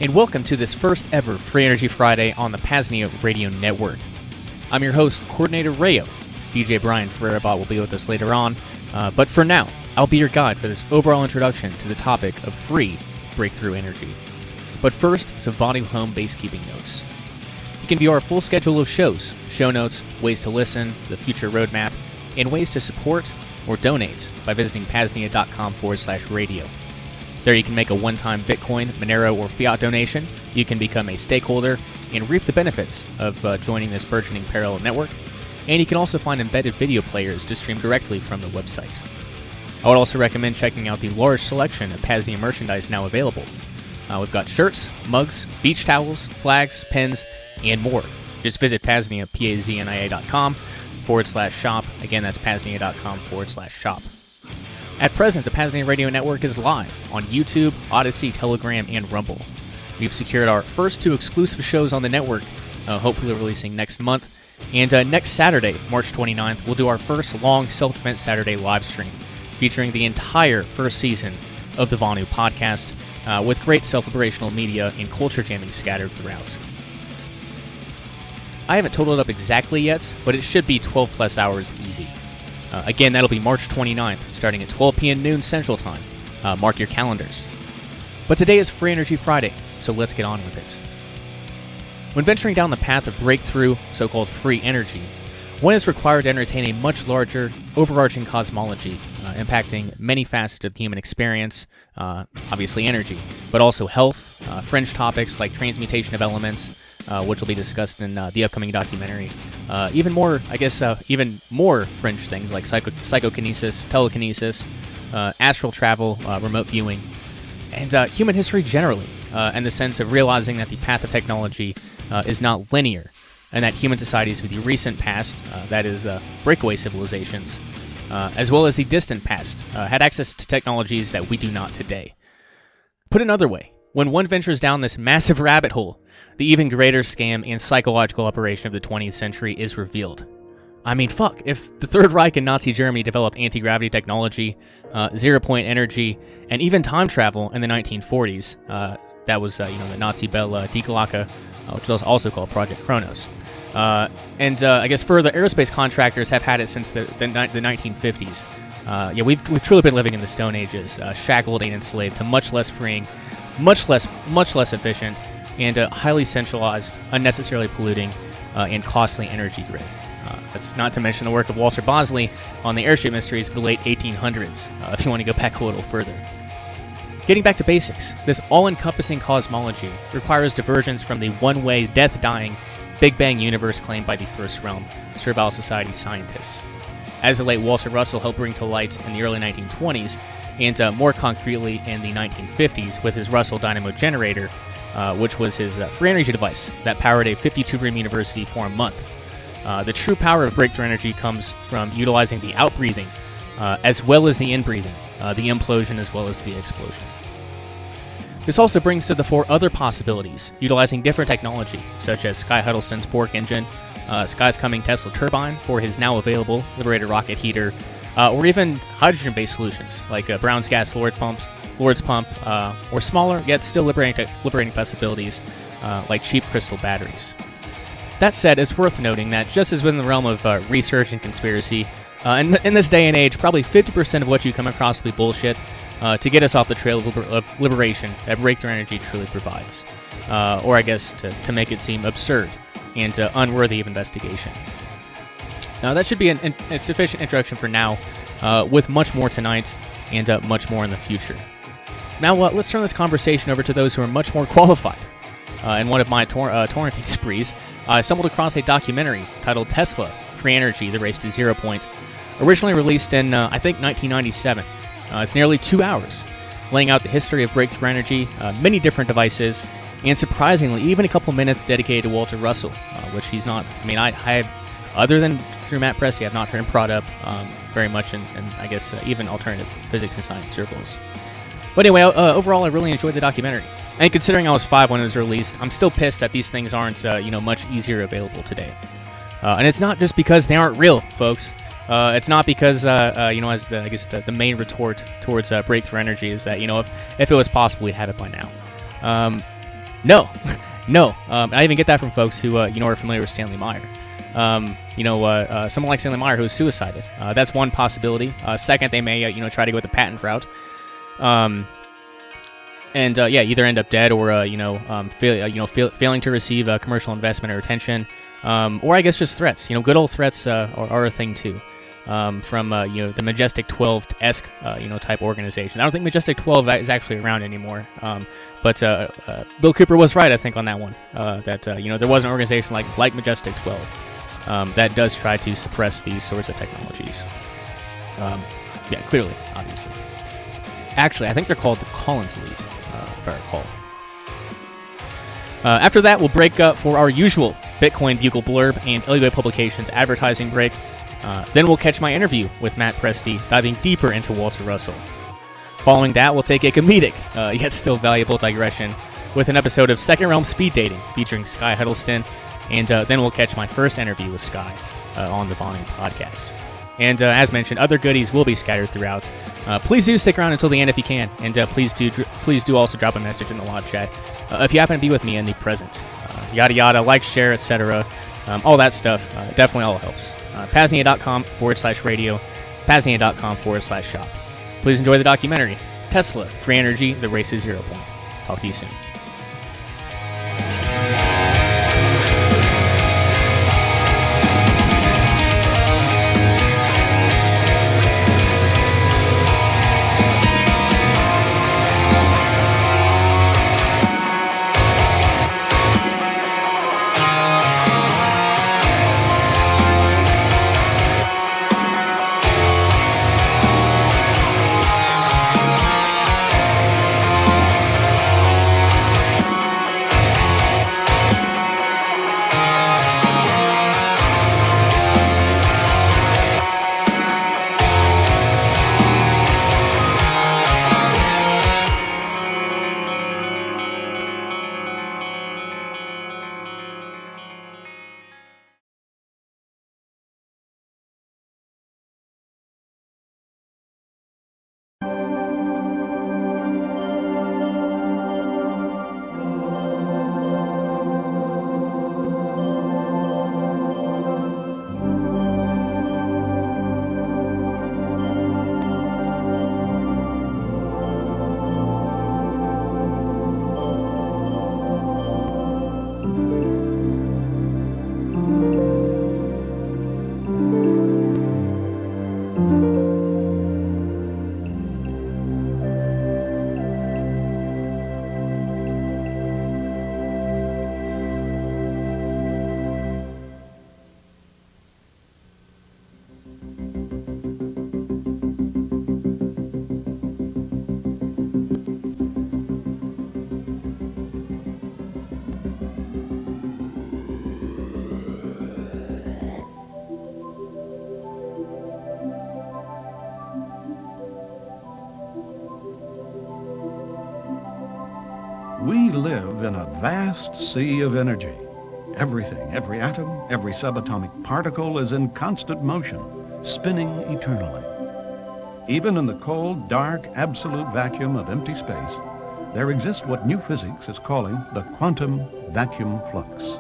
and welcome to this first ever Free Energy Friday on the PAZNIA Radio Network. I'm your host, Coordinator Rayo. DJ Brian Ferrabot will be with us later on, but for now, I'll be your guide for this overall introduction to the topic of free breakthrough energy. But first, some Vonu home basekeeping notes. You can view our full schedule of shows, show notes, ways to listen, the future roadmap, and ways to support or donate by visiting PAZNIA.com/radio. There you can make a one-time Bitcoin, Monero, or fiat donation. You can become a stakeholder and reap the benefits of joining this burgeoning parallel network. And you can also find embedded video players to stream directly from the website. I would also recommend checking out the large selection of PAZNIA merchandise now available. We've got shirts, mugs, beach towels, flags, pens, and more. Just visit PAZNIA, PAZNIA.com/shop. Again, that's PAZNIA.com/shop. At present, the PAZNIA Radio Network is live on YouTube, Odyssey, Telegram, and Rumble. We've secured our first 2 exclusive shows on the network, hopefully releasing next month. And next Saturday, March 29th, we'll do our first long Self-Defense Saturday live stream, featuring the entire first season of the Vonu Podcast, with great self-liberational media and culture jamming scattered throughout. I haven't totaled it up exactly yet, but it should be 12 plus hours easy. Again, that'll be March 29th, starting at 12 p.m. noon Central Time. Mark your calendars. But today is Free Energy Friday, so let's get on with it. When venturing down the path of breakthrough, so-called free energy, one is required to entertain a much larger, overarching cosmology, impacting many facets of the human experience, obviously energy, but also health, fringe topics like transmutation of elements, which will be discussed in the upcoming documentary. Even more fringe things like psychokinesis, telekinesis, astral travel, remote viewing, and human history generally, and the sense of realizing that the path of technology is not linear, and that human societies of the recent past, that is, breakaway civilizations, as well as the distant past, had access to technologies that we do not today. Put another way, when one ventures down this massive rabbit hole, the even greater scam and psychological operation of the 20th century is revealed. I mean, fuck, if the Third Reich and Nazi Germany developed anti-gravity technology, zero-point energy, and even time travel in the 1940s, that was, the Nazi Bell Die Glocke, which was also called Project Kronos. And I guess further, aerospace contractors have had it since the 1950s. We've truly been living in the Stone Ages, shackled and enslaved to much less freeing, much less efficient, and highly centralized, unnecessarily polluting, and costly energy grid. That's not to mention the work of Walter Bosley on the airship mysteries of the late 1800s, if you want to go back a little further. Getting back to basics, this all-encompassing cosmology requires diversions from the one-way, death-dying, Big Bang universe claimed by the First Realm, Servile Society scientists. As the late Walter Russell helped bring to light in the early 1920s, and more concretely in the 1950s with his Russell Dynamo Generator, which was his free energy device that powered a 52-room university for a month. The true power of breakthrough energy comes from utilizing the outbreathing, as well as the inbreathing, the implosion as well as the explosion. This also brings to the fore other possibilities, utilizing different technology, such as Sky Huddleston's Bork engine, Sky's coming Tesla turbine for his now available Liberator rocket heater, or even hydrogen-based solutions like Brown's gas Lord's pump, or smaller yet still liberating possibilities like cheap crystal batteries. That said, it's worth noting that just as within the realm of research and conspiracy, in this day and age, probably 50% of what you come across will be bullshit to get us off the trail of liberation that breakthrough energy truly provides. Or I guess to make it seem absurd and unworthy of investigation. Now that should be a sufficient introduction for now, with much more tonight and much more in the future. Now let's turn this conversation over to those who are much more qualified. In one of my torrenting sprees, I stumbled across a documentary titled Tesla, Free Energy, The Race to Zero Point, originally released in, I think, 1997. It's nearly 2 hours, laying out the history of breakthrough energy, many different devices, and surprisingly, even a couple minutes dedicated to Walter Russell, which he's not, I other than through Matt Presti, I've not heard him brought up very much in I guess, even alternative physics and science circles. But anyway, overall, I really enjoyed the documentary. And considering I was 5 when it was released, I'm still pissed that these things aren't, much easier available today. And it's not just because they aren't real, folks. It's not because, as the main retort towards breakthrough energy is that, if it was possible, we'd have it by now. No, no. I even get that from folks who are familiar with Stanley Meyer. Someone like Stanley Meyer who was suicided. That's one possibility. Second, they may try to go with the patent route. Either end up dead or failing to receive commercial investment or attention, or I guess just threats. Good old threats are a thing too. From the Majestic 12-esque type organization. I don't think Majestic 12 is actually around anymore. But Bill Cooper was right, I think, on that one. That there was an organization like Majestic 12 that does try to suppress these sorts of technologies. Clearly, obviously. Actually, I think they're called the Collins Elite, if I recall. After that, we'll break up for our usual Bitcoin Bugle blurb and LUA Publications advertising break. Then we'll catch my interview with Matt Presti, diving deeper into Walter Russell. Following that, we'll take a comedic, yet still valuable digression with an episode of Second Realm Speed Dating featuring Sky Huddleston, and then we'll catch my first interview with Sky on the Vonu Podcast. And as mentioned, other goodies will be scattered throughout. Please do stick around until the end if you can, and please do also drop a message in the live chat if you happen to be with me in the present. Yada yada, like, share, etc. All that stuff definitely all helps. PAZNIA.com/radio, PAZNIA.com/shop. Please enjoy the documentary, Tesla, Free Energy, The Race is 0 Point. Talk to you soon. We live in a vast sea of energy. Everything, every atom, every subatomic particle is in constant motion, spinning eternally. Even in the cold, dark, absolute vacuum of empty space, there exists what new physics is calling the quantum vacuum flux.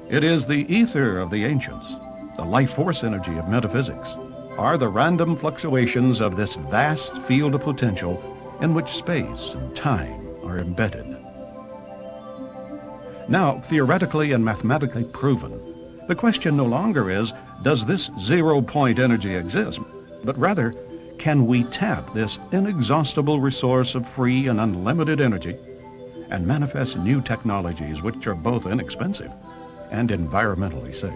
It is the ether of the ancients, the life force energy of metaphysics, are the random fluctuations of this vast field of potential in which space and time are embedded. Now, theoretically and mathematically proven, the question no longer is, does this 0 point energy exist? But rather, can we tap this inexhaustible resource of free and unlimited energy and manifest new technologies which are both inexpensive and environmentally safe?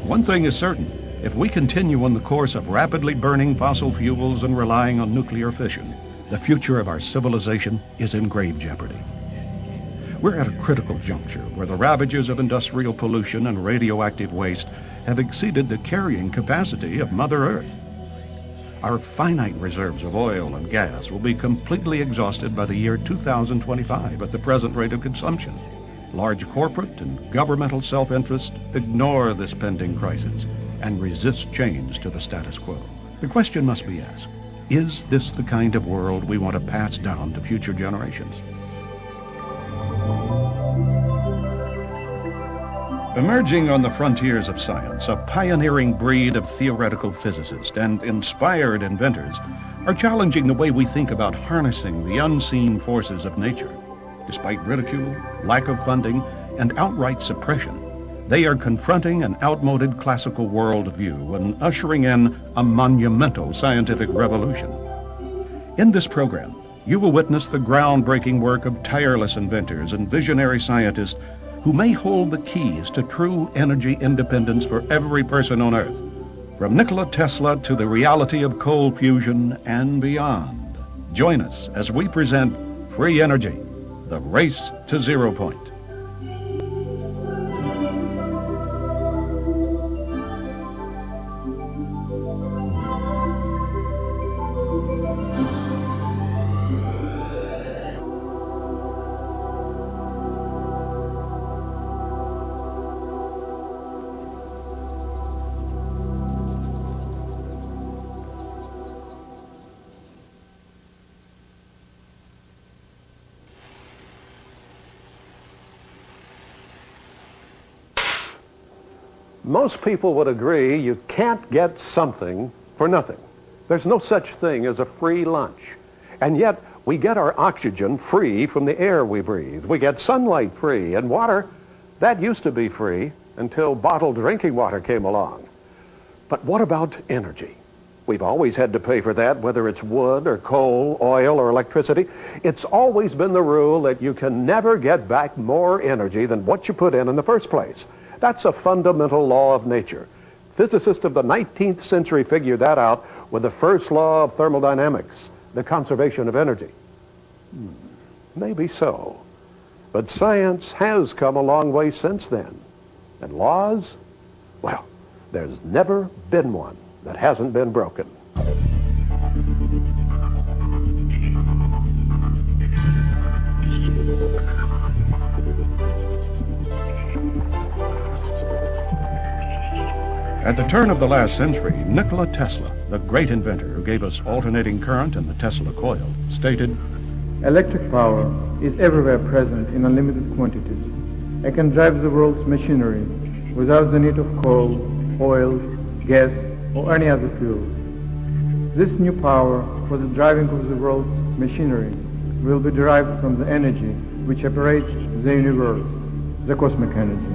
One thing is certain. If we continue on the course of rapidly burning fossil fuels and relying on nuclear fission, the future of our civilization is in grave jeopardy. We're at a critical juncture where the ravages of industrial pollution and radioactive waste have exceeded the carrying capacity of Mother Earth. Our finite reserves of oil and gas will be completely exhausted by the year 2025 at the present rate of consumption. Large corporate and governmental self-interest ignore this pending crisis and resist change to the status quo. The question must be asked, Is this the kind of world we want to pass down to future generations? Emerging on the frontiers of science, a pioneering breed of theoretical physicists and inspired inventors are challenging the way we think about harnessing the unseen forces of nature. Despite ridicule, lack of funding, and outright suppression, they are confronting an outmoded classical worldview and ushering in a monumental scientific revolution. In this program, you will witness the groundbreaking work of tireless inventors and visionary scientists who may hold the keys to true energy independence for every person on Earth, from Nikola Tesla to the reality of cold fusion and beyond. Join us as we present Free Energy, the race to zero point. Most people would agree you can't get something for nothing. There's no such thing as a free lunch. And yet, we get our oxygen free from the air we breathe. We get sunlight free, and water, that used to be free until bottled drinking water came along. But what about energy? We've always had to pay for that, whether it's wood or coal, oil or electricity. It's always been the rule that you can never get back more energy than what you put in the first place. That's a fundamental law of nature. Physicists of the 19th century figured that out with the first law of thermodynamics, the conservation of energy. Maybe so. But science has come a long way since then. And laws? Well, there's never been one that hasn't been broken. At the turn of the last century, Nikola Tesla, the great inventor who gave us alternating current and the Tesla coil, stated, "Electric power is everywhere present in unlimited quantities. It can drive the world's machinery without the need of coal, oil, gas, or any other fuel. This new power for the driving of the world's machinery will be derived from the energy which operates the universe, the cosmic energy."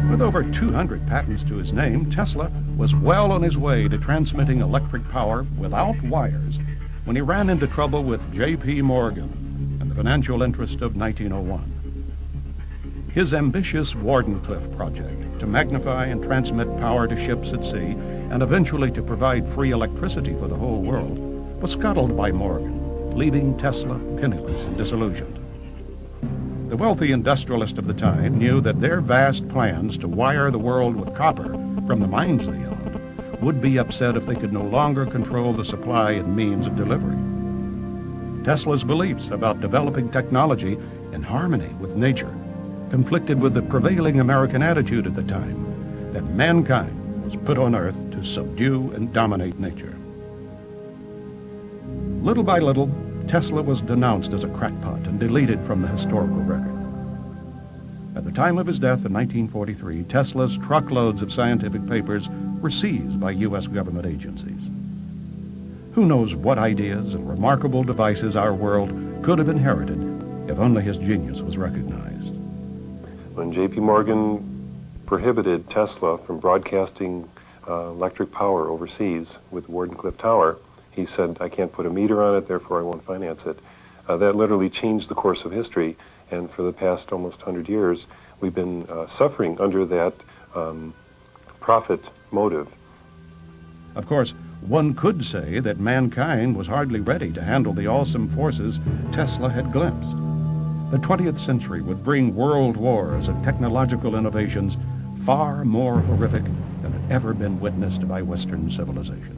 With over 200 patents to his name, Tesla was well on his way to transmitting electric power without wires when he ran into trouble with J.P. Morgan and the financial interest of 1901. His ambitious Wardenclyffe project to magnify and transmit power to ships at sea and eventually to provide free electricity for the whole world was scuttled by Morgan, leaving Tesla penniless and disillusioned. The wealthy industrialist of the time knew that their vast plans to wire the world with copper from the mines they owned would be upset if they could no longer control the supply and means of delivery. Tesla's beliefs about developing technology in harmony with nature conflicted with the prevailing American attitude at the time that mankind was put on Earth to subdue and dominate nature. Little by little, Tesla was denounced as a crackpot and deleted from the historical record. At the time of his death in 1943, Tesla's truckloads of scientific papers were seized by U.S. government agencies. Who knows what ideas and remarkable devices our world could have inherited if only his genius was recognized. When J.P. Morgan prohibited Tesla from broadcasting electric power overseas with Wardenclyffe Tower, he said, "I can't put a meter on it, therefore I won't finance it." That literally changed the course of history, and for the past almost 100 years, we've been suffering under that profit motive. Of course, one could say that mankind was hardly ready to handle the awesome forces Tesla had glimpsed. The 20th century would bring world wars and technological innovations far more horrific than had ever been witnessed by Western civilization.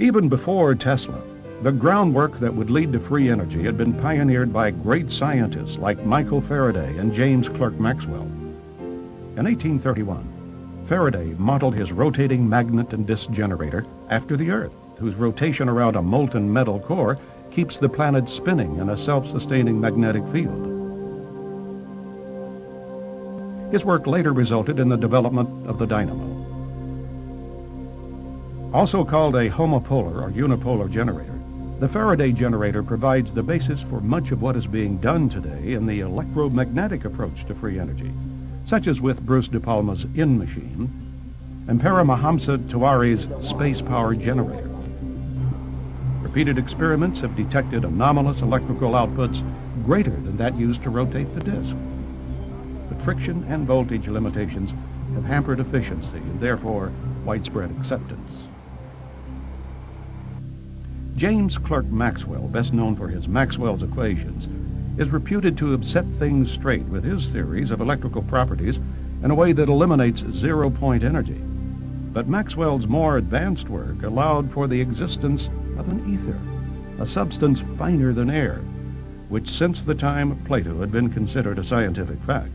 Even before Tesla, the groundwork that would lead to free energy had been pioneered by great scientists like Michael Faraday and James Clerk Maxwell. In 1831, Faraday modeled his rotating magnet and disk generator after the Earth, whose rotation around a molten metal core keeps the planet spinning in a self-sustaining magnetic field. His work later resulted in the development of the dynamo. Also called a homopolar or unipolar generator, the Faraday generator provides the basis for much of what is being done today in the electromagnetic approach to free energy, such as with Bruce De Palma's IN machine and Paramahamsa Tiwari's space power generator. Repeated experiments have detected anomalous electrical outputs greater than that used to rotate the disk. But friction and voltage limitations have hampered efficiency and therefore widespread acceptance. James Clerk Maxwell, best known for his Maxwell's equations, is reputed to have set things straight with his theories of electrical properties in a way that eliminates zero-point energy. But Maxwell's more advanced work allowed for the existence of an ether, a substance finer than air, which since the time of Plato had been considered a scientific fact.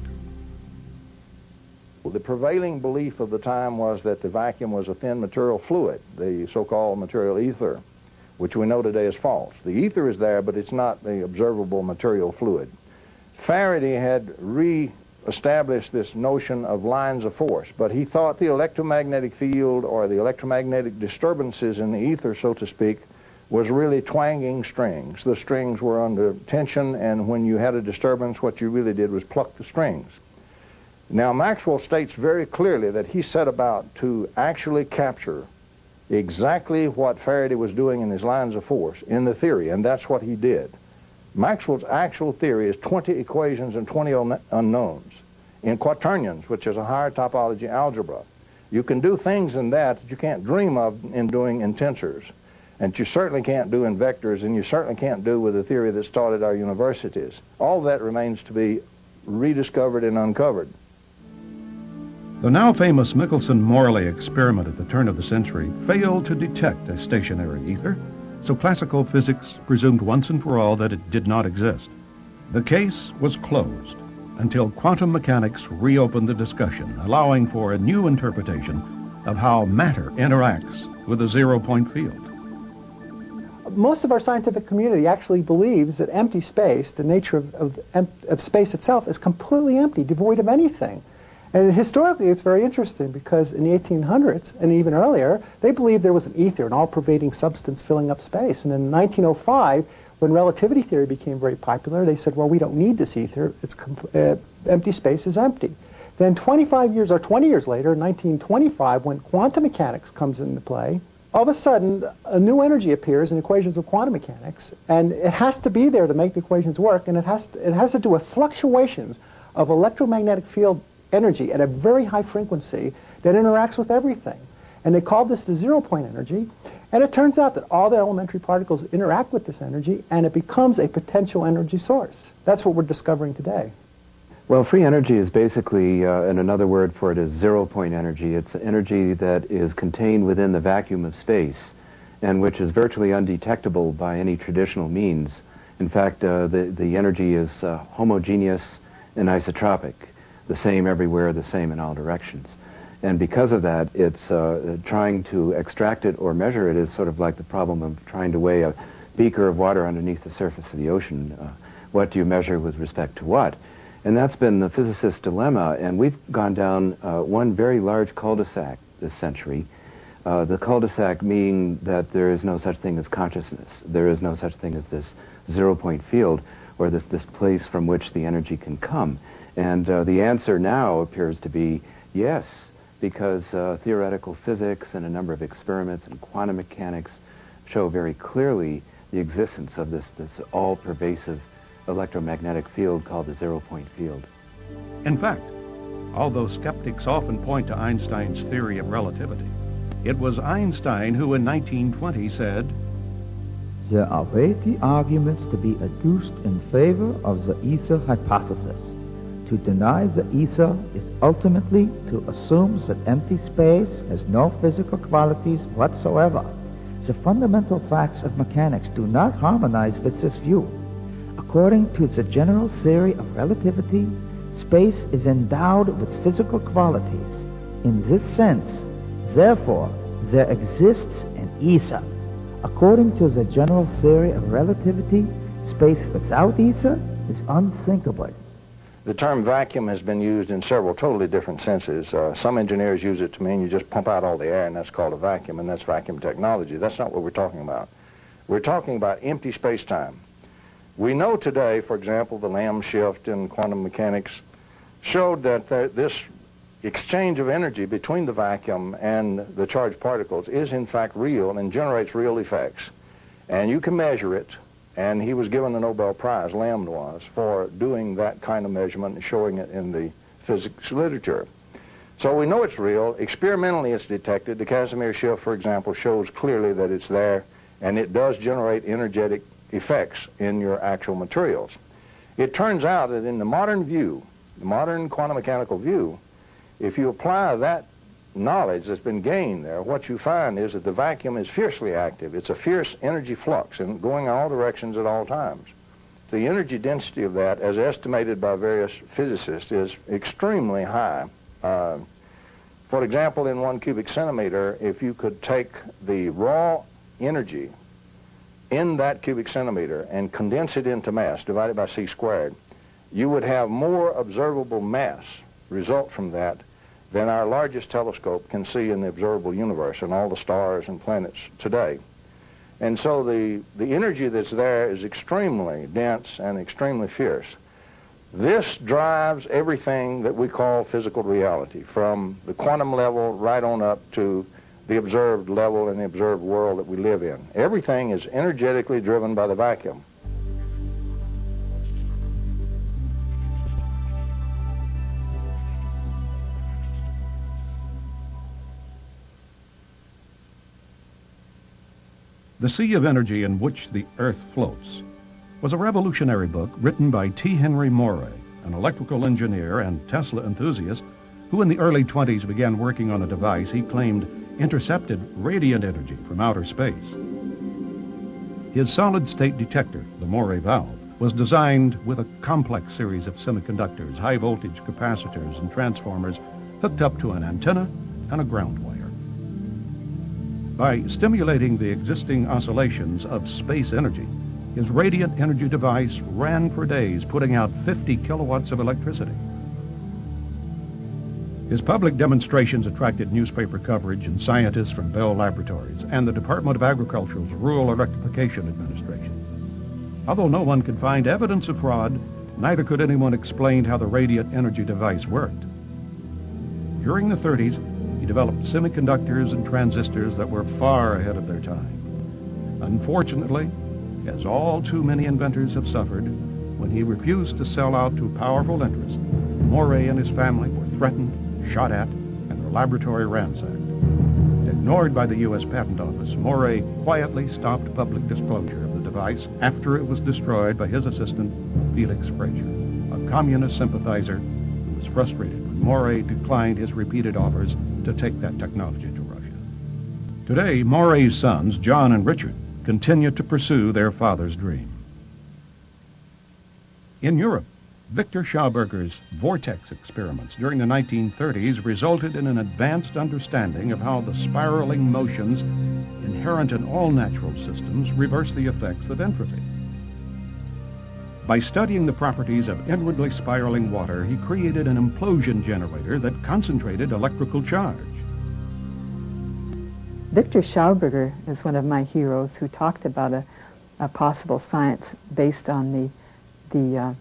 The prevailing belief of the time was that the vacuum was a thin material fluid, the so-called material ether, which we know today is false. The ether is there, but it's not the observable material fluid. Faraday had re-established this notion of lines of force, but he thought the electromagnetic field or the electromagnetic disturbances in the ether, so to speak, was really twanging strings. The strings were under tension, and when you had a disturbance, what you really did was pluck the strings. Now, Maxwell states very clearly that he set about to actually capture exactly what Faraday was doing in his lines of force in the theory, and that's what he did. Maxwell's actual theory is 20 equations and 20 unknowns in quaternions, which is a higher topology algebra. You can do things in that you can't dream of in doing in tensors, and you certainly can't do in vectors, and you certainly can't do with the theory that's taught at our universities. All that remains to be rediscovered and uncovered. The now famous Michelson-Morley experiment at the turn of the century failed to detect a stationary ether, so classical physics presumed once and for all that it did not exist. The case was closed until quantum mechanics reopened the discussion, allowing for a new interpretation of how matter interacts with a zero-point field. Most of our scientific community actually believes that empty space, the nature of space itself, is completely empty, devoid of anything. And historically, it's very interesting because in the 1800s and even earlier, they believed there was an ether, an all-pervading substance filling up space. And in 1905, when relativity theory became very popular, they said, well, we don't need this ether. It's empty space is empty. Then 25 years or 20 years later, in 1925, when quantum mechanics comes into play, all of a sudden, a new energy appears in equations of quantum mechanics, and it has to be there to make the equations work, and it has to do with fluctuations of electromagnetic field energy at a very high frequency that interacts with everything. And they call this the zero-point energy, and it turns out that all the elementary particles interact with this energy, and it becomes a potential energy source. That's what we're discovering today. Well, free energy is basically, and another word for it is zero-point energy. It's energy that is contained within the vacuum of space and which is virtually undetectable by any traditional means. In fact, the energy is homogeneous and isotropic, the same everywhere, the same in all directions. And because of that, it's trying to extract it or measure it is sort of like the problem of trying to weigh a beaker of water underneath the surface of the ocean. What do you measure with respect to what? And that's been the physicist's dilemma, and we've gone down one very large cul-de-sac this century. The cul-de-sac meaning that there is no such thing as consciousness. There is no such thing as this zero-point field, or this place from which the energy can come. And the answer now appears to be yes, because theoretical physics and a number of experiments in quantum mechanics show very clearly the existence of this all-pervasive electromagnetic field called the zero-point field. In fact, although skeptics often point to Einstein's theory of relativity, it was Einstein who in 1920 said, "There are weighty arguments to be adduced in favor of the ether hypothesis. To deny the ether is ultimately to assume that empty space has no physical qualities whatsoever. The fundamental facts of mechanics do not harmonize with this view. According to the general theory of relativity, space is endowed with physical qualities. In this sense, therefore, there exists an ether. According to the general theory of relativity, space without ether is unthinkable. The term vacuum has been used in several totally different senses. Some engineers use it to mean you just pump out all the air, and that's called a vacuum, and that's vacuum technology. That's not what we're talking about. We're talking about empty space-time. We know today, for example, the Lamb shift in quantum mechanics showed that this exchange of energy between the vacuum and the charged particles is in fact real and generates real effects. And you can measure it, and he was given the Nobel Prize, Lamb was, for doing that kind of measurement and showing it in the physics literature. So we know it's real. Experimentally it's detected. The Casimir shift, for example, shows clearly that it's there, and it does generate energetic effects in your actual materials. It turns out that in the modern view, the modern quantum mechanical view, if you apply that knowledge that's been gained there, what you find is that the vacuum is fiercely active. It's a fierce energy flux and going in all directions at all times. The energy density of that, as estimated by various physicists, is extremely high. For example, in 1 cubic centimeter, if you could take the raw energy in that cubic centimeter and condense it into mass, divided by c squared, you would have more observable mass result from that than our largest telescope can see in the observable universe and all the stars and planets today. And so the energy that's there is extremely dense and extremely fierce. This drives everything that we call physical reality, from the quantum level right on up to the observed level and the observed world that we live in. Everything is energetically driven by the vacuum. The Sea of Energy in Which the Earth Floats was a revolutionary book written by T. Henry Moray, an electrical engineer and Tesla enthusiast who in the early 20s began working on a device he claimed intercepted radiant energy from outer space. His solid-state detector, the Moray valve, was designed with a complex series of semiconductors, high-voltage capacitors, and transformers hooked up to an antenna and a ground wire. By stimulating the existing oscillations of space energy, his radiant energy device ran for days, putting out 50 kilowatts of electricity. His public demonstrations attracted newspaper coverage, and scientists from Bell Laboratories and the Department of Agriculture's Rural Electrification Administration. Although no one could find evidence of fraud, neither could anyone explain how the radiant energy device worked. During the 30s, he developed semiconductors and transistors that were far ahead of their time. Unfortunately, as all too many inventors have suffered, when he refused to sell out to powerful interests, Moray and his family were threatened, shot at, and their laboratory ransacked. Ignored by the U.S. Patent Office, Moray quietly stopped public disclosure of the device after it was destroyed by his assistant, Felix Frazier, a communist sympathizer who was frustrated when Moray declined his repeated offers to take that technology to Russia. Today, Moray's sons, John and Richard, continue to pursue their father's dream. In Europe, Victor Schauberger's vortex experiments during the 1930s resulted in an advanced understanding of how the spiraling motions inherent in all natural systems reverse the effects of entropy. By studying the properties of inwardly spiraling water, he created an implosion generator that concentrated electrical charge. Victor Schauberger is one of my heroes who talked about a possible science based on the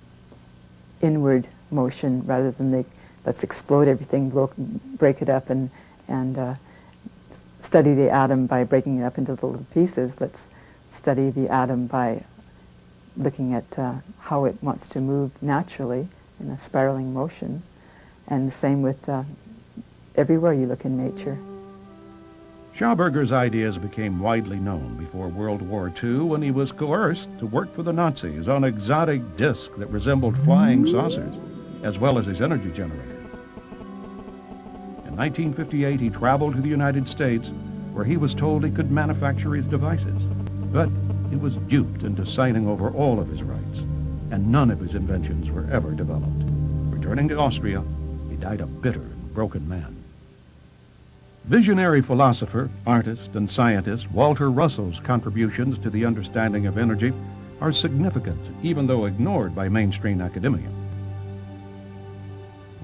inward motion rather than let's explode everything, break it up and study the atom by breaking it up into little pieces. Let's study the atom by looking at how it wants to move naturally in a spiraling motion. And the same with everywhere you look in nature. Schauberger's ideas became widely known before World War II when he was coerced to work for the Nazis on exotic discs that resembled flying saucers, as well as his energy generator. In 1958, he traveled to the United States, where he was told he could manufacture his devices. But he was duped into signing over all of his rights, and none of his inventions were ever developed. Returning to Austria, he died a bitter and broken man. Visionary philosopher, artist, and scientist Walter Russell's contributions to the understanding of energy are significant, even though ignored by mainstream academia.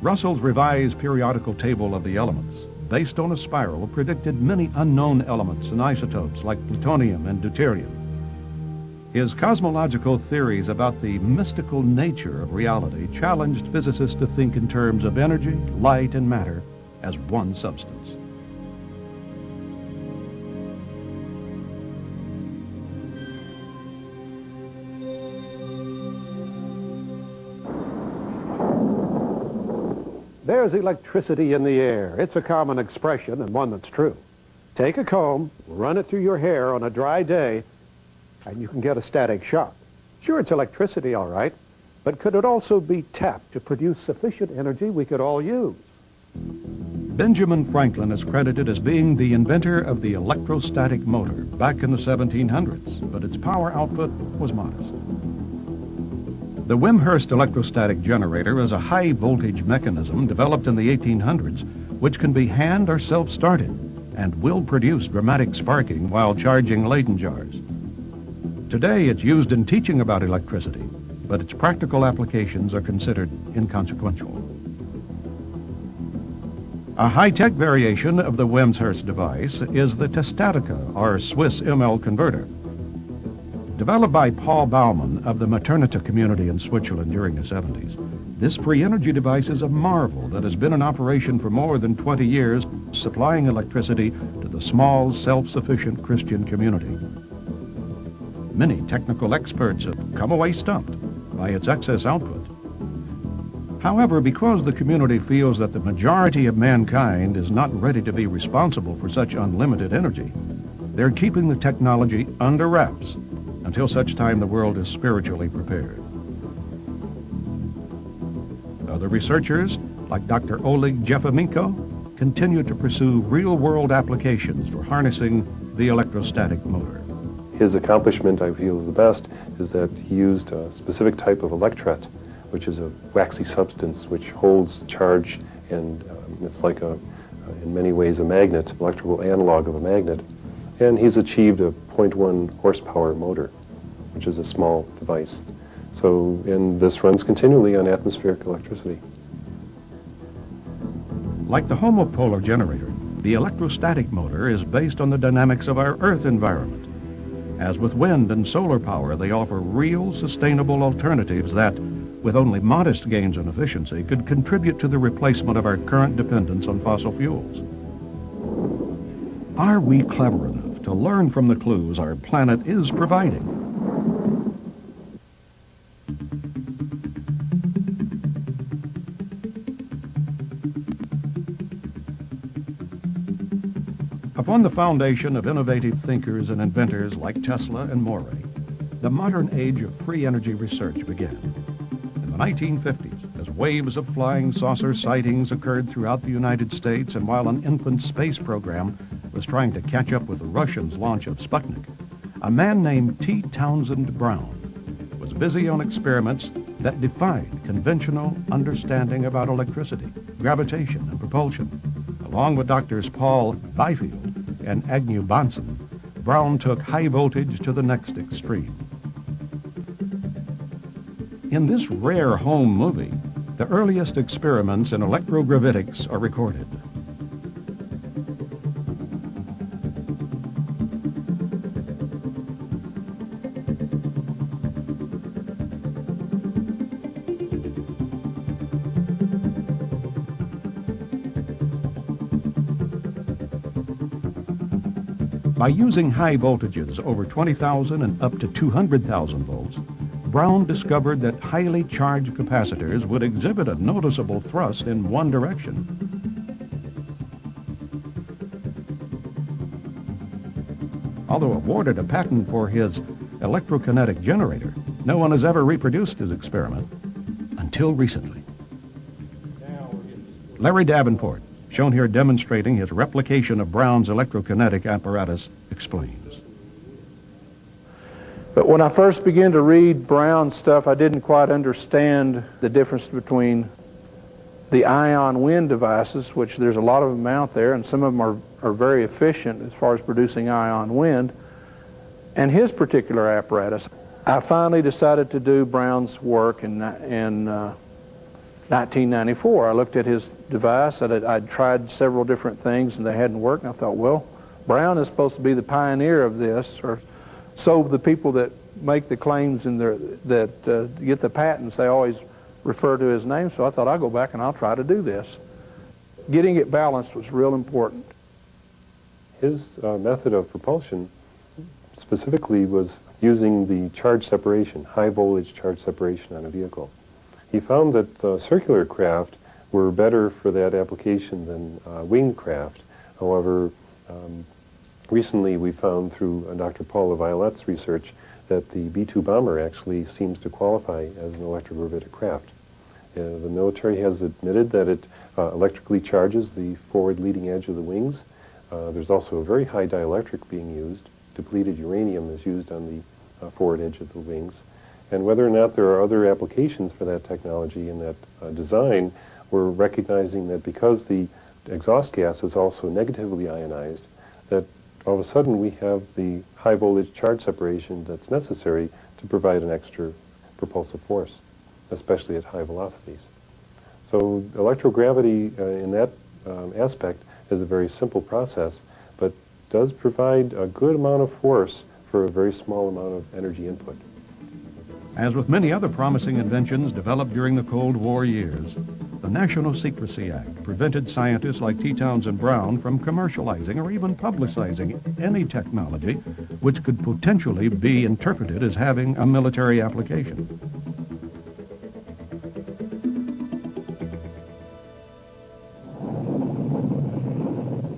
Russell's revised periodical table of the elements, based on a spiral, predicted many unknown elements and isotopes like plutonium and deuterium. His cosmological theories about the mystical nature of reality challenged physicists to think in terms of energy, light, and matter as one substance. There's electricity in the air. It's a common expression and one that's true. Take a comb, run it through your hair on a dry day, and you can get a static shock. Sure, it's electricity, all right, but could it also be tapped to produce sufficient energy we could all use? Benjamin Franklin is credited as being the inventor of the electrostatic motor back in the 1700s, but its power output was modest. The Wimshurst electrostatic generator is a high-voltage mechanism developed in the 1800s, which can be hand or self-started and will produce dramatic sparking while charging Leyden jars. Today, it's used in teaching about electricity, but its practical applications are considered inconsequential. A high-tech variation of the Wimshurst device is the Testatica, or Swiss ML converter. Developed by Paul Baumann of the Maternita community in Switzerland during the 70s, this free energy device is a marvel that has been in operation for more than 20 years, supplying electricity to the small, self-sufficient Christian community. Many technical experts have come away stumped by its excess output. However, because the community feels that the majority of mankind is not ready to be responsible for such unlimited energy, they're keeping the technology under wraps until such time the world is spiritually prepared. Other researchers, like Dr. Oleg Jefamenko, continue to pursue real-world applications for harnessing the electrostatic motor. His accomplishment, I feel, is the best, is that he used a specific type of electret, which is a waxy substance which holds charge, and it's like in many ways a magnet, electrical analog of a magnet. And he's achieved a 0.1 horsepower motor, which is a small device. So, and this runs continually on atmospheric electricity. Like the homopolar generator, the electrostatic motor is based on the dynamics of our Earth environment. As with wind and solar power, they offer real, sustainable alternatives that, with only modest gains in efficiency, could contribute to the replacement of our current dependence on fossil fuels. Are we clever enough to learn from the clues our planet is providing? Upon the foundation of innovative thinkers and inventors like Tesla and Morey, the modern age of free energy research began. In the 1950s, as waves of flying saucer sightings occurred throughout the United States, and while an infant space program was trying to catch up with the Russians' launch of Sputnik, a man named T. Townsend Brown was busy on experiments that defied conventional understanding about electricity, gravitation, and propulsion. Along with Drs. Paul Byfield and Agnew Bonson, Brown took high voltage to the next extreme. In this rare home movie, the earliest experiments in electrogravitics are recorded. By using high voltages over 20,000 and up to 200,000 volts, Brown discovered that highly charged capacitors would exhibit a noticeable thrust in one direction. Although awarded a patent for his electrokinetic generator, no one has ever reproduced his experiment until recently. Larry Davenport, shown here demonstrating his replication of Brown's electrokinetic apparatus, explains. But when I first began to read Brown's stuff, I didn't quite understand the difference between the ion wind devices, which there's a lot of them out there, and some of them are very efficient as far as producing ion wind, and his particular apparatus. I finally decided to do Brown's work in 1994. I looked at his device. I'd tried several different things and they hadn't worked, and I thought, well, Brown is supposed to be the pioneer of this, or so the people that make the claims and that get the patents, they always refer to his name, so I thought I'll go back and I'll try to do this. Getting it balanced was real important. His method of propulsion specifically was using the charge separation, high voltage charge separation on a vehicle. He found that circular craft were better for that application than winged craft. However, recently we found through Dr. Paul LaViolette's research that the B-2 bomber actually seems to qualify as an electrogravitic craft. The military has admitted that it electrically charges the forward leading edge of the wings. There's also a very high dielectric being used. Depleted uranium is used on the forward edge of the wings. And whether or not there are other applications for that technology and that design, we're recognizing that because the exhaust gas is also negatively ionized, that all of a sudden we have the high voltage charge separation that's necessary to provide an extra propulsive force, especially at high velocities. So electrogravity in that aspect is a very simple process, but does provide a good amount of force for a very small amount of energy input. As with many other promising inventions developed during the Cold War years, the National Secrecy Act prevented scientists like T. Townsend Brown from commercializing or even publicizing any technology which could potentially be interpreted as having a military application.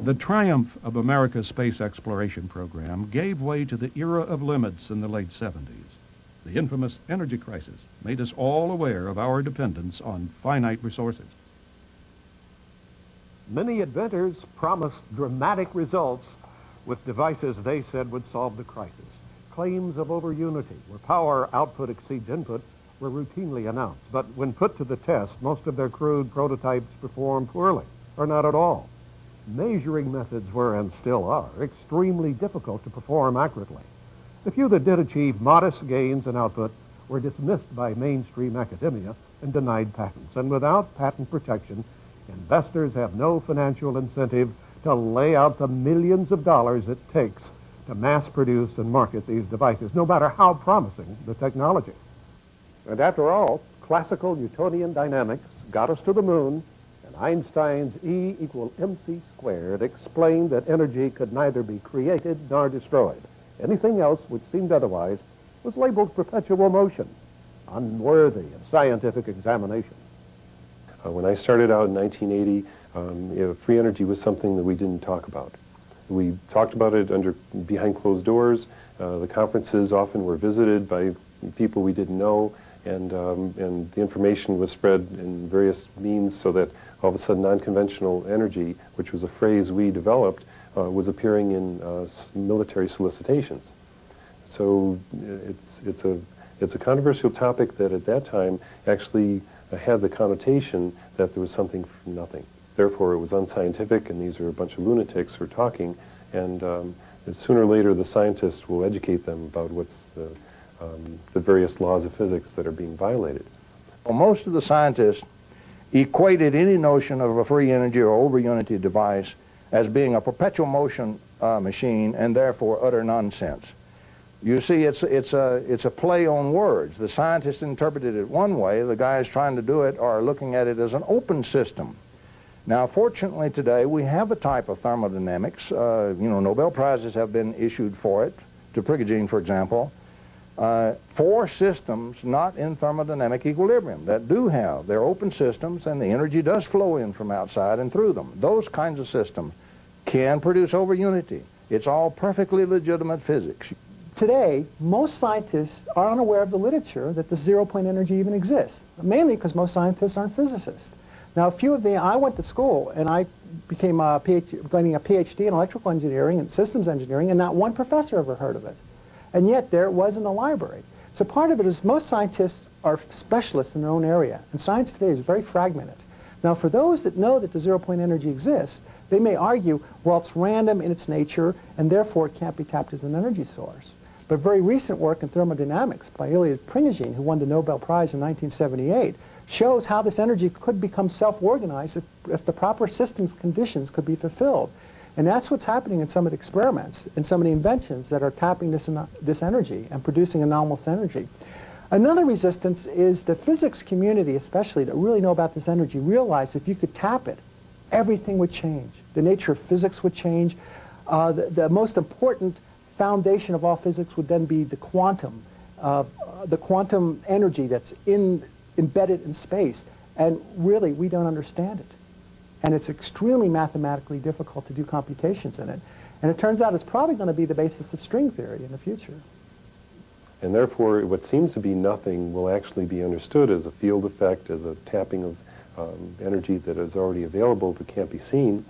The triumph of America's space exploration program gave way to the era of limits in the late 70s. The infamous energy crisis made us all aware of our dependence on finite resources. Many inventors promised dramatic results with devices they said would solve the crisis. Claims of over-unity, where power output exceeds input, were routinely announced. But when put to the test, most of their crude prototypes performed poorly, or not at all. Measuring methods were, and still are, extremely difficult to perform accurately. The few that did achieve modest gains in output were dismissed by mainstream academia and denied patents. And without patent protection, investors have no financial incentive to lay out the millions of dollars it takes to mass produce and market these devices, no matter how promising the technology. And after all, classical Newtonian dynamics got us to the moon, and Einstein's E = mc² explained that energy could neither be created nor destroyed. Anything else which seemed otherwise was labeled perpetual motion, unworthy of scientific examination. When I started out in 1980, free energy was something that we didn't talk about. We talked about it behind closed doors. The conferences often were visited by people we didn't know, and the information was spread in various means so that all of a sudden non-conventional energy, which was a phrase we developed, was appearing in military solicitations. So it's a controversial topic that at that time actually had the connotation that there was something from nothing. Therefore, it was unscientific, and these are a bunch of lunatics who are talking, and sooner or later the scientists will educate them about what's the various laws of physics that are being violated. Well, most of the scientists equated any notion of a free energy or over-unity device as being a perpetual motion machine, and therefore utter nonsense. You see, it's a play on words. The scientists interpreted it one way, the guys trying to do it are looking at it as an open system. Now, fortunately today, we have a type of thermodynamics. Nobel Prizes have been issued for it, to Prigogine, for example, for systems not in thermodynamic equilibrium that do have. They're open systems, and the energy does flow in from outside and through them. Those kinds of systems can produce over-unity. It's all perfectly legitimate physics. Today, most scientists are unaware of the literature that the zero-point energy even exists, mainly because most scientists aren't physicists. Now, I went to school, and I became getting a PhD in electrical engineering and systems engineering, and not one professor ever heard of it. And yet, there it was in the library. So part of it is most scientists are specialists in their own area, and science today is very fragmented. Now, for those that know that the zero-point energy exists, they may argue, well, it's random in its nature, and therefore it can't be tapped as an energy source. But very recent work in thermodynamics by Ilya Prigogine, who won the Nobel Prize in 1978, shows how this energy could become self-organized if the proper systems conditions could be fulfilled. And that's what's happening in some of the experiments and some of the inventions that are tapping this energy and producing anomalous energy. Another resistance is the physics community, especially, that really know about this energy, realize if you could tap it, everything would change. The nature of physics would change. The most important foundation of all physics would then be the quantum energy that's embedded in space. And really, we don't understand it. And it's extremely mathematically difficult to do computations in it. And it turns out it's probably going to be the basis of string theory in the future. And therefore, what seems to be nothing will actually be understood as a field effect, as a tapping of energy that is already available but can't be seen.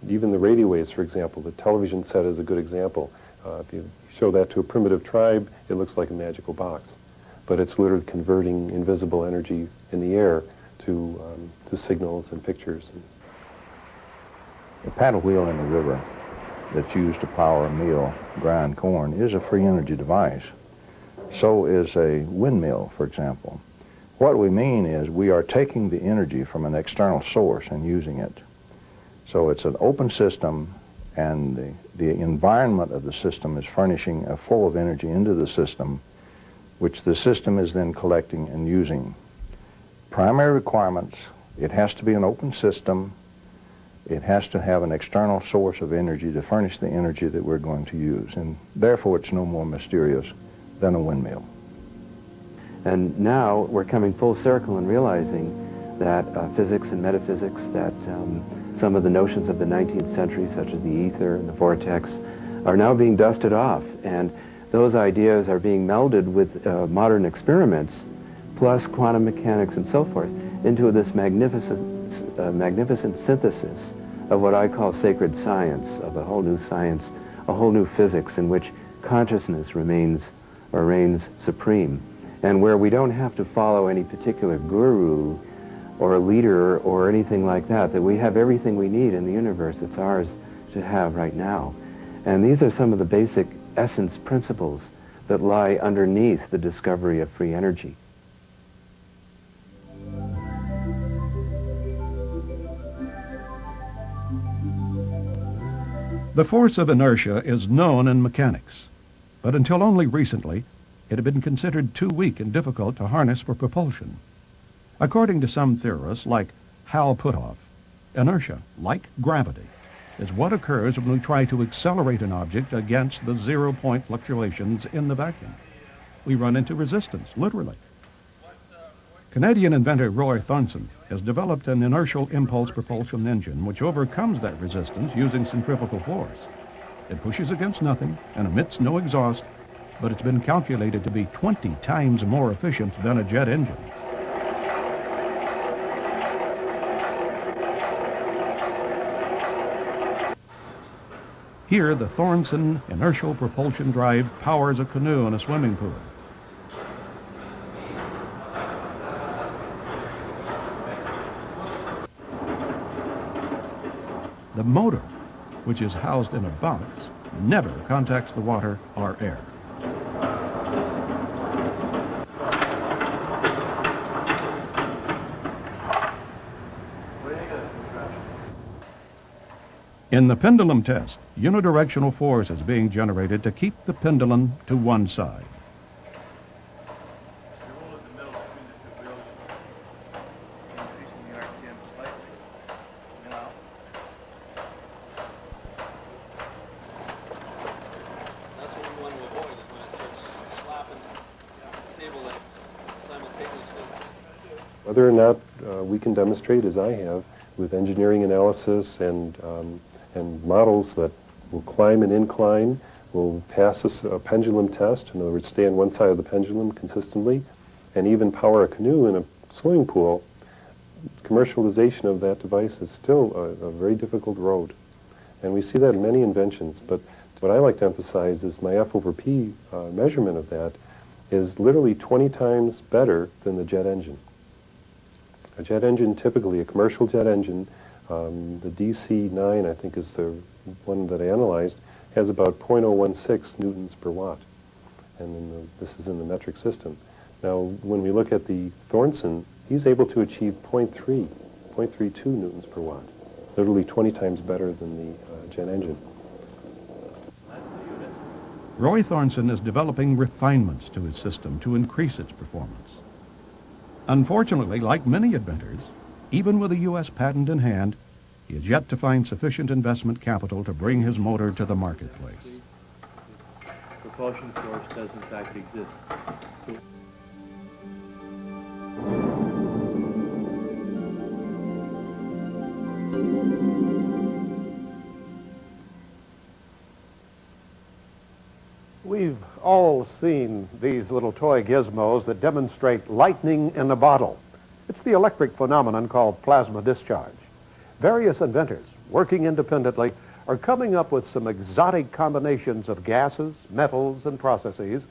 Even the radio waves, for example, the television set is a good example. If you show that to a primitive tribe, it looks like a magical box. But it's literally converting invisible energy in the air to signals and pictures. The paddle wheel in the river that's used to power a mill, grind corn, is a free energy device. So is a windmill, for example. What we mean is we are taking the energy from an external source and using it. So it's an open system, and the environment of the system is furnishing a flow of energy into the system, which the system is then collecting and using. Primary requirements: it has to be an open system. It has to have an external source of energy to furnish the energy that we're going to use. And therefore, it's no more mysterious than a windmill. And now we're coming full circle and realizing that physics and metaphysics, that some of the notions of the 19th century, such as the ether and the vortex, are now being dusted off. And those ideas are being melded with modern experiments, plus quantum mechanics and so forth, into this magnificent synthesis of what I call sacred science, of a whole new science, a whole new physics in which consciousness reigns supreme, and where we don't have to follow any particular guru or leader or anything like that, that we have everything we need in the universe. It's ours to have right now. And these are some of the basic essence principles that lie underneath the discovery of free energy. The force of inertia is known in mechanics, but until only recently, it had been considered too weak and difficult to harness for propulsion. According to some theorists, like Hal Puthoff, inertia, like gravity, is what occurs when we try to accelerate an object against the zero-point fluctuations in the vacuum. We run into resistance, literally. Canadian inventor Roy Thornton has developed an inertial impulse propulsion engine which overcomes that resistance using centrifugal force. It pushes against nothing and emits no exhaust, but it's been calculated to be 20 times more efficient than a jet engine. Here, the Thornton inertial propulsion drive powers a canoe in a swimming pool. The motor, which is housed in a box, never contacts the water or air. In the pendulum test, unidirectional force is being generated to keep the pendulum to one side. Whether or not we can demonstrate, as I have, with engineering analysis and models that will climb an incline, will pass a pendulum test, in other words, stay on one side of the pendulum consistently, and even power a canoe in a swimming pool, commercialization of that device is still a very difficult road. And we see that in many inventions, but what I like to emphasize is my F/P measurement of that is literally 20 times better than the jet engine. A jet engine, typically a commercial jet engine, the DC-9, I think, is the one that I analyzed, has about 0.016 newtons per watt. And then this is in the metric system. Now, when we look at the Thornton, he's able to achieve 0.32 newtons per watt, literally 20 times better than the jet engine. Roy Thornton is developing refinements to his system to increase its performance. Unfortunately, like many inventors, even with a U.S. patent in hand, he has yet to find sufficient investment capital to bring his motor to the marketplace. Propulsion force does in fact exist. We've all seen these little toy gizmos that demonstrate lightning in a bottle. It's the electric phenomenon called plasma discharge. Various inventors, working independently, are coming up with some exotic combinations of gases, metals, and processes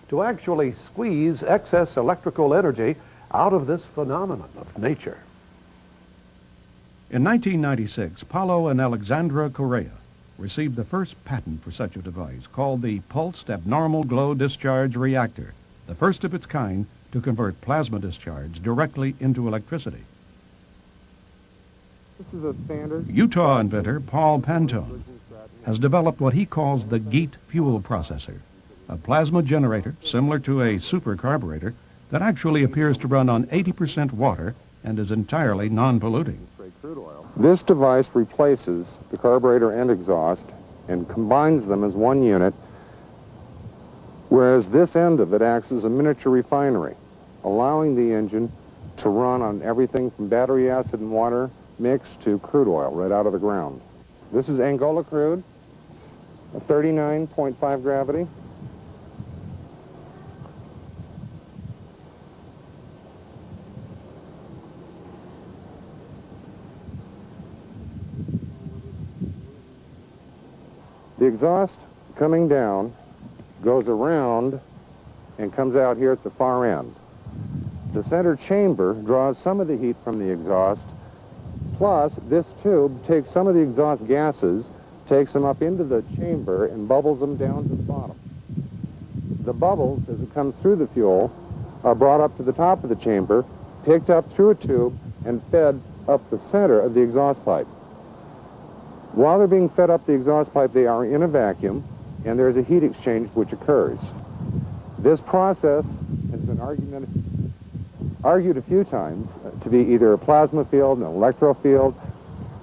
to actually squeeze excess electrical energy out of this phenomenon of nature. In 1996, Paulo and Alexandra Correa received the first patent for such a device called the Pulsed Abnormal Glow Discharge Reactor, the first of its kind to convert plasma discharge directly into electricity. This is a standard. Utah inventor Paul Pantone has developed what he calls the GEAT fuel processor, a plasma generator similar to a super carburetor that actually appears to run on 80% water and is entirely non-polluting. This device replaces the carburetor and exhaust and combines them as one unit, whereas this end of it acts as a miniature refinery, allowing the engine to run on everything from battery acid and water mixed to crude oil right out of the ground. This is Angola crude, a 39.5 gravity. The exhaust coming down goes around and comes out here at the far end. The center chamber draws some of the heat from the exhaust, plus this tube takes some of the exhaust gases, takes them up into the chamber and bubbles them down to the bottom. The bubbles, as it comes through the fuel, are brought up to the top of the chamber, picked up through a tube, and fed up the center of the exhaust pipe. While they're being fed up the exhaust pipe, they are in a vacuum, and there's a heat exchange which occurs. This process has been argued a few times to be either a plasma field, an electro field.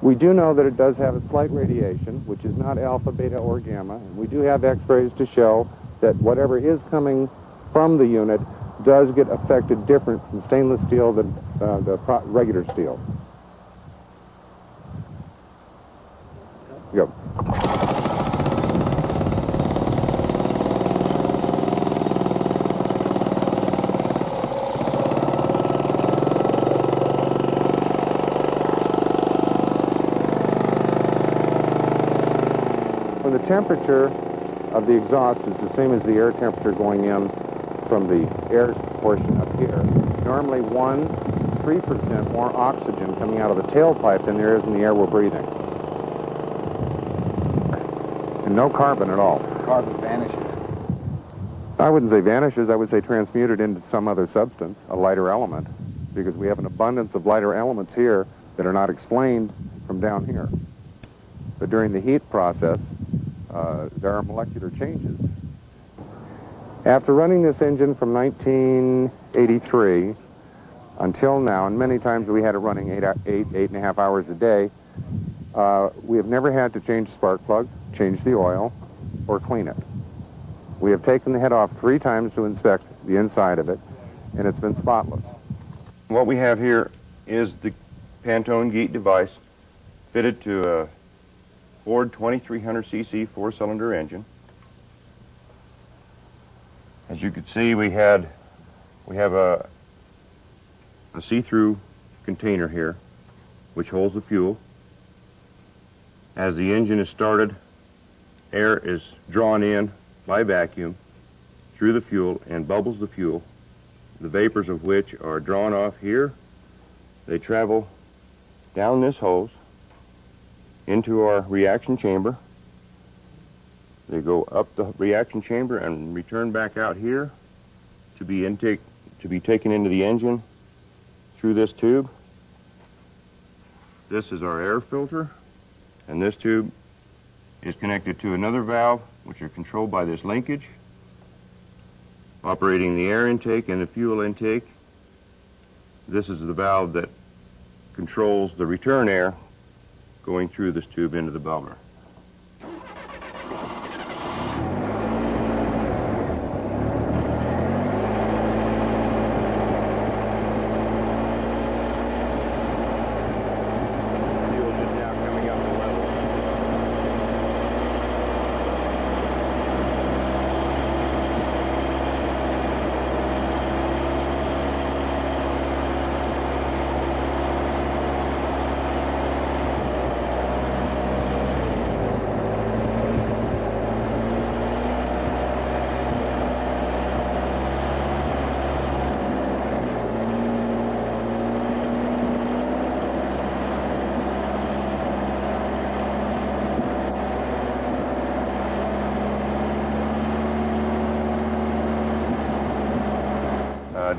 We do know that it does have a slight radiation, which is not alpha, beta, or gamma, and we do have x-rays to show that whatever is coming from the unit does get affected different from stainless steel than the regular steel. Go. When the temperature of the exhaust is the same as the air temperature going in from the air portion up here, normally 3% more oxygen coming out of the tailpipe than there is in the air we're breathing. And no carbon at all. Carbon vanishes. I wouldn't say vanishes, I would say transmuted into some other substance, a lighter element, because we have an abundance of lighter elements here that are not explained from down here. But during the heat process, there are molecular changes. After running this engine from 1983 until now, and many times we had it running 8.5 hours a day, we have never had to change the spark plug, change the oil, or clean it. We have taken the head off 3 times to inspect the inside of it, and it's been spotless. What we have here is the Pantone GEAT device fitted to a Ford 2300cc 4-cylinder engine. As you can see, we have a see-through container here which holds the fuel. As the engine is started, air is drawn in by vacuum through the fuel and bubbles the fuel, the vapors of which are drawn off here, They travel down this hose into our reaction chamber. They go up the reaction chamber and return back out here to be taken into the engine through this tube. This is our air filter, and this tube is connected to another valve, which are controlled by this linkage, operating the air intake and the fuel intake. This is the valve that controls the return air going through this tube into the bubbler.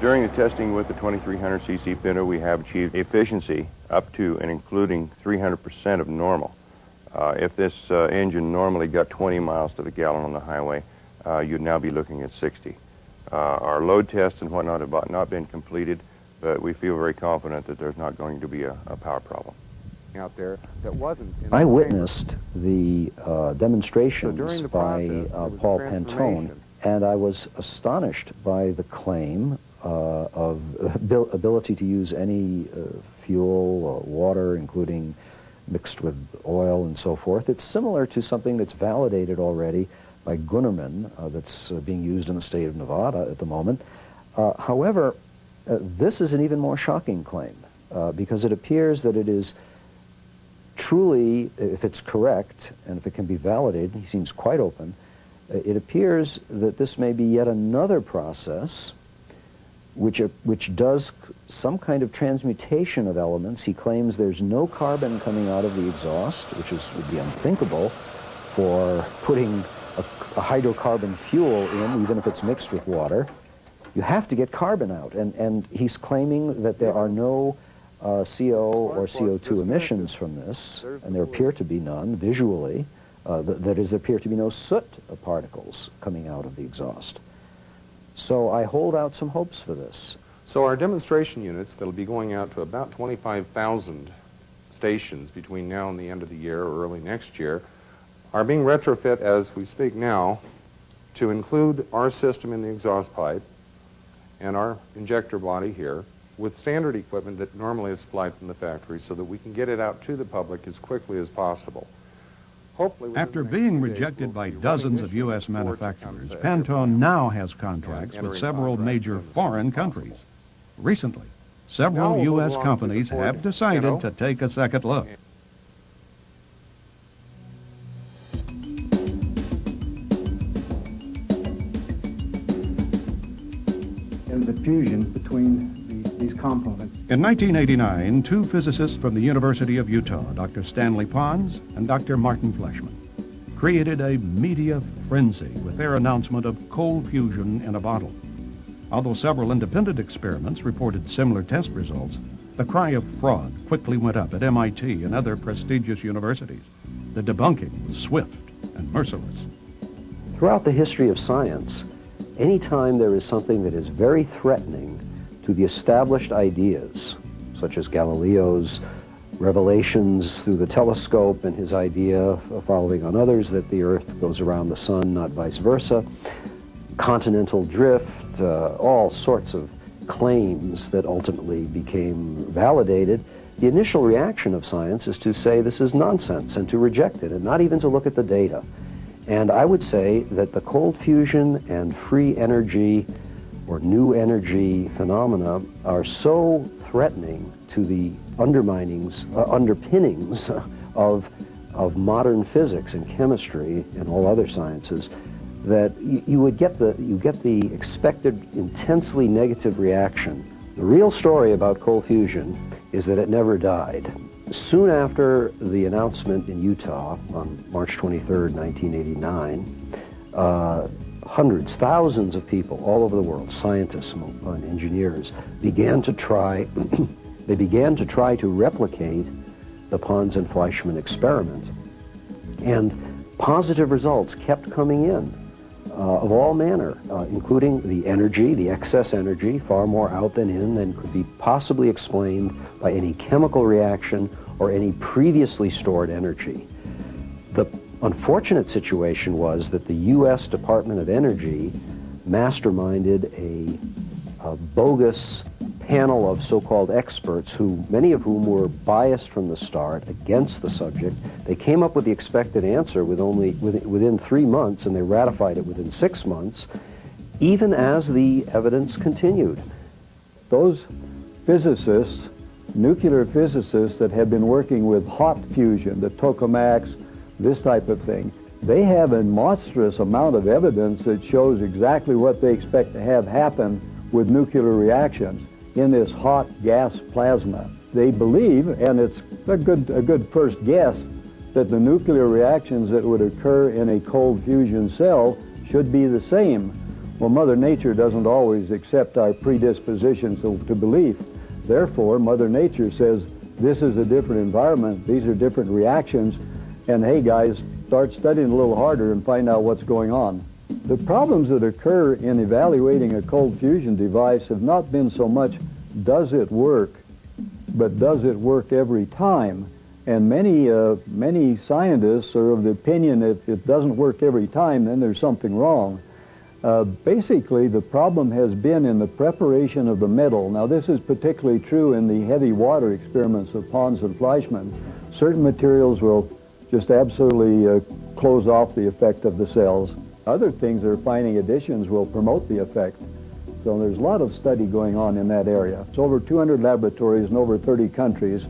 During the testing with the 2300cc Pinto, we have achieved efficiency up to and including 300% of normal. If this engine normally got 20 miles to the gallon on the highway, you'd now be looking at 60. Our load tests and whatnot have not been completed, but we feel very confident that there's not going to be a power problem out there that wasn't. I witnessed the demonstrations by Paul Pantone, and I was astonished by the claim of ability to use any fuel or water, including mixed with oil and so forth. It's similar to something that's validated already by Gunnerman, that's being used in the state of Nevada at the moment. However, this is an even more shocking claim because it appears that it is truly, if it's correct and if it can be validated, he seems quite open, it appears that this may be yet another process which does some kind of transmutation of elements. He claims there's no carbon coming out of the exhaust, which would be unthinkable for putting a hydrocarbon fuel in, even if it's mixed with water. You have to get carbon out, and he's claiming that there are no CO or CO2 emissions from this, and there appear to be none visually. That is, there appear to be no soot particles coming out of the exhaust. So I hold out some hopes for this. So our demonstration units that'll be going out to about 25,000 stations between now and the end of the year or early next year are being retrofit as we speak now to include our system in the exhaust pipe and our injector body here with standard equipment that normally is supplied from the factory so that we can get it out to the public as quickly as possible. After being rejected by dozens of U.S. manufacturers, Pantone now has contracts with several major foreign countries. Recently, several U.S. companies have decided to take a second look. And the fusion between these components. In 1989, two physicists from the University of Utah, Dr. Stanley Pons and Dr. Martin Fleischmann, created a media frenzy with their announcement of cold fusion in a bottle. Although several independent experiments reported similar test results, the cry of fraud quickly went up at MIT and other prestigious universities. The debunking was swift and merciless. Throughout the history of science, anytime there is something that is very threatening to the established ideas, such as Galileo's revelations through the telescope and his idea, following on others, that the Earth goes around the sun, not vice versa, continental drift, all sorts of claims that ultimately became validated, the initial reaction of science is to say this is nonsense and to reject it and not even to look at the data. And I would say that the cold fusion and free energy or new energy phenomena are so threatening to the underpinnings of modern physics and chemistry and all other sciences that you get the expected intensely negative reaction. The real story about cold fusion is that it never died. Soon after the announcement in Utah on March 23rd, 1989, hundreds, thousands of people all over the world, scientists and engineers, began to try to replicate the P.A.Z. and Fleischmann experiment. And positive results kept coming in of all manner, including the energy, the excess energy, far more out than in than could be possibly explained by any chemical reaction or any previously stored energy. The unfortunate situation was that the U.S. Department of Energy masterminded a bogus panel of so-called experts, many of whom were biased from the start against the subject. They came up with the expected answer within 3 months, and they ratified it within 6 months, even as the evidence continued. Those physicists, nuclear physicists that have been working with hot fusion, the tokamaks, this type of thing, they have a monstrous amount of evidence that shows exactly what they expect to have happen with nuclear reactions in this hot gas plasma. They believe, and it's a good first guess, that the nuclear reactions that would occur in a cold fusion cell should be the same. Well, Mother Nature doesn't always accept our predispositions to belief. Therefore, Mother Nature says, this is a different environment, these are different reactions, and hey guys, start studying a little harder and find out what's going on. The problems that occur in evaluating a cold fusion device have not been so much, does it work, but does it work every time? And many scientists are of the opinion that if it doesn't work every time, then there's something wrong. Basically, the problem has been in the preparation of the metal. Now, this is particularly true in the heavy water experiments of P.A.Z. and Fleischmann. Certain materials will just absolutely close off the effect of the cells. Other things, they're finding additions will promote the effect. So there's a lot of study going on in that area. So over 200 laboratories in over 30 countries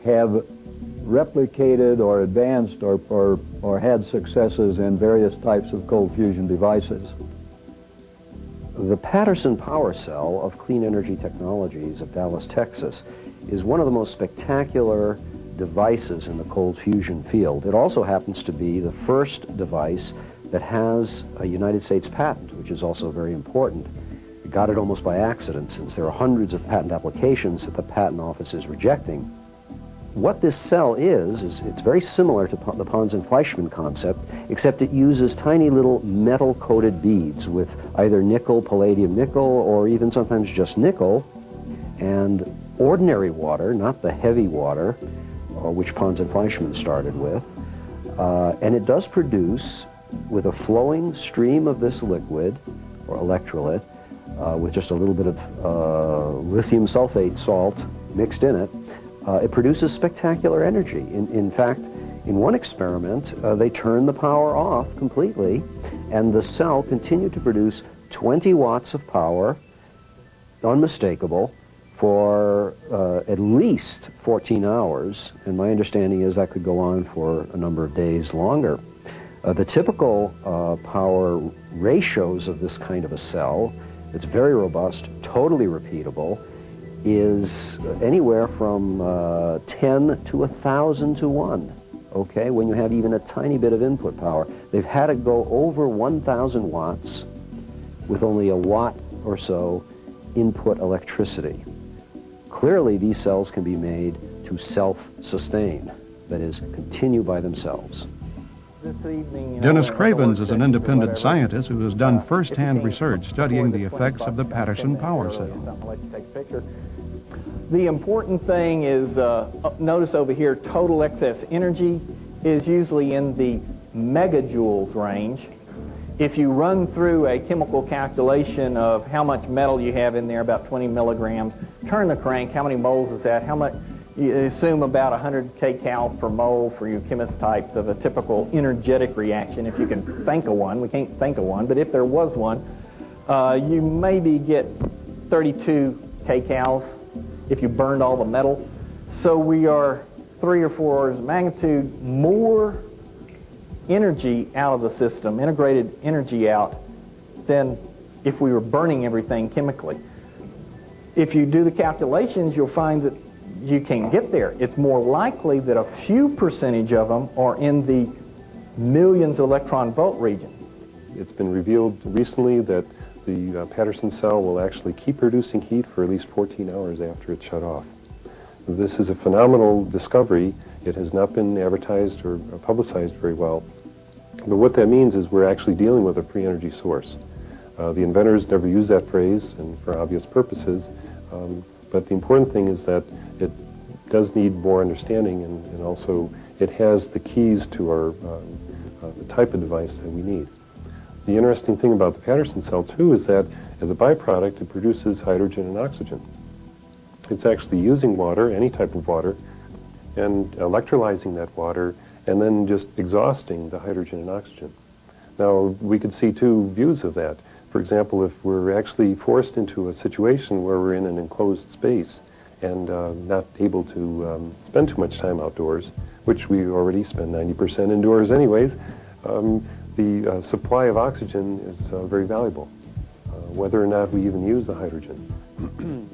have replicated or advanced or had successes in various types of cold fusion devices. The Patterson Power Cell of Clean Energy Technologies of Dallas, Texas, is one of the most spectacular devices in the cold fusion field. It also happens to be the first device that has a United States patent, which is also very important. It got it almost by accident, since there are hundreds of patent applications that the Patent Office is rejecting. What this cell is it's very similar to the P.A.Z. and Fleischmann concept, except it uses tiny little metal-coated beads with either nickel, palladium nickel, or even sometimes just nickel, and ordinary water, not the heavy water, which P.A.Z. and Fleischmann started with. And it does produce, with a flowing stream of this liquid, or electrolyte, with just a little bit of lithium sulfate salt mixed in it, it produces spectacular energy. In fact, in one experiment, they turned the power off completely, and the cell continued to produce 20 watts of power, unmistakable, for at least 14 hours, and my understanding is that could go on for a number of days longer. The typical power ratios of this kind of a cell, it's very robust, totally repeatable, is anywhere from 10 to 1,000 to 1, okay, when you have even a tiny bit of input power. They've had to go over 1,000 watts with only a watt or so input electricity. Clearly, these cells can be made to self-sustain, that is, continue by themselves. Dennis Cravens is an independent scientist who has done first-hand research studying the effects of the Patterson Power Cell. The important thing is, notice over here, total excess energy is usually in the megajoules range. If you run through a chemical calculation of how much metal you have in there, about 20 milligrams, turn the crank, how many moles is that? How much? You assume about 100 kcal per mole for you chemist types of a typical energetic reaction, if you can think of one. We can't think of one, but if there was one, you maybe get 32 kcals if you burned all the metal. So we are 3 or 4 orders of magnitude more energy out of the system, integrated energy out, than if we were burning everything chemically. If you do the calculations, you'll find that you can get there. It's more likely that a few percentage of them are in the millions of electron volt region. It's been revealed recently that the Patterson cell will actually keep producing heat for at least 14 hours after it's shut off. This is a phenomenal discovery. It has not been advertised or publicized very well. But what that means is we're actually dealing with a free energy source. The inventors never used that phrase, and for obvious purposes, but the important thing is that it does need more understanding, and also it has the keys to our the type of device that we need. The interesting thing about the Patterson cell, too, is that as a byproduct, it produces hydrogen and oxygen. It's actually using water, any type of water, and electrolyzing that water, and then just exhausting the hydrogen and oxygen. Now, we could see two views of that. For example, if we're actually forced into a situation where we're in an enclosed space and not able to spend too much time outdoors, which we already spend 90% indoors anyways, the supply of oxygen is very valuable, whether or not we even use the hydrogen.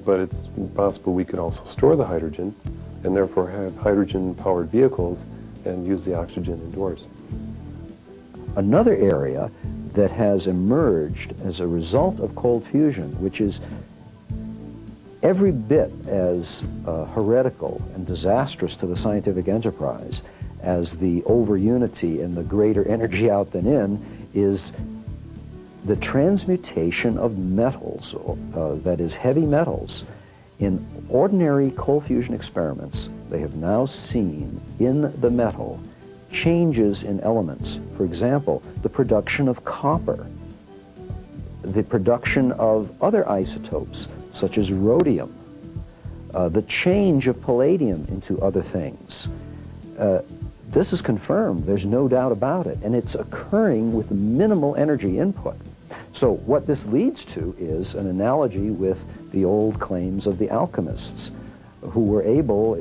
But it's possible we could also store the hydrogen and therefore have hydrogen-powered vehicles and use the oxygen indoors. Another area that has emerged as a result of cold fusion, which is every bit as heretical and disastrous to the scientific enterprise as the over-unity and the greater energy out than in, is the transmutation of metals, that is heavy metals. In ordinary cold fusion experiments, they have now seen in the metal changes in elements. For example, the production of copper, the production of other isotopes, such as rhodium, the change of palladium into other things. This is confirmed, there's no doubt about it, and it's occurring with minimal energy input. So what this leads to is an analogy with the old claims of the alchemists, who were able,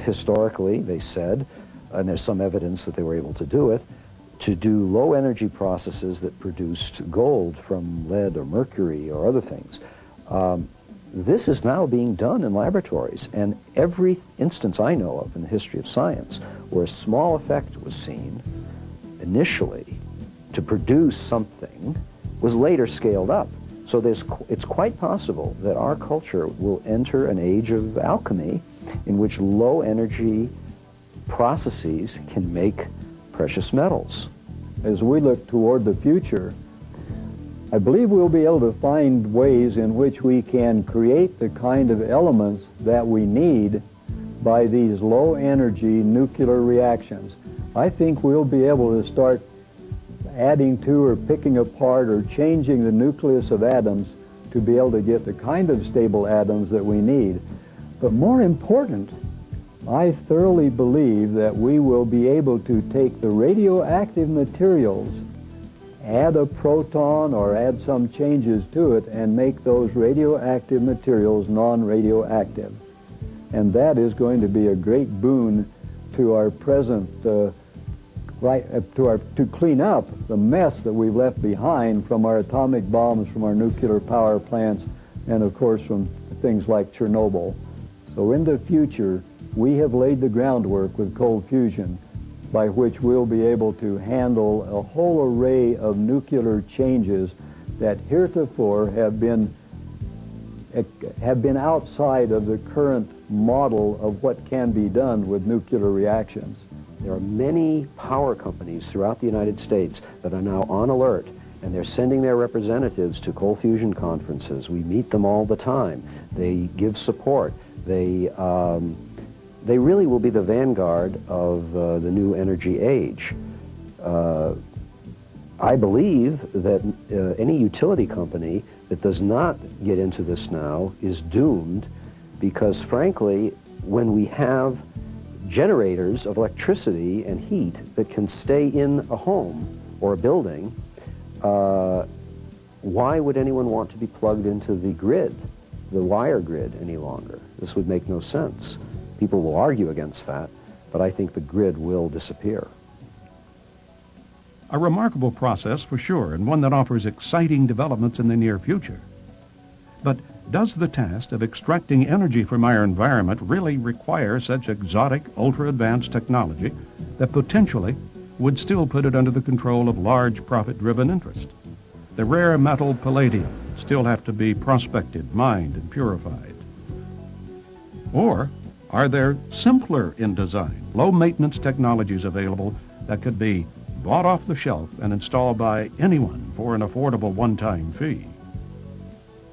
historically, they said, and there's some evidence that they were able to do it, to do low energy processes that produced gold from lead or mercury or other things. This is now being done in laboratories, and every instance I know of in the history of science where a small effect was seen initially to produce something was later scaled up. So it's quite possible that our culture will enter an age of alchemy in which low energy processes can make precious metals. As we look toward the future, I believe we'll be able to find ways in which we can create the kind of elements that we need by these low energy nuclear reactions. I think we'll be able to start adding to or picking apart or changing the nucleus of atoms to be able to get the kind of stable atoms that we need. But more important, I thoroughly believe that we will be able to take the radioactive materials, add a proton or add some changes to it, and make those radioactive materials non-radioactive. And that is going to be a great boon to our present, to clean up the mess that we've left behind from our atomic bombs, from our nuclear power plants, and of course from things like Chernobyl. So in the future, we have laid the groundwork with cold fusion by which we'll be able to handle a whole array of nuclear changes that heretofore have been outside of the current model of what can be done with nuclear reactions. There are many power companies throughout the United States that are now on alert, and they're sending their representatives to cold fusion conferences. We meet them all the time. They give support. They really will be the vanguard of the new energy age. I believe that any utility company that does not get into this now is doomed, because frankly, when we have generators of electricity and heat that can stay in a home or a building, why would anyone want to be plugged into the grid, the wire grid, any longer? This would make no sense. People will argue against that, but I think the grid will disappear. A remarkable process for sure, and one that offers exciting developments in the near future. But Does the task of extracting energy from our environment really require such exotic, ultra-advanced technology that potentially would still put it under the control of large profit-driven interests? The rare metal palladium still have to be prospected, mined, and purified. Or are there simpler in design, low-maintenance technologies available that could be bought off the shelf and installed by anyone for an affordable one-time fee?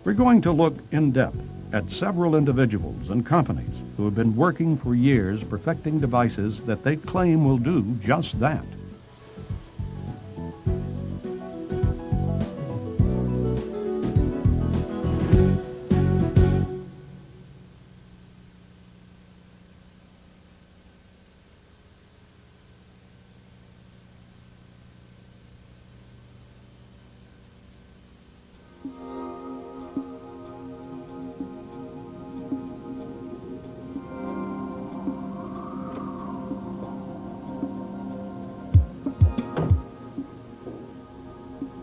We're going to look in depth at several individuals and companies who have been working for years perfecting devices that they claim will do just that.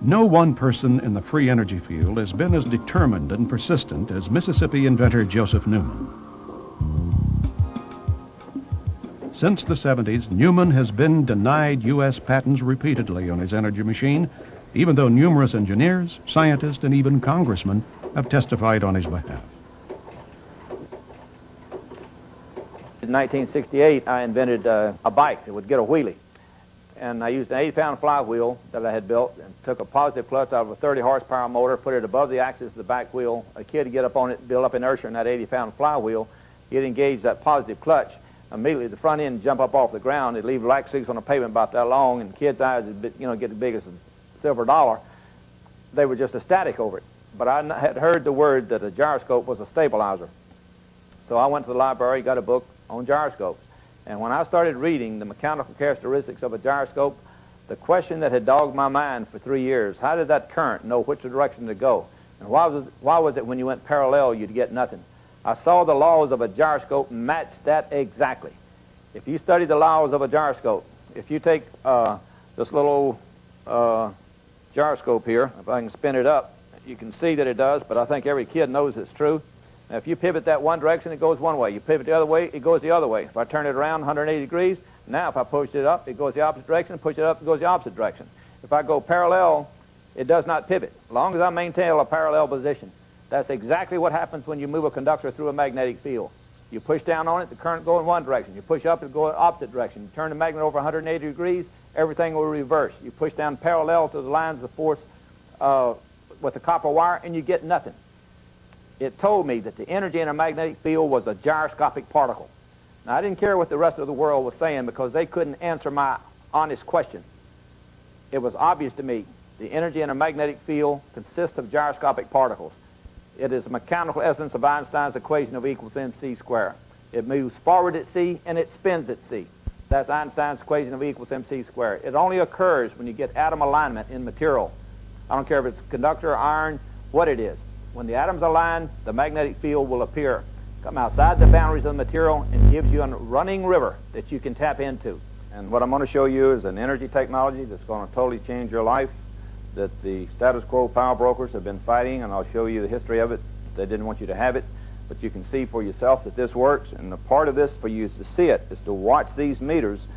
No one person in the free energy field has been as determined and persistent as Mississippi inventor Joseph Newman. Since the 70s, Newman has been denied U.S. patents repeatedly on his energy machine, even though numerous engineers, scientists, and even congressmen have testified on his behalf. In 1968, I invented a bike that would get a wheelie. And I used an 80-pound flywheel that I had built and took a positive clutch out of a 30-horsepower motor, put it above the axis of the back wheel. A kid would get up on it, build up inertia in that 80-pound flywheel. He'd engage that positive clutch. Immediately, the front end would jump up off the ground. It'd leave black streaks on the pavement about that long, and kids' eyes would get as big as a silver dollar. They were just ecstatic over it. But I had heard the word that a gyroscope was a stabilizer. So I went to the library, got a book on gyroscopes. And when I started reading the mechanical characteristics of a gyroscope, the question that had dogged my mind for 3 years, how did that current know which direction to go? And why was it when you went parallel you'd get nothing? I saw the laws of a gyroscope match that exactly. If you study the laws of a gyroscope, if you take this little gyroscope here, if I can spin it up, you can see that it does, but I think every kid knows it's true. Now, if you pivot that one direction, it goes one way. You pivot the other way, it goes the other way. If I turn it around 180 degrees, now if I push it up, it goes the opposite direction. Push it up, it goes the opposite direction. If I go parallel, it does not pivot, as long as I maintain a parallel position. That's exactly what happens when you move a conductor through a magnetic field. You push down on it, the current goes in one direction. You push up, it goes in the opposite direction. You turn the magnet over 180 degrees, everything will reverse. You push down parallel to the lines of force with the copper wire, and you get nothing. It told me that the energy in a magnetic field was a gyroscopic particle. Now, I didn't care what the rest of the world was saying because they couldn't answer my honest question. It was obvious to me the energy in a magnetic field consists of gyroscopic particles. It is the mechanical essence of Einstein's equation of E equals mc squared. It moves forward at c and it spins at c. That's Einstein's equation of E equals mc squared. It only occurs when you get atom alignment in material. I don't care if it's conductor or iron, what it is. When the atoms align, the magnetic field will appear, come outside the boundaries of the material, and gives you a running river that you can tap into. And what I'm going to show you is an energy technology that's going to totally change your life, that the status quo power brokers have been fighting, and I'll show you the history of it. They didn't want you to have it, but you can see for yourself that this works. And the part of this for you is to see it, is to watch these meters,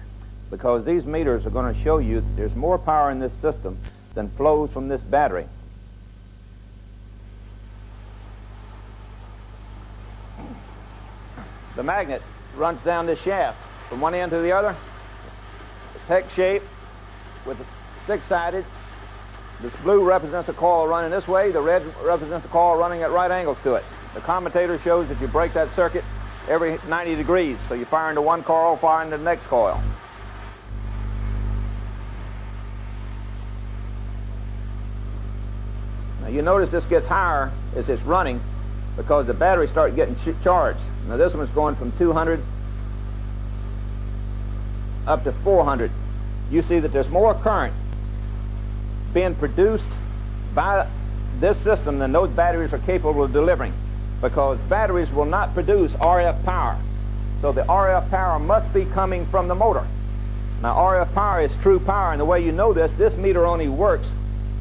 because these meters are going to show you that there's more power in this system than flows from this battery. The magnet runs down this shaft from one end to the other. It's hex shaped with six-sided. This blue represents a coil running this way. The red represents a coil running at right angles to it. The commutator shows that you break that circuit every 90 degrees. So you fire into one coil, fire into the next coil. Now you notice this gets higher as it's running, because the batteries start getting charged. Now this one's going from 200 up to 400. You see that there's more current being produced by this system than those batteries are capable of delivering, because batteries will not produce RF power. So the RF power must be coming from the motor. Now RF power is true power, and the way you know this meter only works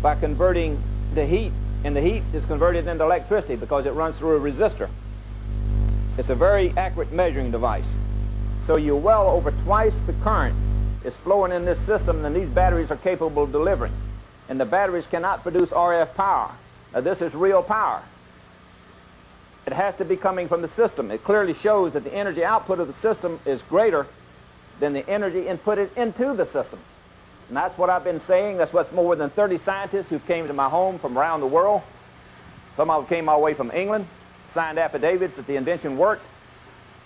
by converting the heat and the heat is converted into electricity because it runs through a resistor. It's a very accurate measuring device. So you're well over twice the current is flowing in this system than these batteries are capable of delivering. And the batteries cannot produce RF power. Now this is real power. It has to be coming from the system. It clearly shows that the energy output of the system is greater than the energy inputted into the system. And that's what I've been saying. That's what's more than 30 scientists who came to my home from around the world. Some of them came all the way from England, signed affidavits that the invention worked.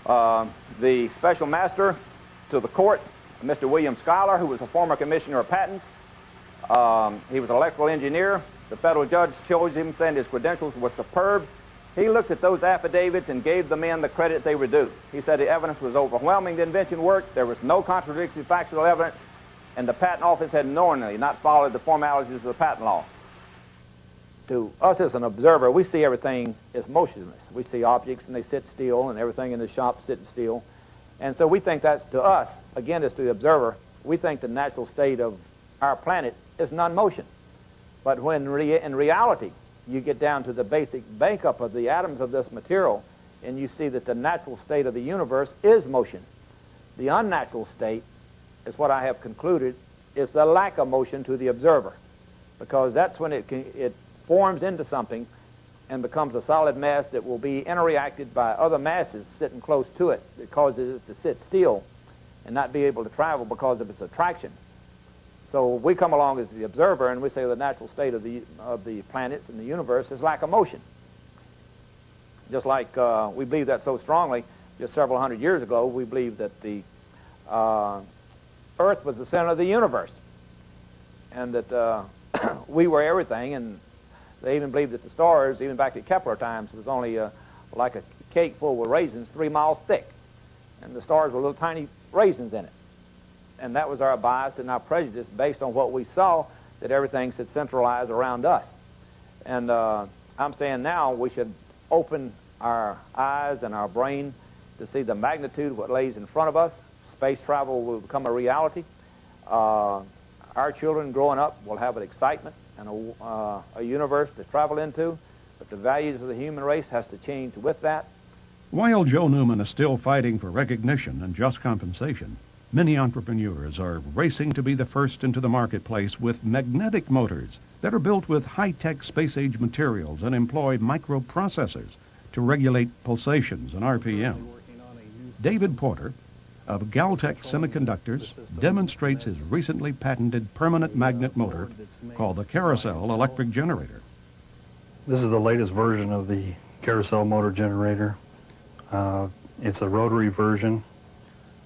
The special master to the court, Mr. William Schuyler, who was a former commissioner of patents. He was an electrical engineer. The federal judge chose him, saying his credentials were superb. He looked at those affidavits and gave the men the credit they were due. He said the evidence was overwhelming, the invention worked, there was no contradictory factual evidence, and the patent office had knowingly not followed the formalities of the patent law. To us as an observer, we see everything as motionless. We see objects and they sit still, and everything in the shop sits still. And so we think that's, to us, again as to the observer, we think the natural state of our planet is non-motion. But when in reality, you get down to the basic makeup of the atoms of this material, and you see that the natural state of the universe is motion. The unnatural state, is what I have concluded, is the lack of motion to the observer, because that's when it forms into something and becomes a solid mass that will be interreacted by other masses sitting close to it that causes it to sit still and not be able to travel because of its attraction. So we come along as the observer and we say the natural state of the planets and the universe is lack of motion. Just like we believe that so strongly, just several hundred years ago, we believed that the Earth was the center of the universe and that we were everything, and they even believed that the stars, even back at Kepler times, was only like a cake full with raisins 3 miles thick, and the stars were little tiny raisins in it. And that was our bias and our prejudice based on what we saw, that everything should centralize around us. And I'm saying now we should open our eyes and our brain to see the magnitude of what lays in front of us. Space travel will become a reality. Our children growing up will have an excitement and a universe to travel into, but the values of the human race has to change with that. While Joe Newman is still fighting for recognition and just compensation, many entrepreneurs are racing to be the first into the marketplace with magnetic motors that are built with high-tech space-age materials and employ microprocessors to regulate pulsations and RPM. David Porter of Galtech Semiconductors demonstrates his recently patented permanent magnet motor called the Carousel Electric Generator. This is the latest version of the Carousel motor generator. It's a rotary version.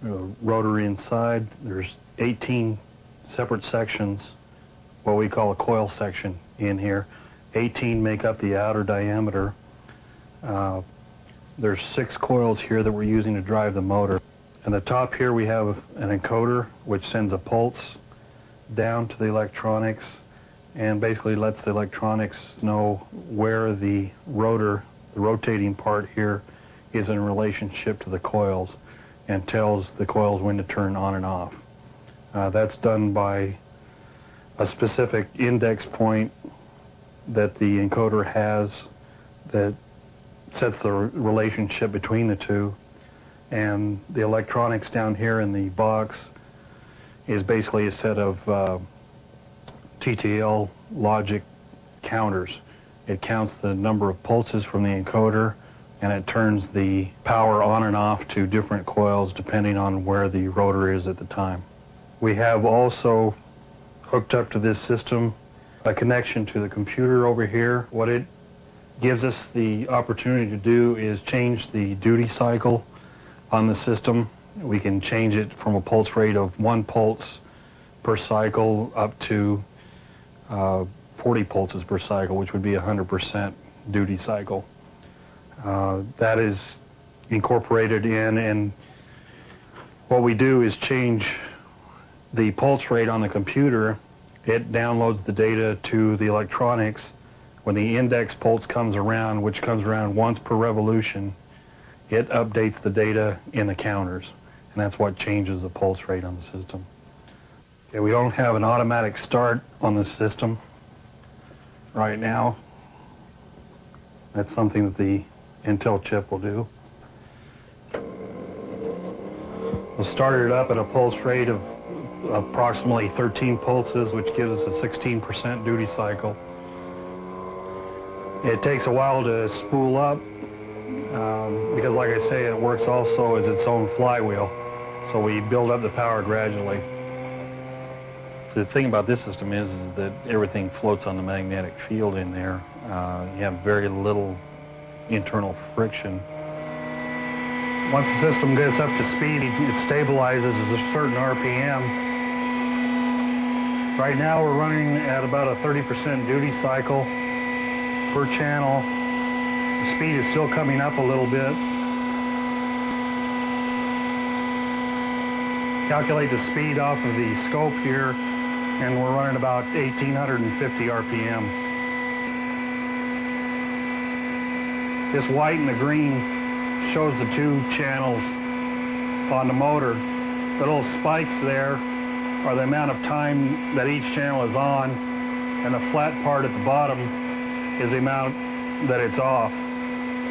Rotary inside. There's 18 separate sections, what we call a coil section in here. 18 make up the outer diameter. There's 6 coils here that we're using to drive the motor. At the top here we have an encoder which sends a pulse down to the electronics and basically lets the electronics know where the rotor, the rotating part here, is in relationship to the coils, and tells the coils when to turn on and off. That's done by a specific index point that the encoder has that sets the relationship between the two. And the electronics down here in the box is basically a set of TTL logic counters. It counts the number of pulses from the encoder, and it turns the power on and off to different coils depending on where the rotor is at the time. We have also hooked up to this system a connection to the computer over here. What it gives us the opportunity to do is change the duty cycle on the system. We can change it from a pulse rate of 1 pulse per cycle up to 40 pulses per cycle, which would be 100% duty cycle. That is incorporated in, and what we do is change the pulse rate on the computer. It downloads the data to the electronics. When the index pulse comes around, which comes around once per revolution, it updates the data in the counters, and that's what changes the pulse rate on the system. Okay, we don't have an automatic start on the system right now. That's something that the Intel chip will do. We'll start it up at a pulse rate of approximately 13 pulses, which gives us a 16% duty cycle. It takes a while to spool up because, like I say, it works also as its own flywheel. So we build up the power gradually. The thing about this system is that everything floats on the magnetic field in there. You have very little internal friction. Once the system gets up to speed, it stabilizes at a certain RPM. Right now we're running at about a 30% duty cycle per channel. The speed is still coming up a little bit. Calculate the speed off of the scope here, and we're running about 1,850 RPM. This white and the green shows the two channels on the motor. The little spikes there are the amount of time that each channel is on, and the flat part at the bottom is the amount that it's off.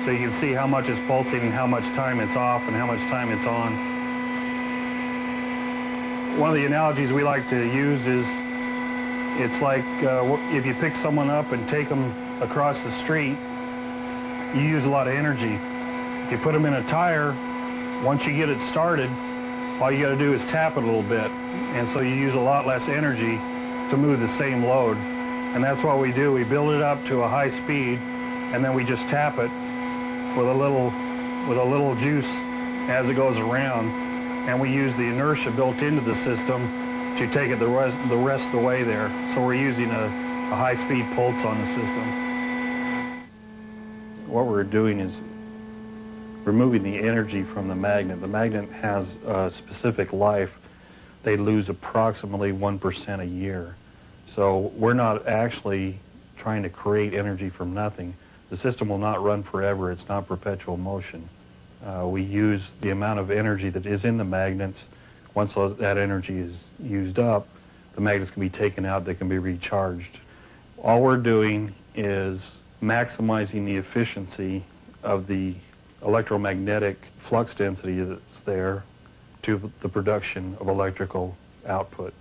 So you can see how much is pulsing and how much time it's off and how much time it's on. One of the analogies we like to use is it's like if you pick someone up and take them across the street, you use a lot of energy. If you put them in a tire, once you get it started, all you got to do is tap it a little bit. And so you use a lot less energy to move the same load. And that's what we do. We build it up to a high speed, and then we just tap it with a little juice as it goes around. And we use the inertia built into the system to take it the rest of the way there. So we're using a high-speed pulse on the system. What we're doing is removing the energy from the magnet. The magnet has a specific life. They lose approximately 1% a year. So we're not actually trying to create energy from nothing. The system will not run forever. It's not perpetual motion. We use the amount of energy that is in the magnets. Once that energy is used up, the magnets can be taken out, they can be recharged. All we're doing is maximizing the efficiency of the electromagnetic flux density that's there to the production of electrical output.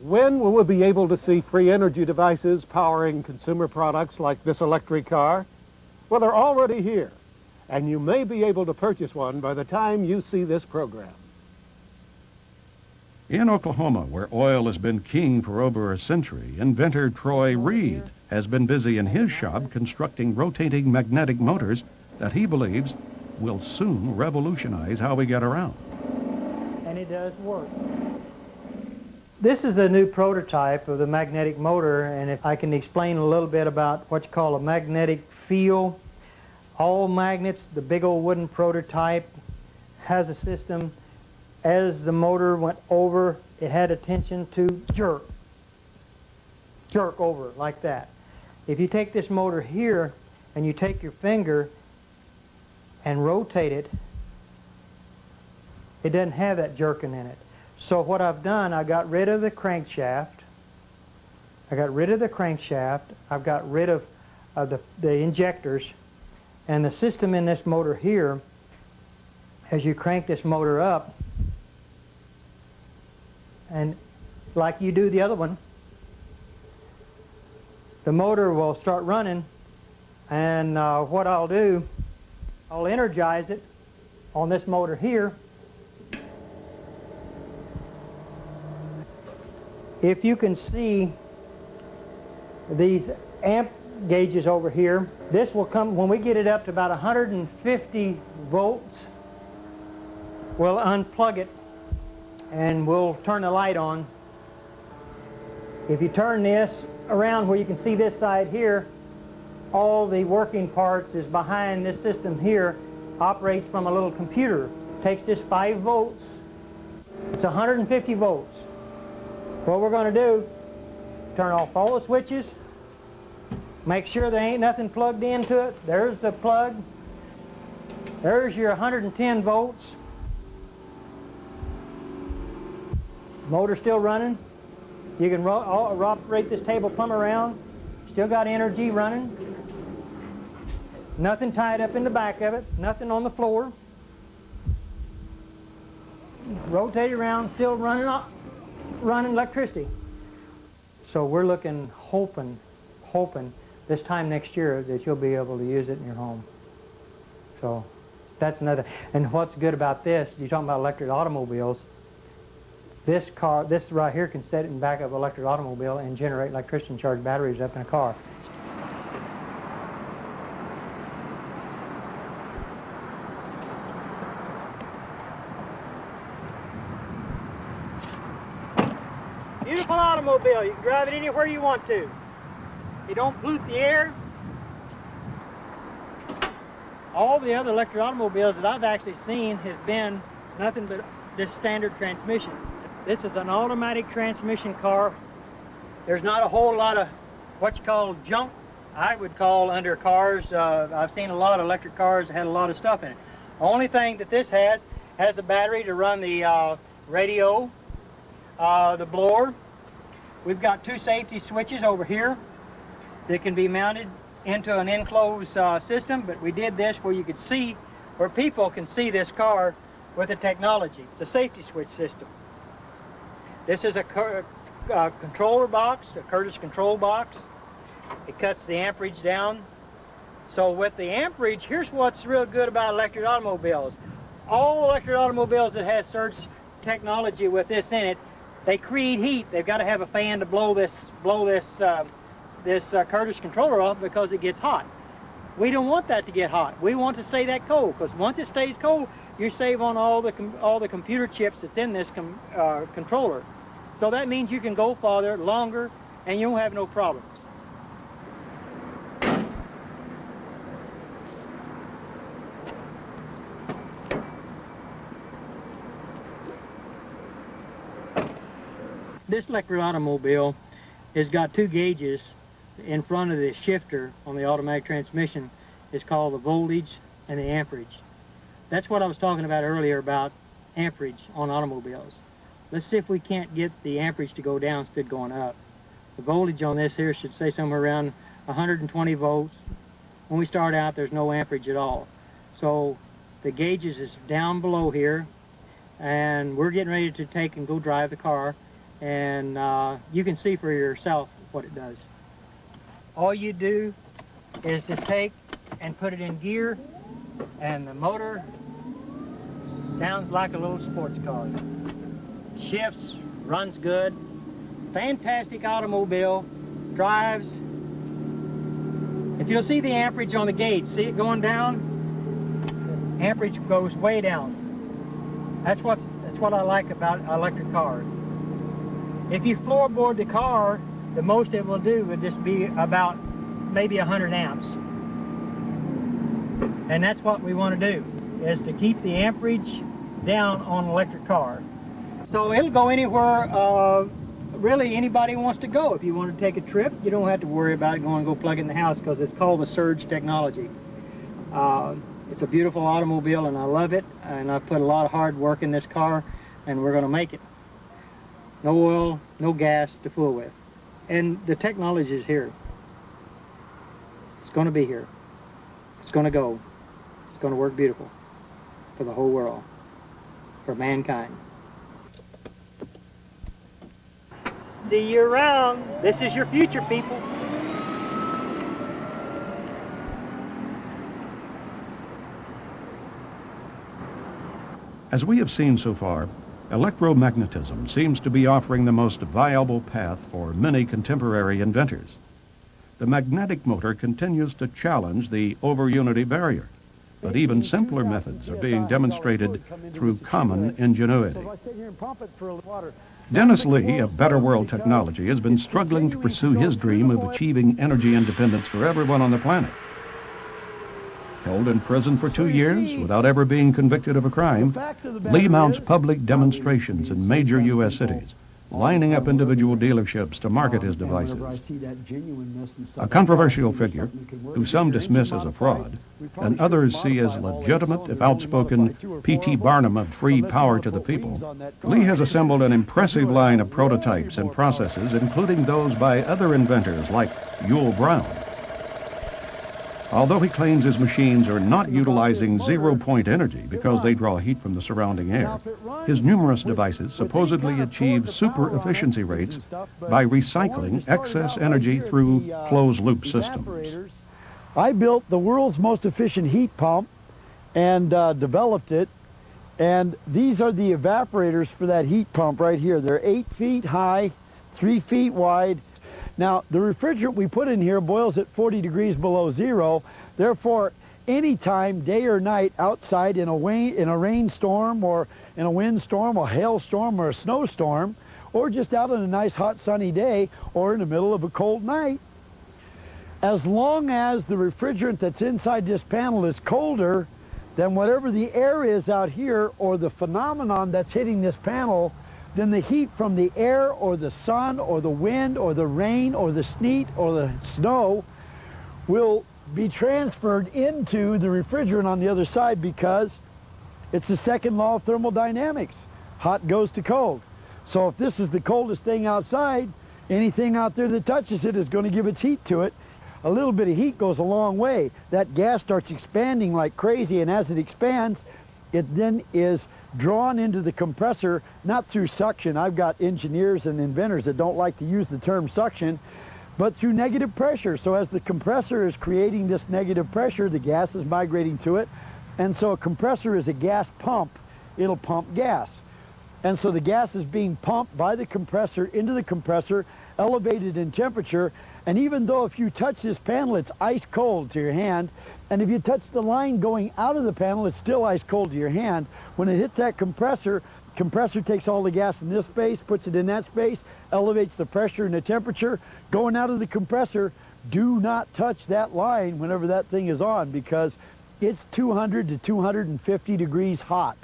When will we be able to see free energy devices powering consumer products like this electric car? Well, they're already here, and you may be able to purchase one by the time you see this program. In Oklahoma, where oil has been king for over a century, inventor Troy Reed has been busy in his shop constructing rotating magnetic motors that he believes will soon revolutionize how we get around. And it does work. This is a new prototype of the magnetic motor, and if I can explain a little bit about what you call a magnetic field. All magnets, the big old wooden prototype, has a system. As the motor went over, it had a tension to jerk over like that. If you take this motor here and you take your finger and rotate it, it doesn't have that jerking in it. So what I've done, I got rid of the crankshaft. I've got rid of the injectors, and the system in this motor here, as you crank this motor up, and like you do the other one, the motor will start running, and what I'll do, I'll energize it on this motor here. If you can see these amp gauges over here, this will come, when we get it up to about 150 volts, we'll unplug it and we'll turn the light on. If you turn this around where you can see this side here, all the working parts is behind this system here, operates from a little computer. Takes just 5 volts. It's 150 volts. What we're going to do, turn off all the switches, make sure there ain't nothing plugged into it. There's the plug. There's your 110 volts. Motor still running. You can operate this table plumb around. Still got energy running. Nothing tied up in the back of it. Nothing on the floor. Rotate around, still running electricity. So we're looking, hoping this time next year that you'll be able to use it in your home. So that's another. And what's good about this, you're talking about electric automobiles, this right here can set it in the back of an electric automobile and generate electricity and charge batteries up in a car. Beautiful automobile. You can drive it anywhere you want to. You don't pollute the air. All the other electric automobiles that I've actually seen has been nothing but this standard transmission. This is an automatic transmission car. There's not a whole lot of what you call junk, I would call, under cars. I've seen a lot of electric cars that had a lot of stuff in it. The only thing that this has a battery to run the radio, the blower. We've got 2 safety switches over here that can be mounted into an enclosed system, but we did this where you could see, where people can see this car with the technology. It's a safety switch system. This is a controller box, a Curtis control box. It cuts the amperage down. So with the amperage, here's what's real good about electric automobiles. All electric automobiles that has surge technology with this in it, they create heat. They've got to have a fan to blow this Curtis controller off because it gets hot. We don't want that to get hot. We want to stay that cold, because once it stays cold, you save on all the computer chips that's in this controller. So that means you can go farther, longer, and you don't have no problems. This electric automobile has got 2 gauges in front of the shifter on the automatic transmission. It's called the voltage and the amperage. That's what I was talking about earlier about amperage on automobiles. Let's see if we can't get the amperage to go down instead of going up. The voltage on this here should say somewhere around 120 volts. When we start out, there's no amperage at all. So the gauges is down below here, and we're getting ready to take and go drive the car, and you can see for yourself what it does. All you do is just take and put it in gear, and the motor sounds like a little sports car. Shifts, runs good, fantastic automobile, drives. If you'll see the amperage on the gauge, see it going down? Amperage goes way down. That's what I like about electric cars. If you floorboard the car, the most it will do would just be about maybe 100 amps. And that's what we want to do, is to keep the amperage down on an electric car. So it'll go anywhere really anybody wants to go. If you want to take a trip, you don't have to worry about going and go plug it in the house, because it's called the surge technology. It's a beautiful automobile, and I love it, and I put a lot of hard work in this car, and we're going to make it. No oil, no gas to fool with. And the technology is here. It's going to be here. It's going to go. It's going to work beautiful for the whole world, for mankind. See you around. This is your future, people. As we have seen so far, electromagnetism seems to be offering the most viable path for many contemporary inventors. The magnetic motor continues to challenge the over-unity barrier, but even simpler methods are being demonstrated through common ingenuity. Dennis Lee of Better World Technology has been struggling to pursue his dream of achieving energy independence for everyone on the planet. Held in prison for 2 years without ever being convicted of a crime, Lee mounts public demonstrations in major U.S. cities, lining up individual dealerships to market his devices. A controversial figure, who some dismiss as a fraud, and others see as legitimate, if outspoken, P.T. Barnum of free power to the people, Lee has assembled an impressive line of prototypes and processes, including those by other inventors like Yule Brown. Although he claims his machines are not utilizing zero-point energy because they draw heat from the surrounding air, his numerous devices supposedly achieve super efficiency rates by recycling excess energy through closed-loop systems. I built the world's most efficient heat pump and developed it, and these are the evaporators for that heat pump right here. They're 8 feet high, 3 feet wide. Now, the refrigerant we put in here boils at 40 degrees below zero. Therefore, anytime, day or night, outside in a rainstorm or in a windstorm, a hailstorm or a snowstorm, or just out on a nice hot sunny day or in the middle of a cold night, as long as the refrigerant that's inside this panel is colder than whatever the air is out here or the phenomenon that's hitting this panel, then the heat from the air or the sun or the wind or the rain or the sleet or the snow will be transferred into the refrigerant on the other side, because it's the second law of thermodynamics. Hot goes to cold. So if this is the coldest thing outside, anything out there that touches it is going to give its heat to it. A little bit of heat goes a long way. That gas starts expanding like crazy, and as it expands, it then is drawn into the compressor, not through suction. I've got engineers and inventors that don't like to use the term suction, but through negative pressure. So as the compressor is creating this negative pressure, the gas is migrating to it. And so a compressor is a gas pump. It'll pump gas. And so the gas is being pumped by the compressor into the compressor, elevated in temperature. And even though if you touch this panel, it's ice cold to your hand, and if you touch the line going out of the panel, it's still ice cold to your hand. When it hits that compressor takes all the gas in this space, puts it in that space, elevates the pressure and the temperature. Going out of the compressor, do not touch that line whenever that thing is on, because it's 200 to 250 degrees hot.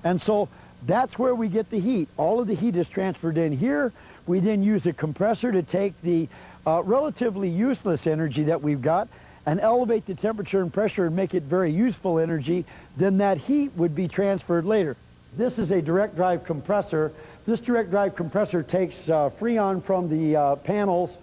And so that's where we get the heat. All of the heat is transferred in here. We then use a compressor to take the relatively useless energy that we've got and elevate the temperature and pressure and make it very useful energy. Then that heat would be transferred later. This is a direct drive compressor. This direct drive compressor takes Freon from the panels,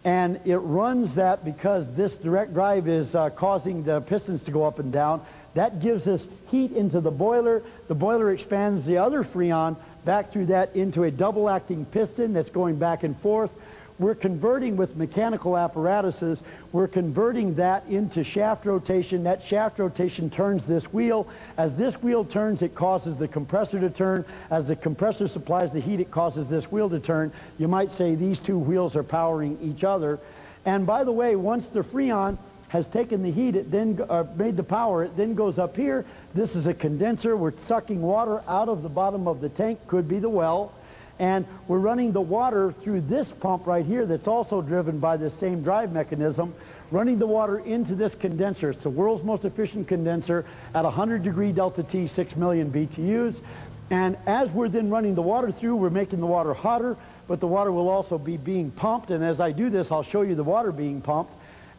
and it runs that because this direct drive is causing the pistons to go up and down. That gives us heat into the boiler. The boiler expands the other Freon back through that into a double-acting piston that's going back and forth. We're converting with mechanical apparatuses, we're converting that into shaft rotation. That shaft rotation turns this wheel. As this wheel turns, it causes the compressor to turn. As the compressor supplies the heat, it causes this wheel to turn. You might say these two wheels are powering each other. And by the way, once the Freon has taken the heat, it then made the power, it then goes up here. This is a condenser. We're sucking water out of the bottom of the tank, could be the well. And we're running the water through this pump right here that's also driven by this same drive mechanism, running the water into this condenser. It's the world's most efficient condenser at 100 degree delta T, 6 million BTUs. And as we're then running the water through, we're making the water hotter, but the water will also be being pumped. And as I do this, I'll show you the water being pumped.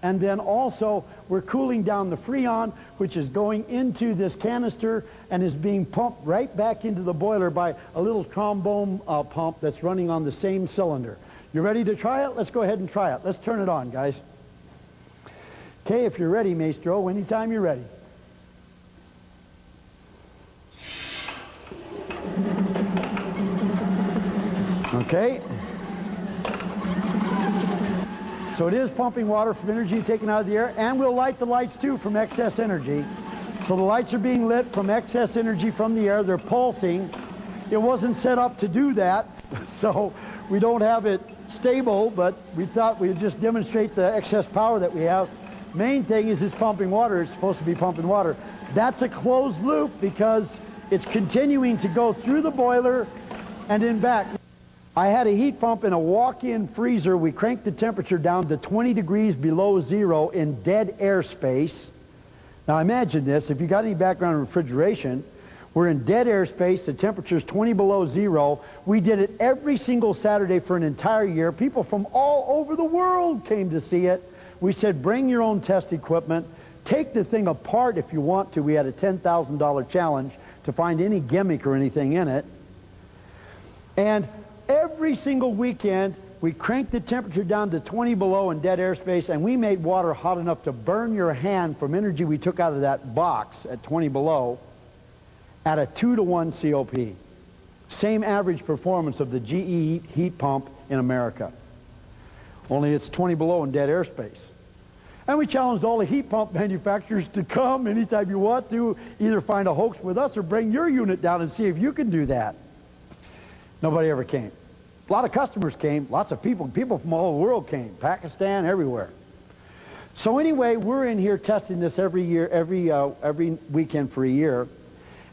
And then also, we're cooling down the Freon, which is going into this canister and is being pumped right back into the boiler by a little trombone pump that's running on the same cylinder. You ready to try it? Let's go ahead and try it. Let's turn it on, guys. Okay, if you're ready, Maestro, anytime you're ready. Okay. So it is pumping water from energy taken out of the air, and we'll light the lights too from excess energy. So the lights are being lit from excess energy from the air. They're pulsing. It wasn't set up to do that, so we don't have it stable, but we thought we'd just demonstrate the excess power that we have. Main thing is it's pumping water. It's supposed to be pumping water. That's a closed loop because it's continuing to go through the boiler and then back. I had a heat pump in a walk-in freezer. We cranked the temperature down to 20 degrees below zero in dead airspace. Now imagine this, if you got any background in refrigeration, We're in dead airspace. The temperature's 20 below zero. We did it every single Saturday for an entire year. People from all over the world came to see it. We said, bring your own test equipment. Take the thing apart if you want to. We had a $10,000 challenge to find any gimmick or anything in it. And every single weekend, we cranked the temperature down to 20 below in dead airspace, and we made water hot enough to burn your hand from energy we took out of that box at 20 below at a 2-to-1 COP. Same average performance of the GE heat pump in America. Only it's 20 below in dead airspace. And we challenged all the heat pump manufacturers to come anytime you want to, either find a hoax with us or bring your unit down and see if you can do that. Nobody ever came. A lot of customers came, lots of people from all over the world came, Pakistan, everywhere. So anyway, we're in here testing this every year, every weekend for a year.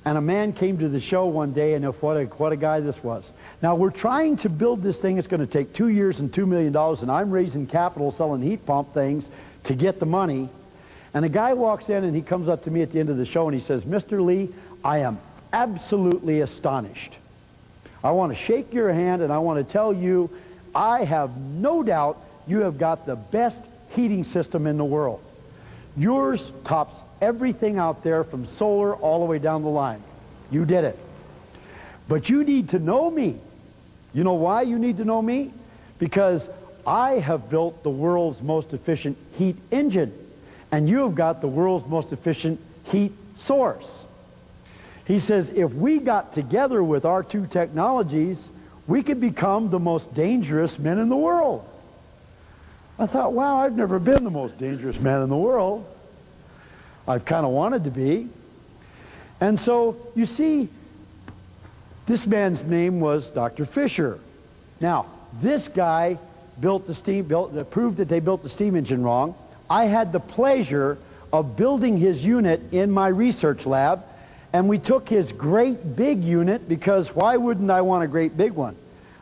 And a man came to the show one day, and what a guy this was. Now, we're trying to build this thing. It's going to take 2 years and $2 million, and I'm raising capital selling heat pump things to get the money. And a guy walks in, and he comes up to me at the end of the show, and he says, Mr. Lee, I am absolutely astonished. I want to shake your hand, and I want to tell you, I have no doubt you have got the best heating system in the world. Yours tops everything out there from solar all the way down the line. You did it. But you need to know me. You know why you need to know me? Because I have built the world's most efficient heat engine, and you have got the world's most efficient heat source. He says, if we got together with our two technologies, we could become the most dangerous men in the world. I thought, wow, I've never been the most dangerous man in the world. I've kind of wanted to be. And so, you see, this man's name was Dr. Fisher. Now, this guy proved that they built the steam engine wrong. I had the pleasure of building his unit in my research lab, and we took his great big unit, because why wouldn't I want a great big one?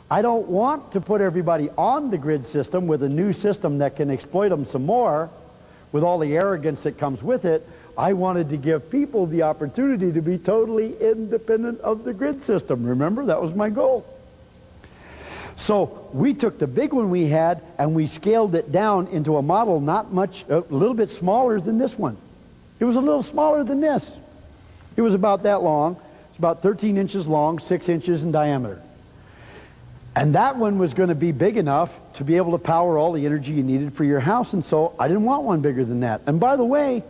I don't want to put everybody on the grid system with a new system that can exploit them some more with all the arrogance that comes with it. I wanted to give people the opportunity to be totally independent of the grid system. Remember, that was my goal. So we took the big one we had and we scaled it down into a model not much, a little bit smaller than this one. It was a little smaller than this. It was about that long. It's about 13 inches long, 6 inches in diameter. And that one was going to be big enough to be able to power all the energy you needed for your house, and so I didn't want one bigger than that. And by the way,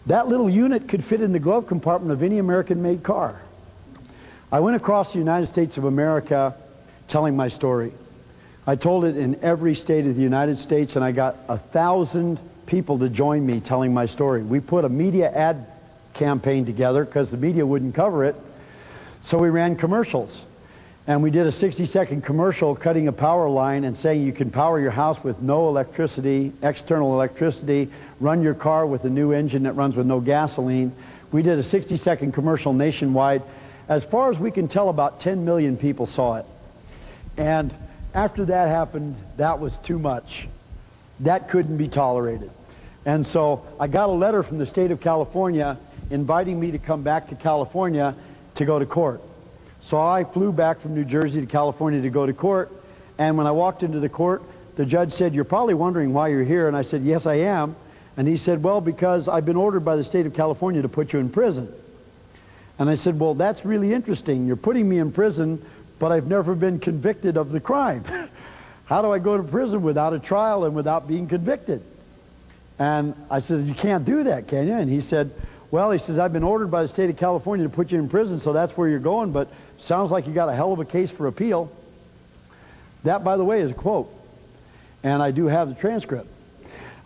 that little unit could fit in the glove compartment of any American-made car. I went across the United States of America telling my story. I told it in every state of the United States, and I got 1,000 people to join me telling my story. We put a media ad campaign together because the media wouldn't cover it, so we ran commercials. And we did a 60-second commercial cutting a power line and saying you can power your house with no electricity, external electricity, run your car with a new engine that runs with no gasoline. We did a 60-second commercial nationwide. As far as we can tell, about 10 million people saw it. And after that happened, that was too much. That couldn't be tolerated. And so I got a letter from the state of California inviting me to come back to California to go to court. So I flew back from New Jersey to California to go to court, and when I walked into the court, the judge said, "You're probably wondering why you're here," and I said, "Yes, I am." And he said, "Well, because I've been ordered by the state of California to put you in prison." And I said, "Well, that's really interesting. You're putting me in prison, but I've never been convicted of the crime. How do I go to prison without a trial and without being convicted?" And I said, "You can't do that, can you?" And he said, "Well," he says, "I've been ordered by the state of California to put you in prison, so that's where you're going, but sounds like you got a hell of a case for appeal." That, by the way, is a quote, and I do have the transcript.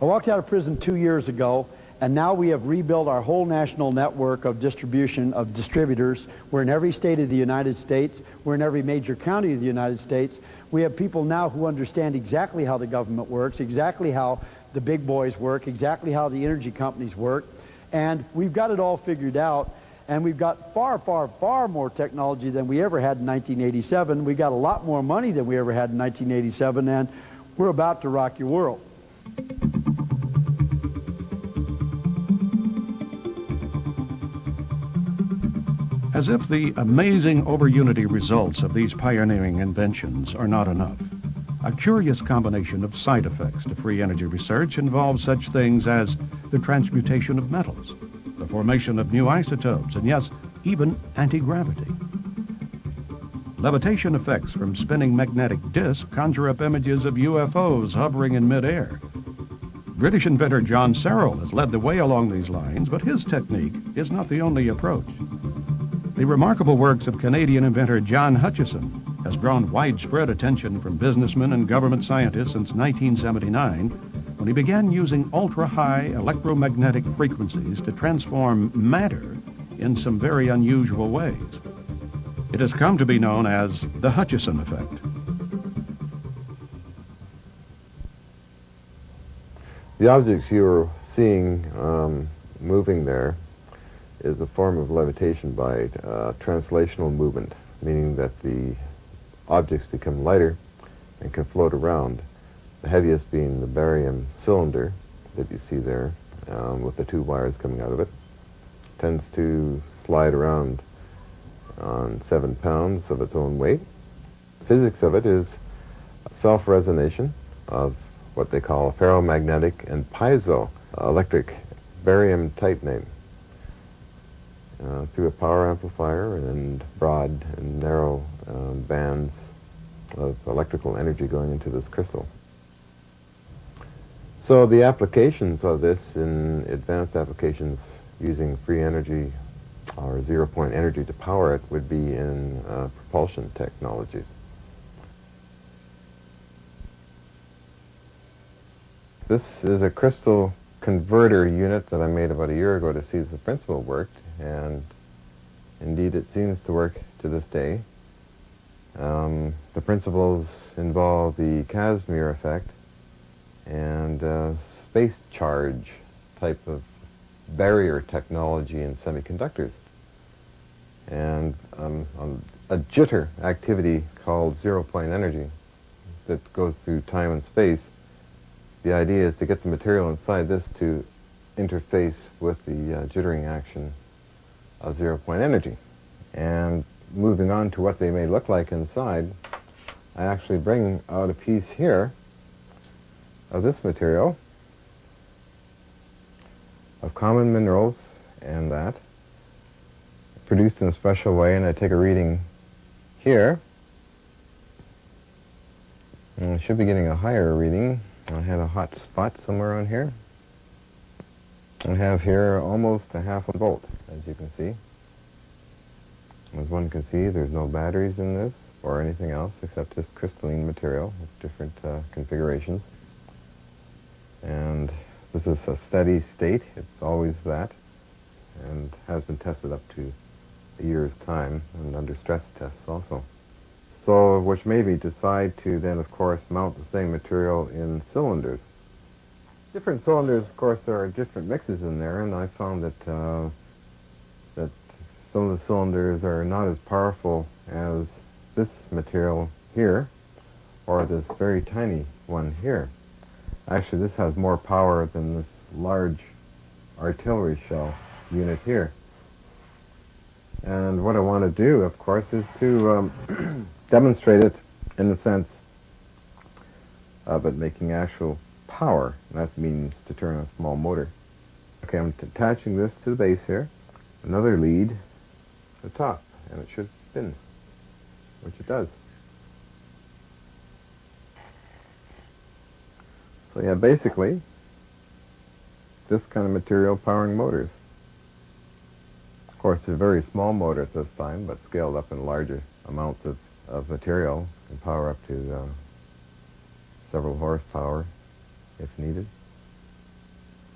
I walked out of prison 2 years ago, and now we have rebuilt our whole national network of distribution of distributors. We're in every state of the United States. We're in every major county of the United States. We have people now who understand exactly how the government works, exactly how the big boys work, exactly how the energy companies work, and we've got it all figured out. And we've got far, far, far more technology than we ever had in 1987. We got a lot more money than we ever had in 1987, and we're about to rock your world. As if the amazing over-unity results of these pioneering inventions are not enough, a curious combination of side effects to free energy research involves such things as the transmutation of metals, the formation of new isotopes, and yes, even anti-gravity. Levitation effects from spinning magnetic disks conjure up images of UFOs hovering in midair. British inventor John Searle has led the way along these lines, but his technique is not the only approach. The remarkable works of Canadian inventor John Hutchison has drawn widespread attention from businessmen and government scientists since 1979, when he began using ultra-high electromagnetic frequencies to transform matter in some very unusual ways. It has come to be known as the Hutchison effect. The objects you're seeing moving there is a form of levitation by translational movement, meaning that the objects become lighter and can float around. The heaviest being the barium cylinder that you see there with the two wires coming out of it. Tends to slide around on 7 pounds of its own weight. Physics of it is self-resonation of what they call ferromagnetic and piezoelectric barium titanate through a power amplifier and broad and narrow bands of electrical energy going into this crystal. So the applications of this in advanced applications using free energy or zero-point energy to power it would be in propulsion technologies. This is a crystal converter unit that I made about a year ago to see if the principle worked, and indeed it seems to work to this day. The principles involve the Casimir effect and space charge type of barrier technology in semiconductors, and a jitter activity called zero-point energy that goes through time and space. The idea is to get the material inside this to interface with the jittering action of zero-point energy. And moving on to what they may look like inside, I actually bring out a piece here of this material, of common minerals and that, produced in a special way, and I take a reading here. And I should be getting a higher reading. I had a hot spot somewhere on here. I have here almost a half a volt, as you can see. As one can see, there's no batteries in this or anything else except just crystalline material with different configurations. And this is a steady state. It's always that, and has been tested up to a year's time and under stress tests also. So, which made me decide to then, of course, mount the same material in cylinders. Different cylinders, of course, there are different mixes in there, and I found that that some of the cylinders are not as powerful as this material here, or this very tiny one here. Actually, this has more power than this large artillery shell unit here. And what I want to do, of course, is to demonstrate it in the sense of it making actual power. And that means to turn a small motor. Okay, I'm attaching this to the base here. Another lead at the top, and it should spin, which it does. So yeah, basically, this kind of material powering motors. Of course, it's a very small motor at this time, but scaled up in larger amounts of material can power up to several horsepower if needed.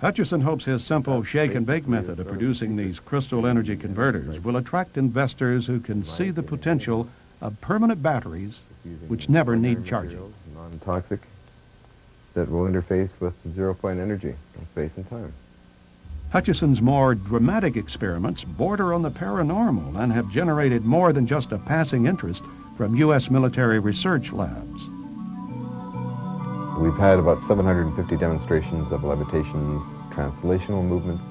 Hutchison hopes his simple shake-and-bake method of producing these crystal energy converters will attract investors who can see the potential of permanent batteries which never need charging. Non-toxic, that will interface with zero-point energy in space and time. Hutchison's more dramatic experiments border on the paranormal and have generated more than just a passing interest from U.S. military research labs. We've had about 750 demonstrations of levitations, translational movements,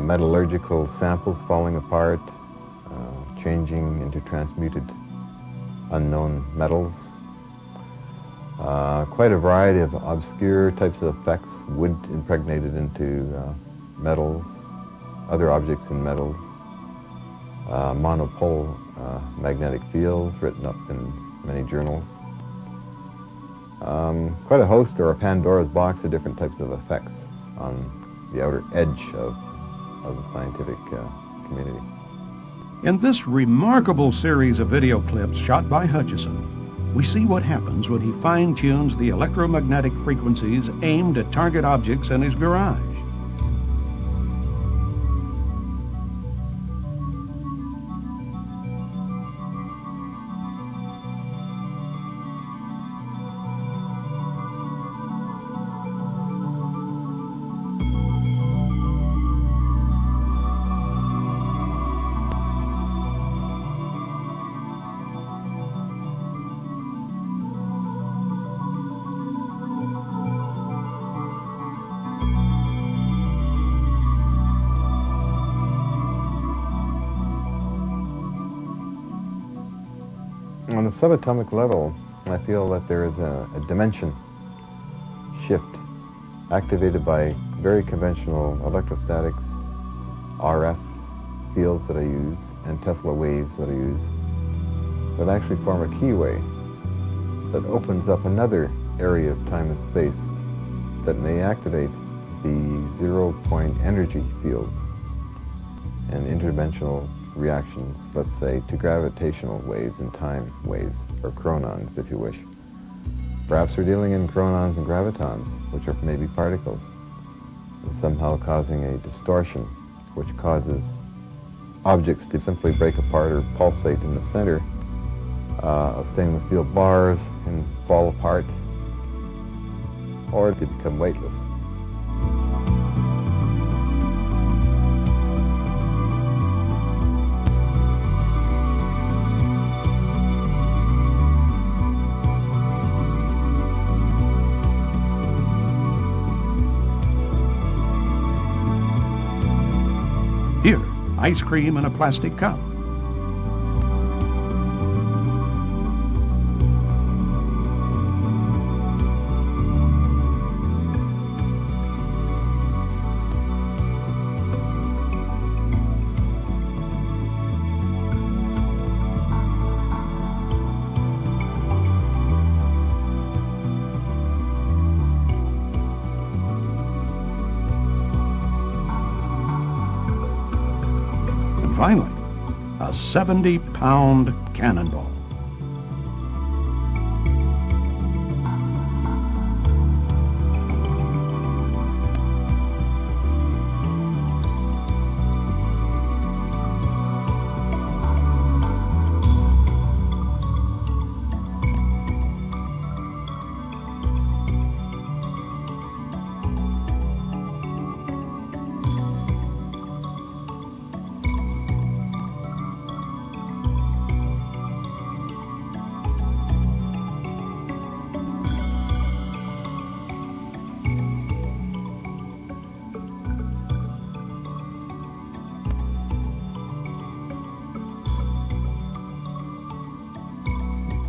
metallurgical samples falling apart, changing into transmuted unknown metals. Quite a variety of obscure types of effects, wood impregnated into metals, other objects in metals, monopole magnetic fields written up in many journals. Quite a host, or a Pandora's box, of different types of effects on the outer edge of the scientific community. In this remarkable series of video clips shot by Hutchison, we see what happens when he fine-tunes the electromagnetic frequencies aimed at target objects in his garage. On the subatomic level, I feel that there is a dimension shift activated by very conventional electrostatics, RF fields that I use, and Tesla waves that I use, that actually form a keyway that opens up another area of time and space that may activate the zero-point energy fields and interdimensional reactions, let's say, to gravitational waves and time waves, or chronons, if you wish. Perhaps we're dealing in chronons and gravitons, which are maybe particles, and somehow causing a distortion, which causes objects to simply break apart or pulsate in the center of stainless steel bars and fall apart, or to become weightless. Here, ice cream in a plastic cup. Finally, a 70-pound cannonball.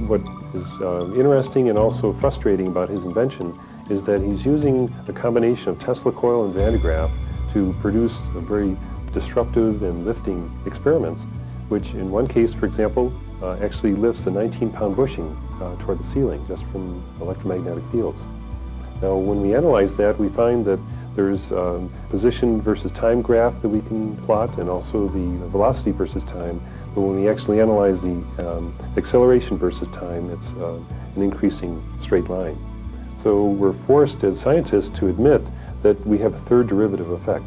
What is interesting and also frustrating about his invention is that he's using a combination of Tesla coil and Van de Graaff to produce a very disruptive and lifting experiments, which in one case, for example, actually lifts a 19-pound bushing toward the ceiling just from electromagnetic fields. Now, when we analyze that, we find that there's position versus time graph that we can plot, and also the velocity versus time. But when we actually analyze the acceleration versus time, it's an increasing straight line. So we're forced as scientists to admit that we have a third derivative effect,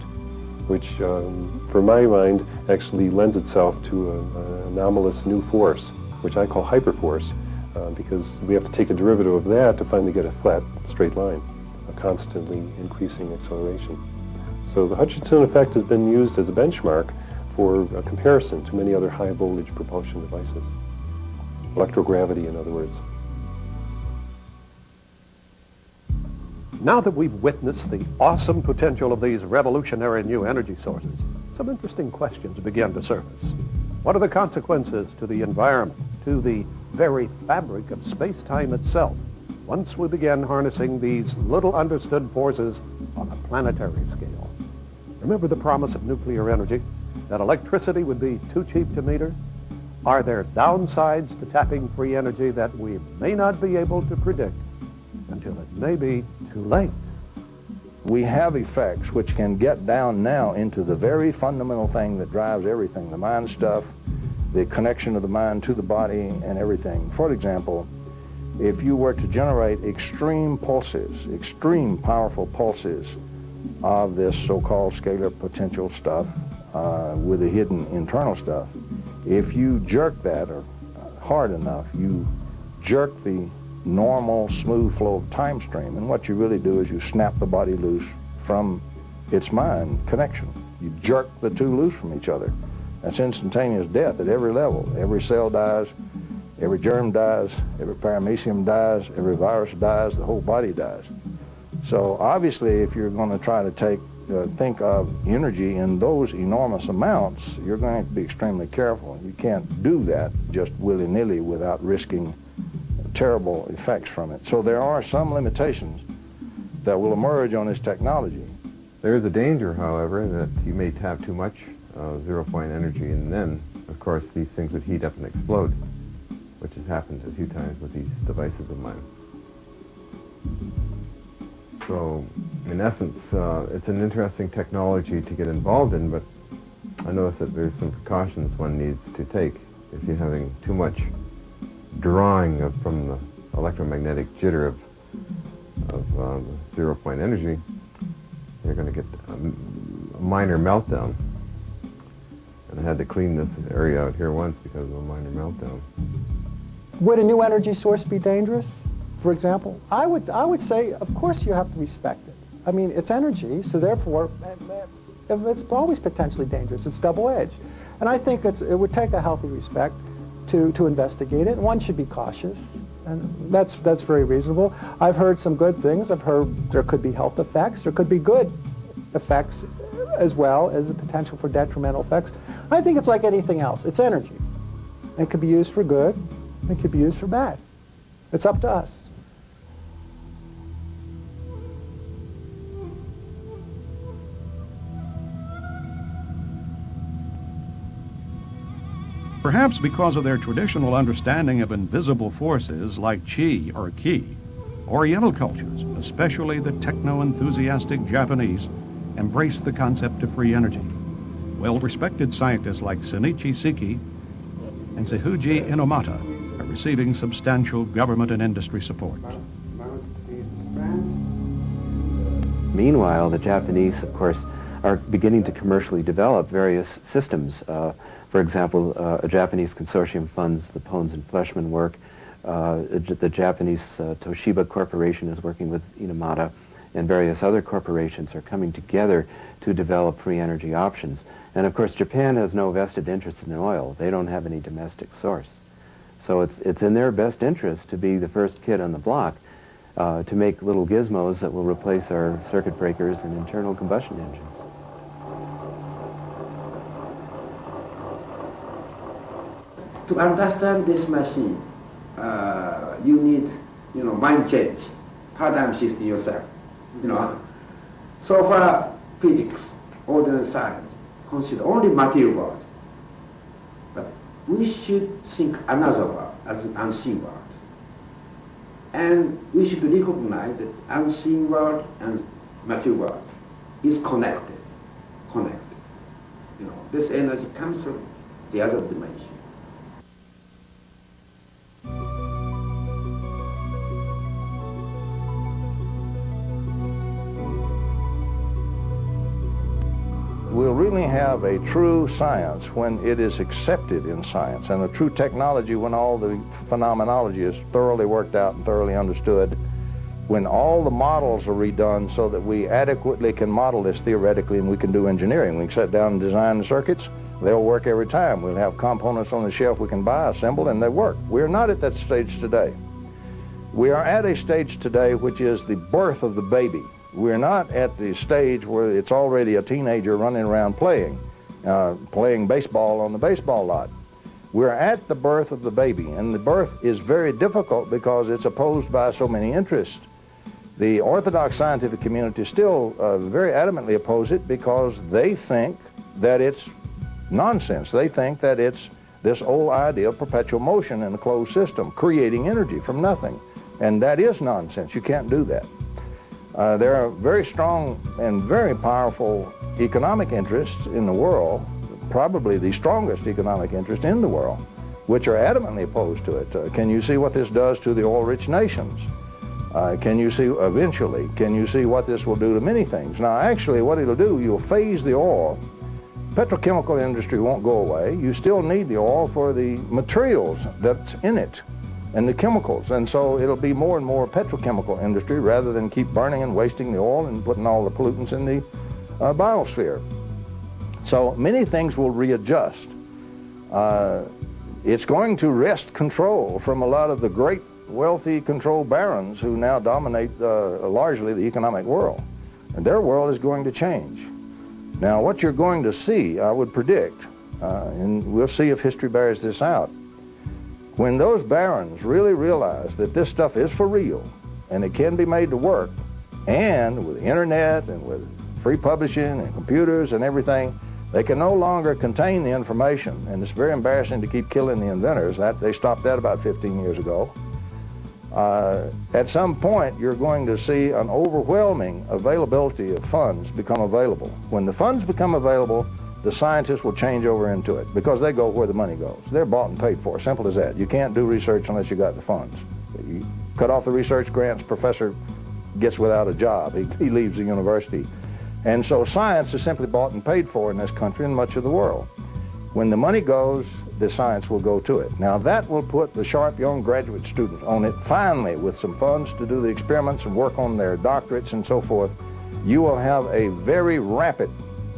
which, for my mind, actually lends itself to an anomalous new force, which I call hyperforce, because we have to take a derivative of that to finally get a flat, straight line, a constantly increasing acceleration. So the Hutchinson effect has been used as a benchmark for a comparison to many other high voltage propulsion devices. Electrogravity, in other words. Now that we've witnessed the awesome potential of these revolutionary new energy sources, some interesting questions begin to surface. What are the consequences to the environment, to the very fabric of space-time itself, once we begin harnessing these little understood forces on a planetary scale? Remember the promise of nuclear energy, that electricity would be too cheap to meter? Are there downsides to tapping free energy that we may not be able to predict until it may be too late? We have effects which can get down now into the very fundamental thing that drives everything, the mind stuff, the connection of the mind to the body and everything. For example, if you were to generate extreme pulses, extreme powerful pulses of this so-called scalar potential stuff with the hidden internal stuff, if you jerk that or hard enough, you jerk the normal smooth flow of time stream, and what you really do is you snap the body loose from its mind connection. You jerk the two loose from each other. That's instantaneous death at every level. Every cell dies, every germ dies, every paramecium dies, every virus dies, the whole body dies. So obviously if you're going to try to think of energy in those enormous amounts, you're going to have to be extremely careful. You can't do that just willy-nilly without risking terrible effects from it. So there are some limitations that will emerge on this technology. There is a danger, however, that you may tap too much zero-point energy, and then, of course, these things would heat up and explode, which has happened a few times with these devices of mine. So, in essence, it's an interesting technology to get involved in, but I notice that there's some precautions one needs to take. If you're having too much drawing from the electromagnetic jitter of zero-point energy, you're going to get a minor meltdown. And I had to clean this area out here once because of a minor meltdown. Would a new energy source be dangerous, for example? I would say, of course, you have to respect it. I mean, it's energy, so therefore, it's always potentially dangerous. It's double-edged. And I think it would take a healthy respect to investigate it. One should be cautious, and that's very reasonable. I've heard some good things. I've heard there could be health effects. There could be good effects as well as the potential for detrimental effects. I think it's like anything else. It's energy. It could be used for good. It could be used for bad. It's up to us. Perhaps because of their traditional understanding of invisible forces like chi or ki, Oriental cultures, especially the techno-enthusiastic Japanese, embrace the concept of free energy. Well-respected scientists like Shinichi Seki and Seihuji Inomata are receiving substantial government and industry support. Meanwhile, the Japanese, of course, are beginning to commercially develop various systems. For example, a Japanese consortium funds the Pones and Fleshman work. The Japanese Toshiba Corporation is working with Inomata, and various other corporations are coming together to develop free energy options. And of course, Japan has no vested interest in oil. They don't have any domestic source. So it's in their best interest to be the first kid on the block to make little gizmos that will replace our circuit breakers and internal combustion engines. To understand this machine, you need, mind change, paradigm shift yourself. So far, physics, ordinary science, consider only material world. But we should think another world as an unseen world. And we should recognize that unseen world and material world is connected. This energy comes from the other dimension. We'll really have a true science when it is accepted in science, and a true technology when all the phenomenology is thoroughly worked out and thoroughly understood, when all the models are redone so that we adequately can model this theoretically and we can do engineering. We can sit down and design the circuits. They'll work every time. We'll have components on the shelf we can buy, assemble, and they work. We're not at that stage today. We are at a stage today which is the birth of the baby. We're not at the stage where it's already a teenager running around playing. playing baseball on the baseball lot. We're at the birth of the baby, and the birth is very difficult because it's opposed by so many interests. The orthodox scientific community still very adamantly oppose it because they think that it's nonsense. They think that it's this old idea of perpetual motion in a closed system, creating energy from nothing. And that is nonsense. You can't do that. There are very strong and very powerful economic interests in the world, probably the strongest economic interest in the world, which are adamantly opposed to it. Can you see what this does to the oil-rich nations? Can you see eventually, can you see what this will do to many things? Now, actually, what it'll do, you'll phase the oil. Petrochemical industry won't go away. You still need the oil for the materials that's in it and the chemicals. And so it'll be more and more petrochemical industry rather than keep burning and wasting the oil and putting all the pollutants in the biosphere. So many things will readjust. It's going to wrest control from a lot of the great wealthy control barons who now dominate largely the economic world. And their world is going to change. Now, what you're going to see, I would predict, and we'll see if history bears this out, when those barons really realize that this stuff is for real and it can be made to work, and with the internet and with free publishing and computers and everything, they can no longer contain the information. And it's very embarrassing to keep killing the inventors. They stopped that about 15 years ago. At some point, you're going to see an overwhelming availability of funds become available. When the funds become available, the scientists will change over into it because they go where the money goes. They're bought and paid for, simple as that. You can't do research unless you got the funds. You cut off the research grants, professor gets without a job. He leaves the university. And so science is simply bought and paid for in this country and much of the world. When the money goes, the science will go to it. Now that will put the sharp young graduate student on it finally with some funds to do the experiments and work on their doctorates and so forth. You will have a very rapid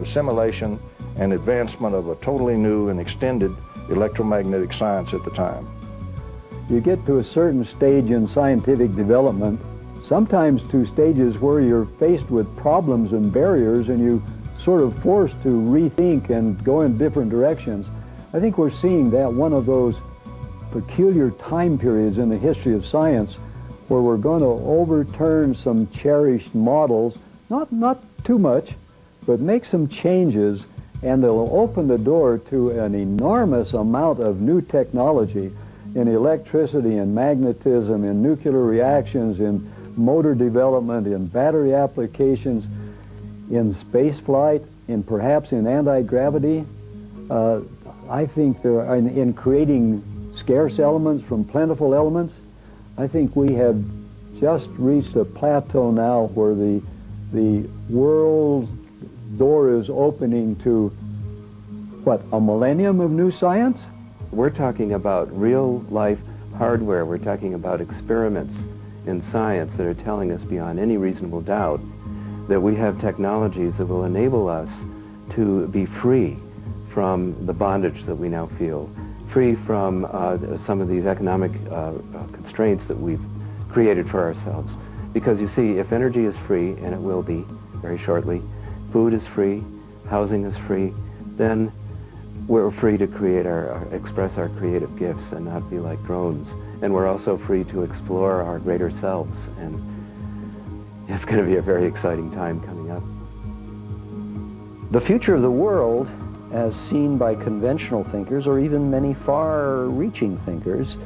assimilation and advancement of a totally new and extended electromagnetic science at the time. You get to a certain stage in scientific development, sometimes to stages where you're faced with problems and barriers and you sort of forced to rethink and go in different directions. I think we're seeing that one of those peculiar time periods in the history of science where we're going to overturn some cherished models, not too much, but make some changes, and they'll open the door to an enormous amount of new technology in electricity and magnetism, in nuclear reactions, in motor development, in battery applications, in space flight, in perhaps in anti-gravity. I think there are, in creating scarce elements from plentiful elements, I think we have just reached a plateau now where the world's door is opening to, what, a millennium of new science? We're talking about real-life hardware. We're talking about experiments in science that are telling us beyond any reasonable doubt that we have technologies that will enable us to be free from the bondage that we now feel, free from some of these economic constraints that we've created for ourselves. Because you see, if energy is free, and it will be very shortly, food is free, housing is free, then we're free to create express our creative gifts and not be like drones. And we're also free to explore our greater selves. And it's going to be a very exciting time coming up. The future of the world, as seen by conventional thinkers or even many far-reaching thinkers,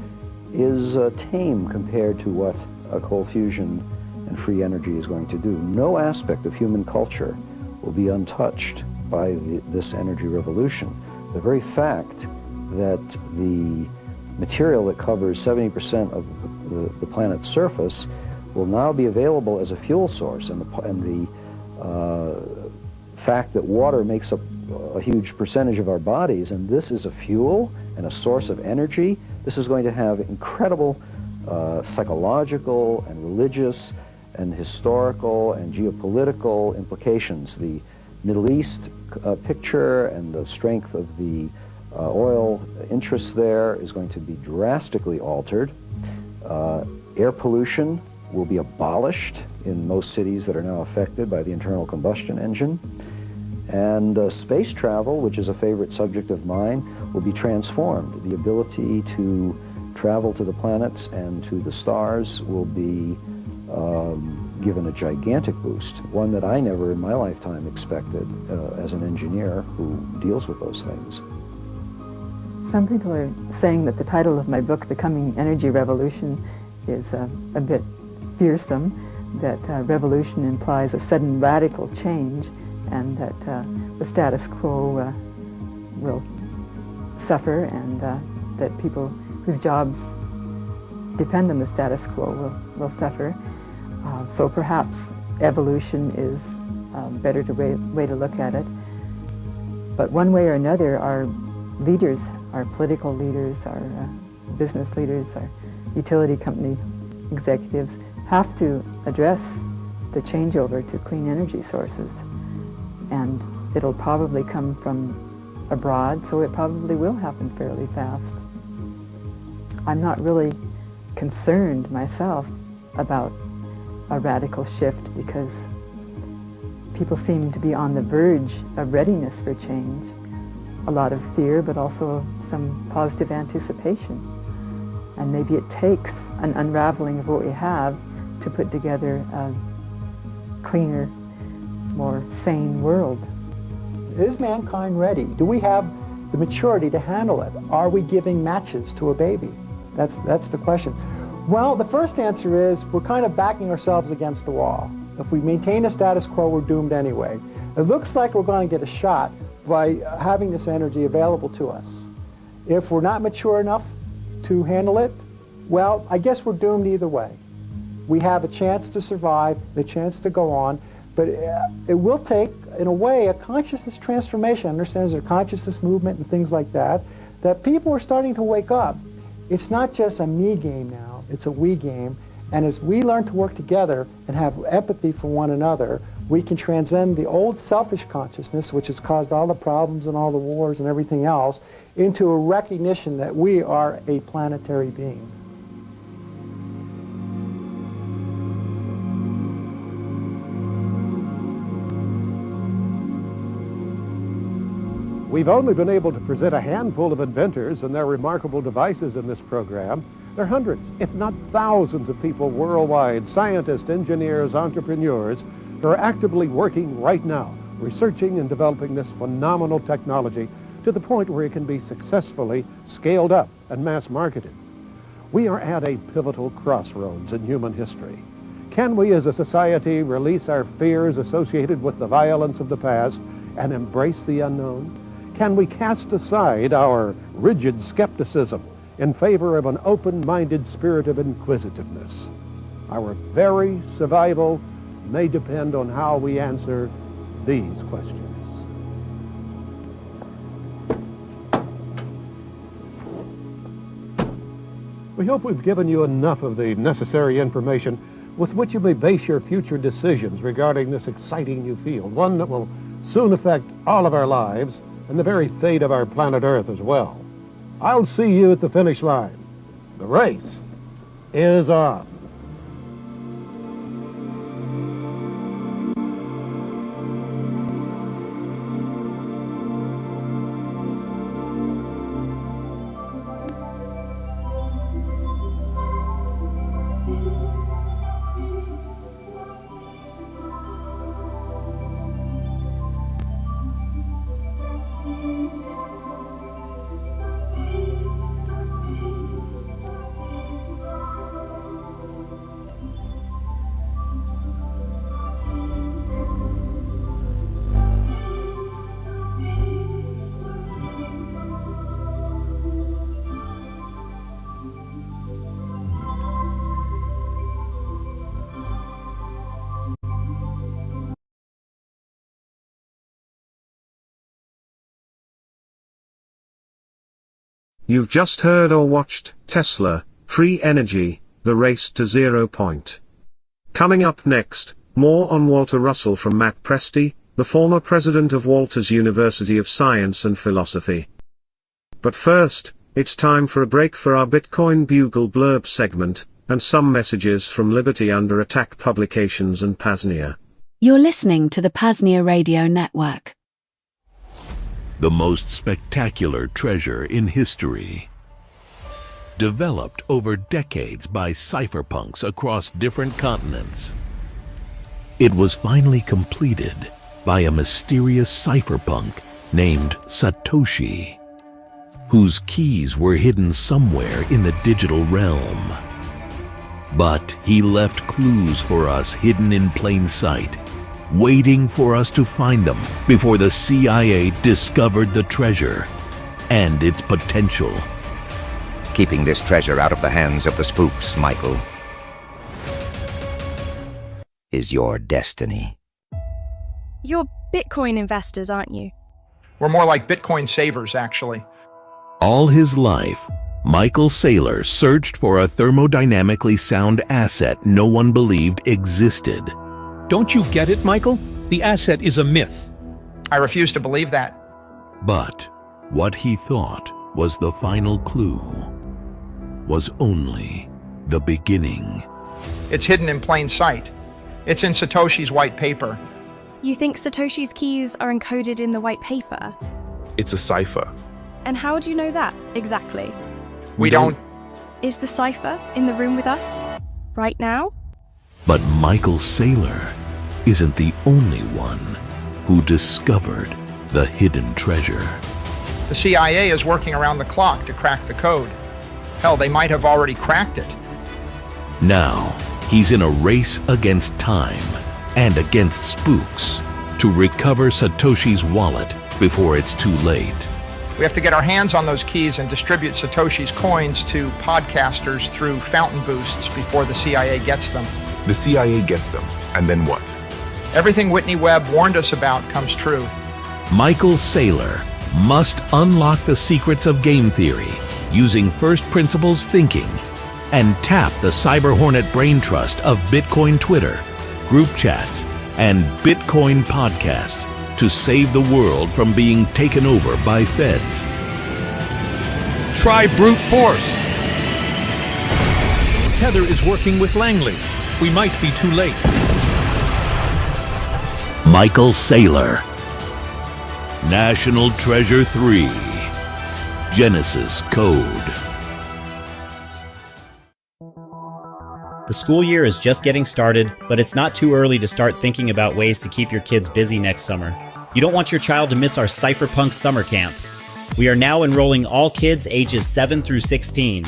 is tame compared to what cold fusion and free energy is going to do. No aspect of human culture will be untouched by this energy revolution. The very fact that the material that covers 70% of the planet's surface will now be available as a fuel source, and the fact that water makes up a huge percentage of our bodies, and this is a fuel and a source of energy, this is going to have incredible psychological and religious and historical and geopolitical implications. The Middle East picture and the strength of the oil interests there is going to be drastically altered. Air pollution will be abolished in most cities that are now affected by the internal combustion engine. And space travel, which is a favorite subject of mine, will be transformed. The ability to travel to the planets and to the stars will be given a gigantic boost, one that I never in my lifetime expected as an engineer who deals with those things. Some people are saying that the title of my book, The Coming Energy Revolution, is a bit fearsome, that revolution implies a sudden radical change, and that the status quo will suffer, and that people whose jobs depend on the status quo will suffer. So perhaps evolution is a better way to look at it. But one way or another, our leaders, our political leaders, our business leaders, our utility company executives have to address the changeover to clean energy sources. And it'll probably come from abroad, so it probably will happen fairly fast. I'm not really concerned myself about a radical shift because people seem to be on the verge of readiness for change. A lot of fear, but also some positive anticipation. And maybe it takes an unraveling of what we have to put together a cleaner, more sane world. Is mankind ready? Do we have the maturity to handle it? Are we giving matches to a baby? That's the question. Well, the first answer is we're kind of backing ourselves against the wall. If we maintain a status quo, we're doomed anyway. It looks like we're going to get a shot by having this energy available to us. If we're not mature enough to handle it, well, I guess we're doomed either way. We have a chance to survive, a chance to go on, but it will take, in a way, a consciousness transformation. Understand there's a consciousness movement and things like that, that people are starting to wake up. It's not just a me game now, it's a we game. And as we learn to work together and have empathy for one another, we can transcend the old selfish consciousness, which has caused all the problems and all the wars and everything else, into a recognition that we are a planetary being. We've only been able to present a handful of inventors and their remarkable devices in this program. There are hundreds, if not thousands of people worldwide, scientists, engineers, entrepreneurs, who are actively working right now, researching and developing this phenomenal technology to the point where it can be successfully scaled up and mass marketed. We are at a pivotal crossroads in human history. Can we as a society release our fears associated with the violence of the past and embrace the unknown? Can we cast aside our rigid skepticism in favor of an open-minded spirit of inquisitiveness? Our very survival may depend on how we answer these questions. We hope we've given you enough of the necessary information with which you may base your future decisions regarding this exciting new field, one that will soon affect all of our lives and the very fate of our planet Earth as well. I'll see you at the finish line. The race is on. You've just heard or watched Tesla, Free Energy, The Race to 0 Point. Coming up next, more on Walter Russell from Matt Presti, the former president of Walters University of Science and Philosophy. But first, it's time for a break for our Bitcoin Bugle Blurb segment, and some messages from Liberty Under Attack Publications and PAZNIA. You're listening to the PAZNIA Radio Network. the most spectacular treasure in history. Developed over decades by cypherpunks across different continents, it was finally completed by a mysterious cypherpunk named Satoshi, whose keys were hidden somewhere in the digital realm. But he left clues for us hidden in plain sight, waiting for us to find them before the CIA discovered the treasure and its potential. Keeping this treasure out of the hands of the spooks, Michael, is your destiny. You're Bitcoin investors, aren't you? We're more like Bitcoin savers, actually. All his life, Michael Saylor searched for a thermodynamically sound asset no one believed existed. Don't you get it, Michael? The asset is a myth. I refuse to believe that. But what he thought was the final clue was only the beginning. It's hidden in plain sight. It's in Satoshi's white paper. You think Satoshi's keys are encoded in the white paper? It's a cipher. And how do you know that, exactly? We don't... Is the cipher in the room with us? Right now? But Michael Saylor isn't the only one who discovered the hidden treasure. The CIA is working around the clock to crack the code. Hell, they might have already cracked it. Now, he's in a race against time and against spooks to recover Satoshi's wallet before it's too late. We have to get our hands on those keys and distribute Satoshi's coins to podcasters through fountain boosts before the CIA gets them. The CIA gets them, and then what? Everything Whitney Webb warned us about comes true. Michael Saylor must unlock the secrets of game theory using first principles thinking and tap the Cyber Hornet brain trust of Bitcoin Twitter, group chats, and Bitcoin podcasts to save the world from being taken over by feds. Try brute force. Tether is working with Langley. We might be too late. Michael Saylor. National Treasure 3. Genesis Code. The school year is just getting started, but it's not too early to start thinking about ways to keep your kids busy next summer. You don't want your child to miss our Cypherpunk summer camp. We are now enrolling all kids ages 7 through 16.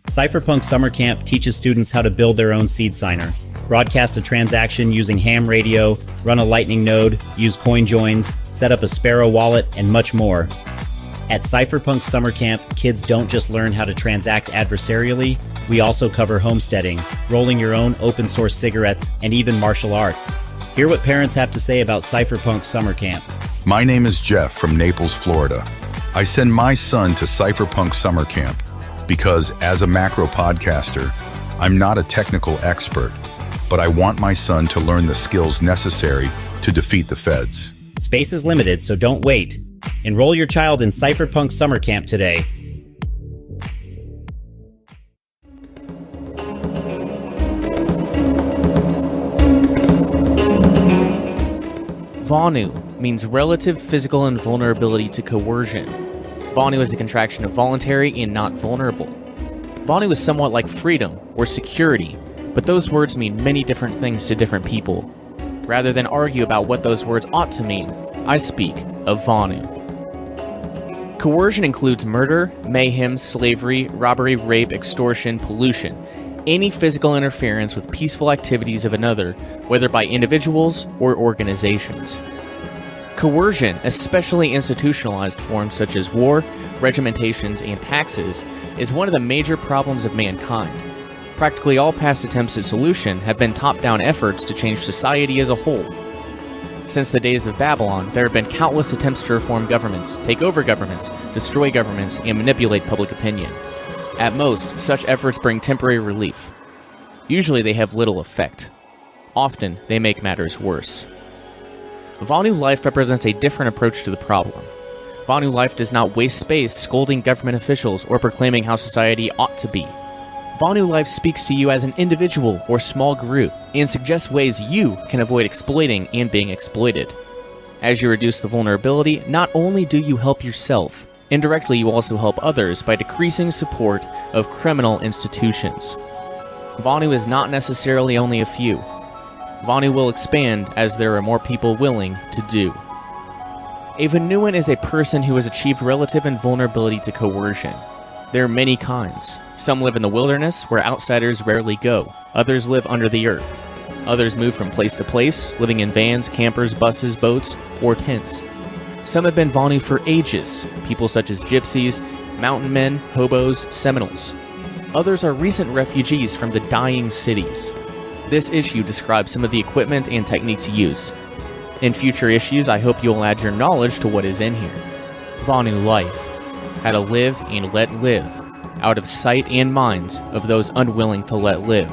Cypherpunk Summer Camp teaches students how to build their own seed signer, broadcast a transaction using ham radio, run a lightning node, use coin joins, set up a Sparrow wallet, and much more. At Cypherpunk Summer Camp, kids don't just learn how to transact adversarially, we also cover homesteading, rolling your own open source cigarettes, and even martial arts. Hear what parents have to say about Cypherpunk Summer Camp. My name is Jeff from Naples, Florida. I send my son to Cypherpunk Summer Camp because as a macro podcaster, I'm not a technical expert, but I want my son to learn the skills necessary to defeat the feds. Space is limited, so don't wait. Enroll your child in Cypherpunk Summer Camp today. Vonu means relative physical invulnerability to coercion. Vonu is a contraction of voluntary and not vulnerable. Vonu is somewhat like freedom or security, but those words mean many different things to different people. Rather than argue about what those words ought to mean, I speak of Vonu. Coercion includes murder, mayhem, slavery, robbery, rape, extortion, pollution, any physical interference with peaceful activities of another, whether by individuals or organizations. Coercion, especially institutionalized forms such as war, regimentations, and taxes, is one of the major problems of mankind. Practically all past attempts at solution have been top-down efforts to change society as a whole. Since the days of Babylon, there have been countless attempts to reform governments, take over governments, destroy governments, and manipulate public opinion. At most, such efforts bring temporary relief. Usually they have little effect. Often, they make matters worse. Vonu Life represents a different approach to the problem. Vonu Life does not waste space scolding government officials or proclaiming how society ought to be. Vonu Life speaks to you as an individual or small group and suggests ways you can avoid exploiting and being exploited. As you reduce the vulnerability, not only do you help yourself, indirectly you also help others by decreasing support of criminal institutions. Vonu is not necessarily only a few. Vonu will expand as there are more people willing to do. A Vonuan is a person who has achieved relative invulnerability to coercion. There are many kinds. Some live in the wilderness, where outsiders rarely go. Others live under the earth. Others move from place to place, living in vans, campers, buses, boats, or tents. Some have been Vonu for ages, people such as gypsies, mountain men, hobos, Seminoles. Others are recent refugees from the dying cities. This issue describes some of the equipment and techniques used. In future issues, I hope you will add your knowledge to what is in here. Vonu Life. How to live and let live, out of sight and minds of those unwilling to let live,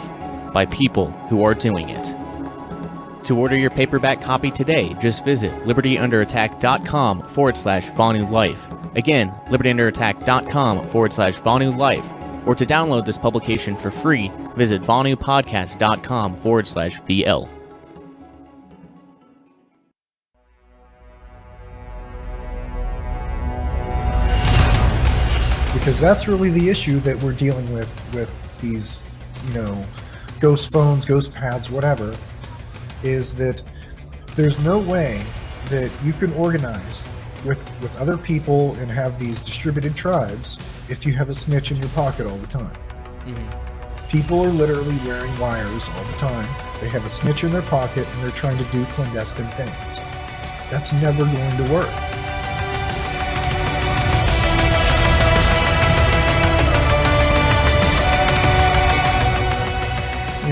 by people who are doing it. To order your paperback copy today, just visit libertyunderattack.com/Vonu Life. Again, libertyunderattack.com/Vonu Life. Or to download this publication for free, visit vonupodcast.com/VL. Because that's really the issue that we're dealing with these, ghost phones, ghost pads, whatever, is that there's no way that you can organize with other people and have these distributed tribes if you have a snitch in your pocket all the time. Mm-hmm. People are literally wearing wires all the time. They have a snitch in their pocket and they're trying to do clandestine things. That's never going to work.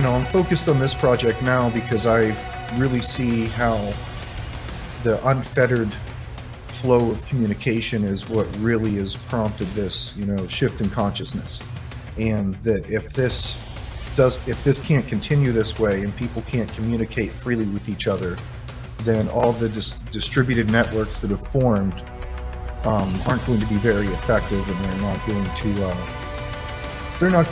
I'm focused on this project now because I really see how the unfettered flow of communication is what really has prompted this, shift in consciousness. And that if this can't continue this way and people can't communicate freely with each other, then all the distributed networks that have formed aren't going to be very effective, and they're not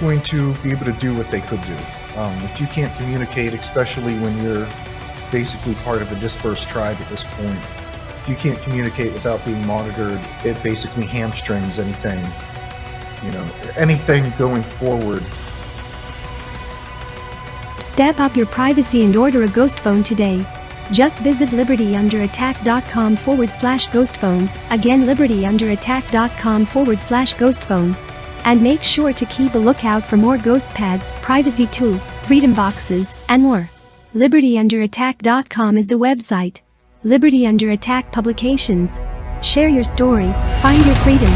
going to be able to do what they could do. If you can't communicate, especially when you're basically part of a dispersed tribe at this point, if you can't communicate without being monitored, it basically hamstrings anything going forward. Step up your privacy and order a ghost phone today. Just visit libertyunderattack.com/ghost phone. Again, libertyunderattack.com/ghost phone. And make sure to keep a lookout for more ghost pads, privacy tools, freedom boxes, and more. libertyunderattack.com is the website. Liberty Under Attack Publications. Share your story, find your freedom.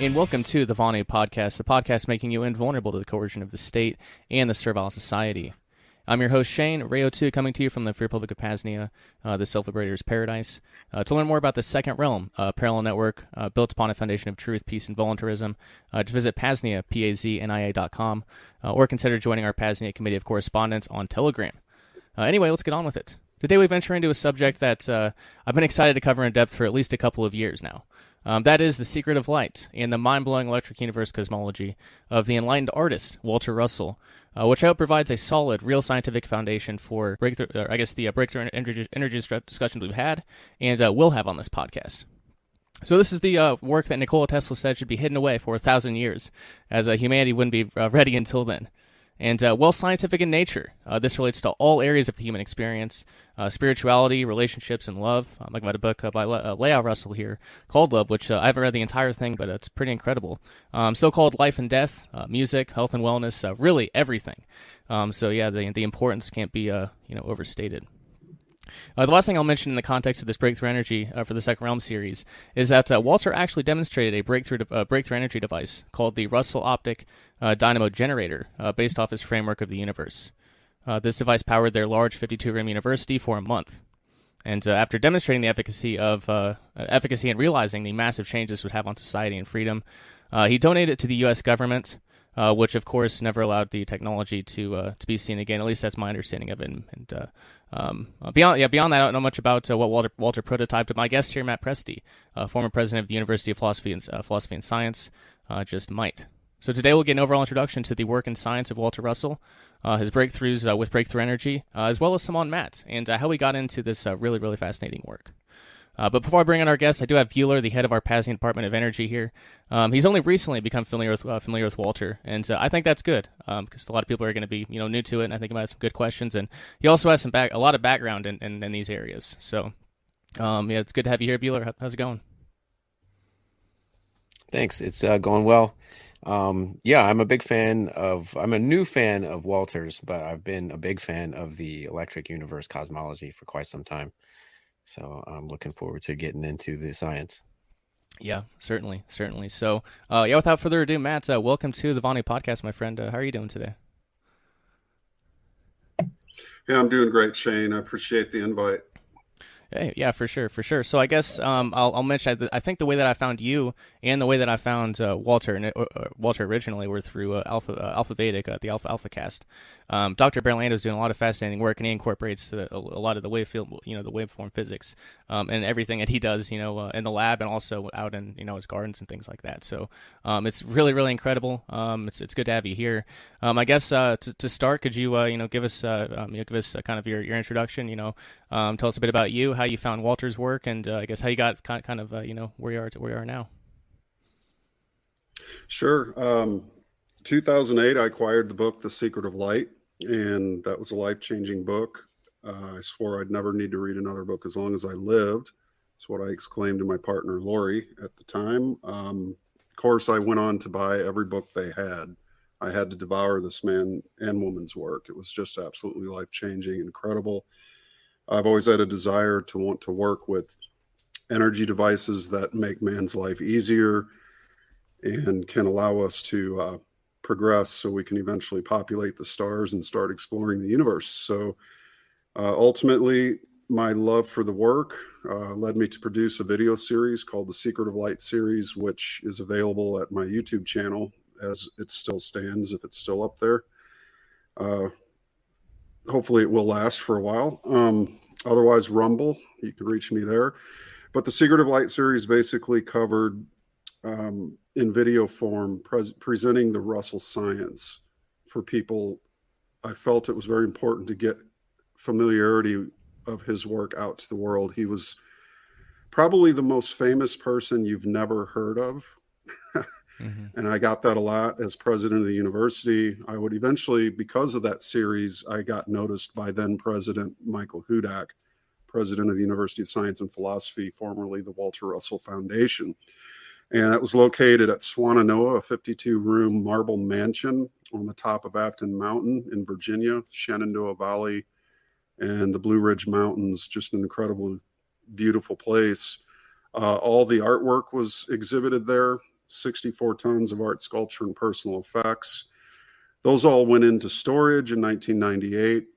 And welcome to the Vonu Podcast, the podcast making you invulnerable to the coercion of the state and the servile society. I'm your host, Shane, Rayo 2, coming to you from the Free Republic of PAZNIA, the Self-Liberator's Paradise. To learn more about the Second Realm, a parallel network built upon a foundation of truth, peace, and voluntarism, to visit PAZNIA, PAZNIA.com, or consider joining our PAZNIA Committee of Correspondence on Telegram. Anyway, let's get on with it. Today we venture into a subject that I've been excited to cover in depth for at least a couple of years now. That is the secret of light and the mind-blowing electric universe cosmology of the enlightened artist Walter Russell, which I hope provides a solid, real scientific foundation for breakthrough energy discussions we've had and will have on this podcast. So this is the work that Nikola Tesla said should be hidden away for 1,000 years, as humanity wouldn't be ready until then. And well scientific in nature. This relates to all areas of the human experience, spirituality, relationships, and love. I'm looking at a book by Leah Russell here called Love, which I haven't read the entire thing, but it's pretty incredible. So-called life and death, music, health and wellness, really everything. So yeah, the importance can't be overstated. The last thing I'll mention in the context of this Breakthrough Energy for the Second Realm series is that Walter actually demonstrated a breakthrough energy device called the Russell Optic Dynamo Generator, based off his framework of the universe. This device powered their large 52-room university for a month. And after demonstrating the efficacy and realizing the massive changes it would have on society and freedom, he donated it to the U.S. government, which of course never allowed the technology to be seen again. At least that's my understanding of it. And beyond that, I don't know much about what Walter prototyped. But my guest here, Matt Presti, former president of the University of Philosophy and Science, just might. So today we'll get an overall introduction to the work and science of Walter Russell, his breakthroughs with Breakthrough Energy, as well as some on Matt, and how we got into this really, really fascinating work. But before I bring in our guest, I do have Bueller, the head of our PAZNIA Department of Energy here. He's only recently become familiar with Walter, and I think that's good, because a lot of people are going to be new to it, and I think he might have some good questions. And he also has a lot of background in these areas. So it's good to have you here, Bueller. How's it going? Thanks. It's going well. I'm a new fan of Walter's, but I've been a big fan of the electric universe cosmology for quite some time. So I'm looking forward to getting into the science. Yeah, certainly. So, without further ado, Matt, welcome to the Vonu Podcast, my friend. How are you doing today? Yeah, I'm doing great, Shane. I appreciate the invite. Hey, yeah, for sure. So I guess I'll mention. I think the way that I found you and the way that I found Walter originally were through Alpha Vedic, the Alpha Cast. Dr. Berlando is doing a lot of fascinating work, and he incorporates a lot of the the waveform physics, and everything that he does, in the lab and also out in his gardens and things like that. So it's really, really incredible. It's good to have you here. I guess to start, could you give us kind of your introduction? Tell us a bit about you, how you found Walter's work, and I guess how you got kind of where you are to where you are now. Sure. 2008, I acquired the book, The Secret of Light, and that was a life-changing book. I swore I'd never need to read another book as long as I lived. That's what I exclaimed to my partner, Lori, at the time. Of course, I went on to buy every book they had. I had to devour this man and woman's work. It was just absolutely life-changing, incredible. I've always had a desire to want to work with energy devices that make man's life easier and can allow us to progress so we can eventually populate the stars and start exploring the universe. So ultimately, my love for the work led me to produce a video series called the Secret of Light series, which is available at my YouTube channel as it still stands, if it's still up there. Hopefully it will last for a while. Otherwise, Rumble, you can reach me there. But the Secret of Light series basically covered in video form, presenting the Russell science for people. I felt it was very important to get familiarity of his work out to the world. He was probably the most famous person you've never heard of. And I got that a lot as president of the university. I would eventually, because of that series, I got noticed by then President Michael Hudak, president of the University of Science and Philosophy, formerly the Walter Russell Foundation. And that was located at Swannanoa, a 52-room marble mansion on the top of Afton Mountain in Virginia, Shenandoah Valley, and the Blue Ridge Mountains. Just an incredible, beautiful place. All the artwork was exhibited there. 64 tons of art, sculpture, and personal effects. Those all went into storage in 1998.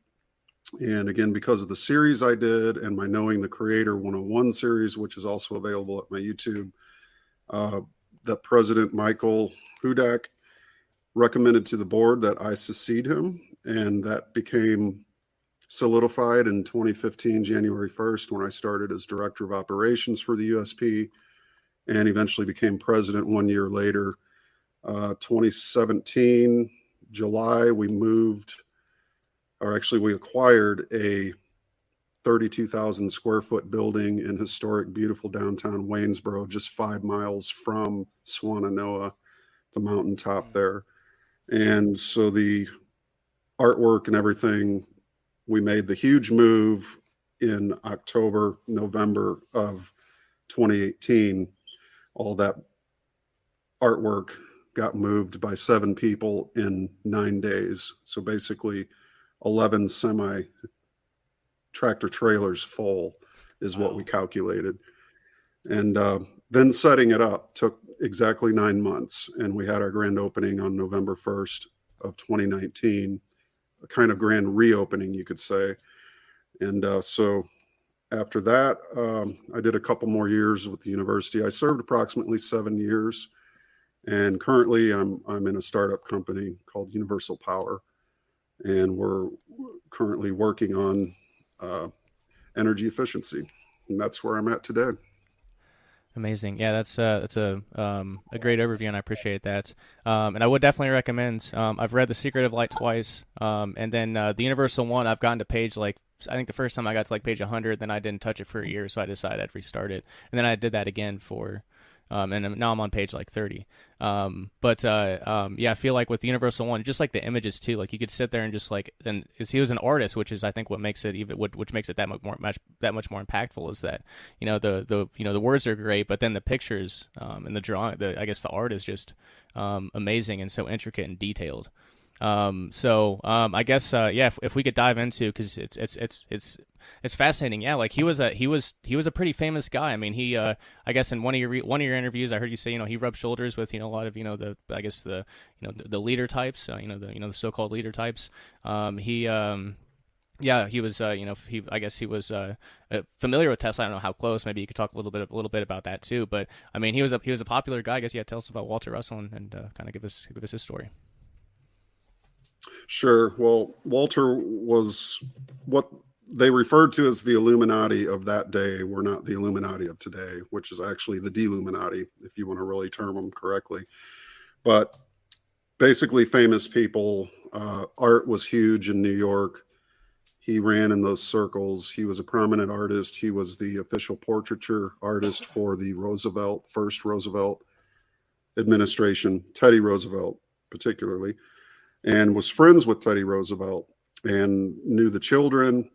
And again, because of the series I did and my Knowing the Creator 101 series, which is also available at my YouTube, that President Michael Hudak recommended to the board that I succeed him. And that became solidified in 2015, January 1st, when I started as Director of Operations for the USP, and eventually became president 1 year later. 2017, July, we acquired a 32,000 square foot building in historic, beautiful downtown Waynesboro, just 5 miles from Swannanoa, the mountaintop there. And so the artwork and everything, we made the huge move in October, November of 2018. All that artwork got moved by 7 people in 9 days. So basically 11 tractor trailers full is what we calculated. And then setting it up took exactly 9 months. And we had our grand opening on November 1st of 2019, a kind of grand reopening, you could say. And so after that, I did a couple more years with the university. I served approximately 7 years. And currently I'm in a startup company called Universal Power. And we're currently working on energy efficiency. And that's where I'm at today. Amazing. Yeah, that's a great overview, and I appreciate that. And I would definitely recommend. I've read The Secret of Light twice, and then the Universal one. I've gotten to page I think the first time I got to page 100, then I didn't touch it for a year, so I decided I'd restart it, and then I did that again for. And now I'm on page 30. Yeah, I feel like with the Universal one, just like the images too, like you could sit there and just and he was an artist, which is I think what makes it which makes it that much more impactful is that the words are great, but then the pictures and the drawing, I guess the art is just amazing and so intricate and detailed. I guess if we could dive into, because it's fascinating. Yeah, like he was a pretty famous guy. I mean, he I guess in one of your interviews, I heard you say he rubbed shoulders with a lot of the leader types, the so-called leader types. He was he was familiar with Tesla. I don't know how close. Maybe you could talk a little bit about that too. But I mean, he was a popular guy. I guess tell us about Walter Russell and kind of give us his story. Sure. Well, Walter was what they referred to as the Illuminati of that day. We're not the Illuminati of today, which is actually the Deluminati, if you want to really term them correctly. But basically famous people. Art was huge in New York. He ran in those circles. He was a prominent artist. He was the official portraiture artist for the first Roosevelt administration, Teddy Roosevelt particularly, and was friends with Teddy Roosevelt and knew the children.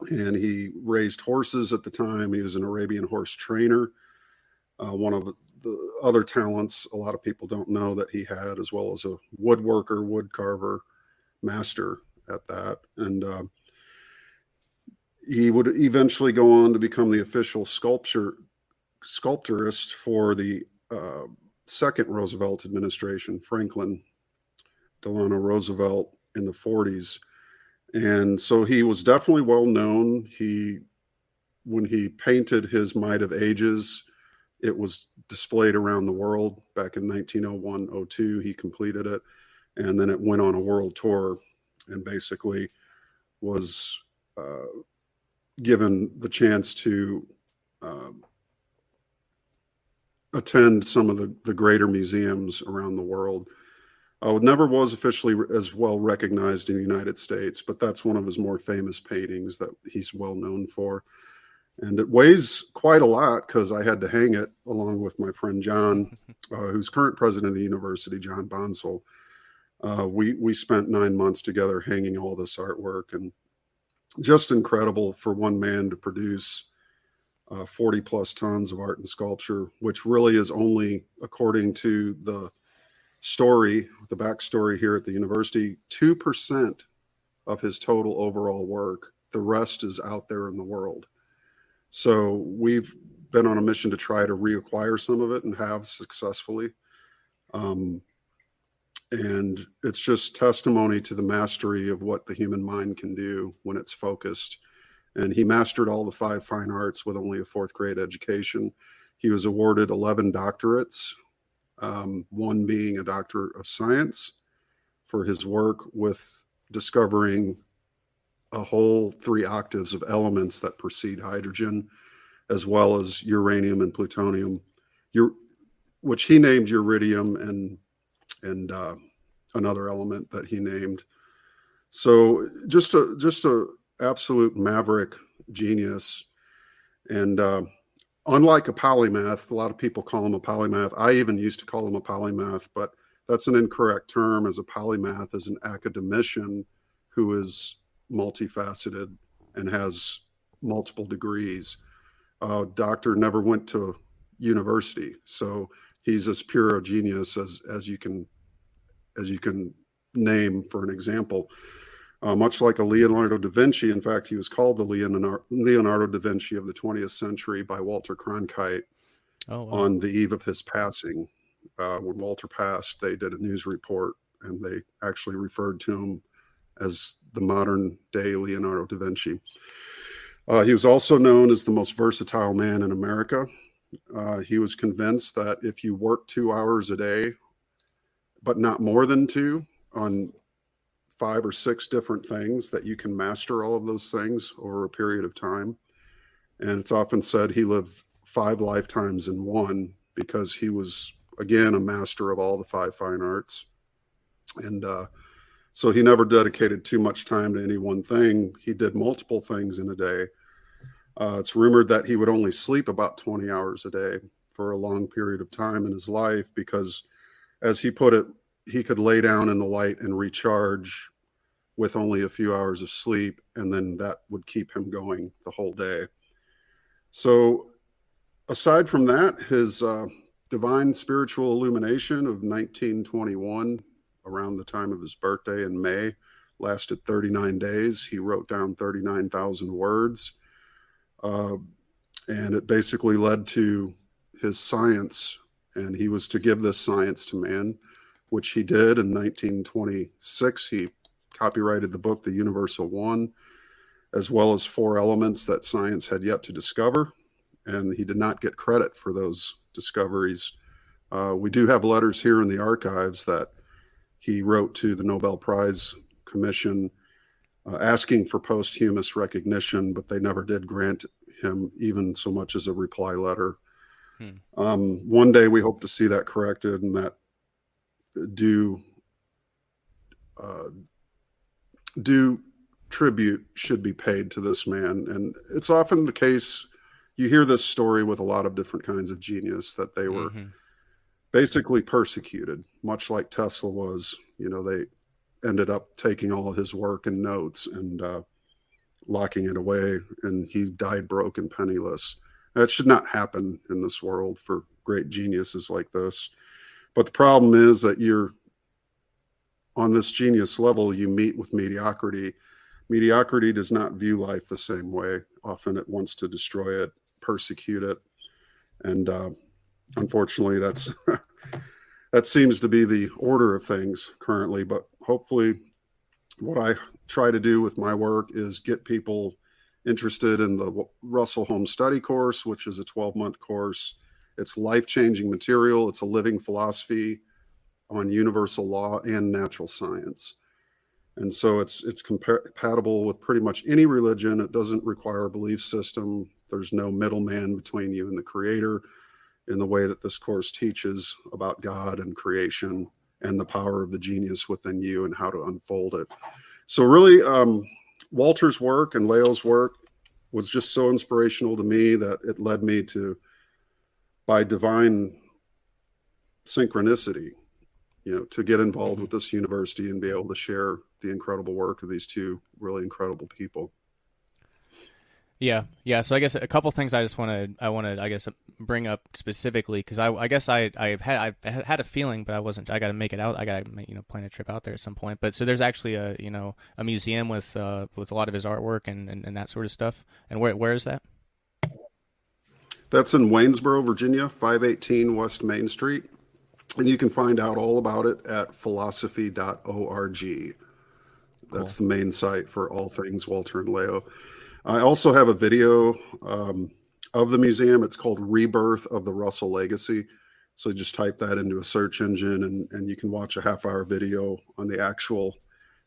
And he raised horses at the time. He was an Arabian horse trainer. One of the other talents a lot of people don't know that he had, as well as a woodworker, wood carver, master at that. And he would eventually go on to become the official sculpturist for the second Roosevelt administration, Franklin Delano Roosevelt, in the 40s. And so he was definitely well known. When he painted his Might of Ages, it was displayed around the world back in 1901-02. He completed it, and then it went on a world tour and basically was given the chance to attend some of the greater museums around the world. Never was officially as well recognized in the United States, but that's one of his more famous paintings that he's well known for. And it weighs quite a lot because I had to hang it along with my friend John, who's current president of the university, John Bonsall. We spent 9 months together hanging all this artwork, and just incredible for one man to produce 40 plus tons of art and sculpture, which really is only, according to the backstory here at the university, 2% of his total overall work. The rest is out there in the world. So we've been on a mission to try to reacquire some of it, and have successfully. And it's just testimony to the mastery of what the human mind can do when it's focused. And he mastered all the 5 fine arts with only a 4th grade education. He was awarded 11 doctorates, one being a Doctor of Science for his work with discovering a whole 3 octaves of elements that precede hydrogen, as well as uranium and plutonium, which he named uridium, and another element that he named. So just a absolute maverick genius. And unlike a polymath, a lot of people call him a polymath. I even used to call him a polymath, but that's an incorrect term, as a polymath is an academician who is multifaceted and has multiple degrees. Doctor never went to university, so he's as pure a genius as you can name, for an example. Much like a Leonardo da Vinci, in fact, he was called the Leonardo da Vinci of the 20th century by Walter Cronkite on the eve of his passing. When Walter passed, they did a news report, and they actually referred to him as the modern day Leonardo da Vinci. He was also known as the most versatile man in America. He was convinced that if you work 2 hours a day, but not more than 2, on 5 or 6 different things, that you can master all of those things over a period of time. And it's often said he lived 5 lifetimes in one, because he was, again, a master of all the 5 fine arts. And so he never dedicated too much time to any one thing. He did multiple things in a day. It's rumored that he would only sleep about 20 hours a day for a long period of time in his life, because, as he put it, he could lay down in the light and recharge with only a few hours of sleep, and then that would keep him going the whole day. So aside from that, his divine spiritual illumination of 1921, around the time of his birthday in May, lasted 39 days. He wrote down 39,000 words, and it basically led to his science, and he was to give this science to man, which he did. In 1926, he copyrighted the book, The Universal One, as well as 4 elements that science had yet to discover, and he did not get credit for those discoveries. We do have letters here in the archives that he wrote to the Nobel Prize Commission asking for posthumous recognition, but they never did grant him even so much as a reply letter. One day we hope to see that corrected, and that due tribute should be paid to this man. And it's often the case, you hear this story with a lot of different kinds of genius, that they were basically persecuted, much like Tesla was. You know, they ended up taking all of his work and notes and locking it away, and he died broke and penniless. That should not happen in this world for great geniuses like this. But the problem is that you're on this genius level, you meet with mediocrity. Mediocrity does not view life the same way. Often it wants to destroy it, persecute it. And unfortunately, that's that seems to be the order of things currently. But hopefully what I try to do with my work is get people interested in the Russell Home Study course, which is a 12-month course. It's life-changing material. It's a living philosophy on universal law and natural science. And so it's compatible with pretty much any religion. It doesn't require a belief system. There's no middleman between you and the creator in the way that this course teaches about God and creation and the power of the genius within you and how to unfold it. So really, Walter's work and Leo's work was just so inspirational to me that it led me to, by divine synchronicity, to get involved with this university and be able to share the incredible work of these 2 really incredible people. Yeah. So I guess a couple things I want to bring up specifically, because I guess I've had a feeling, but I got to make it out. I got to plan a trip out there at some point. But so there's actually a museum with a lot of his artwork and that sort of stuff. And where is that? That's in Waynesboro, Virginia, 518 West Main Street. And you can find out all about it at philosophy.org. That's the main site for all things Walter and Leo. I also have a video of the museum. It's called Rebirth of the Russell Legacy. So just type that into a search engine and you can watch a half-hour video on the actual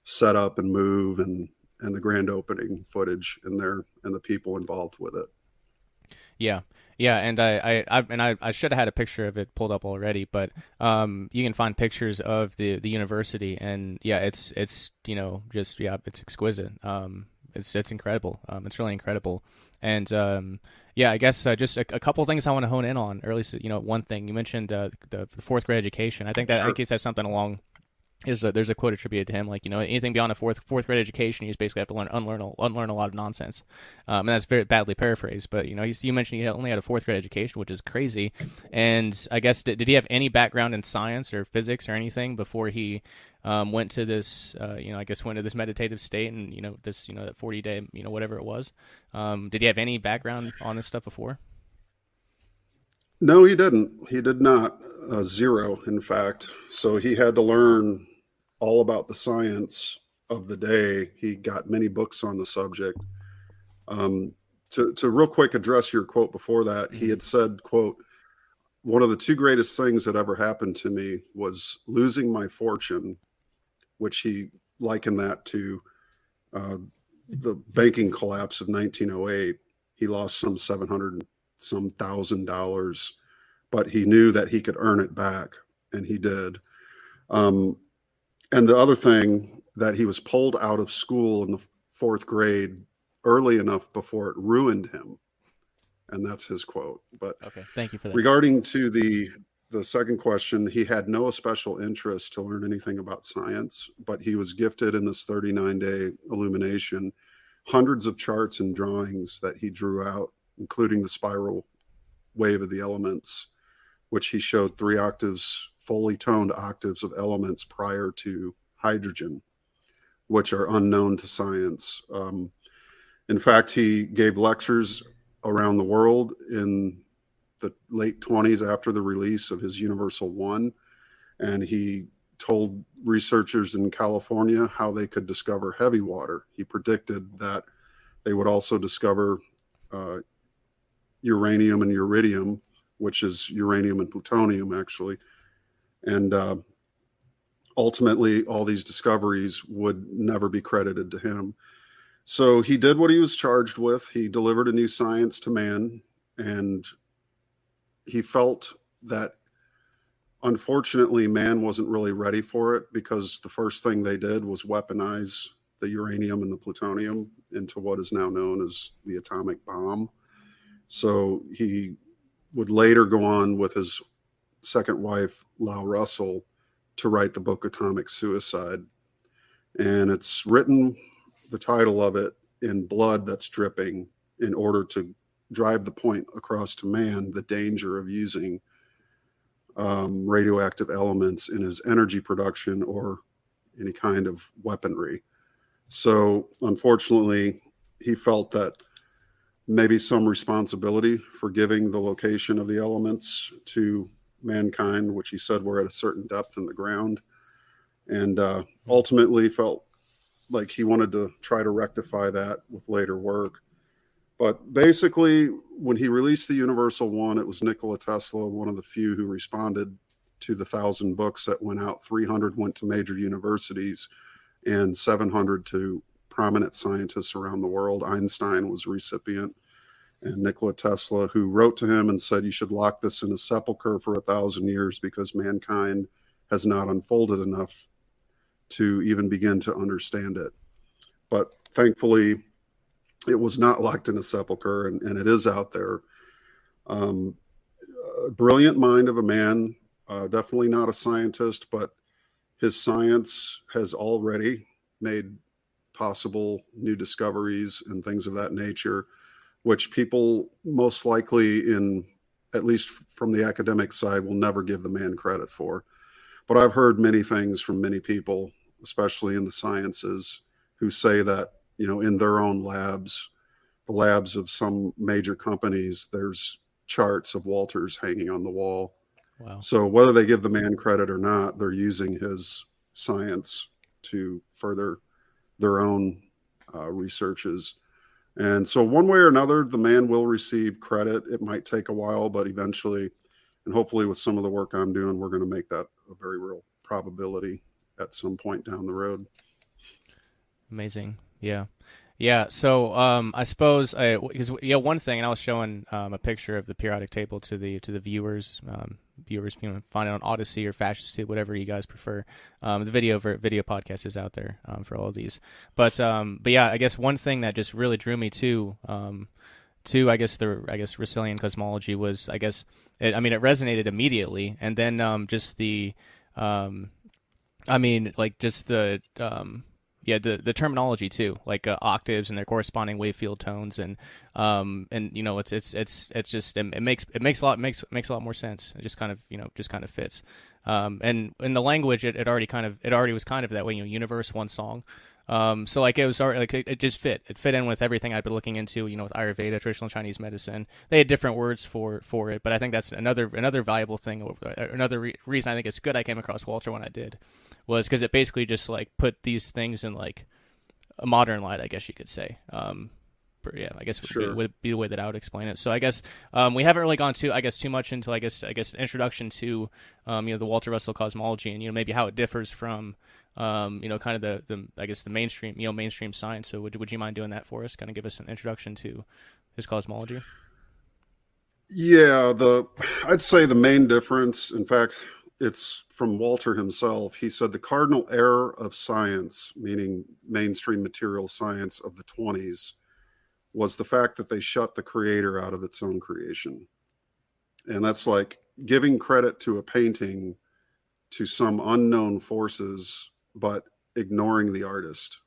setup and move and the grand opening footage in there and the people involved with it. Yeah, and I should have had a picture of it pulled up already, but you can find pictures of the university, and it's it's exquisite. It's incredible. It's really incredible, and I guess just a couple things I want to hone in on, or at least one thing you mentioned, the 4th grade education. I think that I guess that's something along there's a quote attributed to him, like, anything beyond a fourth grade education, you just basically have to unlearn a lot of nonsense, and that's very badly paraphrased. But you mentioned he only had a fourth grade education, which is crazy. And I guess did he have any background in science or physics or anything before he went to this I guess went to this meditative state and this that 40-day whatever it was? Did he have any background on this stuff before? No, he didn't. He did not. Zero, in fact. So he had to learn all about the science of the day. He got many books on the subject. To real quick address your quote before that, he had said, quote, "One of the two greatest things that ever happened to me was losing my fortune," which he likened that to the banking collapse of 1908. He lost some $700,000, but he knew that he could earn it back, and he did. And the other thing, that he was pulled out of school in the fourth grade early enough before it ruined him. And that's his quote. But okay, thank you for that. Regarding to the second question, he had no special interest to learn anything about science, but he was gifted in this 39-day illumination hundreds of charts and drawings that he drew out, including the spiral wave of the elements, which he showed 3 octaves, fully toned octaves of elements prior to hydrogen, which are unknown to science. In fact, he gave lectures around the world in the late 20s after the release of his Universal One, and he told researchers in California how they could discover heavy water. He predicted that they would also discover uranium and iridium, which is uranium and plutonium, actually. And ultimately, all these discoveries would never be credited to him. So he did what he was charged with. He delivered a new science to man, and he felt that, unfortunately, man wasn't really ready for it, because the first thing they did was weaponize the uranium and the plutonium into what is now known as the atomic bomb. So he would later go on with his second wife, Lau Russell, to write the book Atomic Suicide. And it's written, the title of it, in blood that's dripping, in order to drive the point across to man, the danger of using radioactive elements in his energy production or any kind of weaponry. So unfortunately, he felt that maybe some responsibility for giving the location of the elements to mankind, which he said were at a certain depth in the ground, and ultimately felt like he wanted to try to rectify that with later work. But basically, when he released the Universal One, it was Nikola Tesla, one of the few who responded to the 1,000 books that went out. 300 went to major universities and 700 to prominent scientists around the world. Einstein was a recipient, and Nikola Tesla, who wrote to him and said, "You should lock this in a sepulcher for 1,000 years because mankind has not unfolded enough to even begin to understand it." But thankfully, it was not locked in a sepulcher, and it is out there. A brilliant mind of a man, definitely not a scientist, but his science has already made possible new discoveries and things of that nature, which people most likely, in at least from the academic side, will never give the man credit for. But I've heard many things from many people, especially in the sciences, who say that, in their own labs, the labs of some major companies, there's charts of Walters hanging on the wall. Wow. So whether they give the man credit or not, they're using his science to further their own researches. And so one way or another, the man will receive credit. It might take a while, but eventually, and hopefully with some of the work I'm doing, we're going to make that a very real probability at some point down the road. Amazing. Yeah. So I suppose because one thing, and I was showing a picture of the periodic table to the viewers. Viewers, find it on Odyssey or Fascist Tube, whatever you guys prefer. The video podcast is out there for all of these. But yeah, I guess one thing that just really drew me to Russellian cosmology was, it resonated immediately, and then just the I mean, like just the the terminology too, like octaves and their corresponding wave field tones, and it's just it makes a lot more sense. It just kind of fits. And in the language, it already was kind of that way. Universe, one song. So like it was already, like it just fit. It fit in with everything I'd been looking into. With Ayurveda, traditional Chinese medicine. They had different words for it, but I think that's another valuable thing. Another reason I think it's good I came across Walter when I did was because it basically just like put these things in like a modern light, I guess you could say. Yeah, I guess would be the way that I would explain it. So I guess we haven't really gone too much into I guess an introduction to the Walter Russell cosmology and maybe how it differs from kind of the mainstream science. So would you mind doing that for us? Kind of give us an introduction to his cosmology. Yeah, I'd say the main difference, in fact, it's from Walter himself. He said the cardinal error of science, meaning mainstream material science of the 20s, was the fact that they shut the creator out of its own creation. And that's like giving credit to a painting to some unknown forces, but ignoring the artist.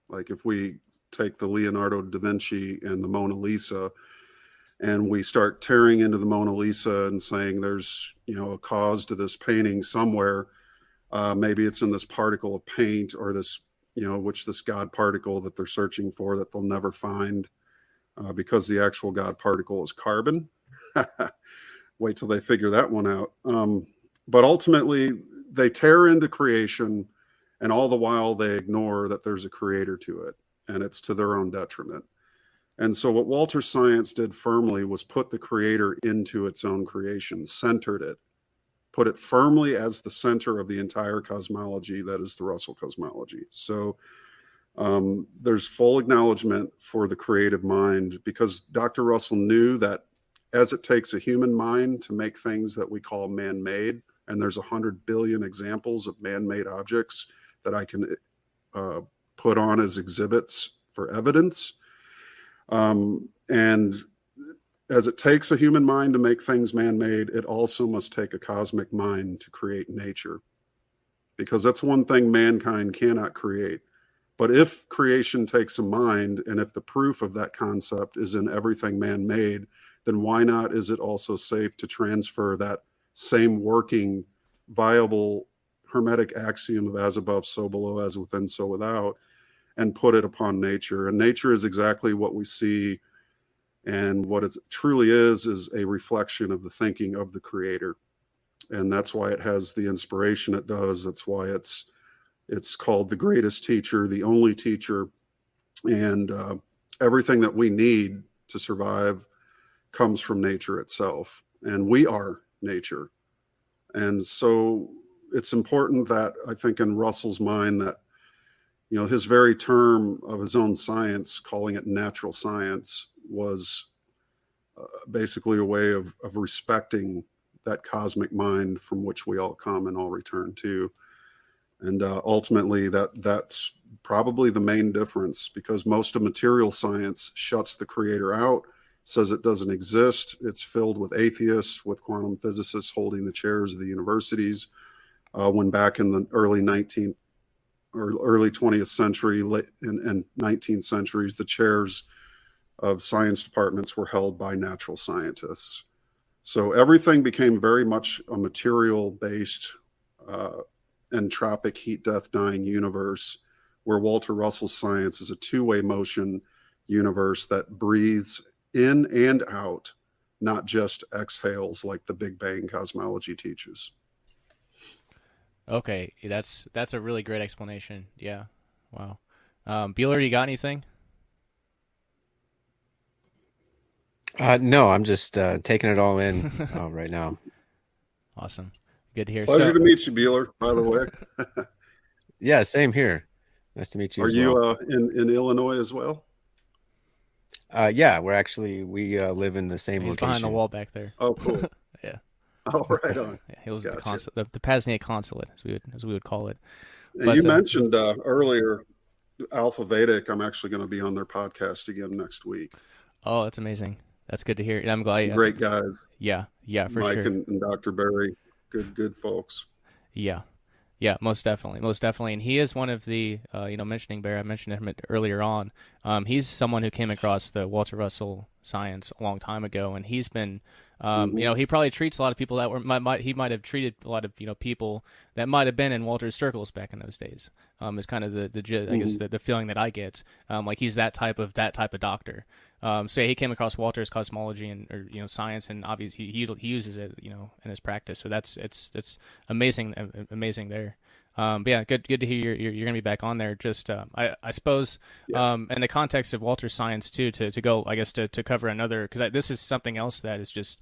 Like if we take the Leonardo da Vinci and the Mona Lisa, and we start tearing into the Mona Lisa and saying there's, a cause to this painting somewhere. Maybe it's in this particle of paint or this, this God particle that they're searching for that they'll never find because the actual God particle is carbon. Wait till they figure that one out. But ultimately, they tear into creation, and all the while they ignore that there's a creator to it, and it's to their own detriment. And so what Walter's science did firmly was put the creator into its own creation, centered it, put it firmly as the center of the entire cosmology that is the Russell cosmology. So there's full acknowledgement for the creative mind, because Dr. Russell knew that as it takes a human mind to make things that we call man-made, and there's 100 billion examples of man-made objects that I can put on as exhibits for evidence. And as it takes a human mind to make things man-made, it also must take a cosmic mind to create nature, because that's one thing mankind cannot create. But if creation takes a mind, and if the proof of that concept is in everything man-made, then why not is it also safe to transfer that same working, viable, hermetic axiom of as above, so below, as within, so without, and put it upon nature? And nature is exactly what we see, and what it truly is a reflection of the thinking of the creator. And that's why it has the inspiration it does. That's why it's called the greatest teacher, the only teacher, and everything that we need to survive comes from nature itself, and we are nature. And so it's important that, I think, in Russell's mind, that his very term of his own science, calling it natural science, was basically a way of respecting that cosmic mind from which we all come and all return to. And ultimately, that's probably the main difference, because most of material science shuts the creator out, says it doesn't exist. It's filled with atheists, with quantum physicists holding the chairs of the universities. When back in the early 19th or early 20th century and 19th centuries, the chairs of science departments were held by natural scientists. So everything became very much a material-based, entropic heat, death, dying universe, where Walter Russell's science is a two-way motion universe that breathes in and out, not just exhales like the Big Bang cosmology teaches. Okay, that's a really great explanation. Yeah, wow. Bueller, you got anything? No, I'm just taking it all in right now. Awesome, good to hear. Pleasure to meet you, Bueller, by the way. Yeah, same here. Nice to meet you. Are you in Illinois as well? Yeah, we live in the same He's location. behind the wall back there. Oh, cool. Yeah. Oh, right on. Yeah, he was Gotcha. the PAZNIA consulate, as we would call it. But, you mentioned earlier Alpha Vedic. I'm actually going to be on their podcast again next week. Oh, that's amazing. That's good to hear. I'm glad. Great guys. Yeah, for Mike sure. and Dr. Barry, good folks. Yeah, Yeah, most definitely, and he is one of the, mentioning Bear, I mentioned him earlier on. He's someone who came across the Walter Russell science a long time ago, and he's been, he probably treats a lot of people that he might have treated a lot of people that might have been in Walter's circles back in those days. Is kind of I guess the feeling that I get, like he's that type of doctor. So he came across Walter's cosmology or science, and obviously he uses it in his practice. So it's amazing there. But yeah, good to hear you're gonna be back on there. Just I suppose in the context of Walter's science too, to go, I guess, to cover another, because this is something else that is just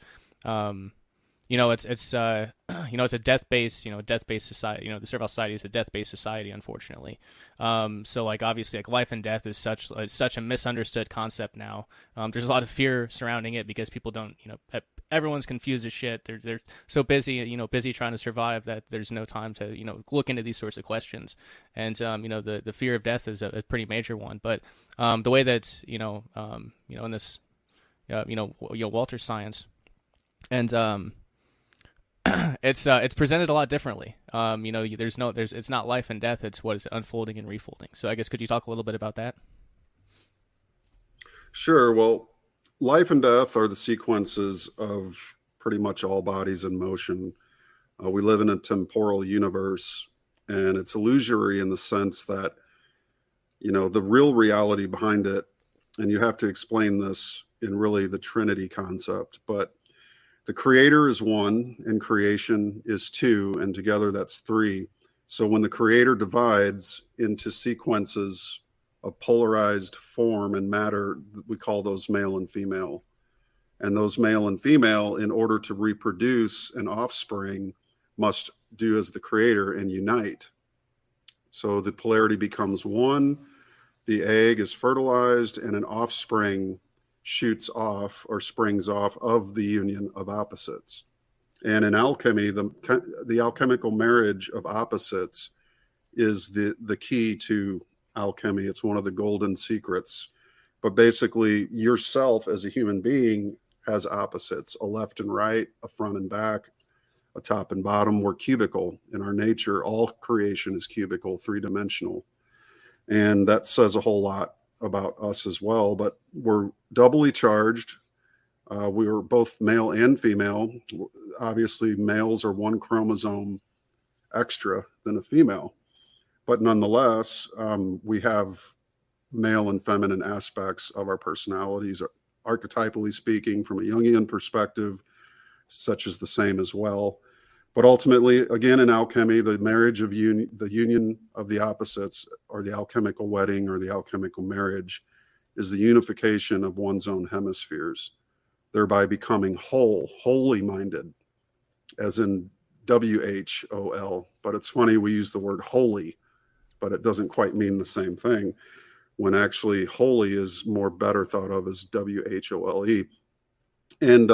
it's a death-based society. The Servile Society is a death-based society, unfortunately. So like obviously like life and death is such a misunderstood concept now. There's a lot of fear surrounding it because people don't, everyone's confused as shit. They're so busy, busy trying to survive that there's no time to, look into these sorts of questions. And the fear of death is a pretty major one. But the way that in this Walter's science, and it's presented a lot differently. It's not life and death. It's what is unfolding and refolding. So I guess, could you talk a little bit about that? Sure. Well, life and death are the sequences of pretty much all bodies in motion. We live in a temporal universe, and it's illusory in the sense that, the real reality behind it, and you have to explain this in really the Trinity concept, but the creator is one and creation is two, and together that's three. So when the creator divides into sequences of polarized form and matter, we call those male and female. And those male and female, in order to reproduce an offspring, must do as the creator and unite. So the polarity becomes one, the egg is fertilized, and an offspring shoots off or springs off of the union of opposites. And in alchemy, the alchemical marriage of opposites is the key to alchemy. It's one of the golden secrets. But basically, yourself as a human being has opposites, a left and right, a front and back, a top and bottom. We're cubical in our nature. All creation is cubical, three-dimensional. And that says a whole lot about us as well, but we're doubly charged. We were both male and female. Obviously, males are one chromosome extra than a female, but nonetheless, we have male and feminine aspects of our personalities. Archetypally speaking, from a Jungian perspective, such is the same as well. But ultimately, again, in alchemy, the marriage of the union of the opposites, or the alchemical wedding or the alchemical marriage, is the unification of one's own hemispheres, thereby becoming wholly minded, as in WHOL. But it's funny, we use the word holy, but it doesn't quite mean the same thing, when actually holy is better thought of as WHOLE. And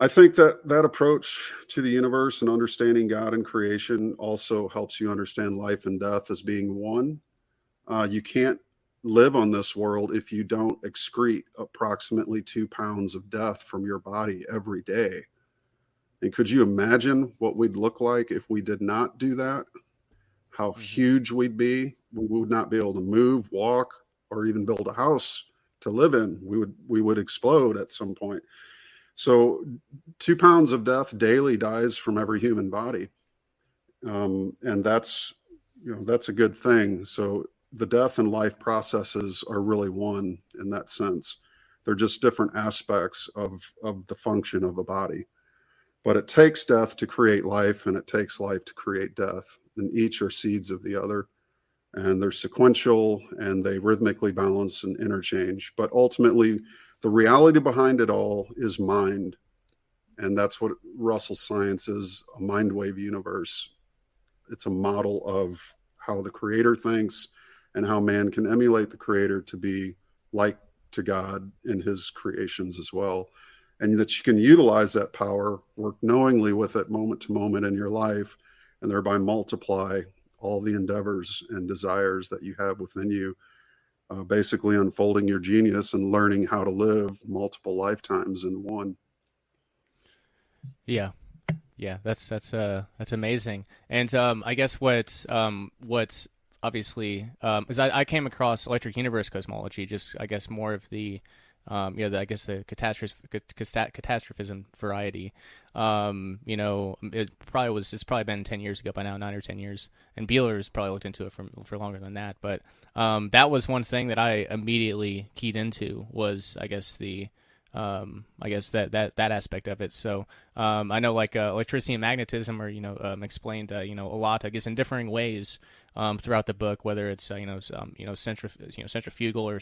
I think that approach to the universe and understanding God and creation also helps you understand life and death as being one. You can't live on this world if you don't excrete approximately 2 pounds of death from your body every day. And could you imagine what we'd look like if we did not do that? How huge we'd be. We would not be able to move, walk, or even build a house to live in. We would explode at some point. So 2 pounds of death daily dies from every human body. And that's a good thing. So the death and life processes are really one in that sense. They're just different aspects of the function of a body. But it takes death to create life, and it takes life to create death. And each are seeds of the other. And they're sequential, and they rhythmically balance and interchange. But ultimately, the reality behind it all is mind. And that's what Russell's science is, a mind wave universe. It's a model of how the creator thinks and how man can emulate the creator to be like to God in his creations as well. And that you can utilize that power, work knowingly with it moment to moment in your life, and thereby multiply all the endeavors and desires that you have within you. Basically unfolding your genius and learning how to live multiple lifetimes in one. Yeah. Yeah, that's amazing. And I guess what's obviously is I came across electric universe cosmology, just I guess more of the I guess the catastrophism variety. It's probably been 10 years ago by now, 9 or 10 years, and Beeler's probably looked into it for longer than that. But that was one thing that I immediately keyed into was I guess that aspect of it. So I know like electricity and magnetism are explained a lot, I guess, in differing ways throughout the book, whether it's centrifugal or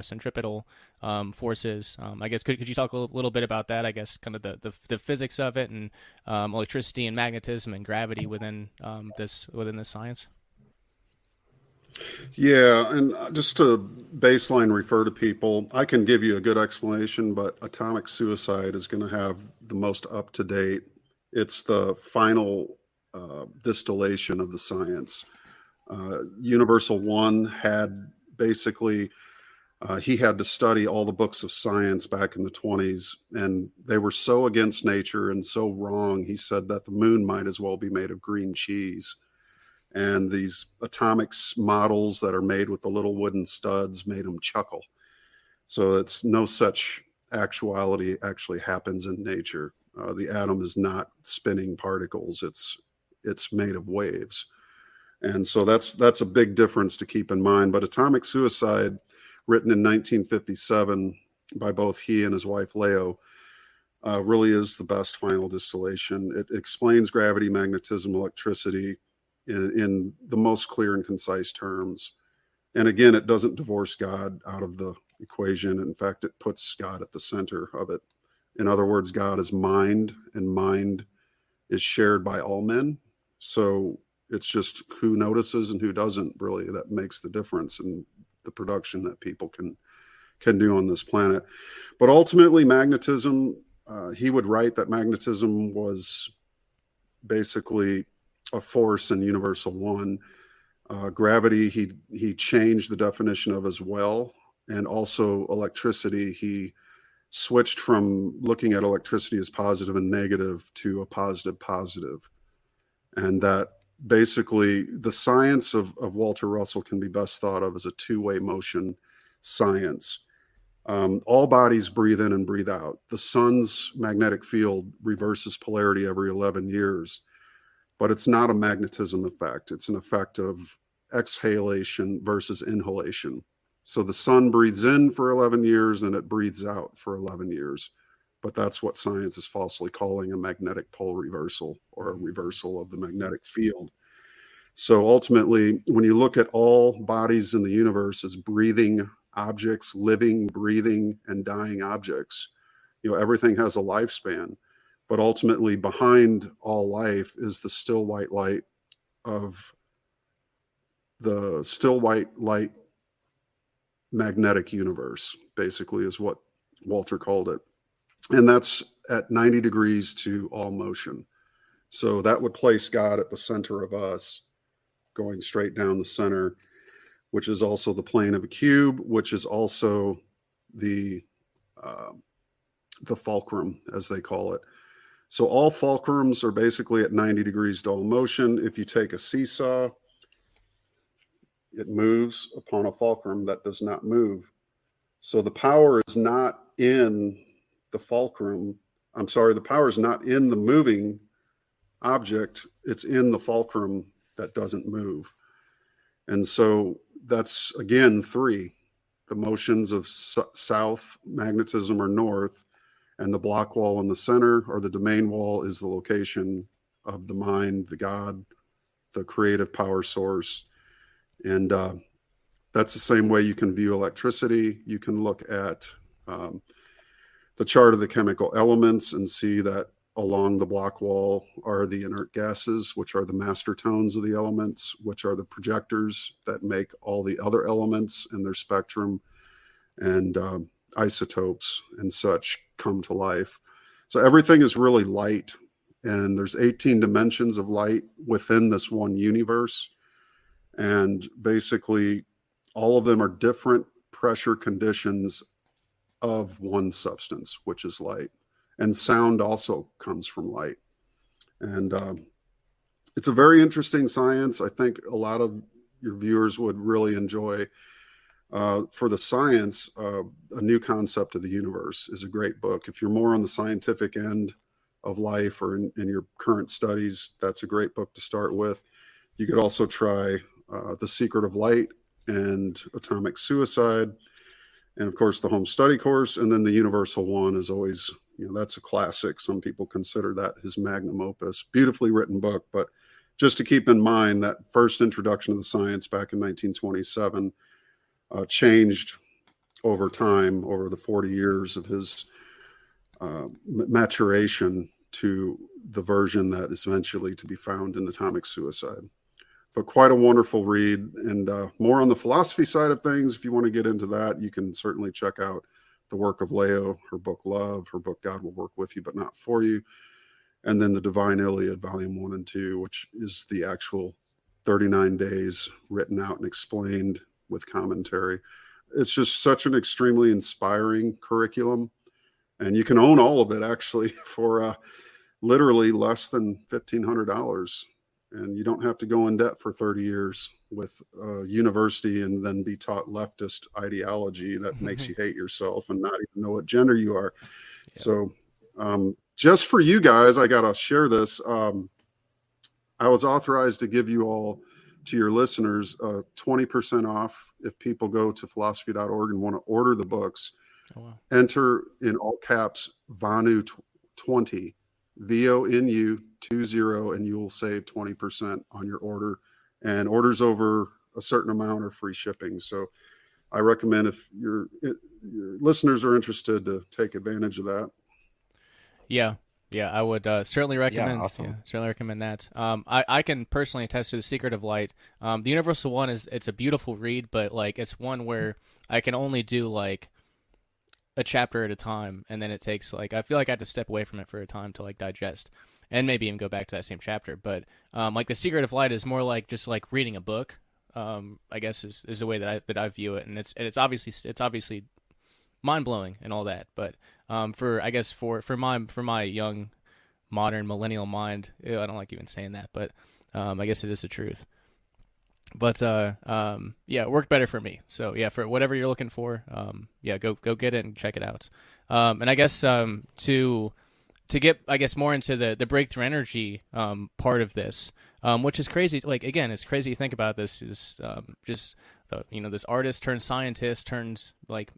centripetal forces. I guess could you talk a little bit about that? I guess kind of the physics of it and electricity and magnetism and gravity within this science. Yeah, and just to baseline refer to people, I can give you a good explanation, but atomic suicide is going to have the most up-to-date. It's the final distillation of the science. Universal One had basically, he had to study all the books of science back in the 20s, and they were so against nature and so wrong, he said that the moon might as well be made of green cheese. And these atomics models that are made with the little wooden studs made them chuckle. So it's no such actuality actually happens in nature. The atom is not spinning particles. It's made of waves. And so that's a big difference to keep in mind. But Atomic Suicide, written in 1957 by both he and his wife Leo, really is the best final distillation. It explains gravity, magnetism, electricity in the most clear and concise terms. And again, it doesn't divorce God out of the equation. In fact, it puts God at the center of it. In other words, God is mind, and mind is shared by all men. So it's just who notices and who doesn't really that makes the difference in the production that people can do on this planet. But ultimately, magnetism, he would write that magnetism was basically a force in Universal One. Gravity, he changed the definition of as well. And also electricity, he switched from looking at electricity as positive and negative to a positive. And that basically the science of Walter Russell can be best thought of as a two-way motion science. All bodies breathe in and breathe out. The sun's magnetic field reverses polarity every 11 years. But it's not a magnetism effect. It's an effect of exhalation versus inhalation. So the sun breathes in for 11 years and it breathes out for 11 years. But that's what science is falsely calling a magnetic pole reversal, or a reversal of the magnetic field. So ultimately, when you look at all bodies in the universe as breathing objects, living, breathing, and dying objects, everything has a lifespan. But ultimately, behind all life is the still white light of the still white light magnetic universe, basically, is what Walter called it. And that's at 90 degrees to all motion. So that would place God at the center of us, going straight down the center, which is also the plane of a cube, which is also the fulcrum, as they call it. So all fulcrums are basically at 90 degrees to all motion. If you take a seesaw, it moves upon a fulcrum that does not move. So the power is not in the fulcrum. I'm sorry, the power is not in the moving object. It's in the fulcrum that doesn't move. And so that's, again, three. The motions of south magnetism or north, and the block wall in the center, or the domain wall, is the location of the mind, the God, the creative power source. And that's the same way you can view electricity. You can look at the chart of the chemical elements and see that along the block wall are the inert gases, which are the master tones of the elements, which are the projectors that make all the other elements in their spectrum, and isotopes and such come to life. So everything is really light, and there's 18 dimensions of light within this one universe. And basically all of them are different pressure conditions of one substance, which is light. And sound also comes from light. And it's a very interesting science. I think a lot of your viewers would really enjoy. For the science, A New Concept of the Universe is a great book. If you're more on the scientific end of life or in your current studies, that's a great book to start with. You could also try The Secret of Light and Atomic Suicide, and of course the Home Study Course. And then the Universal One is always, that's a classic. Some people consider that his magnum opus. Beautifully written book, but just to keep in mind that first introduction of the science back in 1927 changed over time, over the 40 years of his maturation to the version that is eventually to be found in Atomic Suicide. But quite a wonderful read, and more on the philosophy side of things. If you want to get into that, you can certainly check out the work of Rayo, her book Love, her book God Will Work With You But Not For You, and then the Divine Iliad, Volume 1 and 2, which is the actual 39 days written out and explained with commentary. It's just such an extremely inspiring curriculum, and you can own all of it actually for literally less than $1,500, and you don't have to go in debt for 30 years with university and then be taught leftist ideology that makes you hate yourself and not even know what gender you are. Yeah. So just for you guys, I gotta share this. I was authorized to give you all, to your listeners, 20% off if people go to philosophy.org and want to order the books. Oh, wow. Enter in all caps Vonu 20, VONU 20, and you will save 20% on your order. And orders over a certain amount are free shipping. So I recommend, if your listeners are interested, to take advantage of that. Yeah, I would certainly recommend. Yeah, awesome. Yeah, certainly recommend that. I can personally attest to The Secret of Light. The Universal One it's a beautiful read, but like it's one where I can only do like a chapter at a time, and then it takes I feel like I have to step away from it for a time to like digest, and maybe even go back to that same chapter. But like The Secret of Light is more like just like reading a book. I guess is the way that I view it, and it's obviously mind blowing and all that, but for my young modern millennial mind, I don't like even saying that, but I guess it is the truth. But it worked better for me. So yeah, for whatever you're looking for, go get it and check it out. And I guess to get more into the breakthrough energy part of this, which is crazy. Like again, it's crazy to think about this. Is just this artist turned scientist turned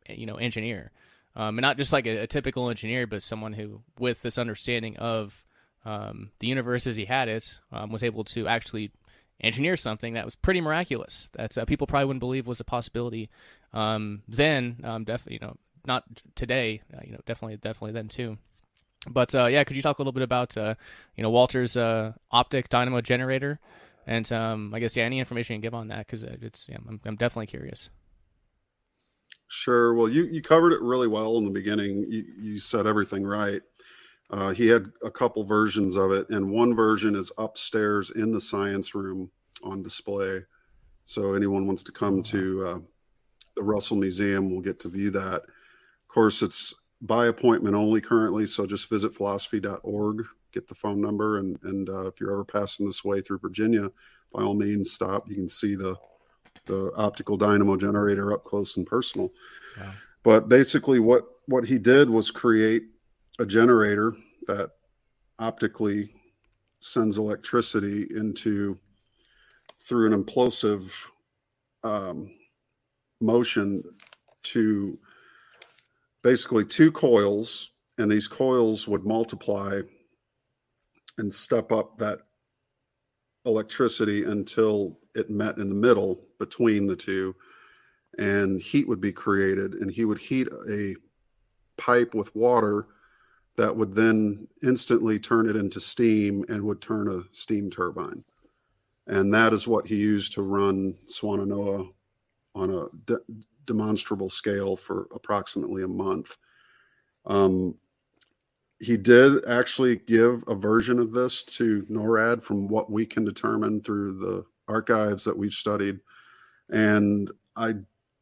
engineer, and not just like a typical engineer, but someone who, with this understanding of the universe as he had it, was able to actually engineer something that was pretty miraculous. That people probably wouldn't believe was a possibility then. Definitely, not today. Definitely then too. But could you talk a little bit about Walter's optic dynamo generator? And I guess any information you can give on that, because I'm definitely curious. Sure. Well, you covered it really well in the beginning. You said everything right. He had a couple versions of it, and one version is upstairs in the science room on display. So anyone wants to come to the Russell Museum will get to view that. Of course, it's by appointment only currently, so just visit philosophy.org. Get the phone number, and if you're ever passing this way through Virginia, by all means stop. You can see the optical dynamo generator up close and personal. Wow. But basically what he did was create a generator that optically sends electricity through an implosive motion to basically two coils, and these coils would multiply and step up that electricity until it met in the middle between the two, and heat would be created, and he would heat a pipe with water that would then instantly turn it into steam and would turn a steam turbine. And that is what he used to run Swannanoa on a demonstrable scale for approximately a month. He did actually give a version of this to NORAD from what we can determine through the archives that we've studied. And I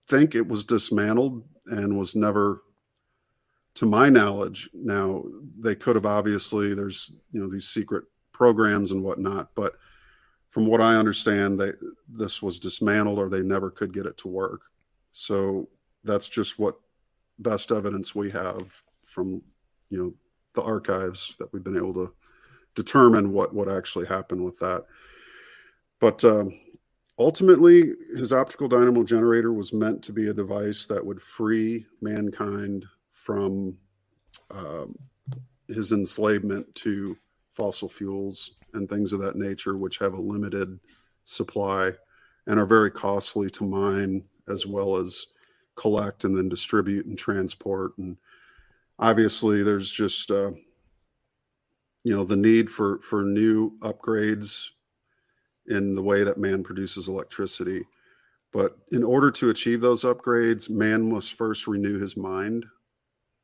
think it was dismantled and was never, to my knowledge. Now, they could have obviously, there's, these secret programs and whatnot. But from what I understand, this was dismantled, or they never could get it to work. So that's just what best evidence we have from, the archives, that we've been able to determine what actually happened with that. But ultimately, his optical dynamo generator was meant to be a device that would free mankind from his enslavement to fossil fuels and things of that nature, which have a limited supply and are very costly to mine, as well as collect and then distribute and transport. And obviously there's just, the need for new upgrades in the way that man produces electricity. But in order to achieve those upgrades, man must first renew his mind,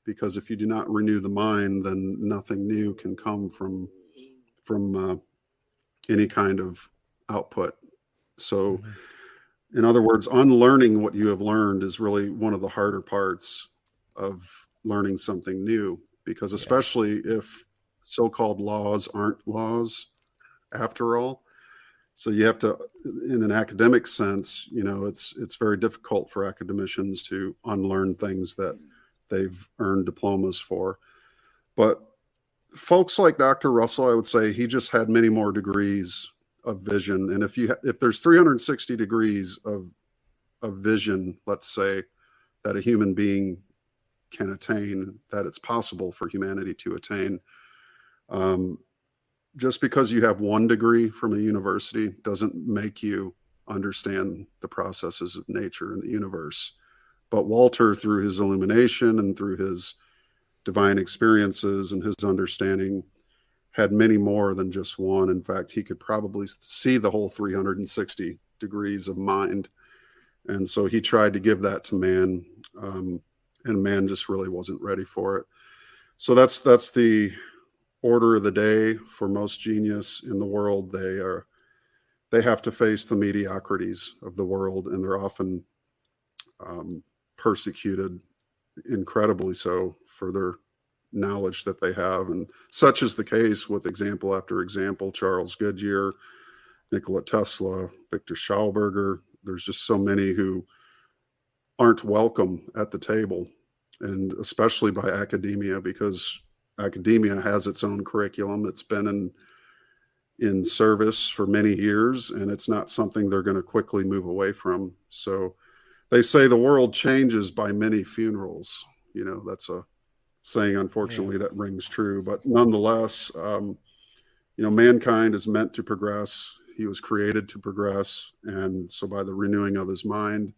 because if you do not renew the mind, then nothing new can come from any kind of output. So in other words, unlearning what you have learned is really one of the harder parts of learning something new, because especially if so-called laws aren't laws after all. So you have to, in an academic sense, it's very difficult for academicians to unlearn things that they've earned diplomas for. But folks like Dr. Russell, I would say he just had many more degrees of vision. And if there's 360 degrees of vision, let's say, that a human being can attain, that it's possible for humanity to attain, just because you have 1 degree from a university doesn't make you understand the processes of nature and the universe. But Walter, through his illumination and through his divine experiences and his understanding, had many more than just 1. In fact, he could probably see the whole 360 degrees of mind. And so he tried to give that to man, and man just really wasn't ready for it. So that's the order of the day for most genius in the world. They have to face the mediocrities of the world, and they're often persecuted, incredibly so, for their knowledge that they have. And such is the case with example after example: Charles Goodyear, Nikola Tesla, Victor Schauberger. There's just so many who aren't welcome at the table, and especially by academia, because academia has its own curriculum. It's been in service for many years, and it's not something they're going to quickly move away from. So they say the world changes by many funerals. That's a saying, unfortunately, that rings true. But nonetheless, mankind is meant to progress. He was created to progress. And so by the renewing of his mind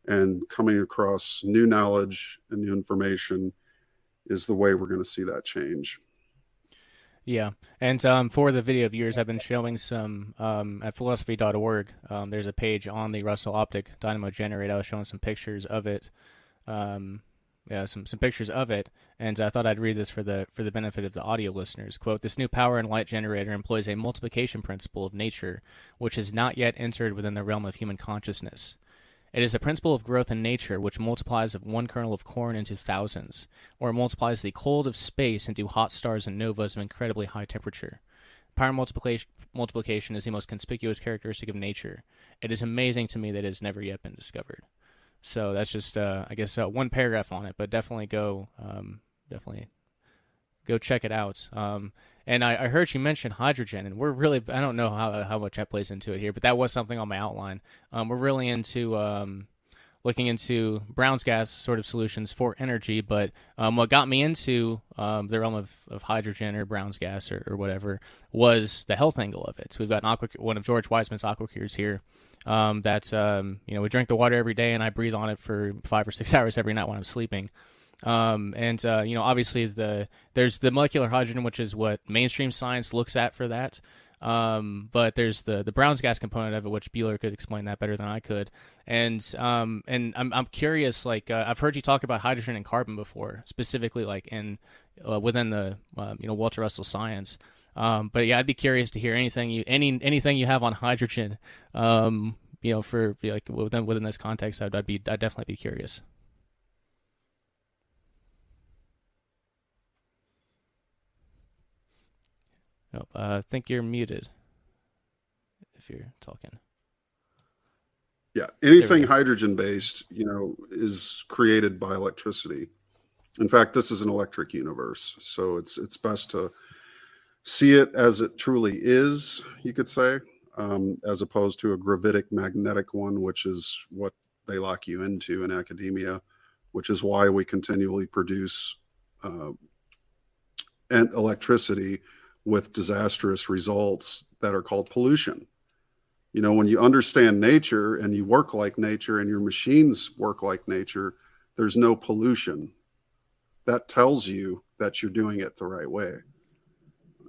and coming across new knowledge and new information is the way we're going to see that change. Yeah, and for the video viewers, I've been showing some at philosophy.org. There's a page on the Russell Optic Dynamo Generator. I was showing some pictures of it. Some pictures of it, and I thought I'd read this for the benefit of the audio listeners. Quote, "This new power and light generator employs a multiplication principle of nature, which has not yet entered within the realm of human consciousness. It is the principle of growth in nature, which multiplies of 1 kernel of corn into thousands, or multiplies the cold of space into hot stars and novas of incredibly high temperature. Power multiplication is the most conspicuous characteristic of nature. It is amazing to me that it has never yet been discovered." So that's just, I guess, 1 paragraph on it, but definitely go check it out. And I heard you mention hydrogen, and we're really, I don't know how much that plays into it here, but that was something on my outline. We're really into looking into Brown's gas sort of solutions for energy, but what got me into the realm of hydrogen or Brown's gas or whatever was the health angle of it. So we've got one of George Wiseman's aquacures here. We drink the water every day, and I breathe on it for 5 or 6 hours every night when I'm sleeping. Obviously there's the molecular hydrogen, which is what mainstream science looks at for that. But there's the Brown's gas component of it, which Bueller could explain that better than I could. And I'm curious, I've heard you talk about hydrogen and carbon before, specifically within the Walter Russell science. But yeah, I'd be curious to hear anything you have on hydrogen. For within this context, I'd definitely be curious. Nope. I think you're muted if you're talking. Yeah, anything hydrogen based, is created by electricity. In fact, this is an electric universe, so it's best to see it as it truly is, you could say, as opposed to a gravitic magnetic one, which is what they lock you into in academia, which is why we continually produce electricity with disastrous results that are called pollution. When you understand nature and you work like nature and your machines work like nature, there's no pollution. That tells you that you're doing it the right way.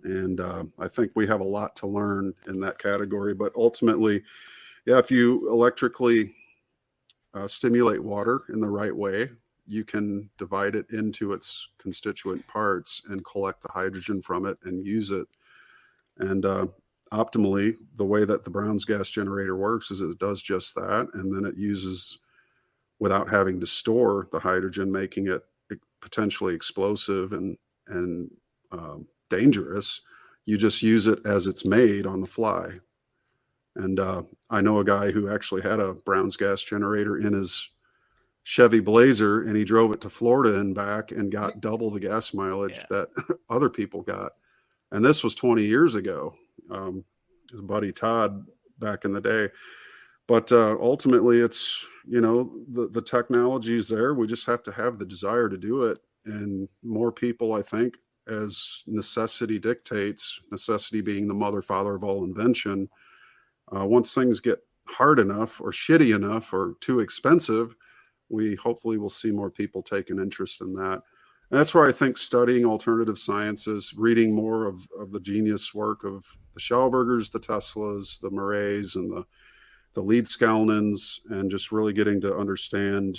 And I think we have a lot to learn in that category. But ultimately, if you electrically stimulate water in the right way, you can divide it into its constituent parts and collect the hydrogen from it and use it. And optimally, the way that the Brown's gas generator works is it does just that. And then it uses, without having to store the hydrogen, making it potentially explosive and dangerous. You just use it as it's made on the fly. And I know a guy who actually had a Brown's gas generator in his Chevy Blazer, and he drove it to Florida and back and got double the gas mileage that other people got. And this was 20 years ago. His buddy Todd back in the day. But ultimately, it's, the technology is there. We just have to have the desire to do it. And more people, I think, as necessity dictates, necessity being the mother, father of all invention, once things get hard enough or shitty enough or too expensive, we hopefully will see more people take an interest in that. And that's where I think studying alternative sciences, reading more of the genius work of the Schaubergers, the Teslas, the Murrays, and the Leedskalnins, and just really getting to understand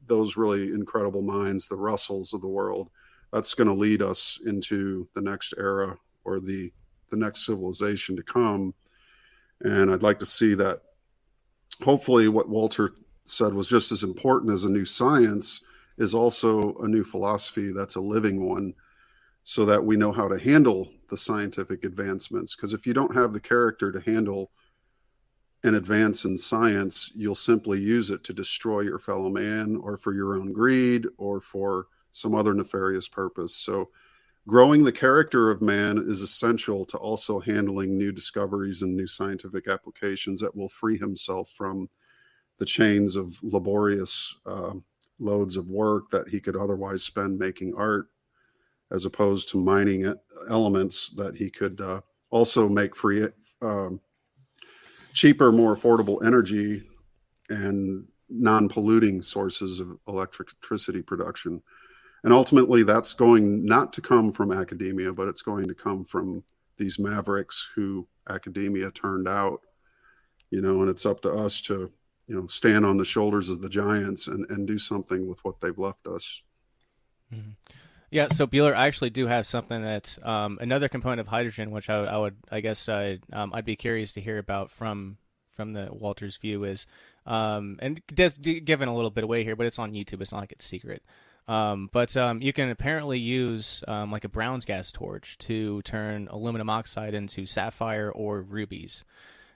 those really incredible minds, the Russells of the world, that's going to lead us into the next era or the next civilization to come. And I'd like to see that hopefully what Walter said was just as important as a new science is also a new philosophy that's a living one, so that we know how to handle the scientific advancements. Because if you don't have the character to handle an advance in science, you'll simply use it to destroy your fellow man or for your own greed or for some other nefarious purpose. So growing the character of man is essential to also handling new discoveries and new scientific applications that will free himself from the chains of laborious loads of work that he could otherwise spend making art, as opposed to mining elements that he could also make free, cheaper, more affordable energy and non-polluting sources of electricity production. And ultimately, that's going not to come from academia, but it's going to come from these mavericks who academia turned out, and it's up to us to, stand on the shoulders of the giants and do something with what they've left us. Mm-hmm. Yeah, so Bueller, I actually do have something that's another component of hydrogen, which I'd be curious to hear about from the Walter's view is, and just giving a little bit away here, but it's on YouTube. It's not like it's secret. But you can apparently use like a Brown's gas torch to turn aluminum oxide into sapphire or rubies.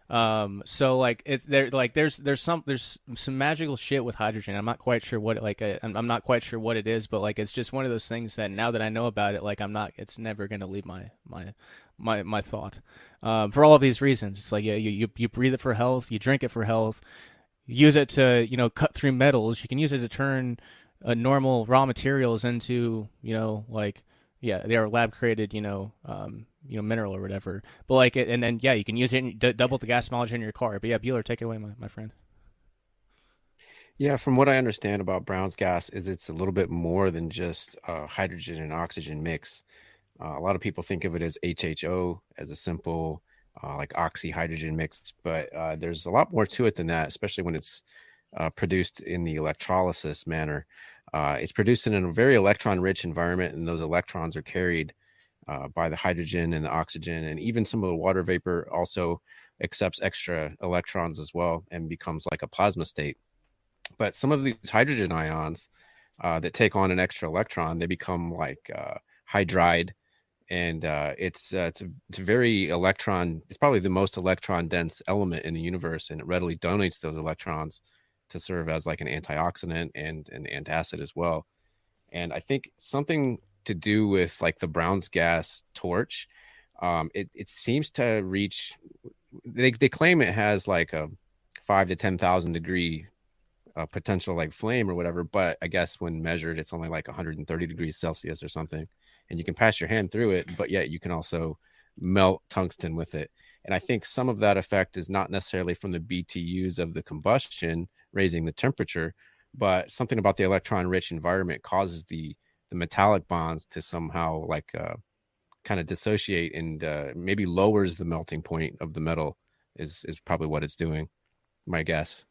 So like there's some magical shit with hydrogen. I'm not quite sure what I'm not quite sure what it is, but like it's just one of those things that now that I know about it, like it's never gonna leave my thought. For all of these reasons, it's like you breathe it for health, you drink it for health, use it to cut through metals. You can use it to turn normal raw materials into they are lab created mineral or whatever, but like it, and then you can use it and double the gas mileage in your car. But Bueller, take it away, my friend. Yeah, from what I understand about Brown's gas is it's a little bit more than just hydrogen and oxygen mix. A lot of people think of it as HHO, as a simple like oxy-hydrogen mix, but there's a lot more to it than that, especially when it's produced in the electrolysis manner. It's produced in a very electron-rich environment, and those electrons are carried by the hydrogen and the oxygen, and even some of the water vapor also accepts extra electrons as well and becomes like a plasma state. But some of these hydrogen ions that take on an extra electron, they become like hydride and it's a very electron. It's probably the most electron dense element in the universe, and it readily donates those electrons to serve as like an antioxidant and an antacid as well. And I think something to do with like the Brown's gas torch, it seems to reach. They claim it has like a 5 to 10,000 degree potential like flame or whatever, but I guess when measured, it's only like 130 degrees Celsius or something, and you can pass your hand through it, but yet you can also melt tungsten with it. And I think some of that effect is not necessarily from the BTUs of the combustion raising the temperature, but something about the electron rich environment causes the metallic bonds to somehow like kind of dissociate, and maybe lowers the melting point of the metal is probably what it's doing, my guess.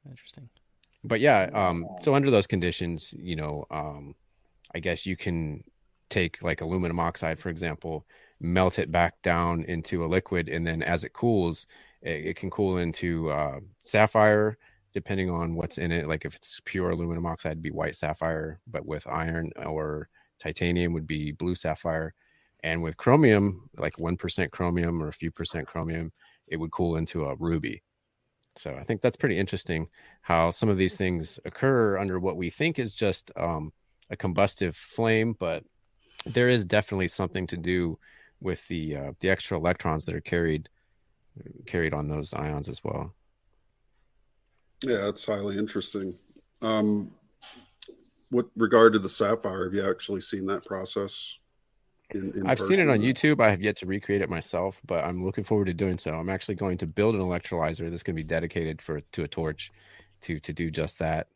Interesting. But yeah, so under those conditions, I guess you can take like aluminum oxide, for example, melt it back down into a liquid, and then as it cools, it can cool into sapphire, depending on what's in it. Like if it's pure aluminum oxide, it'd be white sapphire, but with iron or titanium would be blue sapphire. And with chromium, like 1% chromium or a few percent chromium, it would cool into a ruby. So I think that's pretty interesting how some of these things occur under what we think is just a combustive flame, but there is definitely something to do with the extra electrons that are carried on those ions as well. Yeah, it's highly interesting. With regard to the sapphire, have you actually seen that process? I've seen it on YouTube. I have yet to recreate it myself, but I'm looking forward to doing so. I'm actually going to build an electrolyzer that's going to be dedicated to a torch to do just that.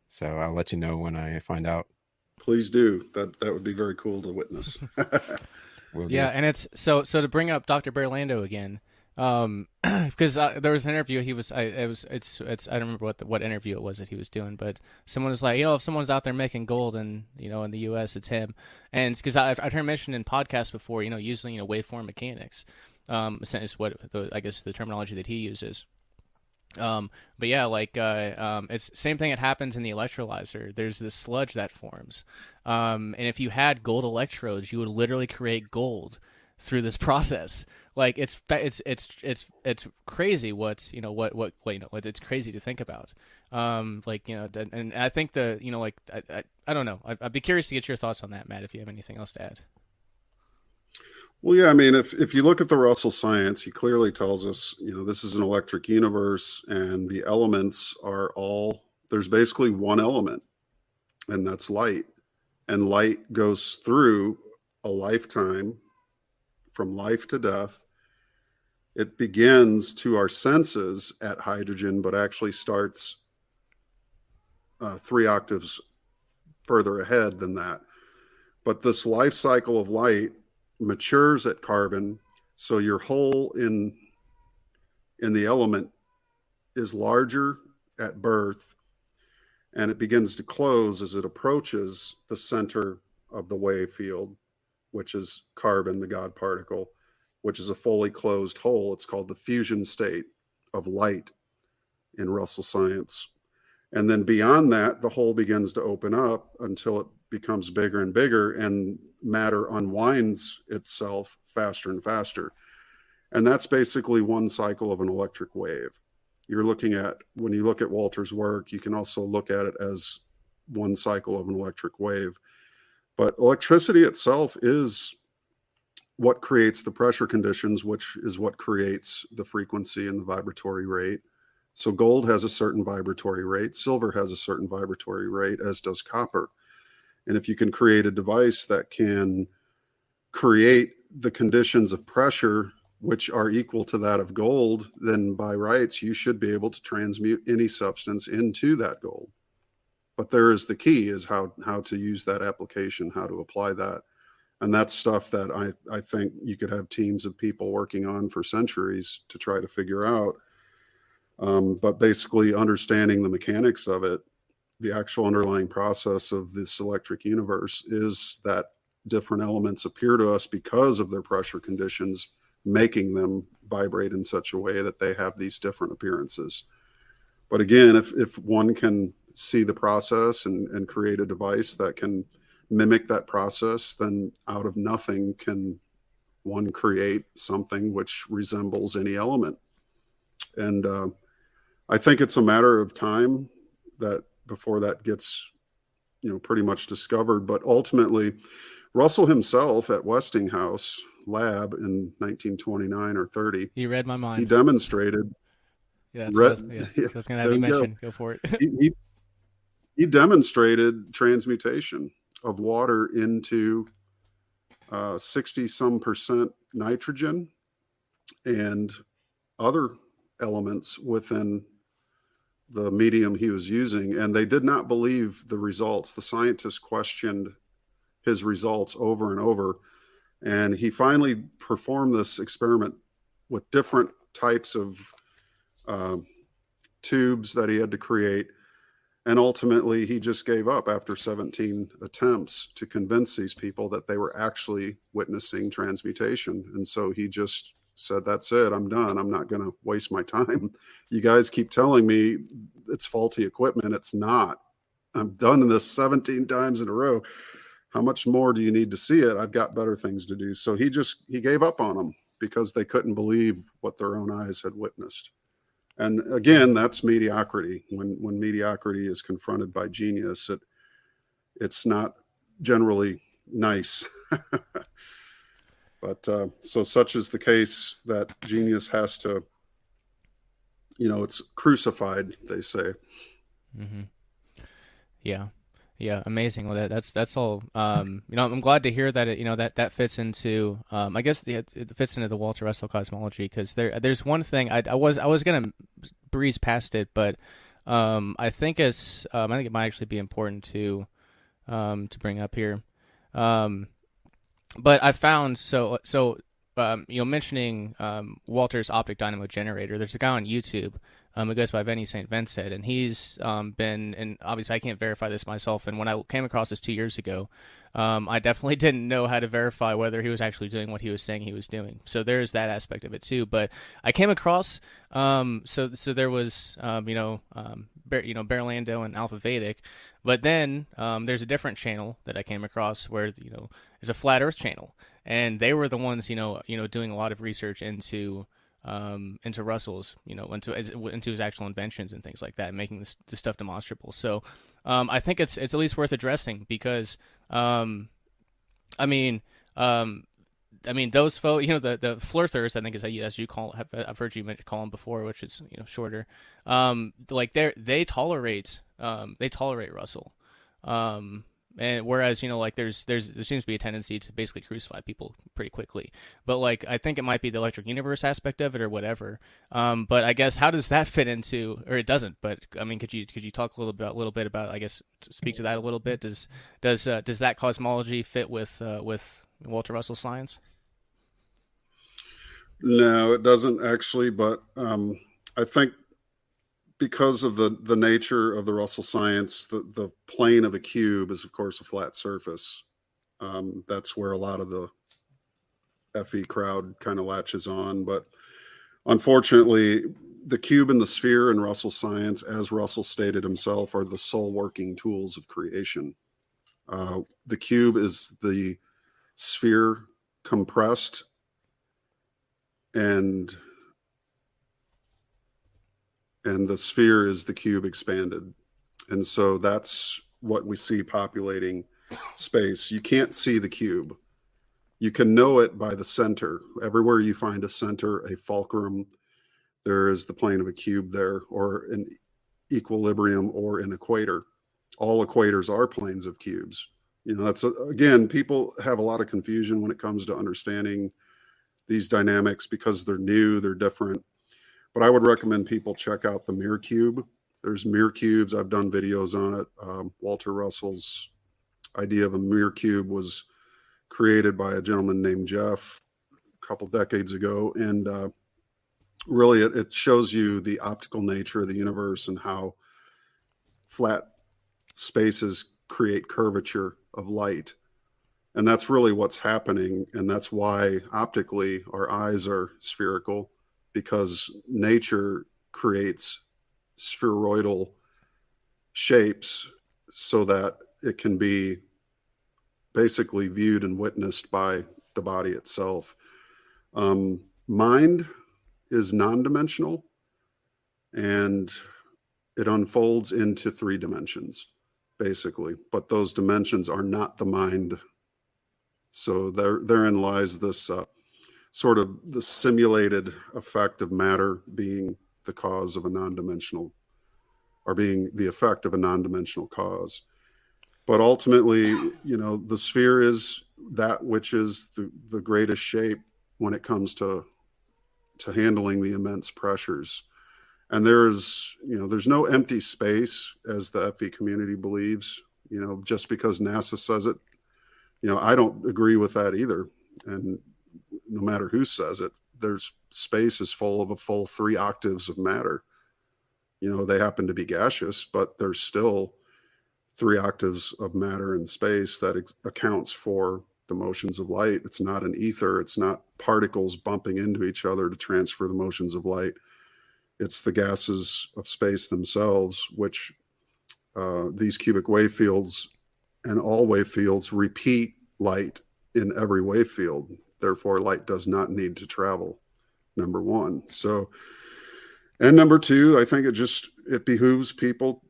So I'll let you know when I find out. Please do. That would be very cool to witness. Yeah, and it's so to bring up Dr. Berlando again, because there was an interview I don't remember what interview it was that he was doing, but someone was like, if someone's out there making gold and in the U.S. it's him, and because I've heard mentioned in podcasts before, using waveform mechanics, is what I guess the terminology that he uses. But yeah, it's same thing that happens in the electrolyzer. There's this sludge that forms, and if you had gold electrodes, you would literally create gold through this process. Like it's crazy. It's crazy to think about. And I think I don't know. I'd be curious to get your thoughts on that, Matt, if you have anything else to add. Well, yeah, I mean, if you look at the Russell science, he clearly tells us, this is an electric universe, and the elements are there's basically one element, and that's light. And light goes through a lifetime from life to death. It begins to our senses at hydrogen, but actually starts 3 octaves further ahead than that. But this life cycle of light matures at carbon, so your hole in the element is larger at birth, and it begins to close as it approaches the center of the wave field, which is carbon, the God particle, which is a fully closed hole. It's called the fusion state of light in Russell science. And then beyond that, the hole begins to open up until it becomes bigger and bigger, and matter unwinds itself faster and faster. And that's basically one cycle of an electric wave. When you look at Walter's work, you can also look at it as one cycle of an electric wave. But electricity itself is what creates the pressure conditions, which is what creates the frequency and the vibratory rate. So gold has a certain vibratory rate, silver has a certain vibratory rate, as does copper. And if you can create a device that can create the conditions of pressure which are equal to that of gold, then by rights, you should be able to transmute any substance into that gold. But there is the key, is how to use that application, how to apply that. And that's stuff that I think you could have teams of people working on for centuries to try to figure out. But basically understanding the mechanics of it, the actual underlying process of this electric universe is that different elements appear to us because of their pressure conditions, making them vibrate in such a way that they have these different appearances. But again, if one can see the process and create a device that can mimic that process, then out of nothing can one create something which resembles any element. And I think it's a matter of time that before that gets, pretty much discovered. But ultimately, Russell himself at Westinghouse lab in 1929 or 30, he read my mind. He demonstrated. Yeah, that's what I was going to have you mention. Go for it. He demonstrated transmutation of water into 60-some% nitrogen and other elements within the medium he was using. And they did not believe the results. The scientists questioned his results over and over. And he finally performed this experiment with different types of tubes that he had to create. And ultimately, he just gave up after 17 attempts to convince these people that they were actually witnessing transmutation. And so he just said, that's it, I'm done. I'm not going to waste my time. You guys keep telling me it's faulty equipment. It's not. I've done this 17 times in a row. How much more do you need to see it? I've got better things to do. So he gave up on them because they couldn't believe what their own eyes had witnessed. And again, that's mediocrity. When mediocrity is confronted by genius, it's not generally nice. But so such is the case that genius has to, it's crucified, they say. Mm-hmm. Yeah, amazing. Well, that's all. I'm glad to hear that that fits into. I guess it fits into the Walter Russell cosmology, because there's one thing I was gonna breeze past it, but I think it might actually be important to bring up here. But I found mentioning Walter's optic dynamo generator. There's a guy on YouTube. It goes by Vinny St. Vincent, and he's and obviously I can't verify this myself. And when I came across this 2 years ago, I definitely didn't know how to verify whether he was actually doing what he was saying he was doing. So there's that aspect of it too. But I came across so there was Berlando and Alpha Vedic, but then there's a different channel that I came across where is a flat Earth channel, and they were the ones doing a lot of research into Russell's, into his actual inventions and things like that, and making this stuff demonstrable. So I think it's at least worth addressing, because those folks, the flirters, I think is as you call, I've heard you call them before, which is shorter. They tolerate Russell. And whereas, there seems to be a tendency to basically crucify people pretty quickly. But I think it might be the electric universe aspect of it or whatever. But I guess, how does that fit into, or it doesn't, but could you talk a little bit about, I guess, speak to that a little bit? Does that cosmology fit with Walter Russell science? No, it doesn't actually, but I think because of the nature of the Russell science, the plane of a cube is, of course, a flat surface. That's where a lot of the FE crowd kind of latches on. But unfortunately, the cube and the sphere in Russell science, as Russell stated himself, are the sole working tools of creation. The cube is the sphere compressed, and the sphere is the cube expanded. And so that's what we see populating space. You can't see the cube. You can know it by the center. Everywhere you find a center, a fulcrum, there is the plane of a cube there, or an equilibrium, or an equator. All equators are planes of cubes. Again, people have a lot of confusion when it comes to understanding these dynamics, because they're new, they're different. But I would recommend people check out the mirror cube. There's mirror cubes. I've done videos on it. Walter Russell's idea of a mirror cube was created by a gentleman named Jeff a couple decades ago. And really, it shows you the optical nature of the universe and how flat spaces create curvature of light. And that's really what's happening. And that's why optically our eyes are spherical, because nature creates spheroidal shapes so that it can be basically viewed and witnessed by the body itself. Mind is non-dimensional, and it unfolds into 3 dimensions, basically. But those dimensions are not the mind. So therein lies this sort of the simulated effect of matter being the cause of a non-dimensional, or being the effect of a non-dimensional cause. But ultimately, you know, the sphere is that which is the greatest shape when it comes to handling the immense pressures. And there's no empty space, as the FE community believes, you know, just because NASA says it. You know, I don't agree with that either. And no matter who says it, there's space is full of a full 3 octaves of matter. You know, they happen to be gaseous, but there's still 3 octaves of matter in space that accounts for the motions of light. It's not an ether. It's not particles bumping into each other to transfer the motions of light. It's the gases of space themselves, which these cubic wave fields and all wave fields repeat light in every wave field. Therefore, light does not need to travel, number one. So, and number two, I think it behooves people,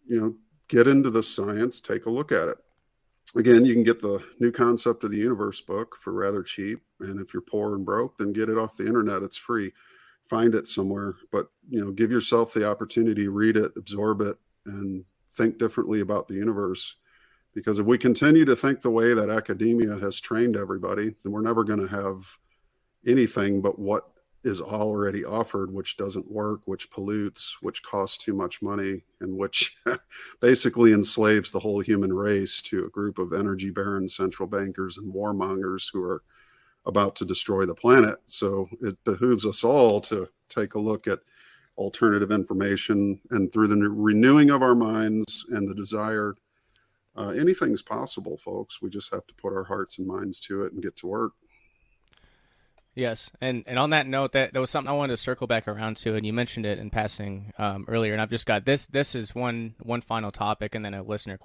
you know, get into the science, take a look at it. Again, you can get the New Concept of the Universe book for rather cheap. And if you're poor and broke, then get it off the internet. It's free. Find it somewhere. But, you know, give yourself the opportunity, read it, absorb it, and think differently about the universe. Because if we continue to think the way that academia has trained everybody, then we're never going to have anything but what is already offered, which doesn't work, which pollutes, which costs too much money, and which basically enslaves the whole human race to a group of energy barons, central bankers, and warmongers who are about to destroy the planet. So it behooves us all to take a look at alternative information, and through the renewing of our minds and the desire, anything's possible, folks. We just have to put our hearts and minds to it and get to work. Yes, and on that note, that was something I wanted to circle back around to, and you mentioned it in passing earlier, and I've just got this. This is one final topic, and then a listener,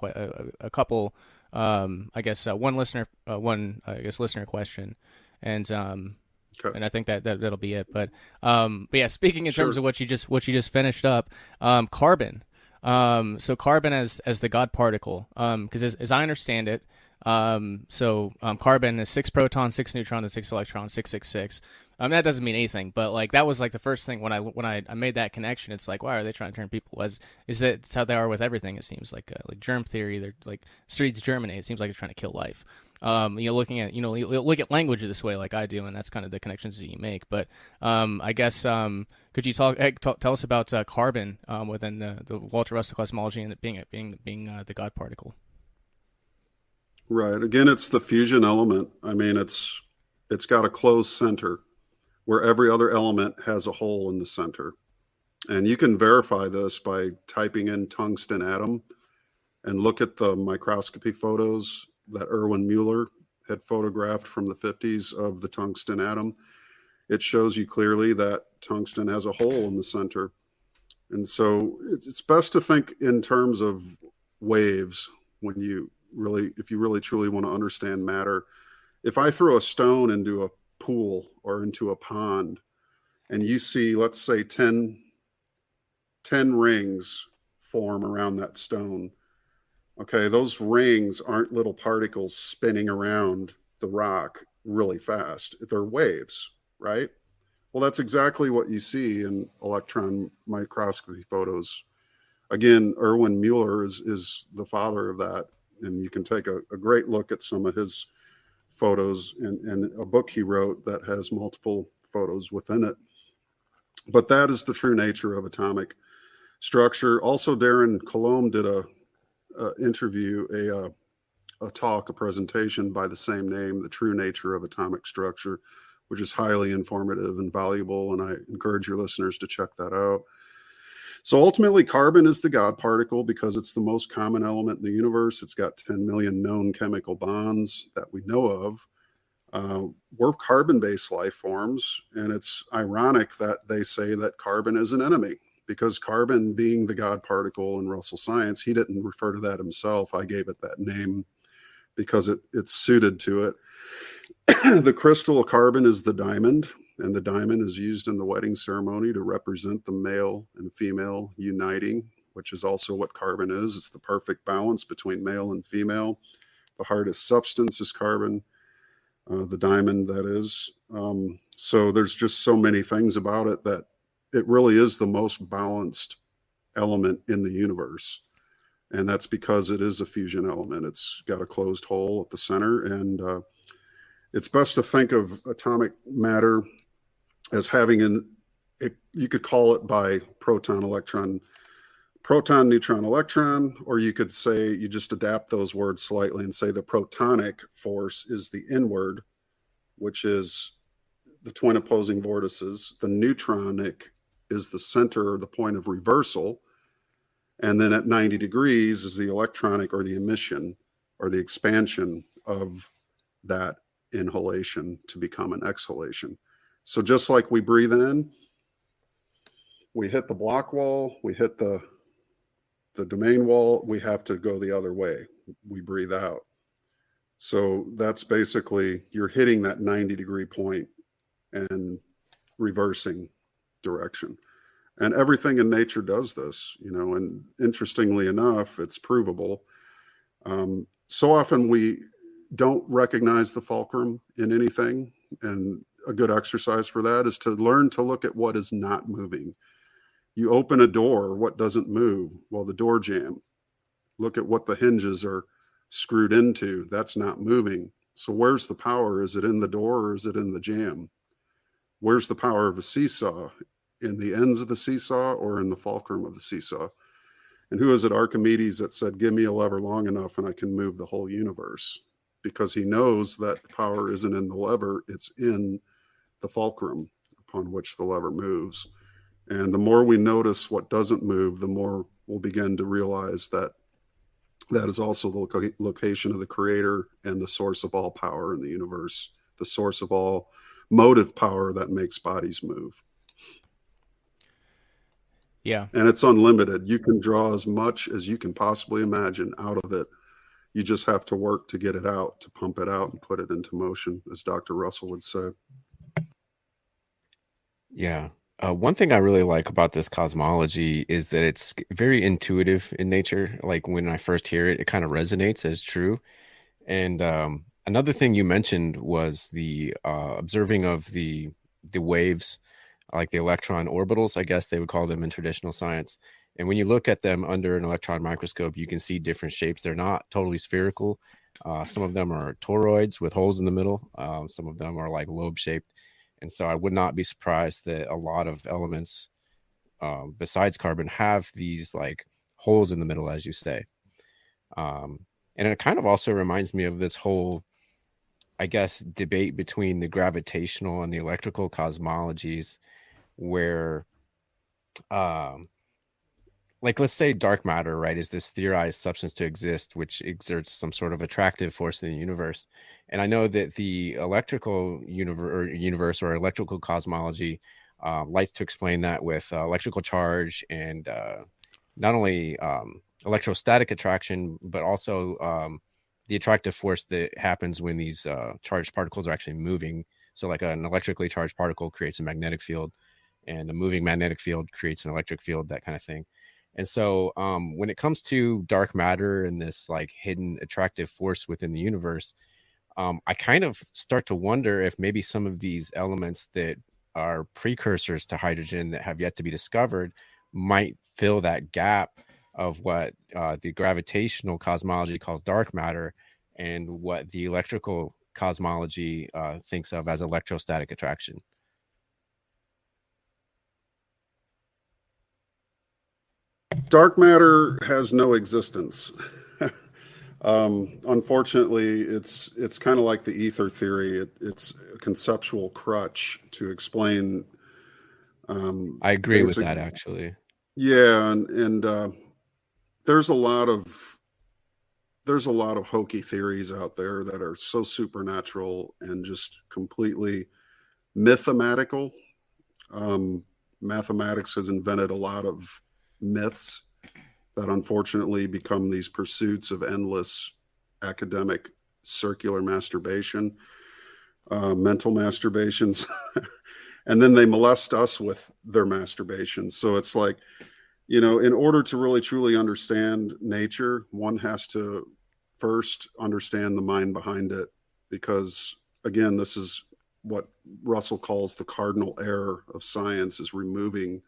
a couple, one listener question, and and I think that'll be it. But yeah, speaking in terms of what you just finished up, carbon. So carbon as the God particle, because as I understand it. Carbon is 6 protons, 6 neutrons, and 6 electrons, 666. That doesn't mean anything, but like that was like the first thing when I made that connection. It's like, why are they trying to turn people? Is that it's how they are with everything? It seems like germ theory. They're like seeds germinate. It seems like they're trying to kill life. Looking at you look at language this way, like I do, and that's kind of the connections that you make. But I guess could you tell us about carbon within the Walter Russell cosmology and it being the God particle? Right. Again, it's the fusion element. I mean, it's got a closed center where every other element has a hole in the center. And you can verify this by typing in tungsten atom and look at the microscopy photos that Erwin Mueller had photographed from the 50s of the tungsten atom. It shows you clearly that tungsten has a hole in the center. And so it's best to think in terms of waves when if you really truly want to understand matter. If I throw a stone into a pool or into a pond and you see, let's say 10 rings form around that stone. Okay, those rings aren't little particles spinning around the rock really fast. They're waves, right? Well, that's exactly what you see in electron microscopy photos. Again, Erwin Mueller is the father of that. And you can take a great look at some of his photos and a book he wrote that has multiple photos within it. But that is the true nature of atomic structure. Also, Darren Colomb did a presentation by the same name, The True Nature of Atomic Structure, which is highly informative and valuable. And I encourage your listeners to check that out. So ultimately, carbon is the God particle because it's the most common element in the universe. It's got 10 million known chemical bonds that we know of. We're carbon-based life forms, and it's ironic that they say that carbon is an enemy because carbon being the God particle in Russell science, he didn't refer to that himself. I gave it that name because it's suited to it. The crystal of carbon is the diamond, and the diamond is used in the wedding ceremony to represent the male and female uniting, which is also what carbon is. It's the perfect balance between male and female. The hardest substance is carbon, the diamond, that is. So there's just so many things about it that it really is the most balanced element in the universe. And that's because it is a fusion element. It's got a closed hole at the center, and it's best to think of atomic matter as having you could call it by proton, neutron, electron, or you could say, you just adapt those words slightly and say the protonic force is the inward, which is the twin opposing vortices. The neutronic is the center or the point of reversal. And then at 90 degrees is the electronic, or the emission or the expansion of that inhalation to become an exhalation. So just like we breathe in, we hit the block wall, we hit the domain wall, we have to go the other way. We breathe out. So that's basically, you're hitting that 90-degree point and reversing direction. And everything in nature does this, and interestingly enough, it's provable. So often we don't recognize the fulcrum in anything. And a good exercise for that is to learn to look at what is not moving. You open a door, what doesn't move? Well, the door jamb. Look at what the hinges are screwed into. That's not moving. So where's the power? Is it in the door, or is it in the jamb? Where's the power of a seesaw? In the ends of the seesaw, or in the fulcrum of the seesaw? And who is it, Archimedes, that said, give me a lever long enough and I can move the whole universe? Because he knows that the power isn't in the lever, it's in the fulcrum upon which the lever moves. And the more we notice what doesn't move, the more we'll begin to realize that that is also the location of the creator and the source of all power in the universe, the source of all motive power that makes bodies move. Yeah. And it's unlimited. You can draw as much as you can possibly imagine out of it. You just have to work to get it out, to pump it out and put it into motion, as Dr. Russell would say. Yeah. One thing I really like about this cosmology is that it's very intuitive in nature. Like when I first hear it, it kind of resonates as true. And another thing you mentioned was the observing of the waves, like the electron orbitals, I guess they would call them in traditional science. And when you look at them under an electron microscope, you can see different shapes. They're not totally spherical. Some of them are toroids with holes in the middle. Some of them are like lobe shaped. And so I would not be surprised that a lot of elements besides carbon have these like holes in the middle, as you say. And it kind of also reminds me of this whole, I guess, debate between the gravitational and the electrical cosmologies, where like, let's say dark matter, right, is this theorized substance to exist, which exerts some sort of attractive force in the universe. And I know that the electrical universe or electrical cosmology likes to explain that with electrical charge and not only electrostatic attraction, but also the attractive force that happens when these charged particles are actually moving. So like an electrically charged particle creates a magnetic field, and a moving magnetic field creates an electric field, that kind of thing. And so when it comes to dark matter and this like hidden attractive force within the universe, I kind of start to wonder if maybe some of these elements that are precursors to hydrogen that have yet to be discovered might fill that gap of what the gravitational cosmology calls dark matter and what the electrical cosmology thinks of as electrostatic attraction. Dark matter has no existence. Unfortunately, it's kind of like the ether theory. It's a conceptual crutch to explain. I agree with that, actually. Yeah, and there's a lot of hokey theories out there that are so supernatural and just completely mathematical. Mathematics has invented a lot of myths that unfortunately become these pursuits of endless academic circular masturbation, mental masturbations, and then they molest us with their masturbations. So it's like, you know, in order to really truly understand nature, one has to first understand the mind behind it, because again, this is what Russell calls the cardinal error of science, is removing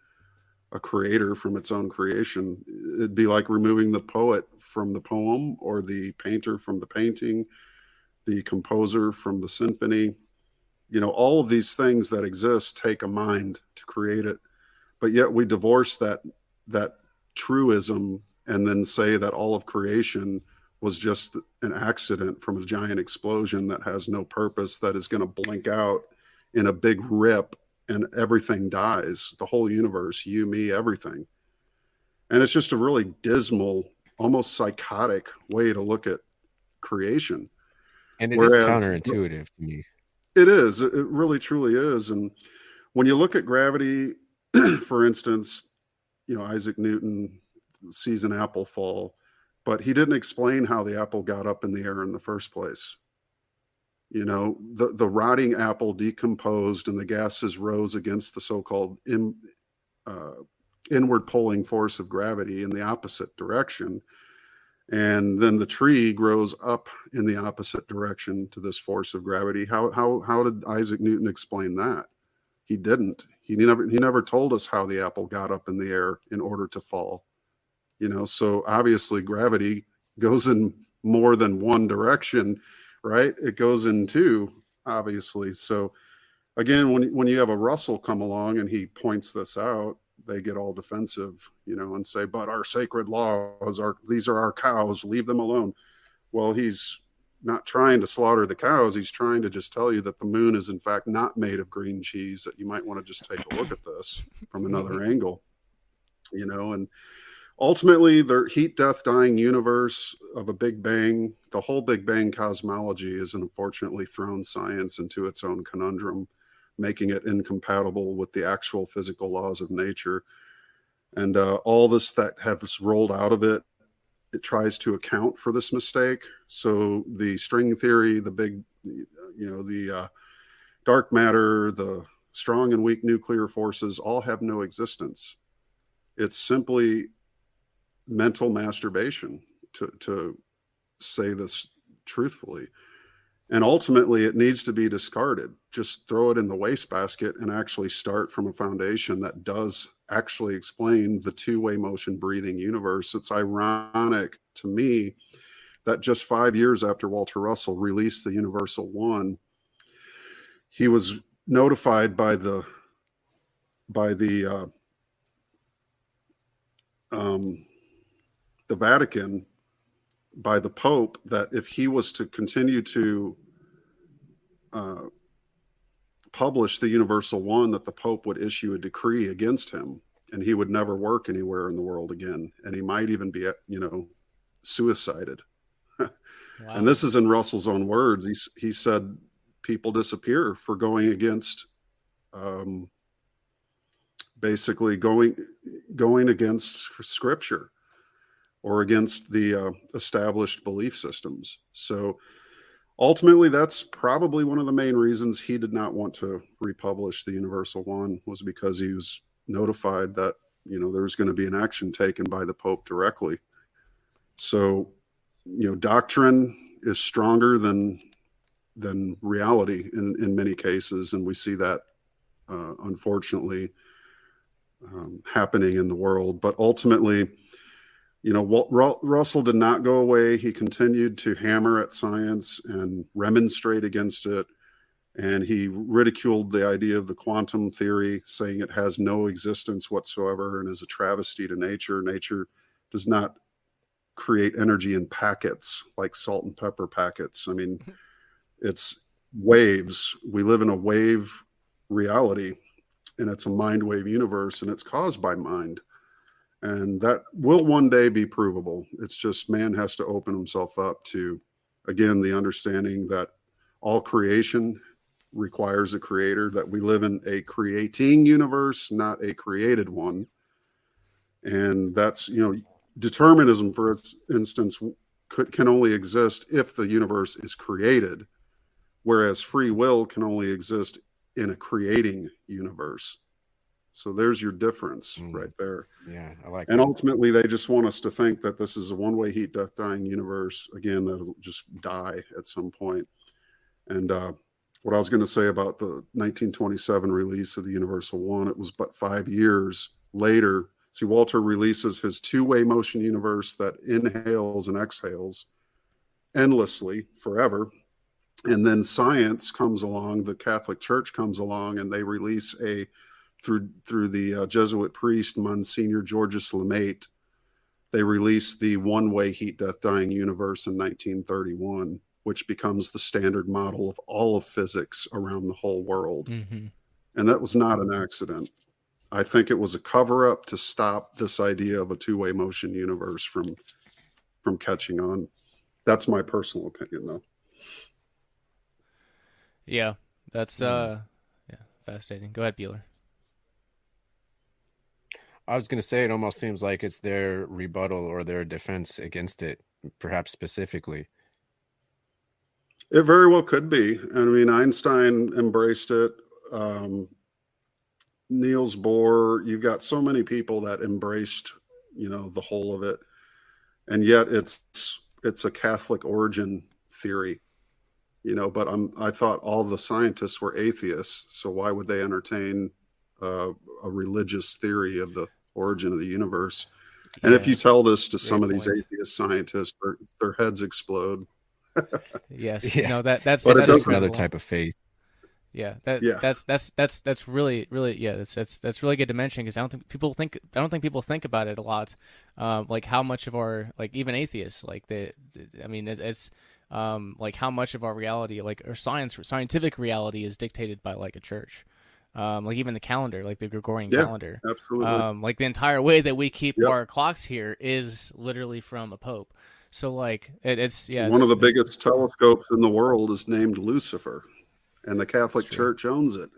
a creator from its own creation. It'd be like removing the poet from the poem, or the painter from the painting, the composer from the symphony. You know, all of these things that exist take a mind to create it, but yet we divorce that truism and then say that all of creation was just an accident from a giant explosion that has no purpose, that is going to blink out in a big rip and everything dies. The whole universe, you, me, everything. And it's just a really dismal, almost psychotic way to look at creation. And it is counterintuitive to me. It is. It really, truly is. And when you look at gravity, for instance, you know, Isaac Newton sees an apple fall, but he didn't explain how the apple got up in the air in the first place. You know, the rotting apple decomposed and the gases rose against the so-called inward pulling force of gravity in the opposite direction. And then the tree grows up in the opposite direction to this force of gravity. How did Isaac Newton explain that? He didn't. He never told us how the apple got up in the air in order to fall. You know, so obviously gravity goes in more than one direction, right? It goes in two, obviously. So again, when you have a Russell come along and he points this out, they get all defensive, you know, and say, but our sacred laws these are our cows, leave them alone. Well, he's not trying to slaughter the cows. He's trying to just tell you that the moon is in fact not made of green cheese, that you might want to just take a look at this from another angle, you know. And ultimately, the heat, death, dying universe of a Big Bang, the whole Big Bang cosmology has unfortunately thrown science into its own conundrum, making it incompatible with the actual physical laws of nature. And all this that has rolled out of it, it tries to account for this mistake. So the string theory, the big, you know, the dark matter, the strong and weak nuclear forces all have no existence. It's simply mental masturbation, to say this truthfully. And ultimately, it needs to be discarded. Just throw it in the wastebasket and actually start from a foundation that does actually explain the two-way motion breathing universe. It's ironic to me that just 5 years after Walter Russell released the Universal One, he was notified by the Vatican, by the Pope, that if he was to continue to publish the Universal One, that the Pope would issue a decree against him and he would never work anywhere in the world again. And he might even be, you know, suicided. Wow. And this is in Russell's own words. He said people disappear for going against, basically going against scripture or against the established belief systems. So ultimately, that's probably one of the main reasons he did not want to republish the Universal One, was because he was notified that, you know, there was going to be an action taken by the Pope directly. So, you know, doctrine is stronger than reality in many cases, and we see that unfortunately happening in the world. But ultimately, you know, Russell did not go away. He continued to hammer at science and remonstrate against it. And he ridiculed the idea of the quantum theory, saying it has no existence whatsoever and is a travesty to nature. Nature does not create energy in packets like salt and pepper packets. I mean, it's waves. We live in a wave reality, and it's a mind wave universe, and it's caused by mind. And that will one day be provable. It's just man has to open himself up to, again, the understanding that all creation requires a creator, that we live in a creating universe, not a created one. And that's, you know, determinism, for instance, can only exist if the universe is created, whereas free will can only exist in a creating universe. So there's your difference right there. Yeah, I like and that. Ultimately, they just want us to think that this is a one-way heat, death, dying universe. Again, that'll just die at some point. And what I was going to say about the 1927 release of the Universal One, it was but 5 years later. See, Walter releases his two-way motion universe that inhales and exhales endlessly forever. And then science comes along, the Catholic Church comes along, and they release through the Jesuit priest, Monsignor Georges Lemaitre, they release the one-way heat, death, dying universe in 1931, which becomes the standard model of all of physics around the whole world. And that was not an accident. I think it was a cover-up to stop this idea of a two-way motion universe from catching on. That's my personal opinion, though. Yeah, that's fascinating. Go ahead, Bueller. I was going to say, it almost seems like it's their rebuttal or their defense against it, perhaps specifically. It very well could be. I mean, Einstein embraced it. Niels Bohr, you've got so many people that embraced, the whole of it. And yet it's a Catholic origin theory, but I thought all the scientists were atheists. So why would they entertain a religious theory of the origin of the universe? And if you tell this to some of these atheist scientists, their heads explode. Yes, Yeah. that's another type of faith. Yeah, that's really that's really good to mention, because I don't think people think about it a lot, like how much of our, like, even atheists, like it's like how much of our reality, like our scientific reality, is dictated by like a church. Like even the calendar, like the Gregorian calendar. Absolutely. Like the entire way that we keep our clocks here is literally from a pope. So like it's one of the biggest telescopes in the world is named Lucifer, and the Catholic Church owns it.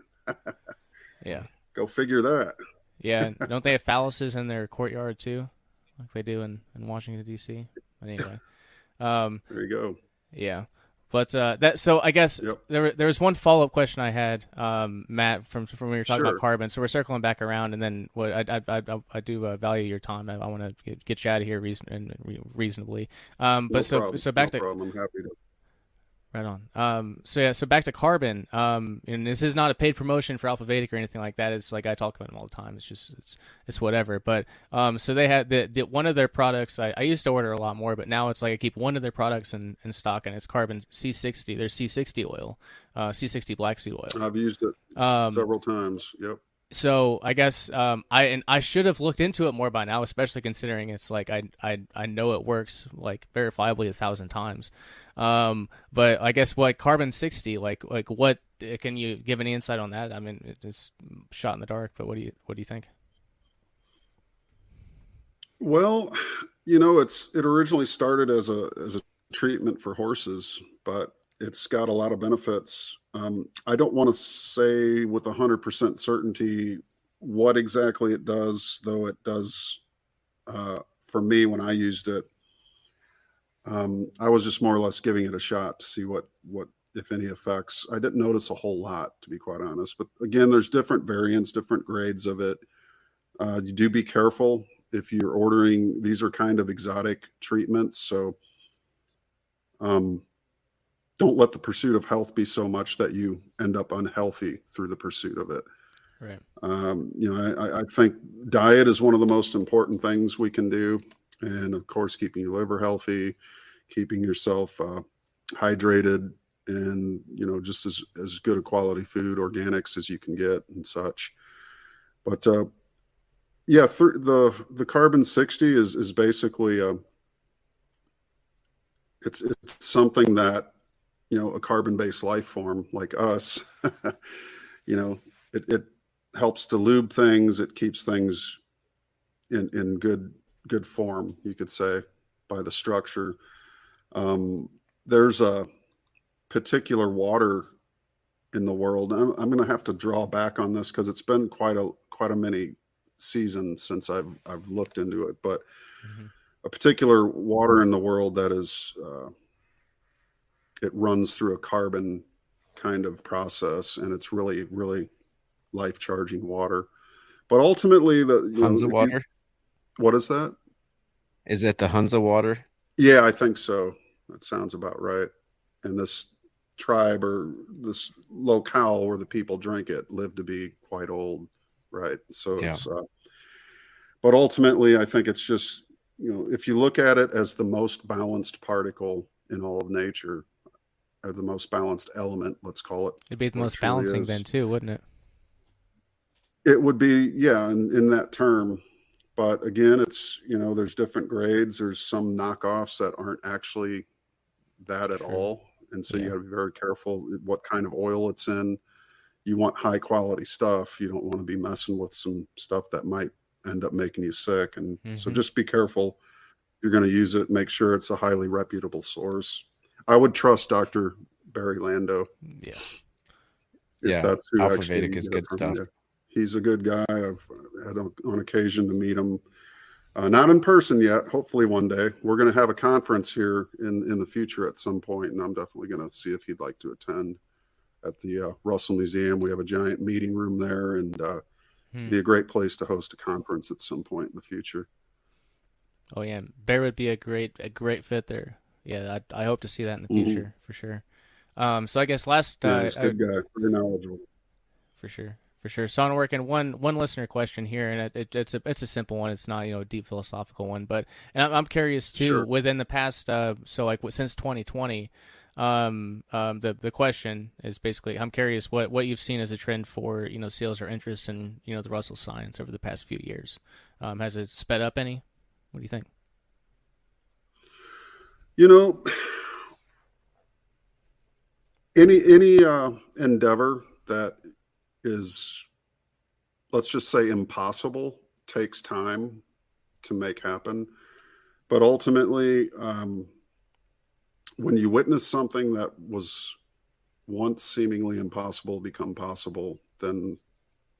Yeah. Go figure that. Yeah. Don't they have phalluses in their courtyard too, like they do in Washington D.C.? But anyway, there you go. Yeah. But so I guess there was one follow-up question I had, Matt, from when we were talking about carbon. So we're circling back around, and then what I do value your time. I want to get you out of here reasonably. But back to. I'm happy to. Right on. So back to carbon. And this is not a paid promotion for Alpha Vedic or anything like that. It's like I talk about them all the time. It's just it's whatever. But so they had the one of their products. I used to order a lot more, but now it's like I keep one of their products in stock, and it's carbon C60. Their C60 oil, C60 black seed oil. I've used it several times. Yep. So I guess I should have looked into it more by now, especially considering it's like I know it works like verifiably 1,000 times. But I guess what carbon 60, like what can you give any insight on that? I mean, it's shot in the dark, but what do you think? Well, it originally started as a treatment for horses, but it's got a lot of benefits. I don't want to say with 100% certainty what exactly it does, though it does for me when I used it. I was just more or less giving it a shot to see what if any effects. I didn't notice a whole lot, to be quite honest. But again, there's different variants, different grades of it. You do be careful if you're ordering. These are kind of exotic treatments, so don't let the pursuit of health be so much that you end up unhealthy through the pursuit of it. Right. I think diet is one of the most important things we can do. And of course, keeping your liver healthy, keeping yourself hydrated, and, just as good a quality food, organics as you can get and such. But through the carbon 60 is basically it's something that, a carbon-based life form like us, it helps to lube things. It keeps things in good form, you could say, by the structure. There's a particular water in the world. I'm going to have to draw back on this because it's been quite a many seasons since I've looked into it. But a particular water in the world that is, it runs through a carbon kind of process, and it's really, really life-charging water. But ultimately, Hunza water? What is that? Is it the Hunza water? Yeah, I think so. That sounds about right. And this tribe or this locale where the people drink it live to be quite old, right? So it's, but ultimately, I think it's just, if you look at it as the most balanced particle in all of nature, or the most balanced element, let's call it. It'd be the most balancing then too, wouldn't it? It would be, yeah, in that term. But again, it's, there's different grades. There's some knockoffs that aren't actually that at all. And so you got to be very careful what kind of oil it's in. You want high quality stuff. You don't want to be messing with some stuff that might end up making you sick. And so just be careful. You're going to use it. Make sure it's a highly reputable source. I would trust Dr. Barry Lando. Yeah. That's who Alpha Vedic is good stuff. Yeah. He's a good guy. I've had on occasion to meet him. Not in person yet. Hopefully one day. We're going to have a conference here in the future at some point, and I'm definitely going to see if he'd like to attend at the Russell Museum. We have a giant meeting room there, and be a great place to host a conference at some point in the future. Oh yeah, Bear would be a great fit there. Yeah, I hope to see that in the future for sure. So I guess last he's a good guy, very knowledgeable. For sure. So I'm working one listener question here, and it's a simple one. It's not a deep philosophical one, but I'm curious too. Within the past, since 2020, the question is basically, I'm curious what you've seen as a trend for sales or interest in the Russell science over the past few years. Has it sped up any? What do you think? Any endeavor that is, let's just say, impossible takes time to make happen. But ultimately, when you witness something that was once seemingly impossible become possible, then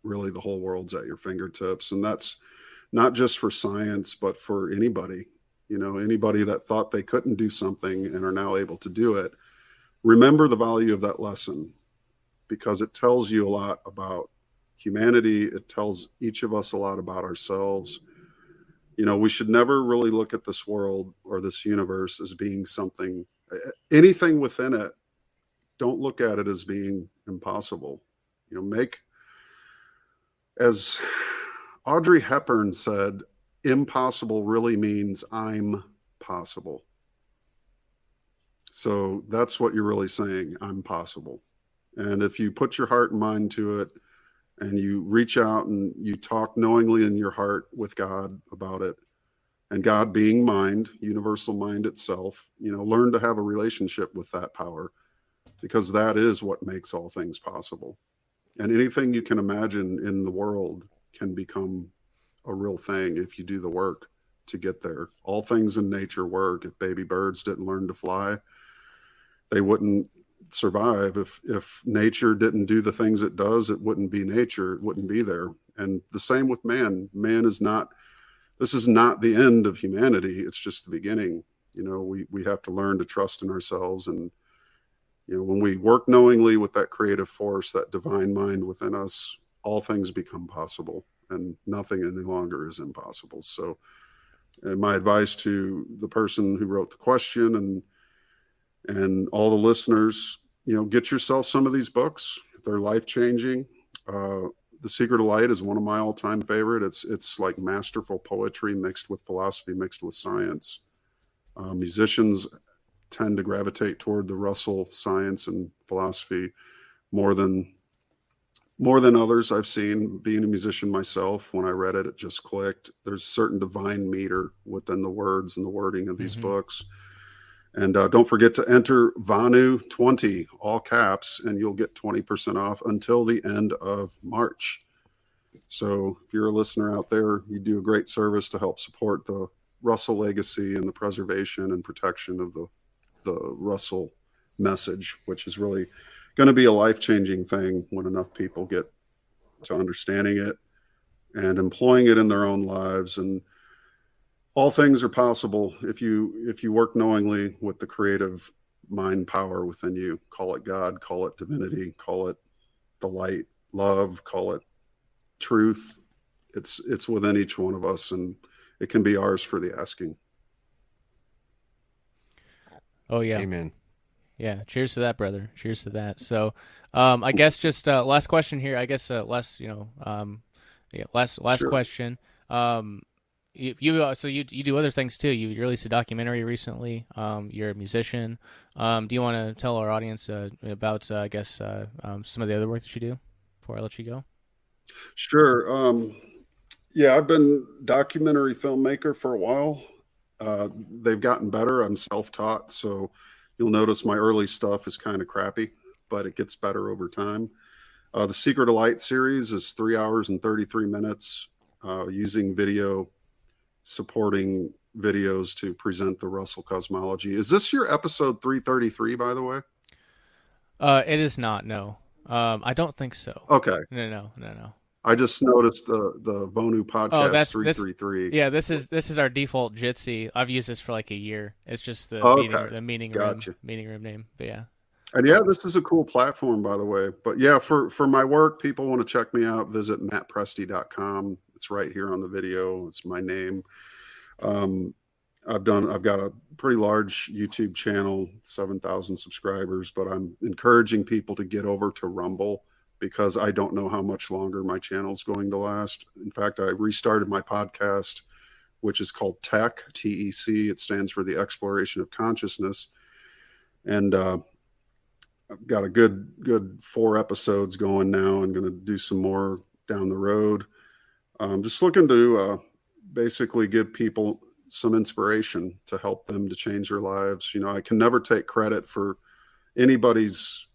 really the whole world's at your fingertips. And that's not just for science, but for anybody. Anybody that thought they couldn't do something and are now able to do it. Remember the value of that lesson, because it tells you a lot about humanity. It tells each of us a lot about ourselves. We should never really look at this world or this universe as being anything within it. Don't look at it as being impossible. As Audrey Hepburn said, impossible really means I'm possible. So that's what you're really saying. I'm possible. And if you put your heart and mind to it, and you reach out and you talk knowingly in your heart with God about it, and God being mind, universal mind itself, learn to have a relationship with that power, because that is what makes all things possible. And anything you can imagine in the world can become a real thing if you do the work to get there. All things in nature work. If baby birds didn't learn to fly, they wouldn't survive. If nature didn't do the things it does, it wouldn't be nature. It wouldn't be there. And the same with man. This is not the end of humanity. It's just the beginning. We have to learn to trust in ourselves. And, when we work knowingly with that creative force, that divine mind within us, all things become possible, and nothing any longer is impossible. So my advice to the person who wrote the question and all the listeners, get yourself some of these books. They're life-changing. The Secret of Light is one of my all-time favorite. It's like masterful poetry mixed with philosophy, mixed with science. Musicians tend to gravitate toward the Russell science and philosophy more than others I've seen. Being a musician myself, when I read it, it just clicked. There's a certain divine meter within the words and the wording of these books. And don't forget to enter Vonu 20, all caps, and you'll get 20% off until the end of March. So if you're a listener out there, you do a great service to help support the Russell legacy and the preservation and protection of the Russell message, which is really going to be a life-changing thing when enough people get to understanding it and employing it in their own lives. And all things are possible if you work knowingly with the creative mind power within you. Call it God, call it divinity, call it the light, love, call it truth. It's within each one of us, and it can be ours for the asking. Oh yeah. Amen. Yeah. Cheers to that, brother. Cheers to that. So, I guess just last question here. I guess last Sure. question. You do other things too. You released a documentary recently. You're a musician. Do you want to tell our audience about some of the other work that you do before I let you go? Sure. Yeah, I've been documentary filmmaker for a while. They've gotten better. I'm self-taught, so you'll notice my early stuff is kind of crappy, but it gets better over time. The Secret of Light series is 3 hours and 33 minutes using video, supporting videos to present the Russell cosmology. Is this your episode 333, by the way? It is not. No. I don't think so. Okay. No. I just noticed the Vonu Podcast 333. Yeah, this is our default Jitsi. I've used this for like a year. It's just the meeting room name. But yeah. And yeah, this is a cool platform, by the way. But yeah, for my work, people want to check me out, visit mattpresti.com. It's right here on the video. It's my name. I've got a pretty large YouTube channel, 7,000 subscribers, but I'm encouraging people to get over to Rumble because I don't know how much longer my channel is going to last. In fact, I restarted my podcast, which is called TEC, T-E-C. It stands for the Exploration of Consciousness. And I've got a good 4 episodes going now. I'm going to do some more down the road. I'm just looking to basically give people some inspiration to help them to change their lives. You know, I can never take credit for anybody's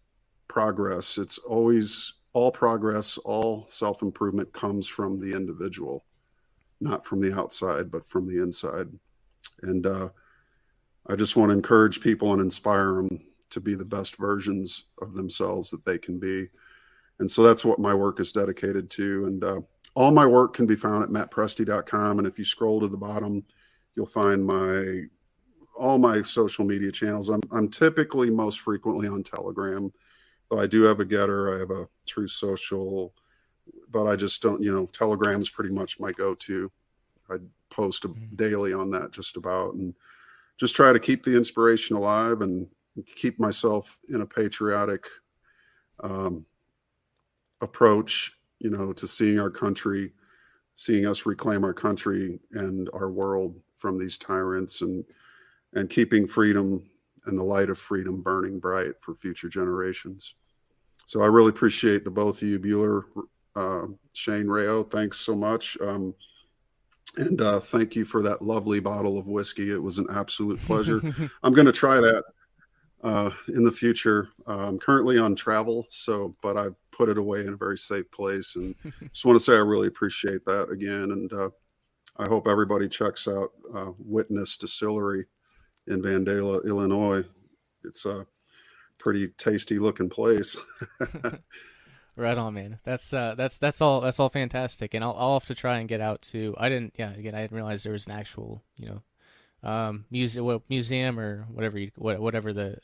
progress. It's always all progress, all self-improvement comes from the individual, not from the outside, but from the inside. And I just want to encourage people and inspire them to be the best versions of themselves that they can be. And so that's what my work is dedicated to. And all my work can be found at mattpresti.com. And if you scroll to the bottom, you'll find all my social media channels. I'm typically most frequently on Telegram, though I do have a Getter. I have a True Social, but I just don't, Telegram's pretty much my go-to. I post daily on that just about, and just try to keep the inspiration alive and keep myself in a patriotic approach, to seeing our country, seeing us reclaim our country and our world from these tyrants, and keeping freedom and the light of freedom burning bright for future generations. So I really appreciate the both of you, Bueller, Shane, Rayo. Thanks so much. And thank you for that lovely bottle of whiskey. It was an absolute pleasure. I'm going to try that in the future. I'm currently on travel, but I've put it away in a very safe place. And just want to say I really appreciate that again. And I hope everybody checks out Witness Distillery in Vandalia, Illinois. It's a pretty tasty looking place. Right on, man. That's all fantastic. And I'll have to try and get out to. I didn't realize there was an actual museum or whatever the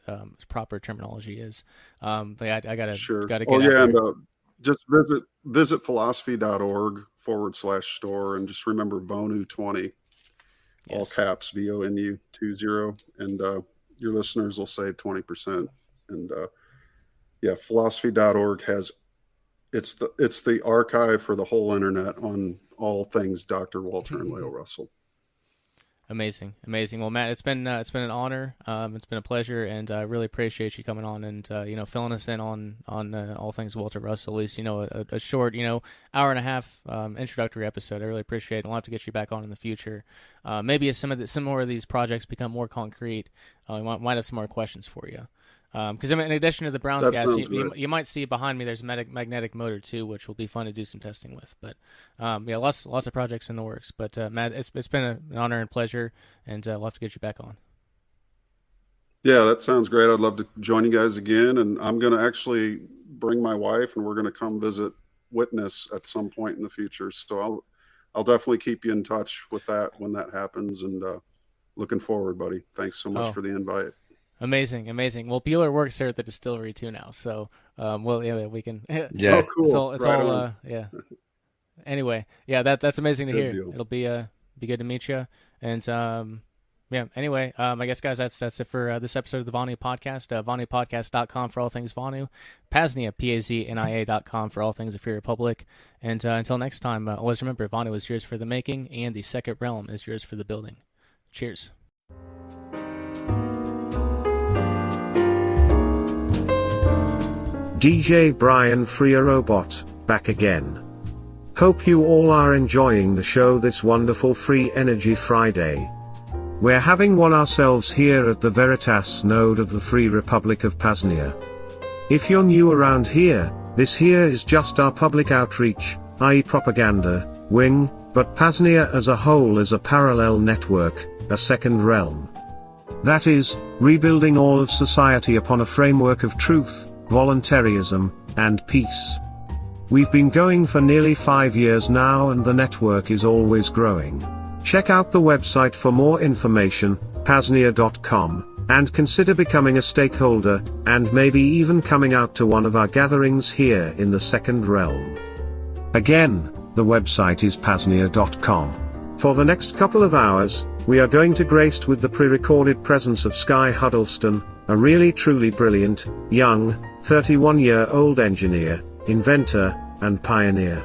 proper terminology is. But I gotta get out there. And just visit philosophy.org/store, and just remember Vonu 20, all caps, VONU 20, and your listeners will save 20%. And philosophy.org it's the archive for the whole internet on all things Dr. Walter and Leo Russell. Amazing. Well, Matt, it's been an honor. It's been a pleasure, and I really appreciate you coming on and filling us in on all things Walter Russell. At least a short hour and a half introductory episode. I really appreciate it. We'll have to get you back on in the future. Maybe as some more of these projects become more concrete, we might have some more questions for you. Because in addition to the Brown's gas, you might see behind me there's a magnetic motor too, which will be fun to do some testing with. But lots of projects in the works. But Matt, it's been an honor and pleasure, and we'll have to get you back on. Yeah, that sounds great. I'd love to join you guys again, and I'm going to actually bring my wife, and we're going to come visit Witness at some point in the future. So I'll definitely keep you in touch with that when that happens, and looking forward, buddy. Thanks so much for the invite. Amazing. Well, Bueller works there at the distillery too now, so we can. Yeah, cool. It's all yeah. Anyway, yeah, that's amazing to hear. Deal. It'll be good to meet you, and yeah. Anyway, I guess guys, that's it for this episode of the Vonu Podcast. VonuPodcast.com for all things Vonu, PAZNIA PAZNIA.com for all things the Free Republic, and until next time, always remember, Vonu is yours for the making, and the Second Realm is yours for the building. Cheers. DJ Brian Free Robot, back again. Hope you all are enjoying the show this wonderful Free Energy Friday. We're having one ourselves here at the Veritas node of the Free Republic of PAZNIA. If you're new around here, this here is just our public outreach, i.e. propaganda, wing, but PAZNIA as a whole is a parallel network, a second realm. That is, rebuilding all of society upon a framework of truth, voluntarism, and peace. We've been going for nearly 5 years now, and the network is always growing. Check out the website for more information, PAZNIA.com, and consider becoming a stakeholder, and maybe even coming out to one of our gatherings here in the Second Realm. Again, the website is PAZNIA.com. For the next couple of hours, we are going to graced with the pre-recorded presence of Sky Huddleston, a really truly brilliant, young, 31-year-old engineer, inventor, and pioneer.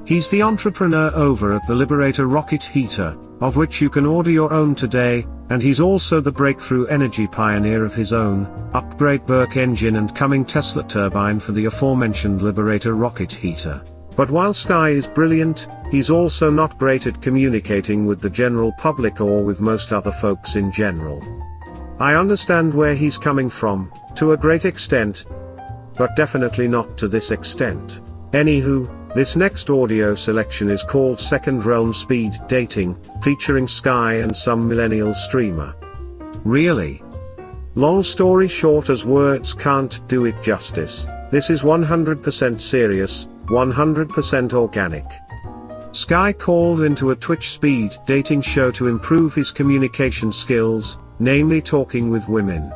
He's the entrepreneur over at the Liberator rocket heater, of which you can order your own today, and he's also the breakthrough energy pioneer of his own, upgrade Burke engine and coming Tesla turbine for the aforementioned Liberator rocket heater. But while Sky is brilliant, he's also not great at communicating with the general public or with most other folks in general. I understand where he's coming from, to a great extent, but definitely not to this extent. Anywho, this next audio selection is called Second Realm Speed Dating, featuring Sky and some millennial streamer. Really? Long story short, as words can't do it justice, this is 100% serious, 100% organic. Sky called into a Twitch speed dating show to improve his communication skills, namely talking with women.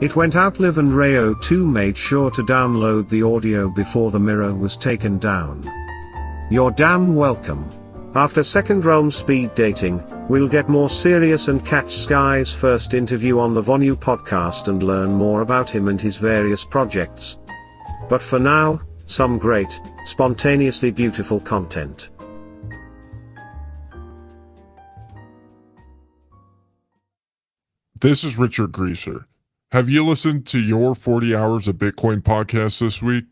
It went out live, and Rayo 2 made sure to download the audio before the mirror was taken down. You're damn welcome. After Second Realm Speed Dating, we'll get more serious and catch Sky's first interview on the Vonu Podcast and learn more about him and his various projects. But for now, some great, spontaneously beautiful content. This is Richard Greaser. Have you listened to your 40 Hours of Bitcoin podcast this week?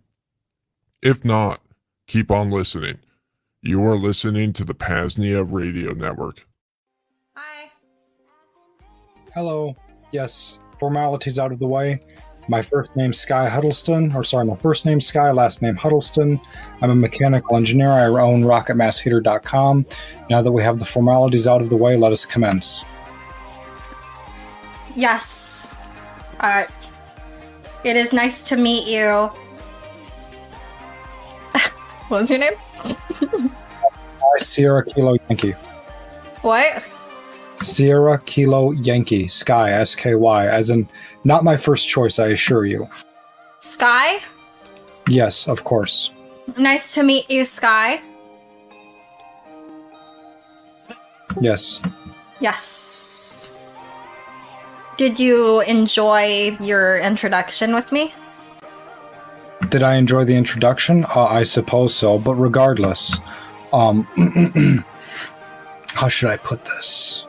If not, keep on listening. You are listening to the PAZNIA Radio Network. Hi. Hello. Yes, formalities out of the way. My first name's Sky Huddleston, my first name's Sky, last name Huddleston. I'm a mechanical engineer. I own RocketMassHeater.com. Now that we have the formalities out of the way, let us commence. Yes. It is nice to meet you. What was your name? Sierra Kilo Yankee. What? Sierra Kilo Yankee. Sky, S-K-Y, as in, not my first choice, I assure you. Sky? Yes, of course. Nice to meet you, Sky. Yes. Yes. Did you enjoy your introduction with me? Did I enjoy the introduction? I suppose so, but regardless, how should I put this?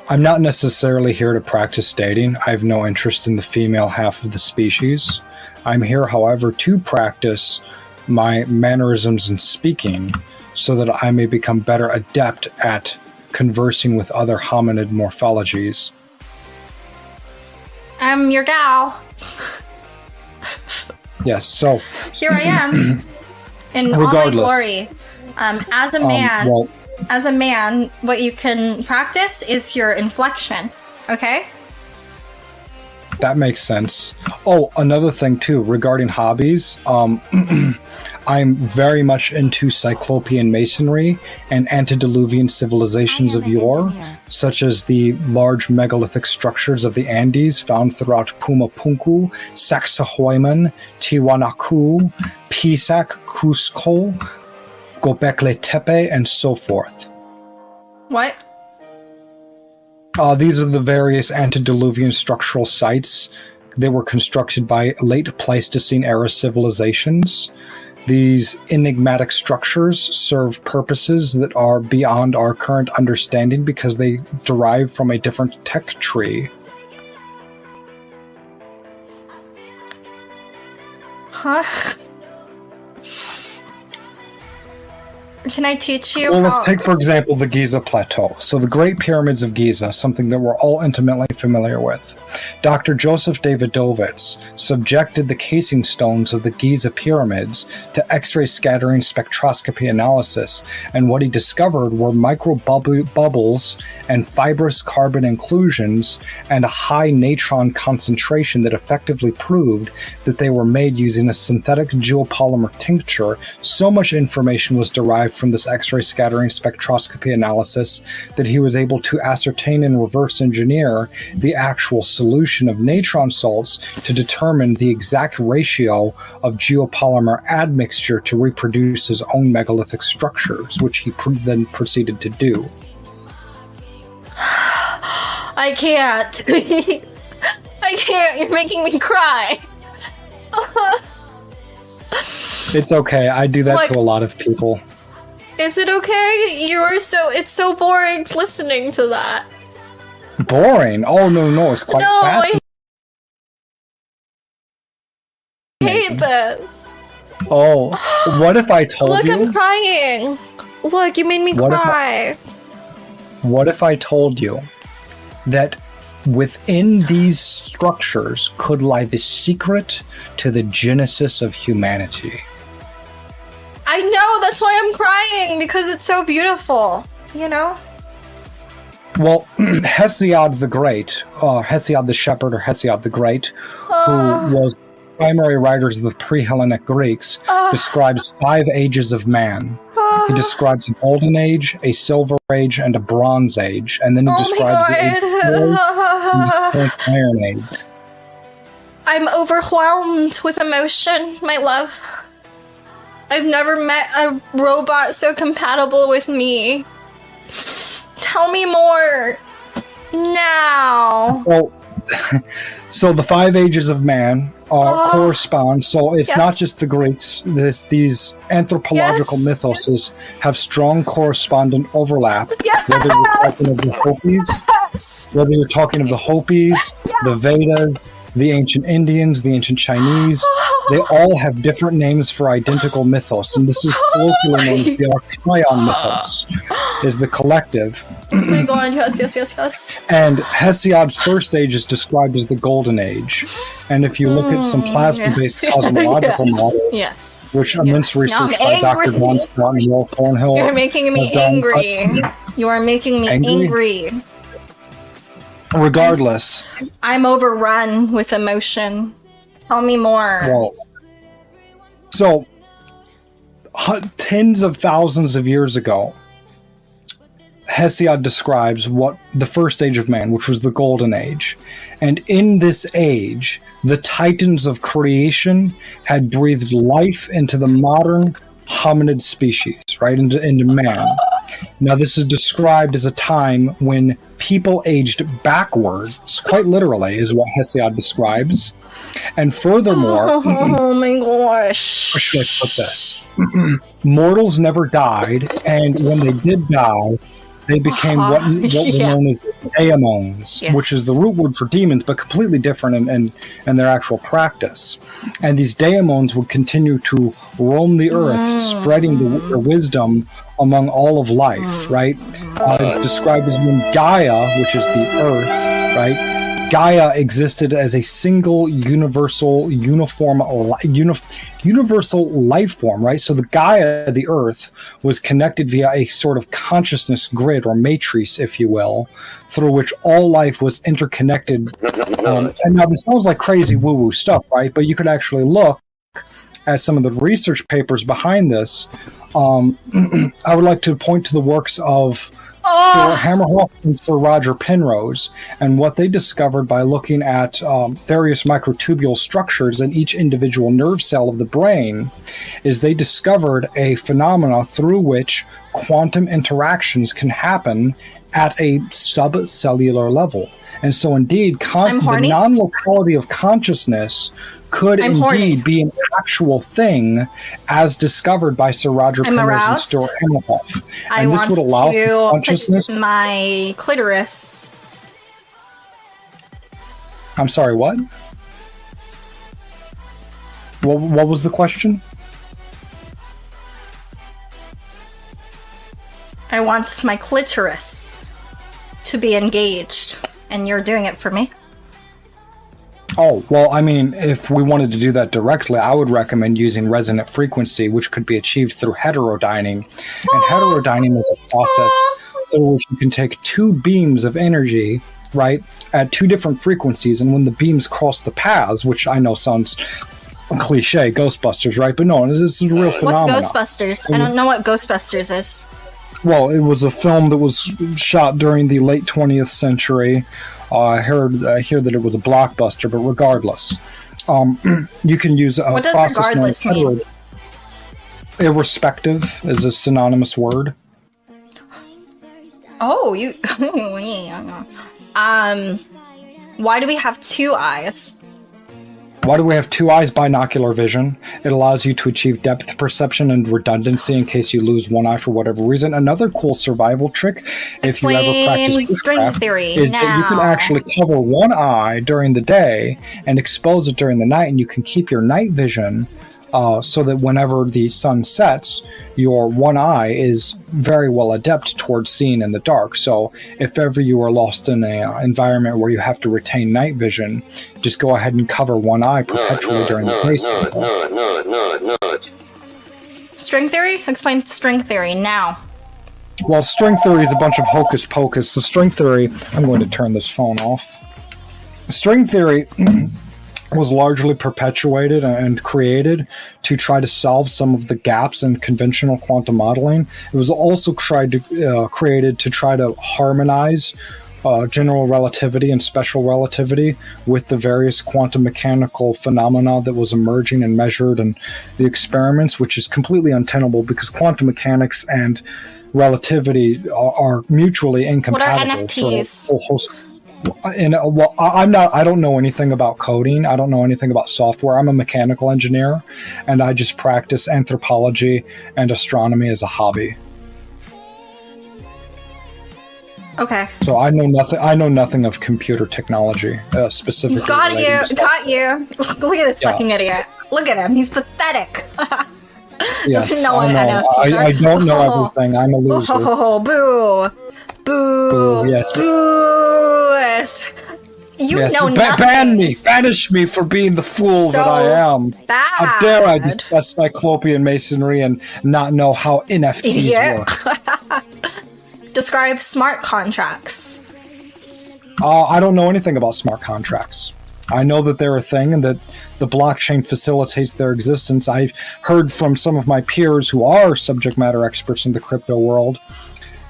I'm not necessarily here to practice dating. I have no interest in the female half of the species. I'm here, however, to practice my mannerisms and speaking so that I may become better adept at conversing with other hominid morphologies. I'm your gal. Yes, so... Here I am, in all my glory. As a man, what you can practice is your inflection, okay? that makes sense. Oh, another thing too regarding hobbies. I'm very much into Cyclopean masonry and antediluvian civilizations of yore, such as the large megalithic structures of the Andes found throughout Pumapunku, Sacsayhuaman, Tiwanaku, Pisac, Cusco, Gobekli Tepe, and so forth. What? These are the various antediluvian structural sites that were constructed by late Pleistocene era civilizations. These enigmatic structures serve purposes that are beyond our current understanding because they derive from a different tech tree. Huh? Can I teach you? Well, let's take, for example, the Giza Plateau. So the Great Pyramids of Giza, something that we're all intimately familiar with. Dr. Joseph Davidovitz subjected the casing stones of the Giza Pyramids to X-ray scattering spectroscopy analysis, and what he discovered were microbubbles and fibrous carbon inclusions and a high natron concentration that effectively proved that they were made using a synthetic geopolymer tincture. So much information was derived from this X-ray scattering spectroscopy analysis that he was able to ascertain and reverse engineer the actual solution of natron salts to determine the exact ratio of geopolymer admixture to reproduce his own megalithic structures, which he then proceeded to do. I can't. I can't. You're making me cry. It's okay. I do that to a lot of people. Is it okay? It's so boring listening to that. Boring? Oh, no, it's quite fascinating. I hate this. Oh, what if I told you? Look, I'm crying. Look, you made me cry. What if I told you that within these structures could lie the secret to the genesis of humanity? I know, that's why I'm crying, because it's so beautiful, you know? Well, Hesiod the Great, Hesiod the Shepherd or Hesiod the Great, who was primary writers of the pre-Hellenic Greeks, describes 5 ages of man. He describes a golden age, a silver age, and a bronze age, and then he describes the age of the iron age. I'm overwhelmed with emotion, my love. I've never met a robot so compatible with me. Tell me more. Now. Well, so the 5 ages of man correspond. So it's not just the Greeks. These anthropological mythoses have strong correspondent overlap. Whether you're talking of the Hopis, whether you're talking of the Hopis, the Vedas, the ancient Indians, the ancient Chinese, they all have different names for identical mythos, and this is colloquially known as the Archaean mythos, is the collective. Oh my god, yes. And Hesiod's first age is described as the Golden Age, and if you look at some plasma-based cosmological models, which immense research by Dr. Von Scott and Will Thornhill. You're making me angry. You are making me angry. Regardless, I'm overrun with emotion. Tell me more. Well, so tens of thousands of years ago, Hesiod describes what the first age of man, which was the Golden Age. And in this age, the titans of creation had breathed life into the modern hominid species, right, into man. Now, this is described as a time when people aged backwards, quite literally, is what Hesiod describes. And furthermore, oh my gosh, where should I put this? Mortals never died, and when they did die, they became what were known as daemons, which is the root word for demons, but completely different in their actual practice. And these daemons would continue to roam the earth, spreading their wisdom among all of life, right? It's described as when Gaia, which is the earth, right, Gaia existed as a single universal life form, right? So the Gaia, the Earth, was connected via a sort of consciousness grid or matrix, if you will, through which all life was interconnected. And now this sounds like crazy woo-woo stuff, right? But you could actually look at some of the research papers behind this. I would like to point to the works of Sir Hammerhoff and Sir Roger Penrose, and what they discovered by looking at various microtubule structures in each individual nerve cell of the brain is they discovered a phenomena through which quantum interactions can happen at a subcellular level. And so indeed, the non-locality of consciousness could indeed be an actual thing as discovered by Sir Roger Penrose and Sir Hammerhoff. I and this would allow for consciousness. Put my clitoris. I'm sorry, what? What was the question? I want my clitoris to be engaged, and you're doing it for me. Oh, well, I mean, if we wanted to do that directly, I would recommend using resonant frequency, which could be achieved through heterodyning. And heterodyning is a process through which you can take two beams of energy, right, at two different frequencies, and when the beams cross the paths, which I know sounds cliche, Ghostbusters, right? But no, this is a real phenomenon. What's Ghostbusters? I don't know what Ghostbusters is. Well, it was a film that was shot during the late 20th century. I hear that it was a blockbuster, but regardless, you can use a what does process regardless mean? Irrespective is a synonymous word. Oh, you. Why do we have two eyes? Why do we have two eyes? Binocular vision. It allows you to achieve depth perception and redundancy in case you lose one eye for whatever reason. Another cool survival trick, if you ever practice string theory, is that you can actually cover one eye during the day and expose it during the night, and you can keep your night vision so that whenever the sun sets, your one eye is very well adept towards seeing in the dark. So if ever you are lost in an environment where you have to retain night vision, just go ahead and cover one eye perpetually during the day. String theory? Explain string theory now. Well, string theory is a bunch of hocus pocus. So string theory, I'm going to turn this phone off. String theory was largely perpetuated and created to try to solve some of the gaps in conventional quantum modeling. It was also created to try to harmonize general relativity and special relativity with the various quantum mechanical phenomena that was emerging and measured in the experiments, which is completely untenable because quantum mechanics and relativity are mutually incompatible. What are NFTs? For a whole host. Well, I don't know anything about coding. I don't know anything about software. I'm a mechanical engineer, and I just practice anthropology and astronomy as a hobby. Okay. So I know nothing. I know nothing of computer technology specifically. Got you. Look at this fucking idiot. Look at him. He's pathetic. Yes, doesn't know what I know. NFTs are. I don't know everything. I'm a loser. Oh, boo. Boo. Yes. Boo. You know nothing. Banish me for being the fool that I am. Bad. How dare I discuss Cyclopean masonry and not know how NFTs work? Describe smart contracts. I don't know anything about smart contracts. I know that they're a thing and that the blockchain facilitates their existence. I've heard from some of my peers who are subject matter experts in the crypto world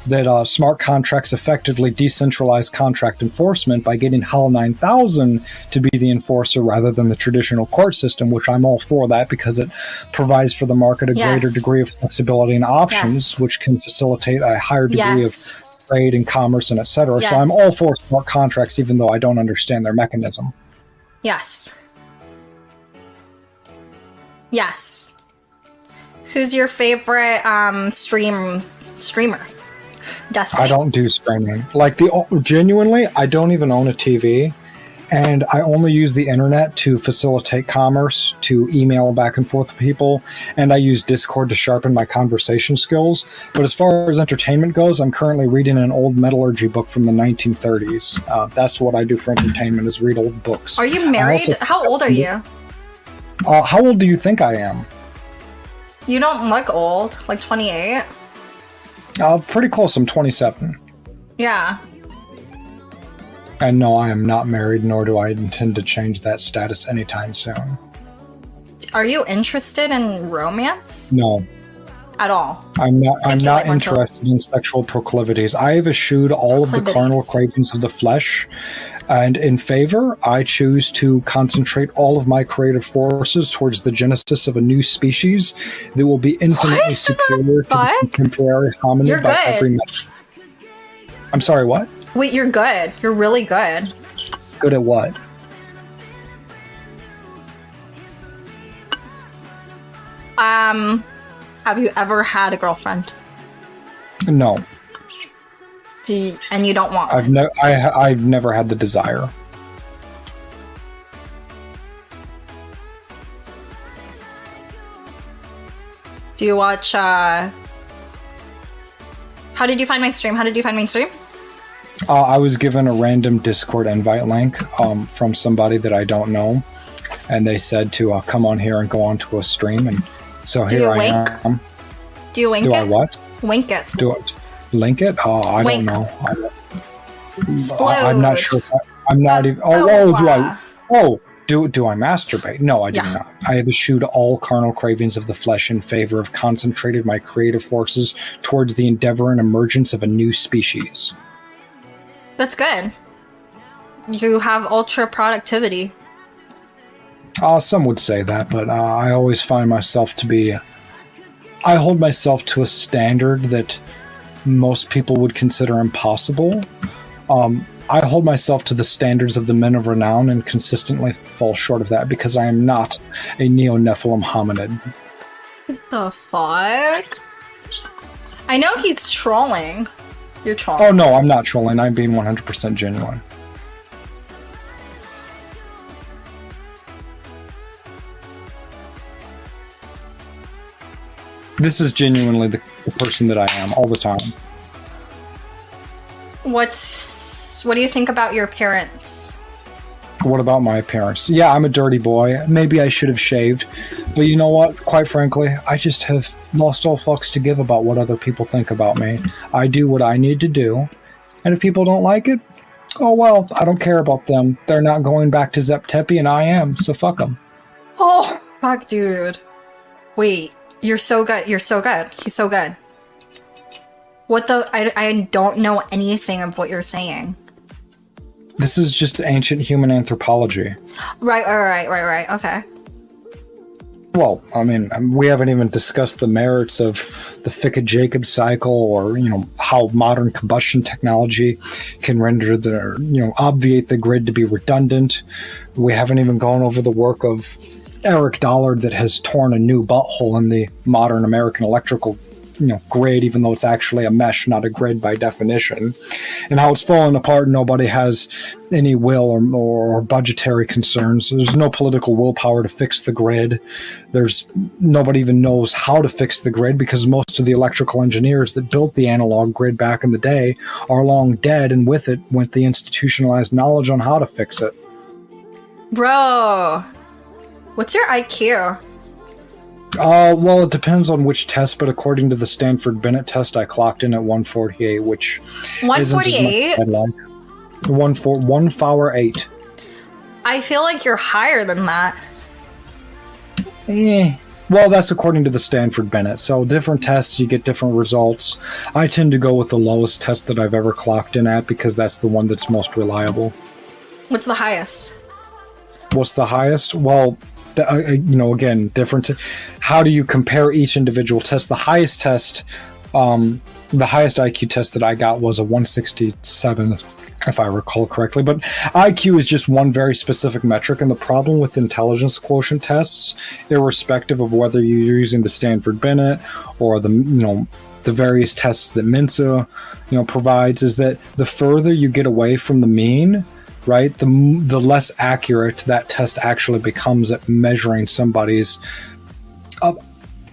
that smart contracts effectively decentralize contract enforcement by getting HAL 9000 to be the enforcer rather than the traditional court system, which I'm all for that because it provides for the market a greater degree of flexibility and options, which can facilitate a higher degree of trade and commerce and et cetera. So I'm all for smart contracts, even though I don't understand their mechanism. Yes. Yes. Who's your favorite streamer? Destiny. I don't do streaming. Genuinely, I don't even own a TV. and I only use the internet to facilitate commerce, to email back and forth with people, and I use Discord to sharpen my conversation skills. But as far as entertainment goes, I'm currently reading an old metallurgy book from the 1930s. That's what I do for entertainment, is read old books. Are you married? How old are you? How old do you think I am? You don't look old, like 28. Pretty close. I'm 27. Yeah. And no, I am not married, nor do I intend to change that status anytime soon. Are you interested in romance? No. At all? I'm not interested in sexual proclivities. I have eschewed all of the carnal cravings of the flesh, and in favor, I choose to concentrate all of my creative forces towards the genesis of a new species that will be infinitely superior to the contemporary hominid by every measure. I'm sorry, what? Wait, you're good. You're really good. Good at what? Have you ever had a girlfriend? No. And you don't want one? I've never had the desire. Do you watch, How did you find my stream? I was given a random Discord invite link from somebody that I don't know, and they said to come on here and go on to a stream, and so here I am. Do you wink it? Do I what? Wink it. Do it. Link it? Oh, I Wink. don't know. Splode. I'm not sure. I'm not even. Do I masturbate? No, I do not. I have eschewed all carnal cravings of the flesh in favor of concentrated my creative forces towards the endeavor and emergence of a new species. That's good. You have ultra productivity. Some would say that, but I always find myself to be... I hold myself to a standard that most people would consider impossible. I hold myself to the standards of the men of renown and consistently fall short of that because I am not a neo-Nephilim hominid. What the fuck? I know he's trolling. You're trolling. Oh no, I'm not trolling. I'm being 100% genuine. This is genuinely the person that I am all the time. What do you think about your appearance? What about my appearance? Yeah, I'm a dirty boy. Maybe I should have shaved. But you know what? Quite frankly, I just have lost all fucks to give about what other people think about me. I do what I need to do. And if people don't like it, oh well, I don't care about them. They're not going back to Zep Tepi and I am, so fuck them. Oh, fuck, dude. Wait, you're so good. You're so good. He's so good. What the? I don't know anything of what you're saying. This is just ancient human anthropology. Right. Okay. Well, I mean, we haven't even discussed the merits of the Ficke-Jacob cycle, or how modern combustion technology can render obviate the grid to be redundant. We haven't even gone over the work of Eric Dollard that has torn a new butthole in the modern American electrical grid, even though it's actually a mesh, not a grid by definition, and how it's falling apart and nobody has any will or budgetary concerns. There's no political willpower to fix the grid. Nobody even knows how to fix the grid because most of the electrical engineers that built the analog grid back in the day are long dead, and with it went the institutionalized knowledge on how to fix it. Bro, what's your IQ? Well, it depends on which test, but according to the Stanford Bennett test, I clocked in at 148, which 148? 148. I feel like you're higher than that. Well, that's according to the Stanford Bennett. So different tests, you get different results. I tend to go with the lowest test that I've ever clocked in at because that's the one that's most reliable. What's the highest? What's the highest? Well, again, different. How do you compare each individual test? The highest test, the highest IQ test that I got was a 167, if I recall correctly. But IQ is just one very specific metric, and the problem with intelligence quotient tests, irrespective of whether you're using the Stanford Bennett or the various tests that Mensa provides, is that the further you get away from the mean, right? The less accurate that test actually becomes at measuring somebody's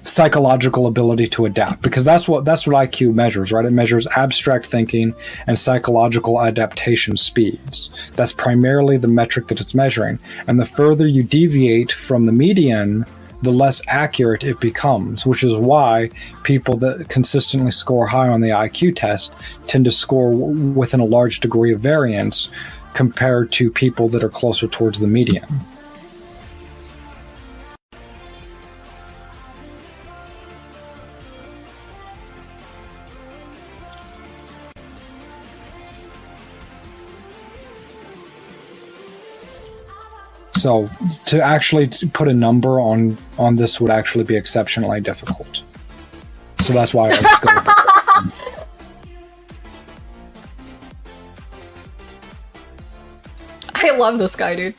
psychological ability to adapt, because that's what IQ measures, right? It measures abstract thinking and psychological adaptation speeds. That's primarily the metric that it's measuring. And the further you deviate from the median, the less accurate it becomes, which is why people that consistently score high on the IQ test tend to score within a large degree of variance compared to people that are closer towards the median. So to actually put a number on this would actually be exceptionally difficult. So that's why I was going with I love this guy, dude.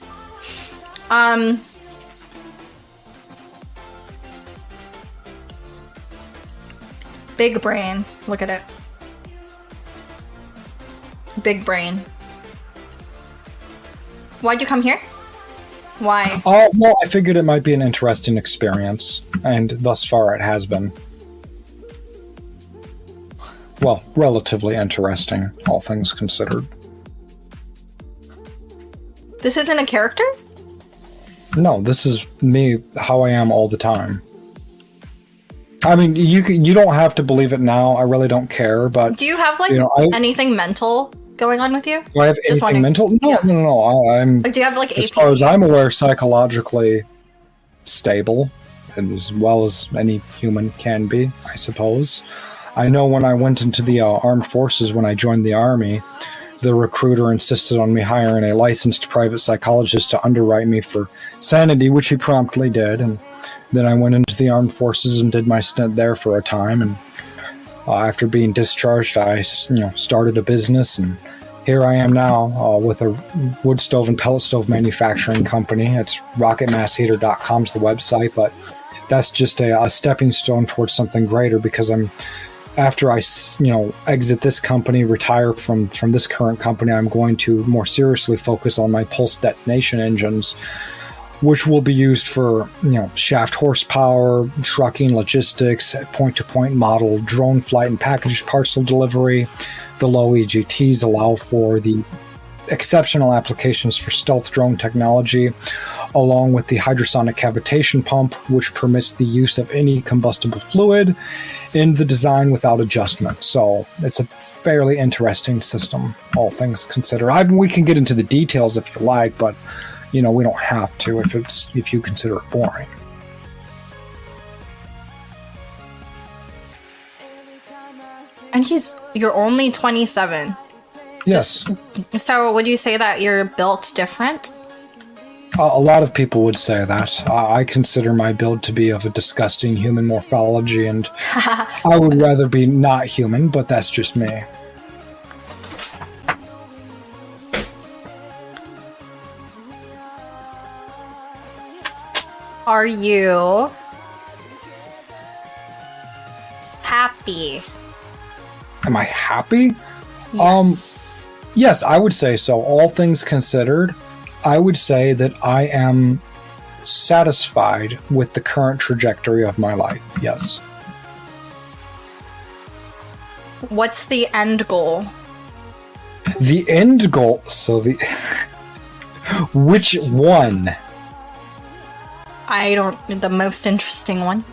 Big brain. Look at it. Big brain. Why'd you come here? Why? Oh, well, I figured it might be an interesting experience, and thus far it has been. Well, relatively interesting, all things considered. This isn't a character? No, this is me, how I am all the time. I mean, you don't have to believe it now. I really don't care, but... Do you have, like, anything mental going on with you? Do I have anything mental? No, yeah. No. I'm. Like, do you have, like, as far as I'm aware, psychologically stable, and as well as any human can be, I suppose. I know when I went into the armed forces, when I joined the Army, the recruiter insisted on me hiring a licensed private psychologist to underwrite me for sanity, which he promptly did, and then I went into the armed forces and did my stint there for a time, and after being discharged, I started a business, and here I am now with a wood stove and pellet stove manufacturing company. It's rocketmassheater.com's the website, but that's just a stepping stone towards something greater, because after I exit this company, retire from this current company, I'm going to more seriously focus on my pulse detonation engines, which will be used for shaft horsepower, trucking, logistics, point-to-point model, drone flight and package parcel delivery. The low EGTs allow for the exceptional applications for stealth drone technology, along with the hydrosonic cavitation pump, which permits the use of any combustible fluid in the design without adjustment. So it's a fairly interesting system, all things considered. We can get into the details if you like, but we don't have to if you consider it boring. And you're only 27. Yes. So would you say that you're built different? A lot of people would say that. I consider my build to be of a disgusting human morphology, and I would rather be not human, but that's just me. Are you happy? Am I happy? Yes. Yes, I would say so. All things considered, I would say that I am satisfied with the current trajectory of my life. Yes. What's the end goal? The end goal? So which one? The most interesting one.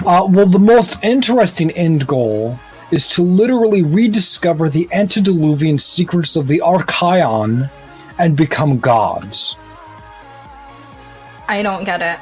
Well, the most interesting end goal is to literally rediscover the antediluvian secrets of the Archaeon and become gods. I don't get it.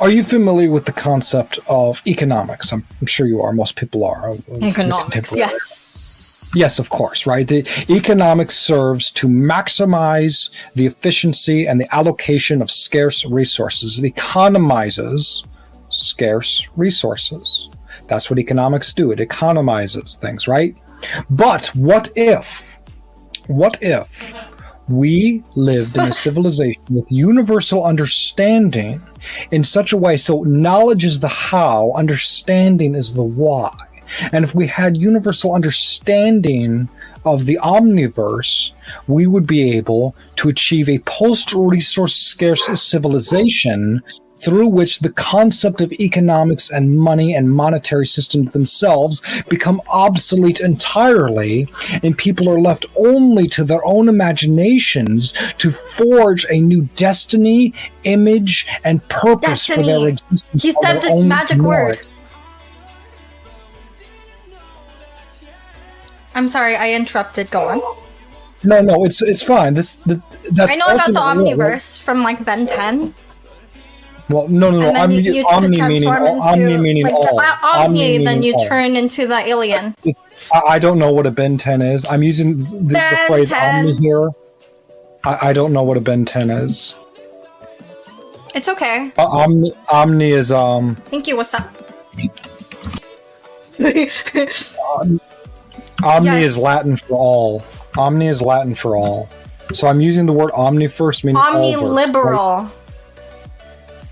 Are you familiar with the concept of economics? I'm sure you are. Most people are. Economics, yes. Yes, of course, right? The economics serves to maximize the efficiency and the allocation of scarce resources. It economizes scarce resources. That's what economics do. It economizes things, right? But what if we lived in a civilization with universal understanding in such a way, so knowledge is the how, understanding is the why. And if we had universal understanding of the omniverse, we would be able to achieve a post-resource scarce civilization through which the concept of economics and money and monetary systems themselves become obsolete entirely, and people are left only to their own imaginations to forge a new destiny, image, and purpose for their existence. He said the magic word. I'm sorry, I interrupted. Go on. No, it's fine. That's I know about the ultimately- Omniverse from like Ben 10. Well, no. And then Omni you meaning transform into omni meaning like all. the Omni, then you all. turn into the alien. I don't know what a Ben 10 is. I'm using the phrase 10. omni here. I don't know what a Ben 10 is. It's okay. Omni is Thank you. What's up? Omni is Latin for all. Omni is Latin for all. So I'm using the word omni first, meaning Omni-liberal. Right?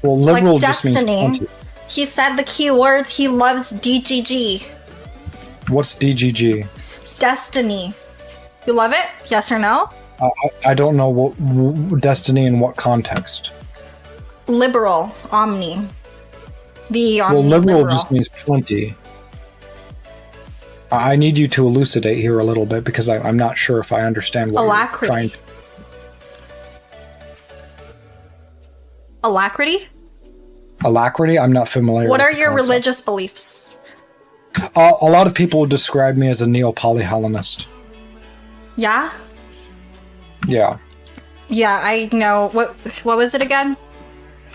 Well, liberal Like just means destiny. plenty. He said the key words. He loves DGG. What's DGG? Destiny. You love it? Yes or no? I don't know what destiny in what context. Liberal. Omni. The Well, Omni. liberal just means plenty. I need you to elucidate here a little bit because I'm not sure if I understand what Alacrity. you're trying to. Alacrity? Alacrity? I'm not familiar. What with are the your concept. religious beliefs? A lot of people would describe me as a neo-polyhellenist. Yeah? Yeah. Yeah, I know. What was it again?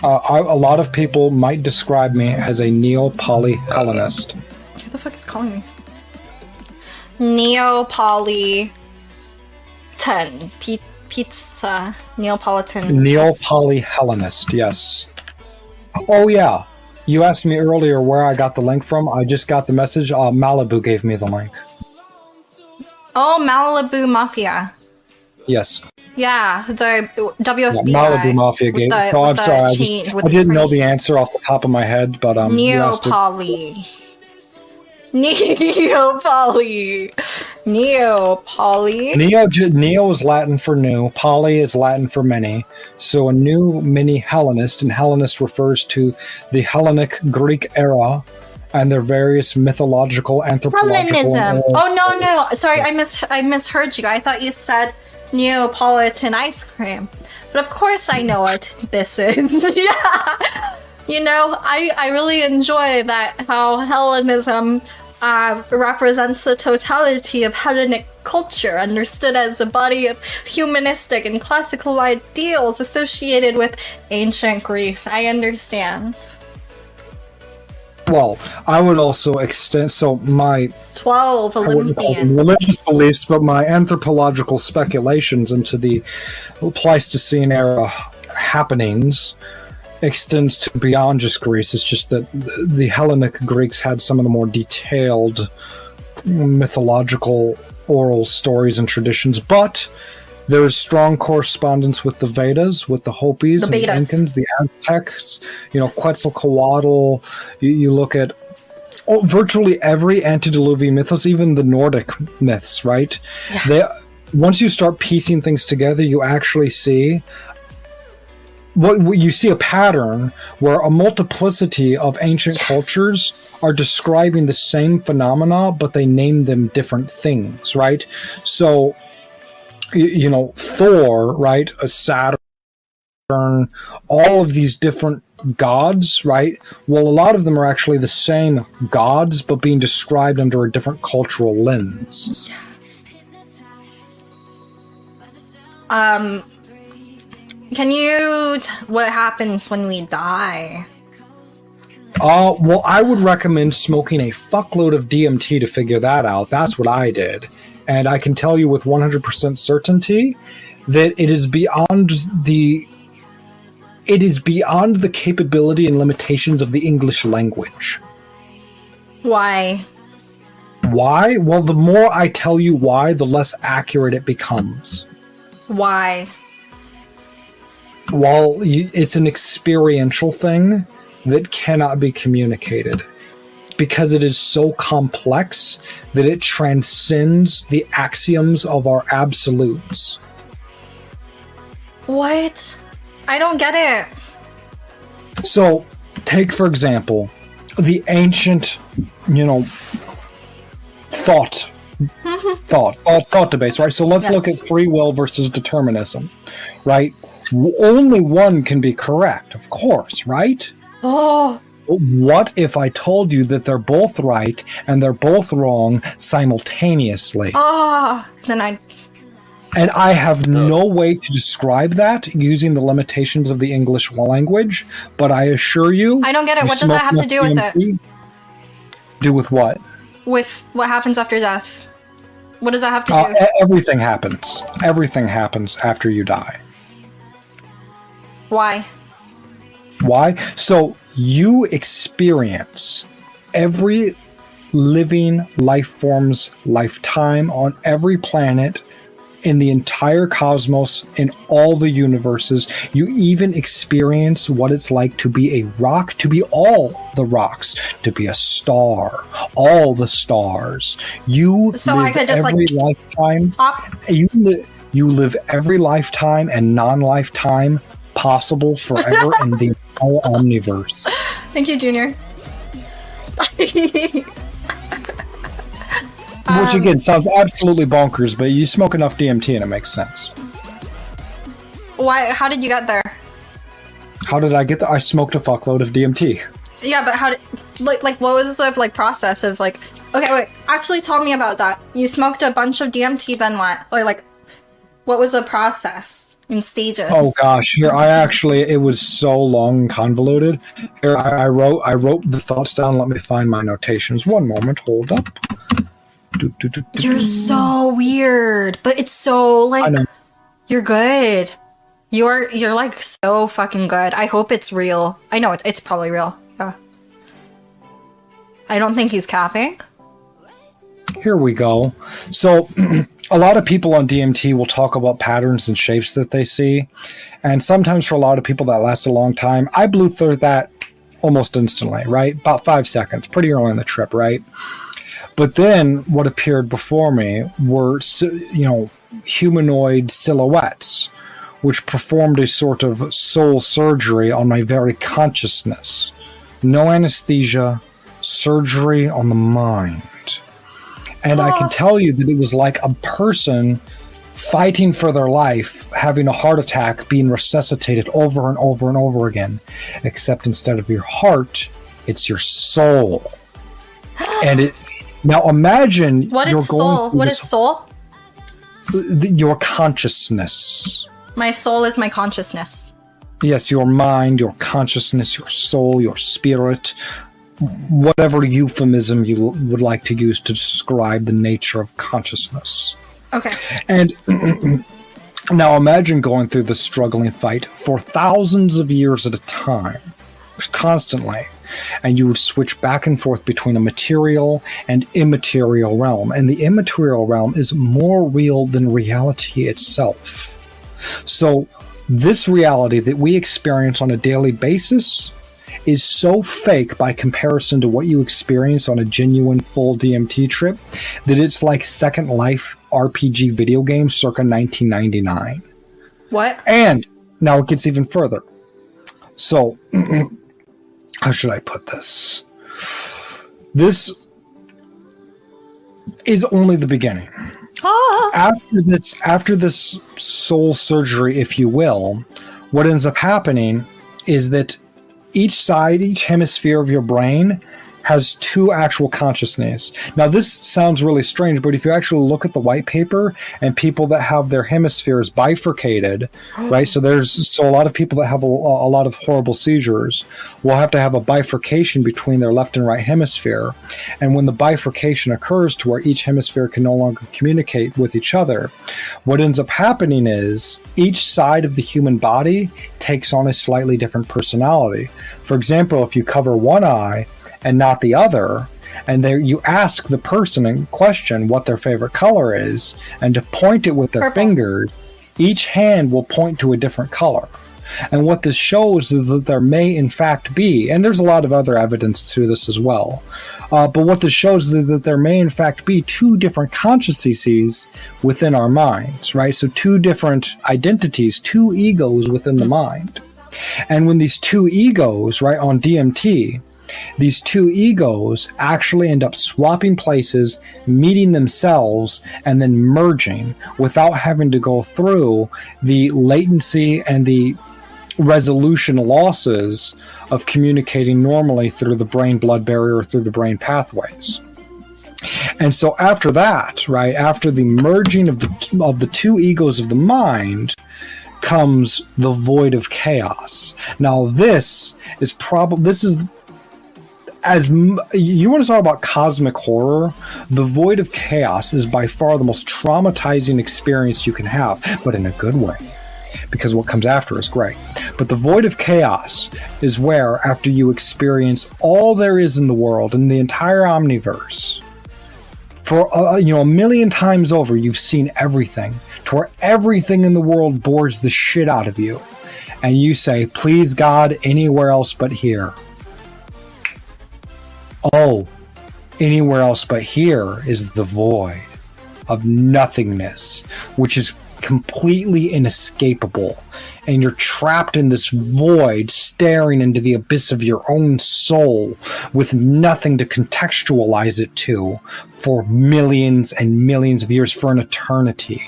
A lot of people might describe me as a neo-polyhellenist. Who the fuck is calling me? Neapolitan. Pizza. Neapolitan. Neo-polyhellenist, yes. Oh, yeah. You asked me earlier where I got the link from. I just got the message. Malibu gave me the link. Oh, Malibu Mafia. Yes. Yeah, the WSB. Malibu Mafia gave. So I'm sorry. I didn't know the answer off the top of my head, but you asked it. Neopoly. Neopoly. Neopoly. Neo is Latin for new. Poly is Latin for many. So a new mini Hellenist, and Hellenist refers to the Hellenic Greek era and their various mythological, anthropological. Hellenism. Oh no! Sorry, I misheard you. I thought you said Neapolitan ice cream, but of course I know what this is. Yeah. You know, I really enjoy that how Hellenism represents the totality of Hellenic culture, understood as a body of humanistic and classical ideals associated with ancient Greece. I understand. Well, I would also extend, so my 12 I wouldn't call them Olympian. religious beliefs, but my anthropological speculations into the Pleistocene era happenings extends to beyond just Greece. It's just that the Hellenic Greeks had some of the more detailed mythological oral stories and traditions, but there is strong correspondence with the Vedas, with the Hopis, and the Incans, the Aztecs, Quetzalcoatl. You look at virtually every antediluvian mythos, even the Nordic myths, right? Yeah. Once you start piecing things together, you actually see you see a pattern where a multiplicity of ancient cultures are describing the same phenomena, but they name them different things, right? So, Thor, right? A Saturn, all of these different gods, right? Well, a lot of them are actually the same gods, but being described under a different cultural lens. What happens when we die? Well, I would recommend smoking a fuckload of DMT to figure that out. That's what I did. And I can tell you with 100% certainty that it is beyond the capability and limitations of the English language. Why? Why? Well, the more I tell you why, the less accurate it becomes. Why? Well, it's an experiential thing that cannot be communicated. because it is so complex that it transcends the axioms of our absolutes. What? I don't get it. So, take for example, the ancient, thought debates, right? So let's look at free will versus determinism, right? Only one can be correct, of course, right? Oh. What if I told you that they're both right and they're both wrong simultaneously? And I have no way to describe that using the limitations of the English language, but I assure you... I don't get it. What does that have to do with it? Do with what? With what happens after death. What does that have to do? Everything happens. Everything happens after you die. Why? Why? So you experience every living life form's lifetime on every planet, in the entire cosmos, in all the universes. You even experience what it's like to be a rock, to be all the rocks, to be a star, all the stars. You so live I could just every lifetime. You live every lifetime and non-lifetime possible forever in the entire omniverse. Thank you, Junior. Which again sounds absolutely bonkers, but you smoke enough DMT and it makes sense. Why? How did you get there? How did I get there? I smoked a fuckload of DMT. Yeah, but how did what was the process of okay, wait, actually tell me about that. You smoked a bunch of DMT, then what? Or what was the process in stages? Oh gosh, here it was so long and convoluted. Here I wrote the thoughts down. Let me find my notations. One moment, hold up. You're so weird, but it's so you're good. You're so fucking good. I hope it's real. I know it's probably real. Yeah. I don't think he's capping. Here we go. So a lot of people on DMT will talk about patterns and shapes that they see. And sometimes for a lot of people that lasts a long time. I blew through that almost instantly, right? About 5 seconds, pretty early in the trip, right? But then what appeared before me were, humanoid silhouettes, which performed a sort of soul surgery on my very consciousness. No anesthesia, surgery on the mind. And I can tell you that it was like a person fighting for their life, having a heart attack, being resuscitated over and over and over again. Except instead of your heart, it's your soul. And now imagine what is soul? What is soul? Your consciousness. My soul is my consciousness. Yes, your mind, your consciousness, your soul, your spirit, whatever euphemism you would like to use to describe the nature of consciousness. Okay. And now imagine going through this struggling fight for thousands of years at a time, constantly. And you would switch back and forth between a material and immaterial realm. And the immaterial realm is more real than reality itself. So this reality that we experience on a daily basis is so fake by comparison to what you experience on a genuine full DMT trip that it's like Second Life RPG video game circa 1999. What? And now it gets even further. So... how should I put this? This is only the beginning. After this soul surgery, if you will, what ends up happening is that each hemisphere of your brain has two actual consciousness. Now, this sounds really strange, but if you actually look at the white paper and people that have their hemispheres bifurcated, right? So a lot of people that have a lot of horrible seizures will have to have a bifurcation between their left and right hemisphere. And when the bifurcation occurs to where each hemisphere can no longer communicate with each other, what ends up happening is each side of the human body takes on a slightly different personality. For example, if you cover one eye and not the other, and there you ask the person in question what their favorite color is, and to point it with their fingers, each hand will point to a different color. And what this shows is that there may in fact be, and there's a lot of other evidence to this as well, but what this shows is that there may in fact be two different consciousnesses within our minds, right? So two different identities, two egos within the mind. And when these two egos, right, on DMT, these two egos actually end up swapping places, meeting themselves, and then merging without having to go through the latency and the resolution losses of communicating normally through the brain-blood barrier or through the brain pathways. And so after that, right, after the merging of the two egos of the mind, comes the void of chaos. Now this is as you want to talk about cosmic horror, the void of chaos is by far the most traumatizing experience you can have, but in a good way, because what comes after is great. But the void of chaos is where, after you experience all there is in the world, in the entire omniverse, for a million times over, you've seen everything, to where everything in the world bores the shit out of you, and you say, please God, anywhere else but here. Oh, anywhere else but here is the void of nothingness, which is completely inescapable. And you're trapped in this void, staring into the abyss of your own soul with nothing to contextualize it to for millions and millions of years, for an eternity.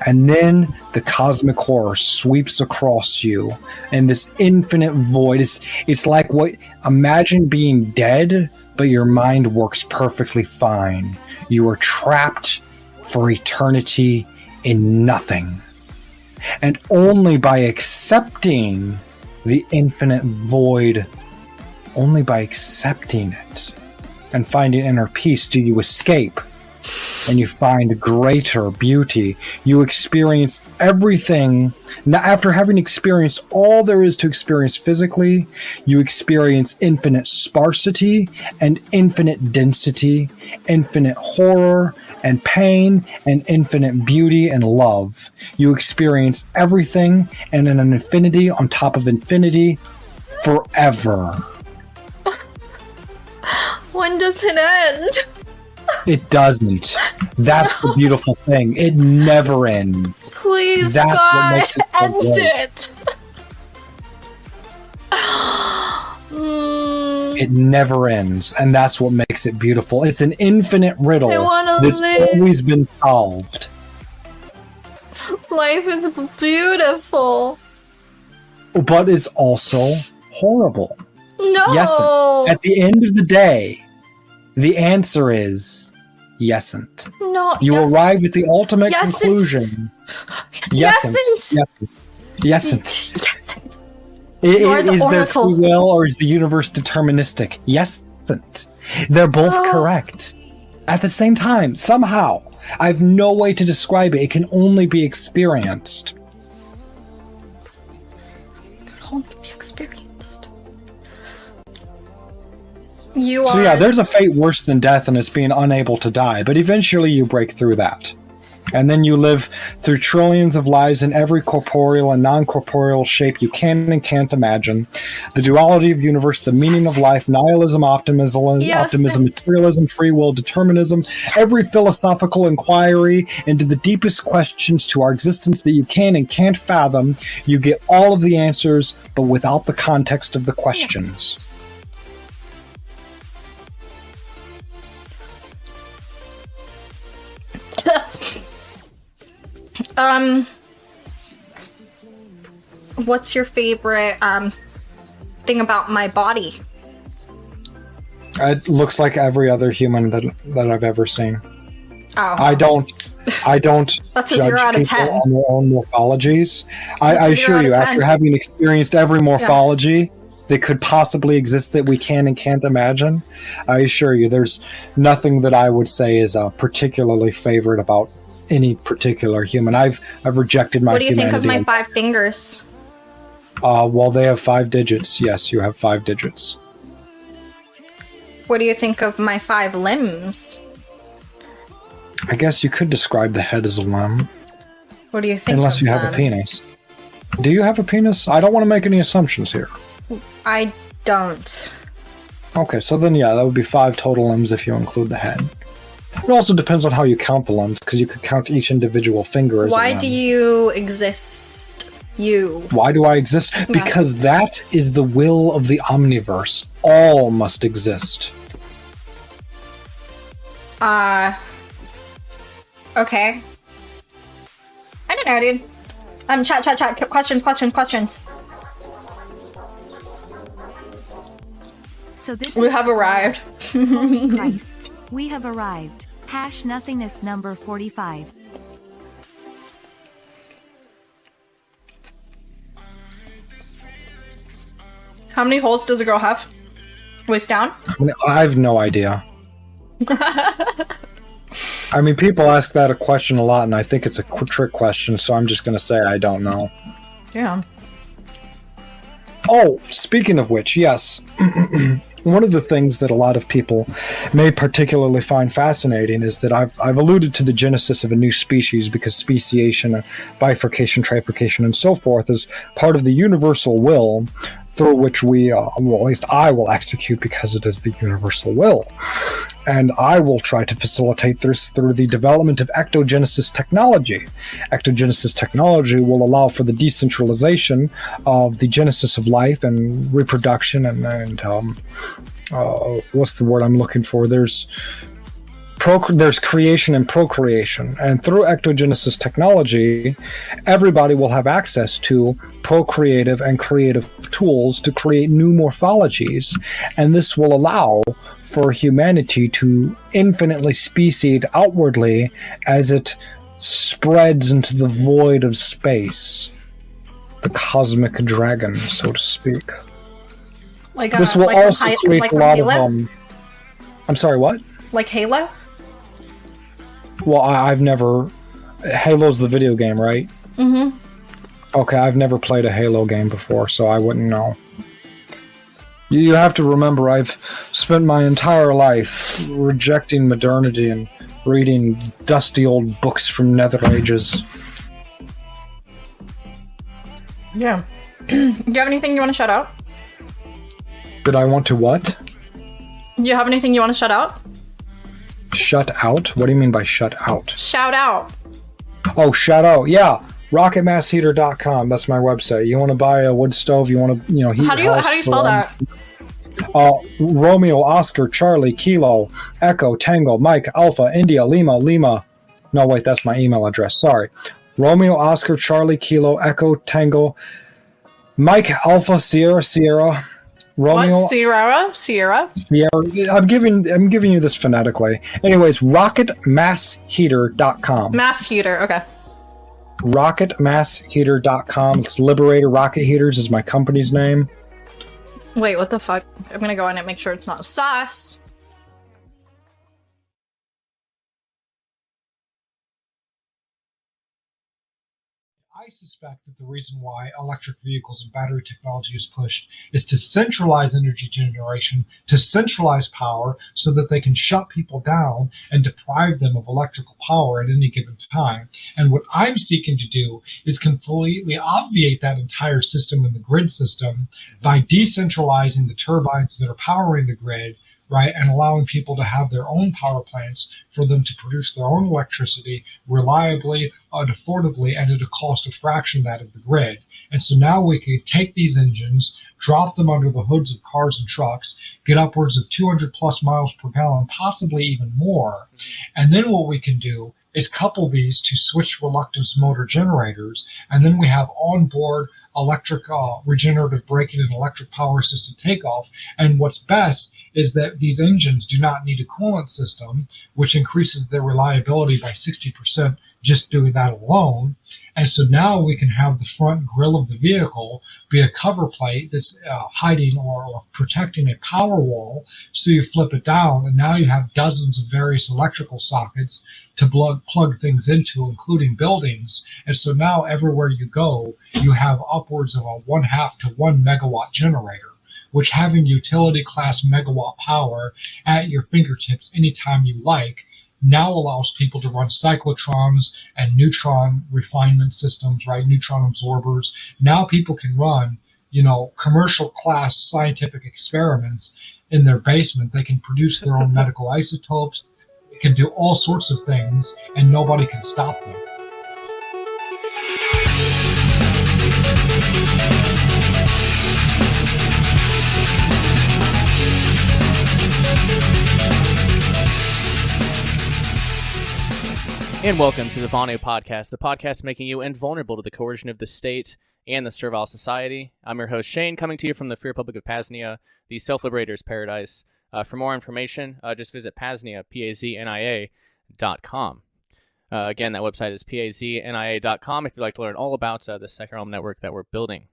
And then the cosmic horror sweeps across you, and this infinite void it's like imagine being dead, but your mind works perfectly fine. You are trapped for eternity in nothing. And only by accepting the infinite void, only by accepting it and finding inner peace, do you escape. And you find greater beauty. You experience everything. Now, after having experienced all there is to experience physically, you experience infinite sparsity and infinite density, infinite horror and pain and infinite beauty and love. You experience everything and an infinity on top of infinity forever. When does it end? It doesn't. That's the beautiful thing. It never ends. Please, That's God, what makes it so end great. it. It never ends, and that's what makes it beautiful. It's an infinite riddle that's always been solved. Life is beautiful. But it's also horrible. No. Yesn't. At the end of the day, the answer is yesn't. No. You arrive at the ultimate conclusion. Yesn't. Yesn't. Is there free will, or is the universe deterministic? Yesn't. They're both correct. At the same time, somehow. I have no way to describe it. It can only be experienced. It can only be experienced. There's a fate worse than death, and it's being unable to die, but eventually you break through that. And then you live through trillions of lives in every corporeal and non-corporeal shape you can and can't imagine. The duality of the universe, the meaning of life, nihilism, optimism, materialism, free will, determinism, every philosophical inquiry into the deepest questions to our existence that you can and can't fathom. You get all of the answers, but without the context of the questions. What's your favorite thing about my body? It looks like every other human that I've ever seen. Oh. I don't That's a judge 0 out of people 10. on their own morphologies. I assure you, after having experienced every morphology that could possibly exist that we can and can't imagine, I assure you there's nothing that I would say is particularly favorite about any particular human. I've rejected my humanity. What do you think of my 5 fingers? Well, they have 5 digits. Yes, you have 5 digits. What do you think of my 5 limbs? I guess you could describe the head as a limb. What do you think Unless of you have them? a penis. Do you have a penis? I don't want to make any assumptions here. I don't. Okay, so then yeah, that would be 5 total limbs if you include the head. It also depends on how you count the limbs, because you could count each individual finger as a Why limb. do you exist? You. Why do I exist? Yeah. Because that is the will of the omniverse. All must exist. Okay. I don't know, dude. Chat. Questions. So this We have arrived. Holy Christ. We have arrived. Hash nothingness number 45. How many holes does a girl have? Waist down? I have no idea. I mean, people ask that a question a lot, and I think it's a trick question, so I'm just going to say I don't know. Yeah. Oh, speaking of which, yes. One of the things that a lot of people may particularly find fascinating is that I've alluded to the genesis of a new species, because speciation, bifurcation, trifurcation, and so forth is part of the universal will through which we, well, at least I will execute, because it is the universal will. And I will try to facilitate this through the development of ectogenesis technology. Ectogenesis technology will allow for the decentralization of the genesis of life and reproduction and what's the word I'm looking for? There's creation and procreation. And through ectogenesis technology, everybody will have access to procreative and creative tools to create new morphologies. And this will allow for humanity to infinitely speciate outwardly as it spreads into the void of space. The cosmic dragon, so to speak. This will also create a lot of... I'm sorry, what? Like Halo? Well, I've never... Halo's the video game, right? Mm-hmm. Okay, I've never played a Halo game before, so I wouldn't know. You have to remember, I've spent my entire life rejecting modernity and reading dusty old books from Nether Ages. Yeah. Do you have anything you want to shout out? Did I want to what? Do you have anything you want to shout out? Shut out? What do you mean by shut out? Shout out. Oh, shout out. Yeah. RocketMassHeater.com. That's my website. You want to buy a wood stove? You want to, heat How do your you house spell that? Romeo, Oscar, Charlie, Kilo, Echo, Tango, Mike, Alpha, India, Lima. No, wait, that's my email address. Sorry. Romeo, Oscar, Charlie, Kilo, Echo, Tango, Mike, Alpha, Sierra, Romeo. What? Sierra? I'm giving you this phonetically. Anyways, RocketMassHeater.com. Mass heater. Okay. RocketMassHeater.com. It's Liberator Rocket Heaters is my company's name. Wait, what the fuck? I'm gonna go in and make sure it's not sauce. I suspect that the reason why electric vehicles and battery technology is pushed is to centralize energy generation, to centralize power so that they can shut people down and deprive them of electrical power at any given time. And what I'm seeking to do is completely obviate that entire system in the grid system by decentralizing the turbines that are powering the grid, right, and allowing people to have their own power plants for them to produce their own electricity reliably and affordably and at a cost a fraction that of the grid. And so now we could take these engines, drop them under the hoods of cars and trucks, get upwards of 200 plus miles per gallon, possibly even more. And then what we can do is couple these to switch reluctance motor generators, and then we have onboard electric regenerative braking and electric power assisted takeoff. And what's best is that these engines do not need a coolant system, which increases their reliability by 60% just doing that alone. And so now we can have the front grille of the vehicle be a cover plate that's hiding or protecting a power wall. So you flip it down, and now you have dozens of various electrical sockets to plug things into, including buildings. And so now everywhere you go, you have upwards of a 1/2 to 1 megawatt generator, which having utility class megawatt power at your fingertips anytime you like now allows people to run cyclotrons and neutron refinement systems, right? Neutron absorbers. Now people can run, commercial class scientific experiments in their basement. They can produce their own medical isotopes. They can do all sorts of things, and nobody can stop them. And welcome to the Vonu Podcast, the podcast making you invulnerable to the coercion of the state and the servile society. I'm your host, Shane, coming to you from the Free Republic of PAZNIA, the self-liberator's paradise. For more information, just visit PAZNIA, PAZNIA.com. Again, that website is PAZNIA.com if you'd like to learn all about the Second Realm network that we're building.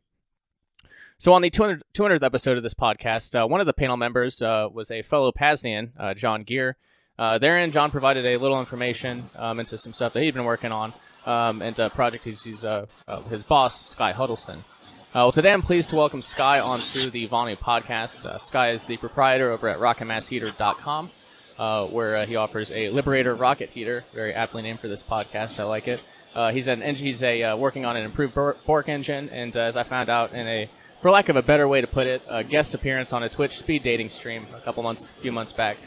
So on the 200th episode of this podcast, one of the panel members was a fellow PAZNIan, John Gear. Therein, John provided a little information into some stuff that he'd been working on, and a project he's his boss, Sky Huddleston. Well, today I'm pleased to welcome Sky onto the Vonu Podcast. Sky is the proprietor over at RocketMassHeater.com, where he offers a Liberator rocket heater, very aptly named for this podcast. I like it. He's working on an improved Bork engine, and as I found out for lack of a better way to put it, a guest appearance on a Twitch speed dating stream a few months back.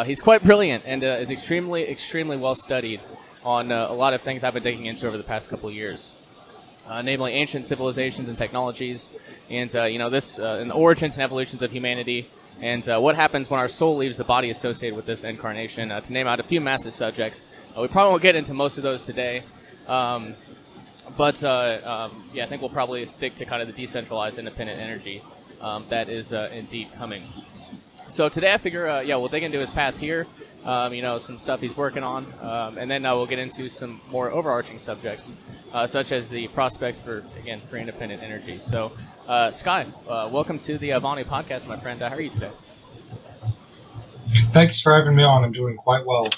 He's quite brilliant and is extremely, extremely well studied on a lot of things I've been digging into over the past couple of years, namely ancient civilizations and technologies, and and the origins and evolutions of humanity, and what happens when our soul leaves the body associated with this incarnation. To name out a few massive subjects, we probably won't get into most of those today. But I think we'll probably stick to kind of the decentralized independent energy that is indeed coming. So today I figure, we'll dig into his path here, some stuff he's working on, and then we'll get into some more overarching subjects, such as the prospects for, again, free independent energy. So, Sky, welcome to the Vonu Podcast, my friend. How are you today? Thanks for having me on. I'm doing quite well.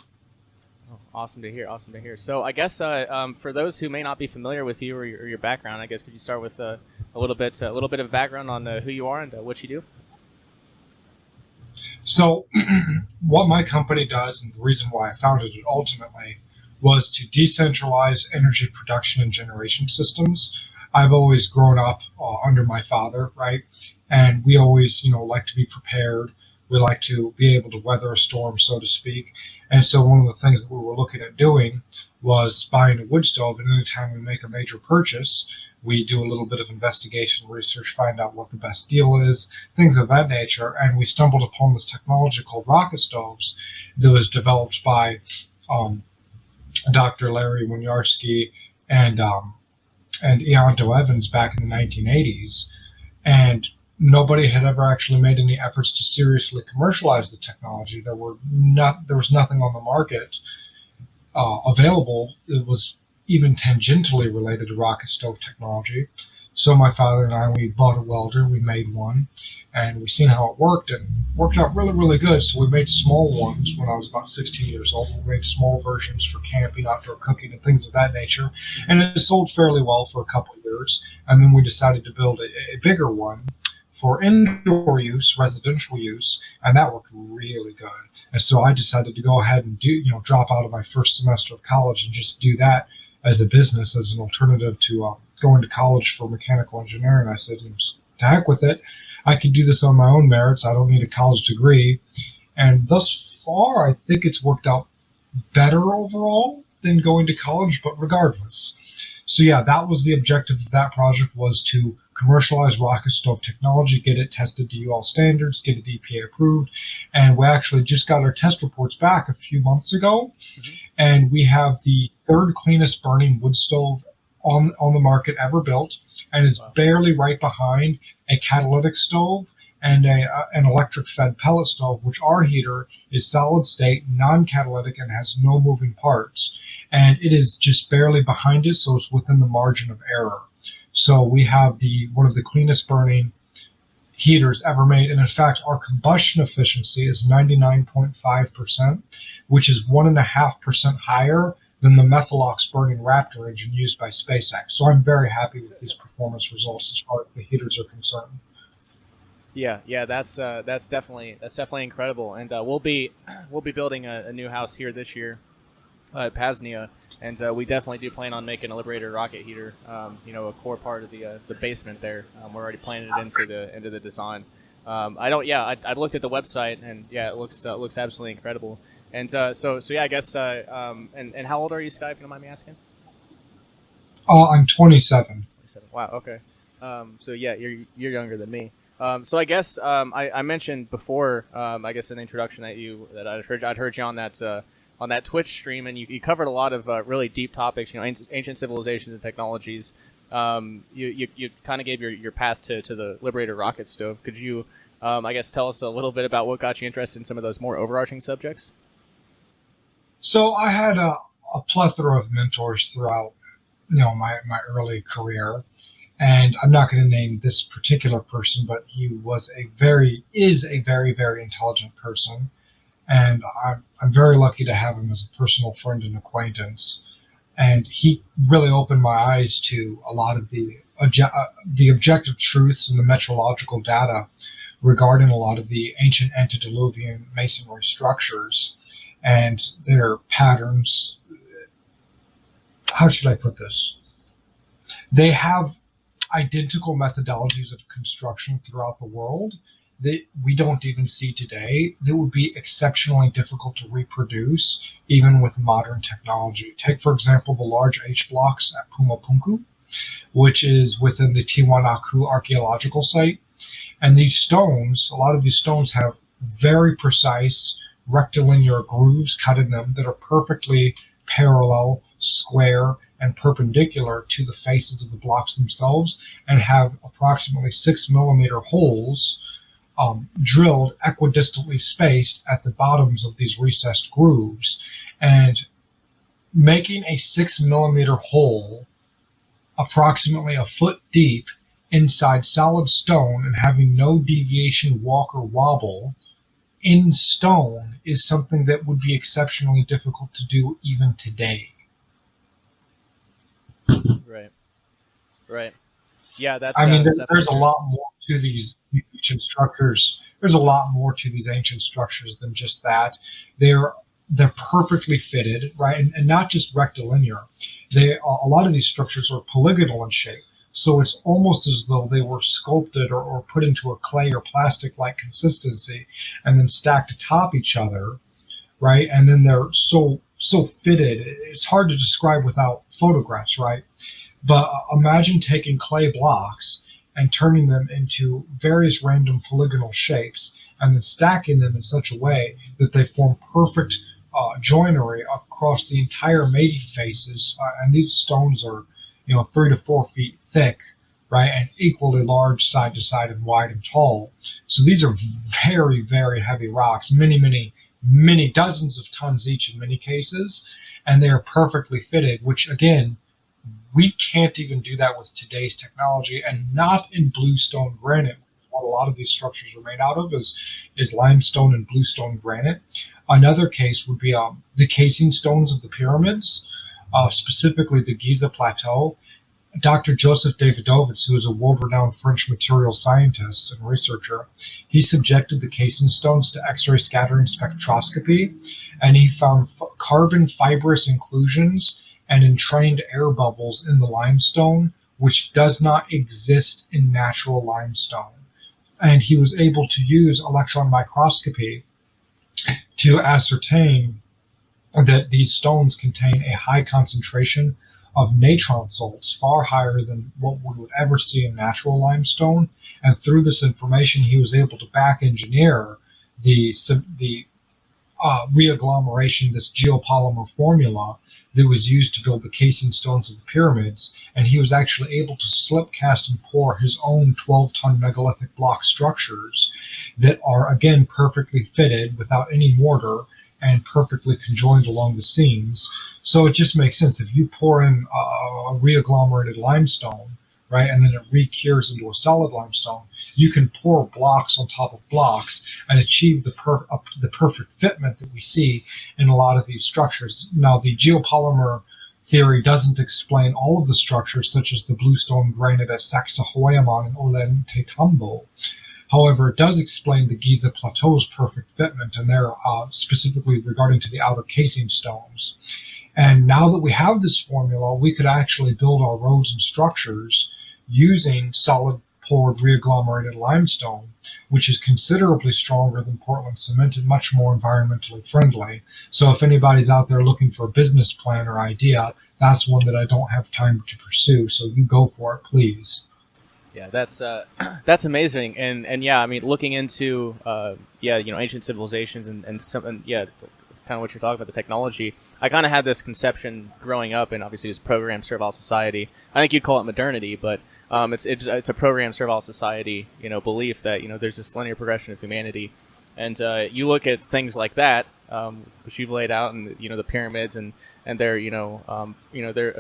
Awesome to hear. So I guess for those who may not be familiar with you or your background, I guess could you start with a little bit of background on who you are and what you do? So what my company does, and the reason why I founded it ultimately, was to decentralize energy production and generation systems. I've always grown up under my father, right? And we always, like to be prepared. We like to be able to weather a storm, so to speak. And so one of the things that we were looking at doing was buying a wood stove. And anytime we make a major purchase, we do a little bit of investigation, research, find out what the best deal is, things of that nature. And we stumbled upon this technology called rocket stoves that was developed by Dr. Larry Winiarski and Ianto Evans back in the 1980s. And nobody had ever actually made any efforts to seriously commercialize the technology. There was nothing on the market available. It was even tangentially related to rocket stove technology. So my father and I, we bought a welder, we made one, and we seen how it worked, and it worked out really, really good. So we made small ones when I was about 16 years old. We made small versions for camping, outdoor cooking, and things of that nature. And it sold fairly well for a couple of years. And then we decided to build a bigger one for indoor use, residential use, and that worked really good. And so I decided to go ahead and drop out of my first semester of college and just do that as a business, as an alternative to going to college for mechanical engineering. I said, to heck with it. I could do this on my own merits. I don't need a college degree. And thus far, I think it's worked out better overall than going to college, but regardless. So yeah, that was the objective of that project, was to commercialize rocket stove technology, get it tested to UL standards, get it EPA approved. And we actually just got our test reports back a few months ago. Mm-hmm. And we have the third cleanest burning wood stove on the market ever built, and is barely right behind a catalytic stove and an electric fed pellet stove, which our heater is solid state, non-catalytic, and has no moving parts. And it is just barely behind it, so it's within the margin of error. So we have one of the cleanest burning heaters ever made. And in fact, our combustion efficiency is 99.5%, which is 1.5% higher than the Methalox burning Raptor engine used by SpaceX. So I'm very happy with these performance results as far as the heaters are concerned. Yeah, that's definitely incredible. And we'll be building a new house here this year. at PAZNIA, and we definitely do plan on making a Liberator rocket heater. A core part of the basement there. We're already planning it into the design. I looked at the website, and yeah, it looks absolutely incredible. And so yeah, I guess. And how old are you, Sky? If you don't mind me asking. I'm 27. Wow. Okay. So yeah, you're younger than me. So I guess I mentioned before, I guess in the introduction that I'd heard you on that Twitch stream, and you covered a lot of really deep topics. Ancient civilizations and technologies. You kind of gave your path to the Liberator rocket stove. Could you, I guess, tell us a little bit about what got you interested in some of those more overarching subjects? So I had a plethora of mentors throughout, my early career, and I'm not going to name this particular person, but he is a very, very intelligent person, and I'm very lucky to have him as a personal friend and acquaintance. And he really opened my eyes to a lot of the objective truths and the metrological data regarding a lot of the ancient antediluvian masonry structures and their patterns. How should I put this? They have identical methodologies of construction throughout the world that we don't even see today, that would be exceptionally difficult to reproduce even with modern technology. Take, for example, the large H blocks at Pumapunku, which is within the Tiwanaku archaeological site. And these stones, a lot of these stones have very precise rectilinear grooves cut in them that are perfectly parallel, square, and perpendicular to the faces of the blocks themselves, and have approximately 6 millimeter holes drilled equidistantly spaced at the bottoms of these recessed grooves. And making a 6 millimeter hole approximately a foot deep inside solid stone and having no deviation, walk, or wobble in stone is something that would be exceptionally difficult to do even today. Right. Yeah, that's. There's a lot more to these ancient structures. There's a lot more to these ancient structures than just that. They're perfectly fitted, right, and not just rectilinear. A lot of these structures are polygonal in shape, so it's almost as though they were sculpted or put into a clay or plastic-like consistency, and then stacked atop each other, right? And then they're so fitted. It's hard to describe without photographs, right? But imagine taking clay blocks and turning them into various random polygonal shapes and then stacking them in such a way that they form perfect joinery across the entire mating faces. And these stones are, 3 to 4 feet thick, right? And equally large side to side and wide and tall. So these are very, very heavy rocks, many dozens of tons each in many cases. And they are perfectly fitted, which again, we can't even do that with today's technology, and not in bluestone granite. What a lot of these structures are made out of is limestone and bluestone granite. Another case would be the casing stones of the pyramids, specifically the Giza Plateau. Dr. Joseph Davidovitz, who is a world-renowned French material scientist and researcher, he subjected the casing stones to X-ray scattering spectroscopy, and he found carbon fibrous inclusions and entrained air bubbles in the limestone, which does not exist in natural limestone. And he was able to use electron microscopy to ascertain that these stones contain a high concentration of natron salts, far higher than what we would ever see in natural limestone. And through this information, he was able to back engineer the reagglomeration, this geopolymer formula that was used to build the casing stones of the pyramids. And he was actually able to slip, cast, and pour his own 12-ton megalithic block structures that are, again, perfectly fitted without any mortar and perfectly conjoined along the seams. So it just makes sense. If you pour in a reagglomerated limestone, right, and then it recures into a solid limestone, you can pour blocks on top of blocks and achieve the perfect fitment that we see in a lot of these structures. Now, the geopolymer theory doesn't explain all of the structures, such as the bluestone granite at Sacsayhuaman and Ollantaytambo. However, it does explain the Giza Plateau's perfect fitment, and they're specifically regarding to the outer casing stones. And now that we have this formula, we could actually build our roads and structures using solid poured reagglomerated limestone, which is considerably stronger than Portland cement and much more environmentally friendly. So if anybody's out there looking for a business plan or idea, that's one that I don't have time to pursue. So you go for it, please. Yeah, that's amazing, and yeah, I mean, looking into ancient civilizations and kind of what you're talking about, the technology. I kind of had this conception growing up, and obviously this programmed servile society. I think you'd call it modernity, but it's a programmed servile society, belief that there's this linear progression of humanity, and you look at things like that, which you've laid out, and the pyramids and their their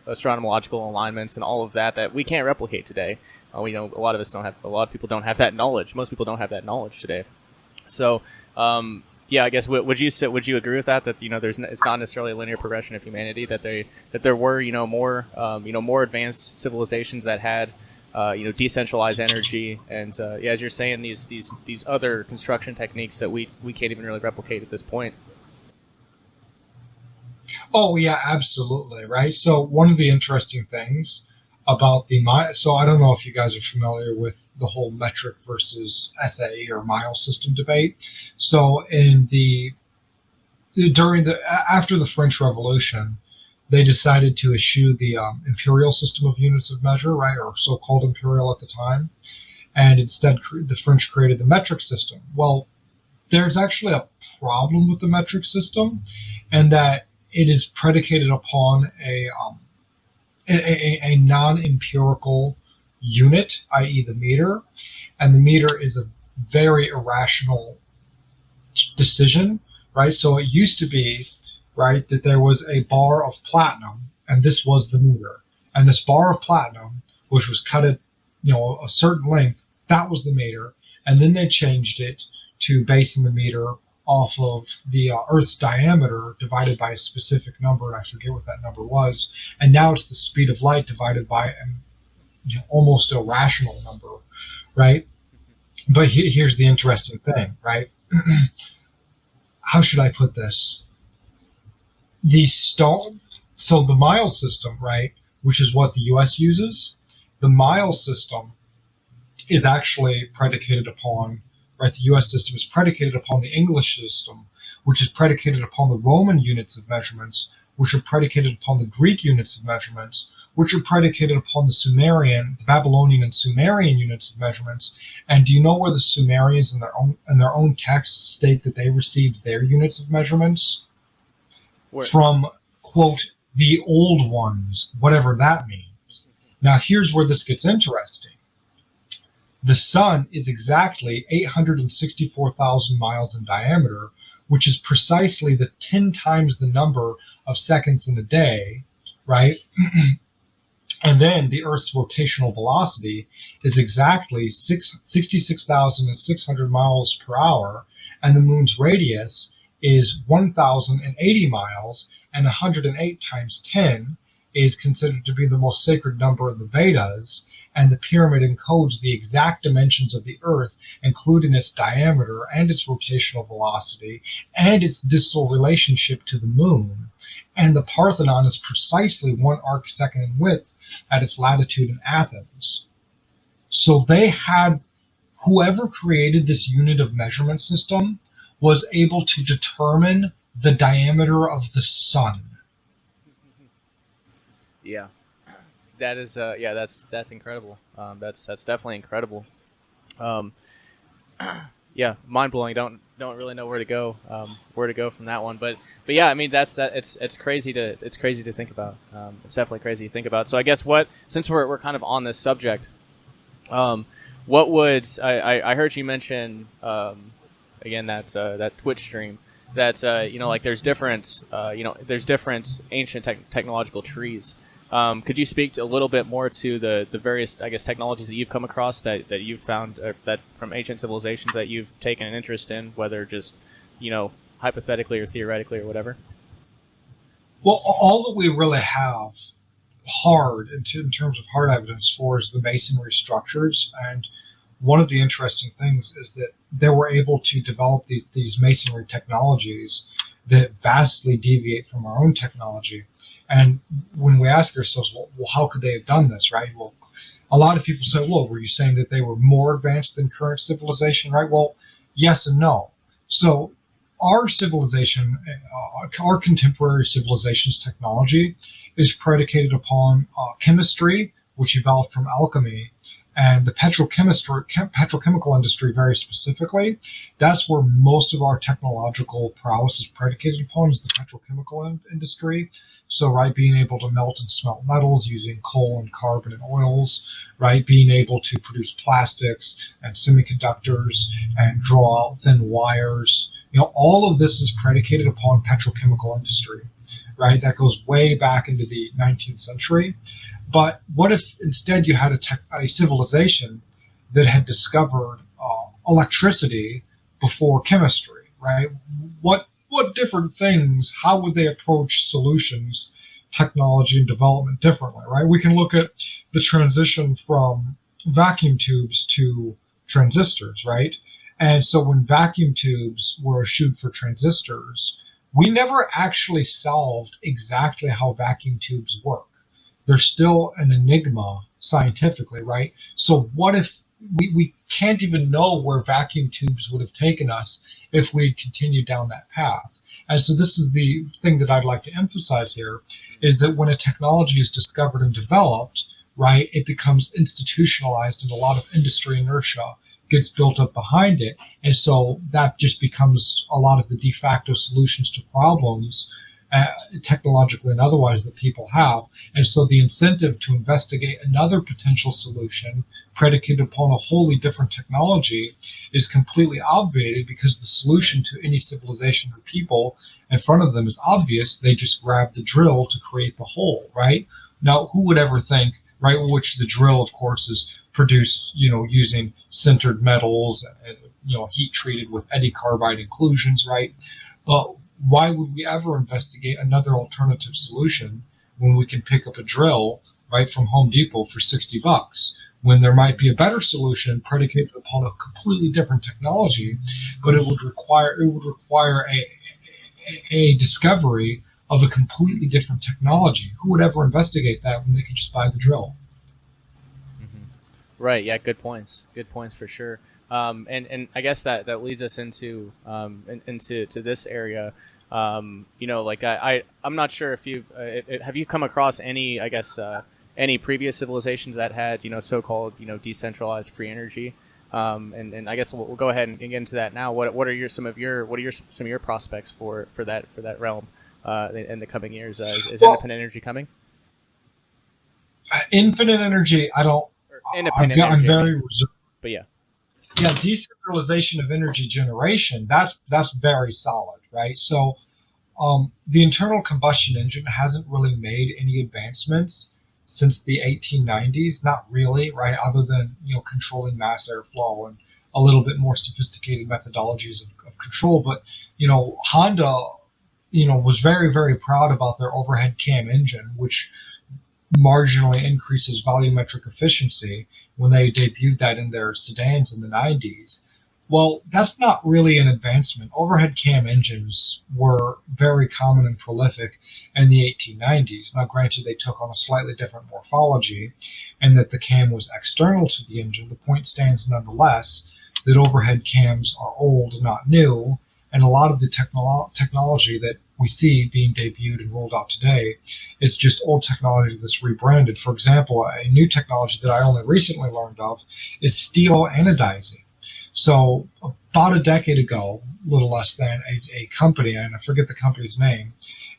astronomological alignments and all of that we can't replicate today. A lot of people don't have that knowledge. Most people don't have that knowledge today. So yeah, I guess would you agree with that it's not necessarily a linear progression of humanity, that there were more advanced civilizations that had decentralized energy, and as you're saying, these other construction techniques that we can't even really replicate at this point. Oh yeah, absolutely, right. So one of the interesting things about so I don't know if you guys are familiar with the whole metric versus SAE or mile system debate. So after the French Revolution, they decided to eschew the imperial system of units of measure, right, or so-called imperial at the time, and instead the French created the metric system. Well, there's actually a problem with the metric system, and that it is predicated upon a non-empirical unit, i.e. the meter, and the meter is a very irrational decision, right? So it used to be, right, that there was a bar of platinum, and this was the meter, and this bar of platinum, which was cut at a certain length, that was the meter, and then they changed it to basing the meter off of the Earth's diameter divided by a specific number, and I forget what that number was, and now it's the speed of light divided by an almost irrational number, right? But here's the interesting thing, right? How should I put this? So the mile system, right, which is what the US uses, the mile system is actually predicated upon, right, the US system is predicated upon the English system, which is predicated upon the Roman units of measurements, which are predicated upon the Greek units of measurements, which are predicated upon the Babylonian and Sumerian units of measurements. And do you know where the Sumerians in their own texts state that they received their units of measurements? Where? From, quote, the old ones, whatever that means. Now here's where this gets interesting. The sun is exactly 864,000 miles in diameter, which is precisely the 10 times the number of seconds in a day, right? And then the Earth's rotational velocity is exactly 66,600 miles per hour, and the moon's radius is 1,080 miles, and 108 times 10 is considered to be the most sacred number in the Vedas, and the pyramid encodes the exact dimensions of the Earth, including its diameter and its rotational velocity and its distal relationship to the moon. And the Parthenon is precisely 1 arcsecond in width at its latitude in Athens. So they had, whoever created this unit of measurement system was able to determine the diameter of the sun. Yeah, that is that's incredible. That's definitely incredible. Yeah, mind blowing. Don't really know where to go from that one. But yeah, I mean it's crazy to think about. It's definitely crazy to think about. So I guess since we're kind of on this subject, what would I heard you mention again that Twitch stream that like there's different ancient technological trees. Could you speak a little bit more to the various, I guess, technologies that you've come across that you've found that from ancient civilizations that you've taken an interest in, whether just, hypothetically or theoretically or whatever? Well, all that we really have hard in terms of hard evidence for is the masonry structures. And one of the interesting things is that they were able to develop these masonry technologies that vastly deviate from our own technology. And when we ask ourselves, well, how could they have done this, right? Well, a lot of people say, well, were you saying that they were more advanced than current civilization, right? Well, yes and no. So our civilization, our contemporary civilization's technology is predicated upon chemistry, which evolved from alchemy, and the petrochemical industry very specifically. That's where most of our technological prowess is predicated upon, is the petrochemical industry. So, right, being able to melt and smelt metals using coal and carbon and oils, right, being able to produce plastics and semiconductors and draw out thin wires. All of this is predicated upon petrochemical industry, right? That goes way back into the 19th century. But what if instead you had a civilization that had discovered electricity before chemistry, right? What different things, how would they approach solutions, technology, and development differently, right? We can look at the transition from vacuum tubes to transistors, right? And so when vacuum tubes were eschewed for transistors, we never actually solved exactly how vacuum tubes work. They're still an enigma scientifically, right? So what if we can't even know where vacuum tubes would have taken us if we'd continued down that path? And so this is the thing that I'd like to emphasize here, is that when a technology is discovered and developed, right, it becomes institutionalized, and a lot of industry inertia gets built up behind it. And so that just becomes a lot of the de facto solutions to problems, technologically and otherwise, that people have. And so the incentive to investigate another potential solution predicated upon a wholly different technology is completely obviated, because the solution to any civilization or people in front of them is obvious. They just grab the drill to create the hole, right? Now, who would ever think, right, which the drill, of course, is produced, using sintered metals and, heat treated with eddy carbide inclusions, right? But why would we ever investigate another alternative solution when we can pick up a drill, right, from Home Depot for $60, when there might be a better solution predicated upon a completely different technology, but it would require a discovery of a completely different technology? Who would ever investigate that when they could just buy the drill? Right. Yeah. Good points. Good points for sure. And I guess that leads us into this area. I'm not sure if have you come across any, any previous civilizations that had, so-called, decentralized free energy. And I guess we'll go ahead and get into that now. What are some of your prospects for that realm in the coming years? Is independent energy coming? Infinite energy, I don't. Independent I'm energy, very reserved. But yeah, decentralization of energy generation, that's very solid, right? So the internal combustion engine hasn't really made any advancements since the 1890s, not really, right? Other than controlling mass airflow and a little bit more sophisticated methodologies of control. But Honda was very, very proud about their overhead cam engine, which marginally increases volumetric efficiency, when they debuted that in their sedans in the 90s. Well, that's not really an advancement. Overhead cam engines were very common and prolific in the 1890s. Now, granted, they took on a slightly different morphology, and that the cam was external to the engine. The point stands nonetheless that overhead cams are old, not new, and a lot of the technology that we see being debuted and rolled out today is just old technology that's rebranded. For example, a new technology that I only recently learned of is steel anodizing. So about a decade ago, a little less than, a company, and I forget the company's name,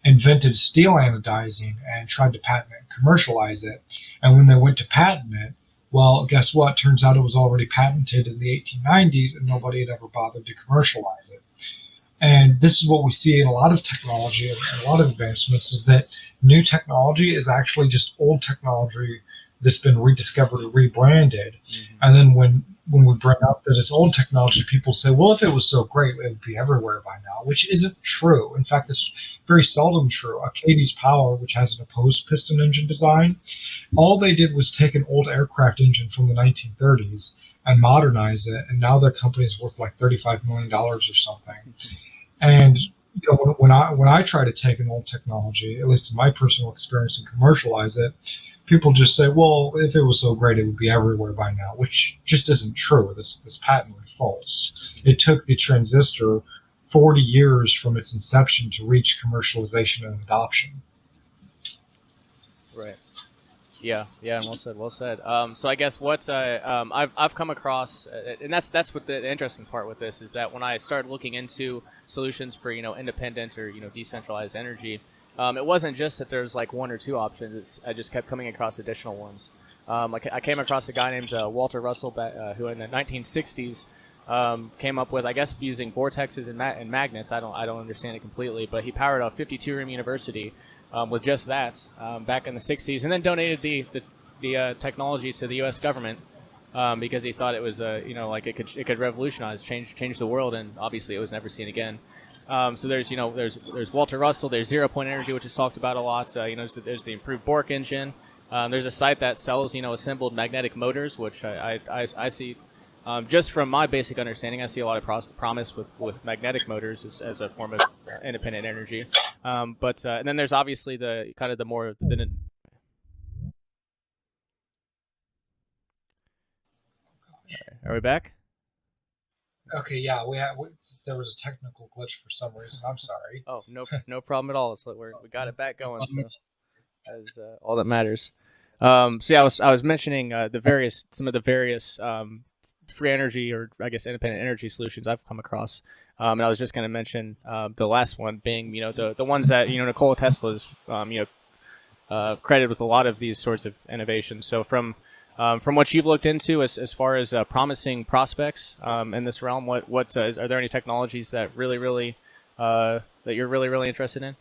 invented steel anodizing and tried to patent it and commercialize it. And when they went to patent it, well, guess what? Turns out it was already patented in the 1890s, and nobody had ever bothered to commercialize it. And this is what we see in a lot of technology and a lot of advancements, is that new technology is actually just old technology that's been rediscovered or rebranded. Mm-hmm. And then when we bring up that it's old technology, people say, well, if it was so great, it would be everywhere by now, which isn't true. In fact, it's very seldom true. Acadi's Power, which has an opposed piston engine design, all they did was take an old aircraft engine from the 1930s and modernize it, and now their company is worth like $35 million or something. And you know, when I try to take an old technology, at least in my personal experience, and commercialize it, people just say, well, if it was so great, it would be everywhere by now, which just isn't true. This patently false. It took the transistor 40 years from its inception to reach commercialization and adoption. Right. Yeah. Well said. So I guess what I've come across, and that's what the interesting part with this is that when I started looking into solutions for independent or decentralized energy, it wasn't just that there's like one or two options. I just kept coming across additional ones. Like I came across a guy named Walter Russell, who in the 1960s came up with, I guess, using vortexes and magnets. I don't understand it completely, but he powered a 52-room university with just that back in the 60s, and then donated the technology to the U.S. government because he thought it was like it could revolutionize, change the world, and obviously it was never seen again. So there's Walter Russell, there's zero point energy, which is talked about a lot. There's the improved Bork engine. There's a site that sells assembled magnetic motors, which I see. Just from my basic understanding, I see a lot of promise with magnetic motors as a form of independent energy. And then there's obviously the kind of the more the. Are we back? Okay, yeah, there was a technical glitch for some reason. I'm sorry. Oh, no problem at all. We got it back going. So that's all that matters. So yeah, I was mentioning some of the various free energy, or I guess independent energy solutions I've come across, and I was just going to mention the last one being the ones that Nikola Tesla's credited with a lot of these sorts of innovations. So from what you've looked into as far as promising prospects in this realm, are there any technologies that that you're really interested in?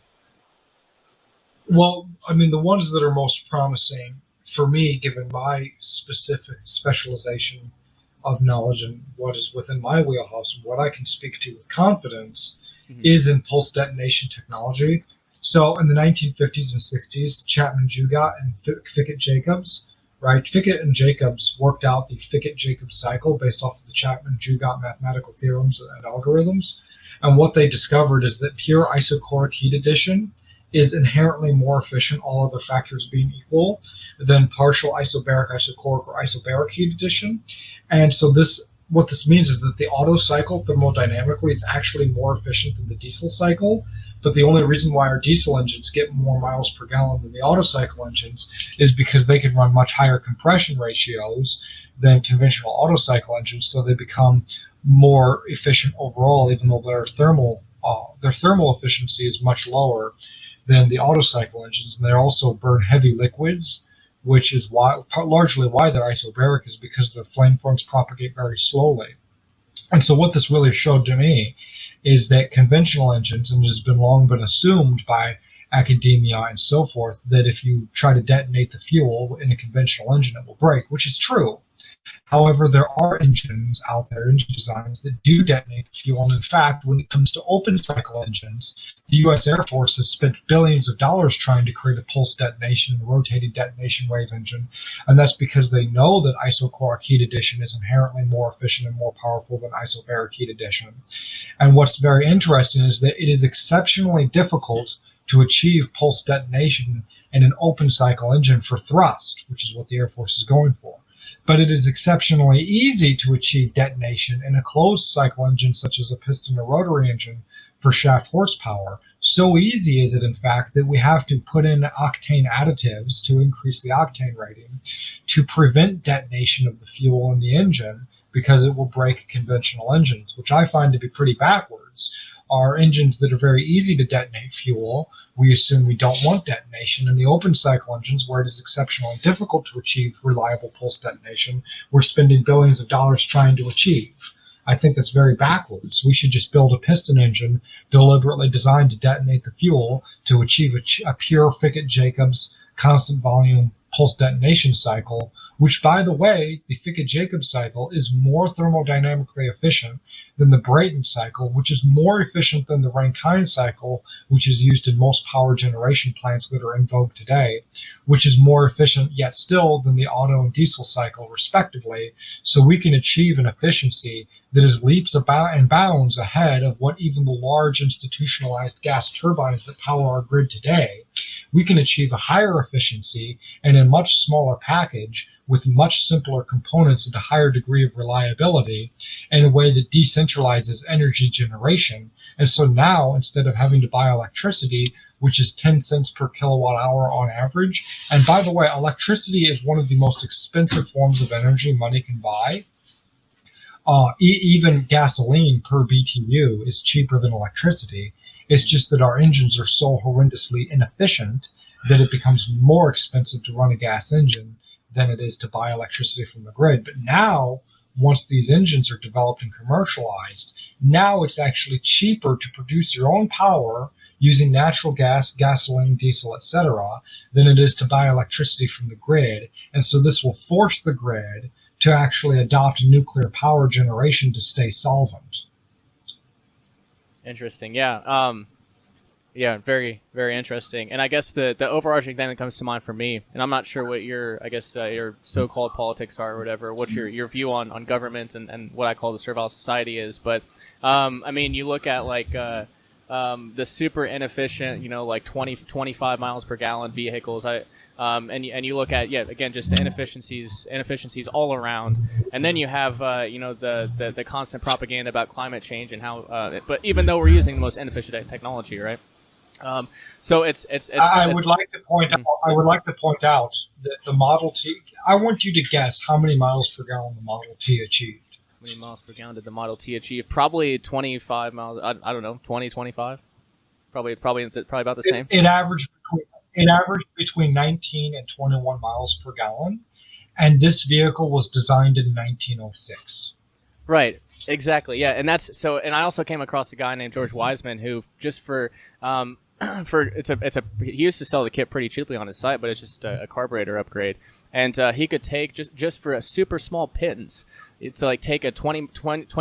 Well, I mean, the ones that are most promising for me, given my specific specialization of knowledge and what is within my wheelhouse and what I can speak to with confidence, is in pulse detonation technology. So in the 1950s and 60s, Chapman-Jugat and Fickett-Jacobs, right? Fickett and Jacobs worked out the Fickett-Jacobs cycle based off of the Chapman-Jugat mathematical theorems and algorithms. And what they discovered is that pure isochoric heat addition is inherently more efficient, all other factors being equal, than partial isobaric, isochoric, or isobaric heat addition. And so what this means is that the Otto cycle thermodynamically is actually more efficient than the diesel cycle. But the only reason why our diesel engines get more miles per gallon than the Otto cycle engines is because they can run much higher compression ratios than conventional Otto cycle engines, so they become more efficient overall, even though their thermal efficiency is much lower than the Otto cycle engines. And they also burn heavy liquids, which is largely why they're isobaric, is because their flame forms propagate very slowly. And so what this really showed to me is that conventional engines, and it has long been assumed by academia and so forth, that if you try to detonate the fuel in a conventional engine, it will break, which is true. However, there are engines out there, engine designs, that do detonate the fuel. And in fact, when it comes to open cycle engines, the U.S. Air Force has spent billions of dollars trying to create a pulse detonation, rotating detonation wave engine. And that's because they know that isochoric heat addition is inherently more efficient and more powerful than isobaric heat addition. And what's very interesting is that it is exceptionally difficult to achieve pulse detonation in an open cycle engine for thrust, which is what the Air Force is going for. But it is exceptionally easy to achieve detonation in a closed cycle engine, such as a piston or rotary engine, for shaft horsepower. So easy is it, in fact, that we have to put in octane additives to increase the octane rating to prevent detonation of the fuel in the engine, because it will break conventional engines, which I find to be pretty backwards. Are engines that are very easy to detonate fuel, we assume we don't want detonation. In the open cycle engines, where it is exceptionally difficult to achieve reliable pulse detonation, we're spending billions of dollars trying to achieve. I think that's very backwards. We should just build a piston engine deliberately designed to detonate the fuel to achieve a pure Fickett-Jacobs constant volume pulse detonation cycle, which, by the way, the Fickett-Jacobs cycle is more thermodynamically efficient than the Brayton cycle, which is more efficient than the Rankine cycle, which is used in most power generation plants that are in vogue today, which is more efficient yet still than the Otto and diesel cycle, respectively. So we can achieve an efficiency that is leaps and bounds ahead of what even the large institutionalized gas turbines that power our grid today. We can achieve a higher efficiency and a much smaller package with much simpler components and a higher degree of reliability in a way that decentralizes energy generation. And so now, instead of having to buy electricity, which is 10 cents per kilowatt hour on average, and by the way, electricity is one of the most expensive forms of energy money can buy. Even gasoline per BTU is cheaper than electricity. It's just that our engines are so horrendously inefficient that it becomes more expensive to run a gas engine than it is to buy electricity from the grid. But now, once these engines are developed and commercialized, now it's actually cheaper to produce your own power using natural gas, gasoline, diesel, etc., than it is to buy electricity from the grid. And so this will force the grid to actually adopt nuclear power generation to stay solvent. Interesting. Yeah. Yeah. Very, very interesting. And I guess the overarching thing that comes to mind for me, and I'm not sure what your, I guess, your so-called politics are or whatever, what your view on government and what I call the servile society is. But, I mean, you look at like, the super inefficient, like 25 miles per gallon vehicles. And you look at, again, just the inefficiencies all around. And then you have, the constant propaganda about climate change and how, but even though we're using the most inefficient technology, right? So I would like to point out that the Model T, I want you to guess how many miles per gallon the Model T achieved. How many miles per gallon did the Model T achieve? Probably 25 miles. I don't know, 20, 25. Probably about the same. It averaged between 19 and 21 miles per gallon, and this vehicle was designed in 1906. Right. Exactly. Yeah. And that's so. And I also came across a guy named George Wiseman who just for he used to sell the kit pretty cheaply on his site, but it's just a carburetor upgrade, and he could take just for a super small pittance. It's like take a 20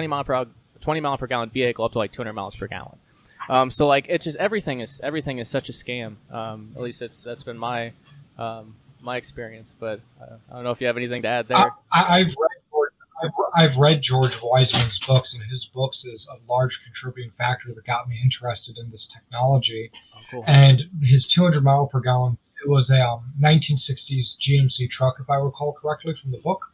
mile per gallon vehicle up to like 200 miles per gallon. So like it's just everything is such a scam. At least that's been my experience. But I don't know if you have anything to add there. I've read George Wiseman's books, and his books is a large contributing factor that got me interested in this technology. Oh, cool. And his 200 mile per gallon, it was a 1960s GMC truck, if I recall correctly from the book.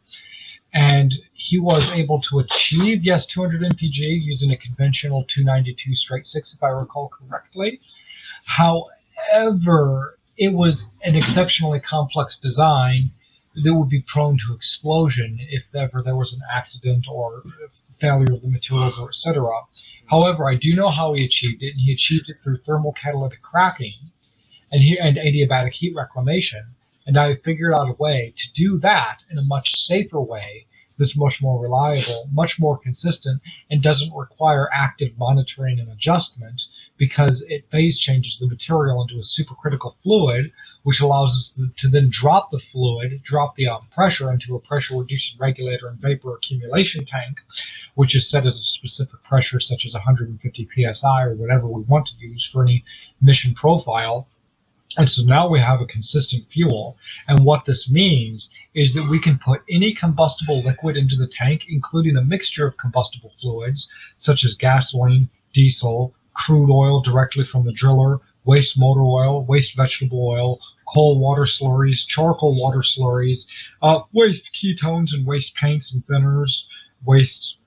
And he was able to achieve, 200 mpg using a conventional 292 straight six, if I recall correctly. However, it was an exceptionally complex design that would be prone to explosion if ever there was an accident or failure of the materials, or etc. However, I do know how he achieved it, and he achieved it through thermal catalytic cracking and adiabatic heat reclamation. And I figured out a way to do that in a much safer way that's much more reliable, much more consistent, and doesn't require active monitoring and adjustment, because it phase changes the material into a supercritical fluid, which allows us to then drop the pressure into a pressure reducing regulator and vapor accumulation tank, which is set as a specific pressure such as 150 psi or whatever we want to use for any mission profile. And so now we have a consistent fuel. And what this means is that we can put any combustible liquid into the tank, including a mixture of combustible fluids, such as gasoline, diesel, crude oil directly from the driller, waste motor oil, waste vegetable oil, coal water slurries, charcoal water slurries, waste ketones and waste paints and thinners, waste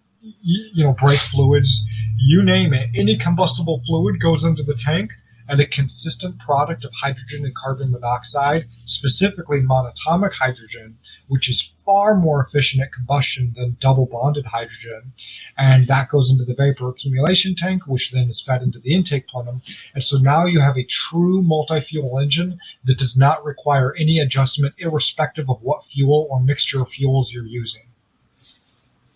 brake fluids, you name it. Any combustible fluid goes into the tank, and a consistent product of hydrogen and carbon monoxide, specifically monatomic hydrogen, which is far more efficient at combustion than double bonded hydrogen. And that goes into the vapor accumulation tank, which then is fed into the intake plenum. And so now you have a true multi-fuel engine that does not require any adjustment, irrespective of what fuel or mixture of fuels you're using.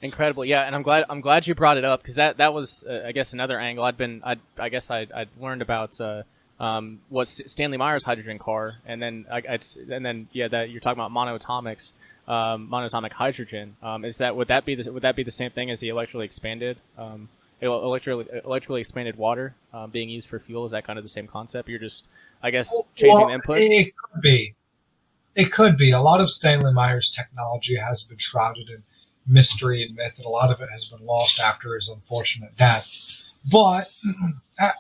Incredible, yeah, and I'm glad you brought it up, because that was I guess another angle I'd learned about what Stanley Meyer's hydrogen car, and then that you're talking about monatomic hydrogen. Would that be the same thing as the electrically expanded water being used for fuel? Is that kind of the same concept? You're just, I guess, changing the input. It could be. A lot of Stanley Meyer's technology has been shrouded in mystery and myth, and a lot of it has been lost after his unfortunate death. But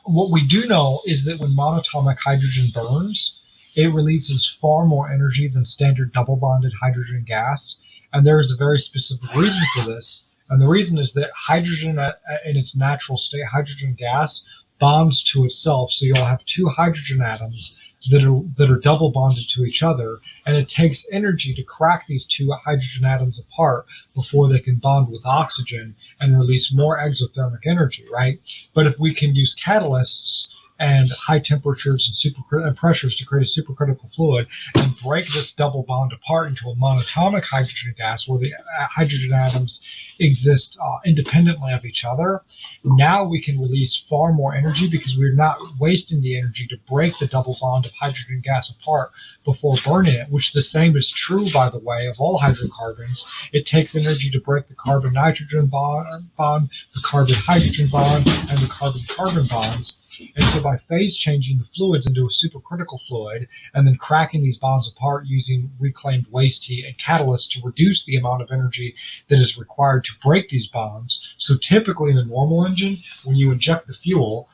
what we do know is that when monatomic hydrogen burns, it releases far more energy than standard double bonded hydrogen gas. And there is a very specific reason for this. And the reason is that hydrogen in its natural state, hydrogen gas, bonds to itself. So you'll have two hydrogen atoms that are double bonded to each other, and it takes energy to crack these two hydrogen atoms apart before they can bond with oxygen and release more exothermic energy, right? But if we can use catalysts and high temperatures and pressures to create a supercritical fluid and break this double bond apart into a monatomic hydrogen gas where the hydrogen atoms exist independently of each other, now we can release far more energy because we're not wasting the energy to break the double bond of hydrogen gas apart before burning it, which the same is true, by the way, of all hydrocarbons. It takes energy to break the carbon-nitrogen bond, the carbon-hydrogen bond, and the carbon-carbon bonds. And so by phase changing the fluids into a supercritical fluid and then cracking these bonds apart using reclaimed waste heat and catalysts to reduce the amount of energy that is required to break these bonds. So typically in a normal engine, when you inject the fuel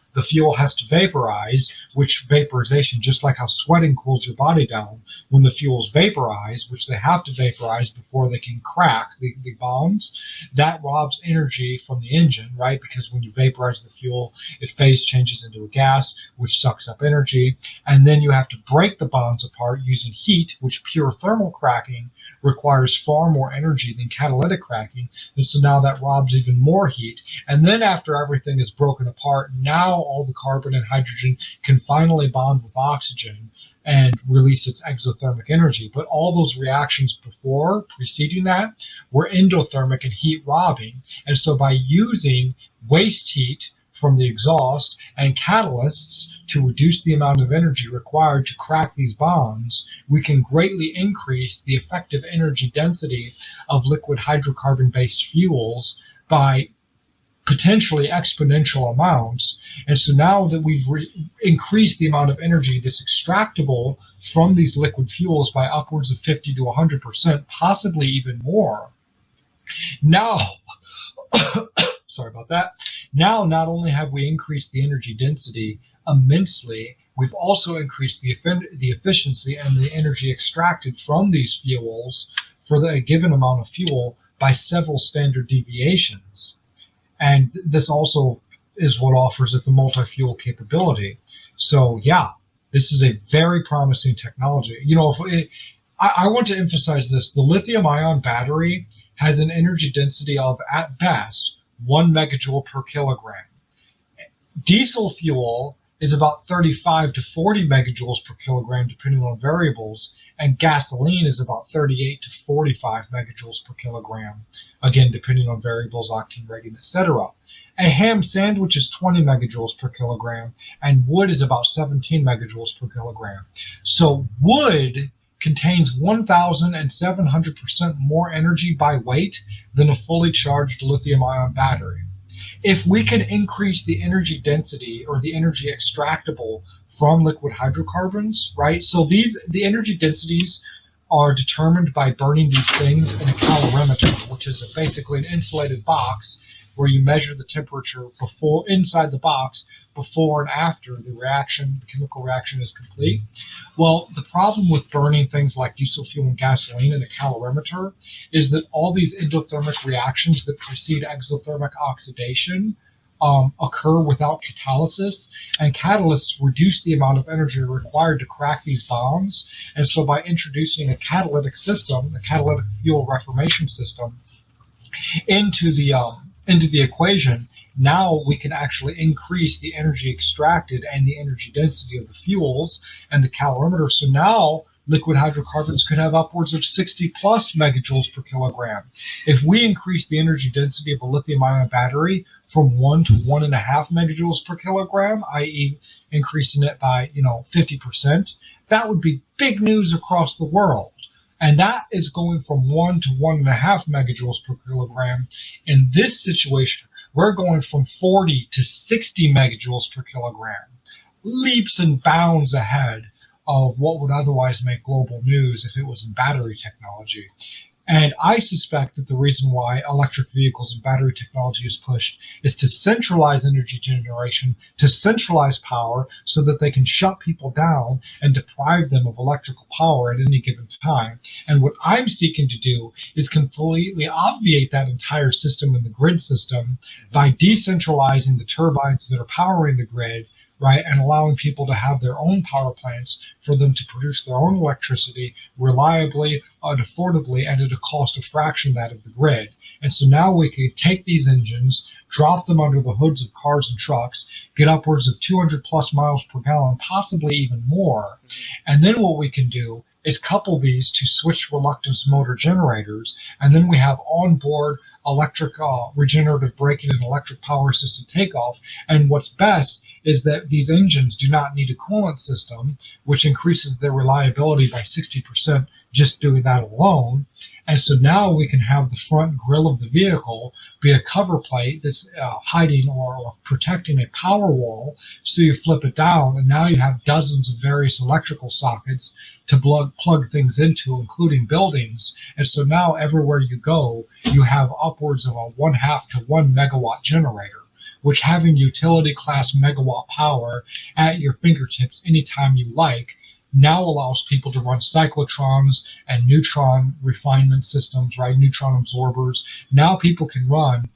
has to vaporize, which vaporization, just like how sweating cools your body down, when the fuels vaporize, which they have to vaporize before they can crack the bonds, that robs energy from the engine, right? Because when you vaporize the fuel, it phase changes into a gas, which sucks up energy. And then you have to break the bonds apart using heat, which pure thermal cracking requires far more energy than catalytic cracking. And so now that robs even more heat. And then after everything is broken apart, now all the carbon and hydrogen can finally bond with oxygen and release its exothermic energy. But all those reactions preceding that, were endothermic and heat robbing. And so by using waste heat from the exhaust and catalysts to reduce the amount of energy required to crack these bonds, we can greatly increase the effective energy density of liquid hydrocarbon-based fuels by potentially exponential amounts. And so now that we've increased the amount of energy that's extractable from these liquid fuels by upwards of 50 to 100%, possibly even more, now, sorry about that. Now, not only have we increased the energy density immensely, we've also increased the efficiency and the energy extracted from these fuels for the given amount of fuel by several standard deviations. And this also is what offers it the multi-fuel capability. So yeah, this is a very promising technology. You know, I want to emphasize this. The lithium-ion battery has an energy density of, at best, 1 megajoule per kilogram. Diesel fuel is about 35 to 40 megajoules per kilogram, depending on variables, and gasoline is about 38 to 45 megajoules per kilogram, again, depending on variables, octane rating, etc. A ham sandwich is 20 megajoules per kilogram, and wood is about 17 megajoules per kilogram. So wood contains 1,700% more energy by weight than a fully charged lithium-ion battery. If we can increase the energy density or the energy extractable from liquid hydrocarbons, right? So the energy densities are determined by burning these things in a calorimeter, which is basically an insulated box where you measure the temperature inside the box before and after the chemical reaction is complete. Well, the problem with burning things like diesel fuel and gasoline in a calorimeter is that all these endothermic reactions that precede exothermic oxidation occur without catalysis, and catalysts reduce the amount of energy required to crack these bonds. And so by introducing a catalytic system, a catalytic fuel reformation system, into the equation, now we can actually increase the energy extracted and the energy density of the fuels and the calorimeter. So now liquid hydrocarbons could have upwards of 60 plus megajoules per kilogram. If we increase the energy density of a lithium-ion battery from 1 to 1.5 megajoules per kilogram, i.e. increasing it by 50%, that would be big news across the world. And that is going from 1 to 1.5 megajoules per kilogram. In this situation, we're going from 40 to 60 megajoules per kilogram. Leaps and bounds ahead of what would otherwise make global news if it was in battery technology. And I suspect that the reason why electric vehicles and battery technology is pushed is to centralize energy generation, to centralize power so that they can shut people down and deprive them of electrical power at any given time. And what I'm seeking to do is completely obviate that entire system in the grid system by decentralizing the turbines that are powering the grid, right, and allowing people to have their own power plants for them to produce their own electricity reliably and affordably and at a cost a fraction of that of the grid. And so now we can take these engines, drop them under the hoods of cars and trucks, get upwards of 200 plus miles per gallon, possibly even more. And then what we can do is couple these to switch reluctance motor generators, and then we have onboard electric regenerative braking and electric power assisted takeoff. And what's best is that these engines do not need a coolant system, which increases their reliability by 60% just doing that alone. And so now we can have the front grille of the vehicle be a cover plate that's hiding or protecting a power wall. So you flip it down, and now you have dozens of various electrical sockets to plug things into, including buildings. And so now everywhere you go, you have upwards of a 1/2 to 1 megawatt generator, which having utility class megawatt power at your fingertips anytime you like now allows people to run cyclotrons and neutron refinement systems, right? Neutron absorbers. Now people can run,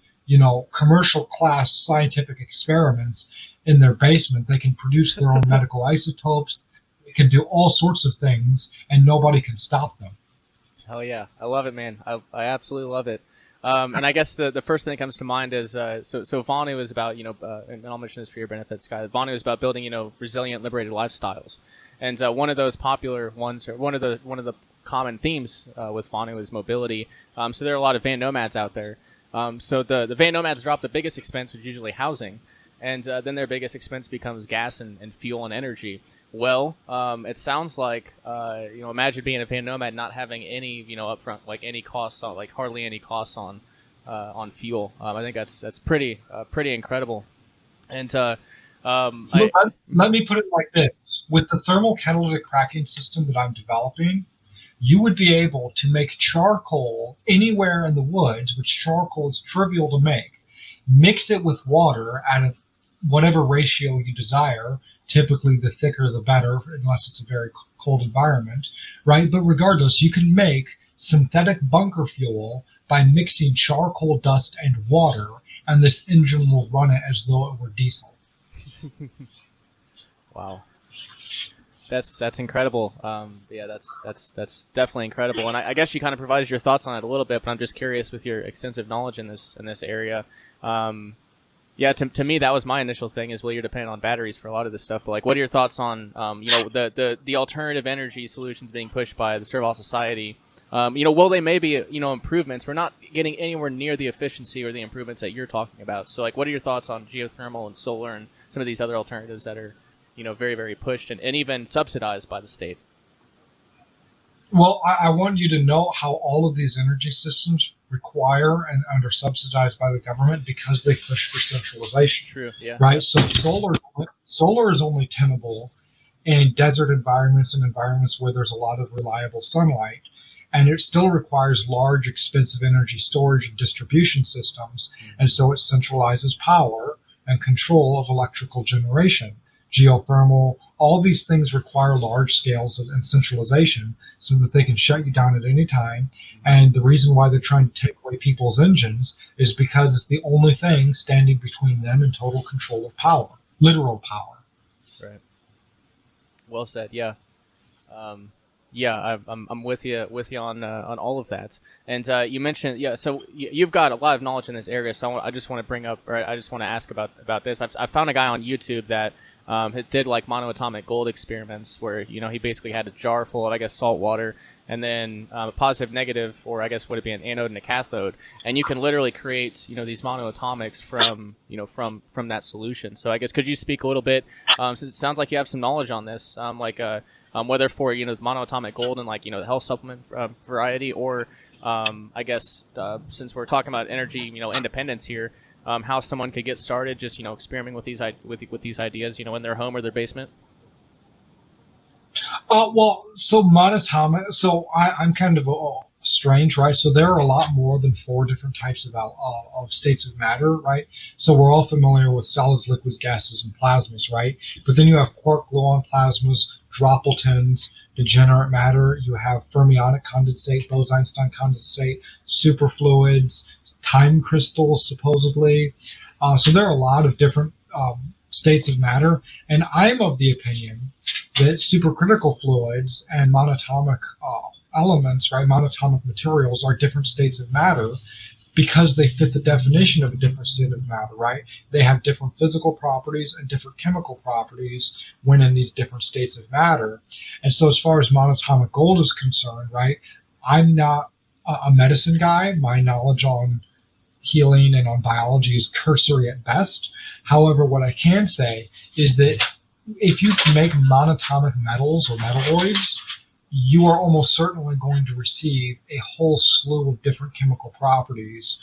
commercial class scientific experiments in their basement. They can produce their own medical isotopes. They can do all sorts of things, and nobody can stop them. Hell yeah. I love it, man. I absolutely love it. And I guess the first thing that comes to mind is, so Vonu is about, and I'll mention this for your benefit, Sky. Vonu is about building, resilient, liberated lifestyles. And one of those popular ones, or one of the common themes with Vonu is mobility. So there are a lot of van nomads out there. So the van nomads drop the biggest expense, which is usually housing. And then their biggest expense becomes gas and fuel and energy. Well, it sounds like, imagine being a van nomad, not having any, upfront, like any costs on, like hardly any costs on fuel. I think that's pretty incredible. And let me put it like this: with the thermal catalytic cracking system that I'm developing, you would be able to make charcoal anywhere in the woods, which charcoal is trivial to make, mix it with water at a whatever ratio you desire. Typically, the thicker the better, unless it's a very cold environment, right? But regardless, you can make synthetic bunker fuel by mixing charcoal dust and water, and this engine will run it as though it were diesel. Wow, that's incredible. Yeah, that's definitely incredible. And I guess you kind of provided your thoughts on it a little bit, but I'm just curious with your extensive knowledge in this area. Yeah, to me, that was my initial thing is, well, you're dependent on batteries for a lot of this stuff. But like, what are your thoughts on, the alternative energy solutions being pushed by the Servile Society? Will they maybe, improvements? We're not getting anywhere near the efficiency or the improvements that you're talking about. So like, what are your thoughts on geothermal and solar and some of these other alternatives that are, very, very pushed and even subsidized by the state? Well, I want you to know how all of these energy systems require and are subsidized by the government because they push for centralization. True, yeah. Right? So solar is only tenable in desert environments and environments where there's a lot of reliable sunlight. And it still requires large, expensive energy storage and distribution systems. And so it centralizes power and control of electrical generation. Geothermal, all these things require large scales and centralization so that they can shut you down at any time. And the reason why they're trying to take away people's engines is because it's the only thing standing between them and total control of power, literal power. Right. Well said. Yeah. Yeah, I'm with you on all of that. And you mentioned, so you've got a lot of knowledge in this area. So I just want to bring up, or I just want to ask about this. I found a guy on YouTube that did like monoatomic gold experiments where, he basically had a jar full of, I guess, salt water and then a positive, negative, or I guess would it be an anode and a cathode. And you can literally create, these monoatomics from that solution. So I guess, could you speak a little bit, since it sounds like you have some knowledge on this, whether for, the monoatomic gold and like, the health supplement variety, or I guess since we're talking about energy, independence here, how someone could get started just, experimenting with these ideas, in their home or their basement? Well, so monatomic. So I'm kind of strange, right? So there are a lot more than 4 different types of states of matter, right? So we're all familiar with solids, liquids, gases, and plasmas, right? But then you have quark-gluon plasmas, droppletons, degenerate matter. You have fermionic condensate, Bose-Einstein condensate, superfluids, time crystals, supposedly. So there are a lot of different states of matter, and I'm of the opinion that supercritical fluids and monatomic elements, right, monatomic materials are different states of matter because they fit the definition of a different state of matter, right? They have different physical properties and different chemical properties when in these different states of matter. And so as far as monatomic gold is concerned, right, I'm not a medicine guy. My knowledge on healing and on biology is cursory at best. However, what I can say is that if you make monatomic metals or metalloids, you are almost certainly going to receive a whole slew of different chemical properties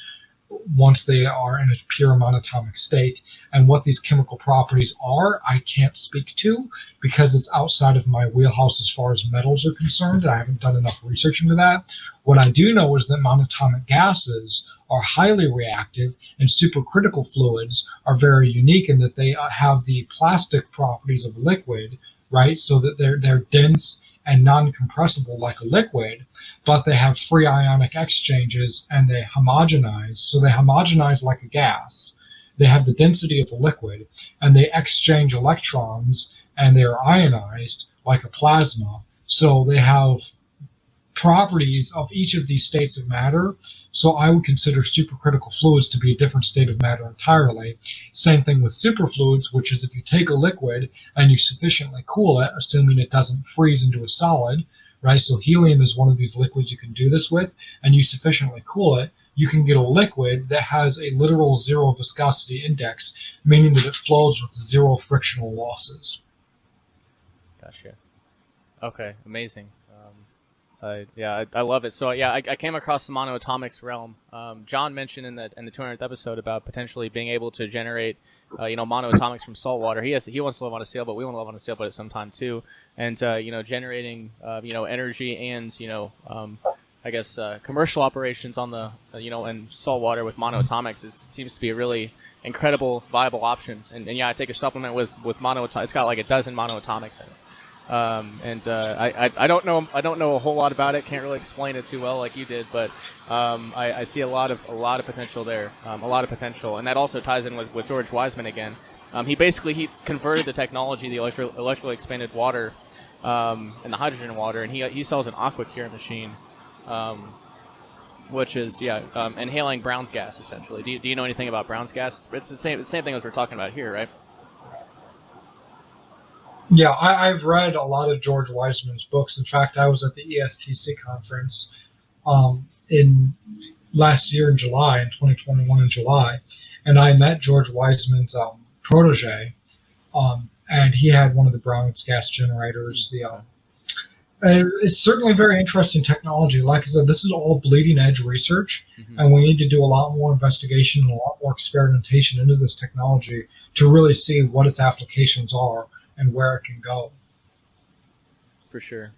once they are in a pure monatomic state. And what these chemical properties are, I can't speak to because it's outside of my wheelhouse as far as metals are concerned. I haven't done enough research into that. What I do know is that monatomic gases are highly reactive, and supercritical fluids are very unique in that they have the plastic properties of a liquid, right? So that they're dense and non-compressible like a liquid, but they have free ionic exchanges and they homogenize. So they homogenize like a gas. They have the density of a liquid, and they exchange electrons, and they are ionized like a plasma. So they have properties of each of these states of matter. So I would consider supercritical fluids to be a different state of matter entirely. Same thing with superfluids, which is if you take a liquid and you sufficiently cool it, assuming it doesn't freeze into a solid, right? So helium is one of these liquids you can do this with, and you sufficiently cool it, you can get a liquid that has a literal 0 viscosity index, meaning that it flows with 0 frictional losses. Gotcha. Okay, amazing. Yeah, I love it. So yeah, I came across the monoatomics realm. John mentioned in the 200th episode about potentially being able to generate, monoatomics from salt water. He wants to live on a sail, but we want to live on a sailboat at some time too. And generating energy and I guess commercial operations on the in salt water with monoatomics seems to be a really incredible viable option. And yeah, I take a supplement with monoatomics. It's got like a dozen monoatomics in it. I don't know a whole lot about it. Can't really explain it too well like you did, but I see a lot of potential there, a lot of potential, and that also ties in with George Wiseman again. He converted the technology, the electrically expanded water, and the hydrogen water, and he sells an AquaCure machine, which is inhaling Brown's gas essentially. Do you know anything about Brown's gas? It's the same thing as we're talking about here, right? Yeah, I've read a lot of George Wiseman's books. In fact, I was at the ESTC conference in last year in July, in 2021 in July, and I met George Wiseman's protege, and he had one of the Brown's gas generators. It's certainly very interesting technology. Like I said, this is all bleeding edge research, and we need to do a lot more investigation and a lot more experimentation into this technology to really see what its applications are and where it can go. For sure.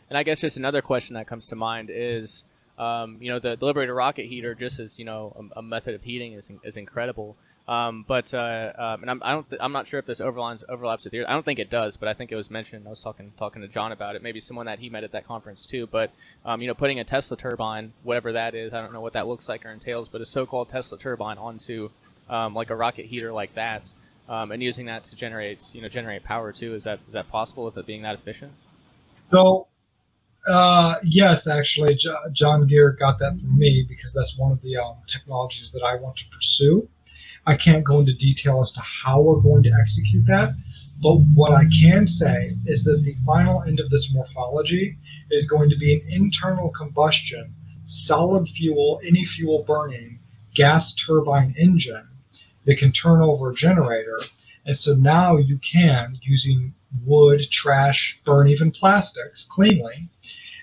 And I guess just another question that comes to mind is, the Liberator rocket heater, just as a method of heating is incredible. And I'm not sure if this overlaps with yours. I don't think it does, but I think it was mentioned. I was talking to John about it. Maybe someone that he met at that conference too. But putting a Tesla turbine, whatever that is, I don't know what that looks like or entails, but a so-called Tesla turbine onto like a rocket heater like that. And using that to generate power too. Is that possible with it being that efficient? So, yes, actually, John Gear got that from me because that's one of the technologies that I want to pursue. I can't go into detail as to how we're going to execute that, but what I can say is that the final end of this morphology is going to be an internal combustion, solid fuel, any fuel burning, gas turbine engine that can turn over a generator. And so now you can, using wood, trash, burn even plastics cleanly,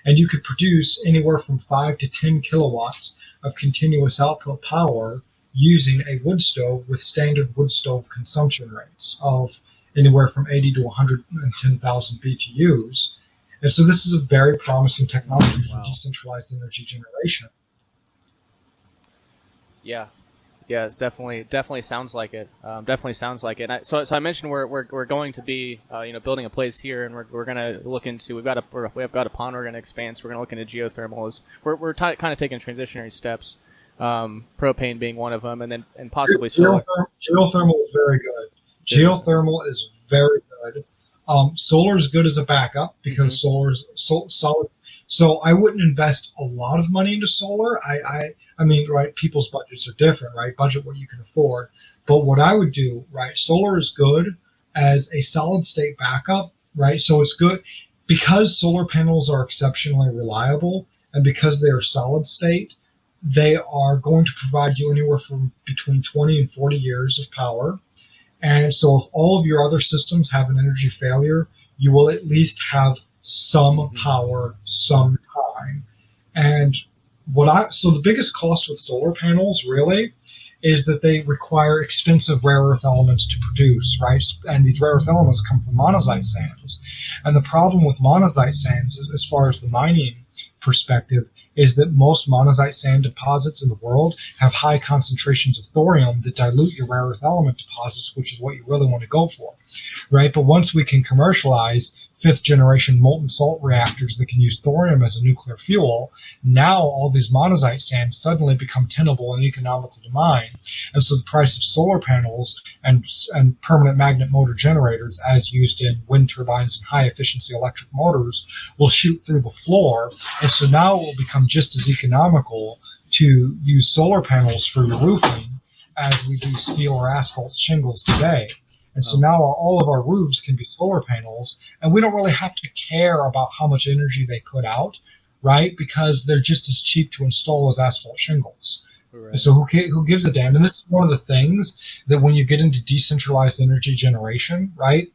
and you could produce anywhere from 5 to 10 kilowatts of continuous output power using a wood stove with standard wood stove consumption rates of anywhere from 80 to 110,000 BTUs. And so this is a very promising technology for decentralized energy generation. Yeah. Yeah, it's definitely sounds like it. Definitely sounds like it. And so I mentioned we're going to be building a place here, and we're going to look into we've got a pond we're going to expand. So we're going to look into geothermal. We're kind of taking transitionary steps. Propane being one of them, and possibly solar. Geothermal is very good. Geothermal is very good. Solar is good as a backup because solar is solid. So I wouldn't invest a lot of money into solar. I mean, right, people's budgets are different, right? Budget what you can afford. But what I would do, right, solar is good as a solid state backup, right? So it's good because solar panels are exceptionally reliable, and because they are solid state, they are going to provide you anywhere from between 20 and 40 years of power. And so if all of your other systems have an energy failure, you will at least have some power sometime. And so the biggest cost with solar panels really is that they require expensive rare earth elements to produce, right? And these rare earth elements come from monazite sands. And the problem with monazite sands, as far as the mining perspective, is that most monazite sand deposits in the world have high concentrations of thorium that dilute your rare earth element deposits, which is what you really want to go for, right? But once we can commercialize fifth generation molten salt reactors that can use thorium as a nuclear fuel, now all these monazite sands suddenly become tenable and economical to mine. And so the price of solar panels and permanent magnet motor generators, as used in wind turbines and high efficiency electric motors, will shoot through the floor. And so now it will become just as economical to use solar panels for your roofing as we do steel or asphalt shingles today. And so now all of our roofs can be solar panels, and we don't really have to care about how much energy they put out, right? Because they're just as cheap to install as asphalt shingles. Right. So who gives a damn? And this is one of the things that when you get into decentralized energy generation, right?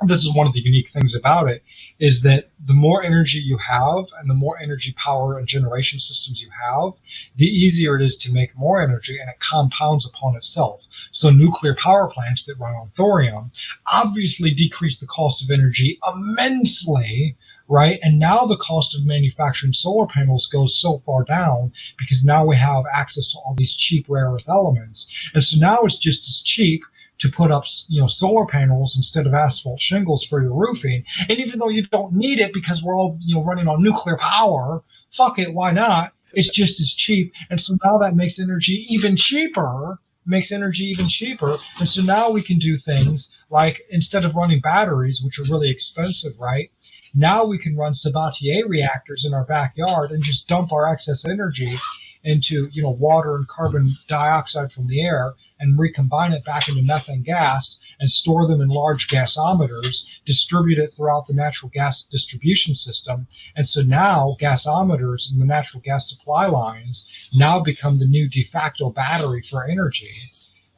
This is one of the unique things about it, is that the more energy you have and the more energy power and generation systems you have, the easier it is to make more energy, and it compounds upon itself. So nuclear power plants that run on thorium obviously decrease the cost of energy immensely, right? And now the cost of manufacturing solar panels goes so far down because now we have access to all these cheap rare earth elements. And so now it's just as cheap to put up, solar panels instead of asphalt shingles for your roofing. And even though you don't need it because we're all, running on nuclear power, fuck it, why not? It's just as cheap. And so now that makes energy even cheaper. And so now we can do things like, instead of running batteries, which are really expensive, right? Now we can run Sabatier reactors in our backyard and just dump our excess energy into, water and carbon dioxide from the air, and recombine it back into methane gas and store them in large gasometers, distribute it throughout the natural gas distribution system. And so now gasometers and the natural gas supply lines now become the new de facto battery for energy.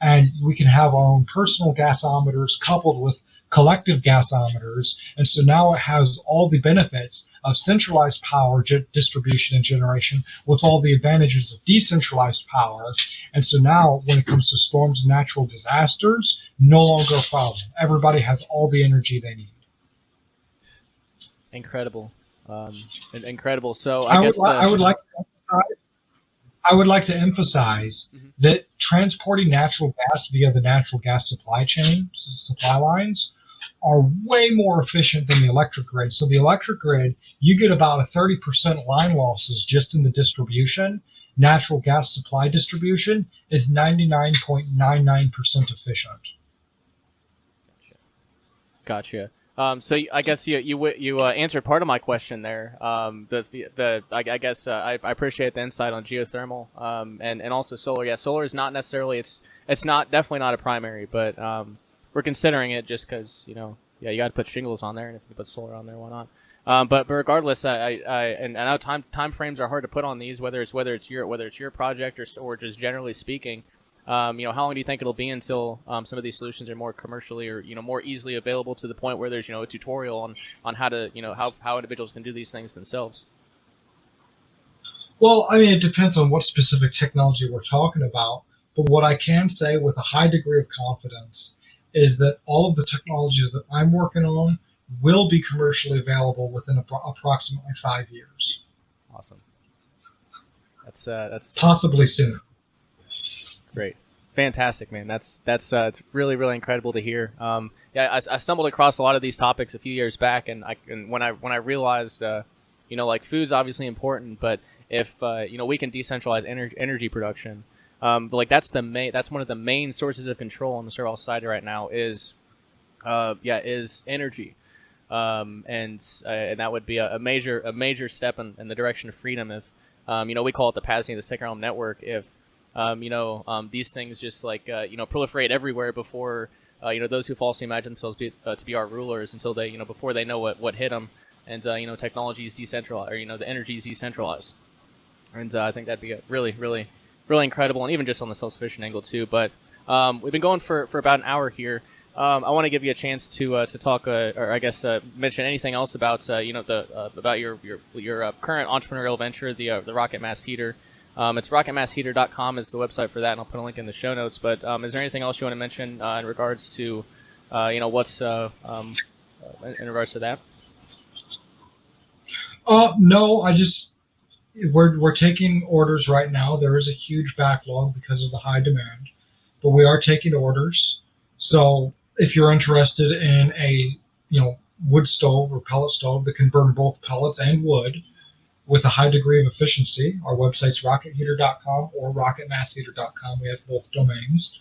And we can have our own personal gasometers coupled with collective gasometers. And so now it has all the benefits of centralized power distribution and generation with all the advantages of decentralized power. And so now when it comes to storms and natural disasters, no longer a problem. Everybody has all the energy they need. Incredible. Incredible. So I would like to emphasize that transporting natural gas via the natural gas supply lines are way more efficient than the electric grid. So the electric grid, you get about a 30% line losses just in the distribution. Natural gas supply distribution is 99.99% efficient. Gotcha. So I guess you answered part of my question there. I guess I appreciate the insight on geothermal and also solar. Yeah, solar is not necessarily it's definitely not a primary, but we're considering it just because you got to put shingles on there, and if you put solar on there, why not? But regardless, I know time frames are hard to put on these, whether it's your project or just generally speaking. How long do you think it'll be until some of these solutions are more commercially or more easily available to the point where there's a tutorial on how to how individuals can do these things themselves? Well, I mean, it depends on what specific technology we're talking about. But what I can say with a high degree of confidence is that all of the technologies that I'm working on will be commercially available within approximately 5 years. Awesome. That's possibly sooner. Great. Fantastic, man. That's it's really, really incredible to hear. I stumbled across a lot of these topics a few years back, and when I realized, like food's obviously important, but if we can decentralize energy production, that's one of the main sources of control on the Serval society right now is energy, and that would be a major step in the direction of freedom if we call it the PAZNIA, the Second Realm Network. If these things just proliferate everywhere before those who falsely imagine themselves to be our rulers until they before they know what hit them, and technology is decentralized, or the energy is decentralized, and I think that'd be a really, really, really incredible, and even just on the self-sufficient angle too. But we've been going for about an hour here. I want to give you a chance to talk, or I guess mention anything else about about your current entrepreneurial venture, the Rocket Mass Heater. It's rocketmassheater.com is the website for that, and I'll put a link in the show notes. But is there anything else you want to mention in regards to what's in regards to that? No, we're taking orders right now. There is a huge backlog because of the high demand, but we are taking orders. So if you're interested in a wood stove or pellet stove that can burn both pellets and wood with a high degree of efficiency, our website's rocketheater.com or rocketmassheater.com. We have both domains.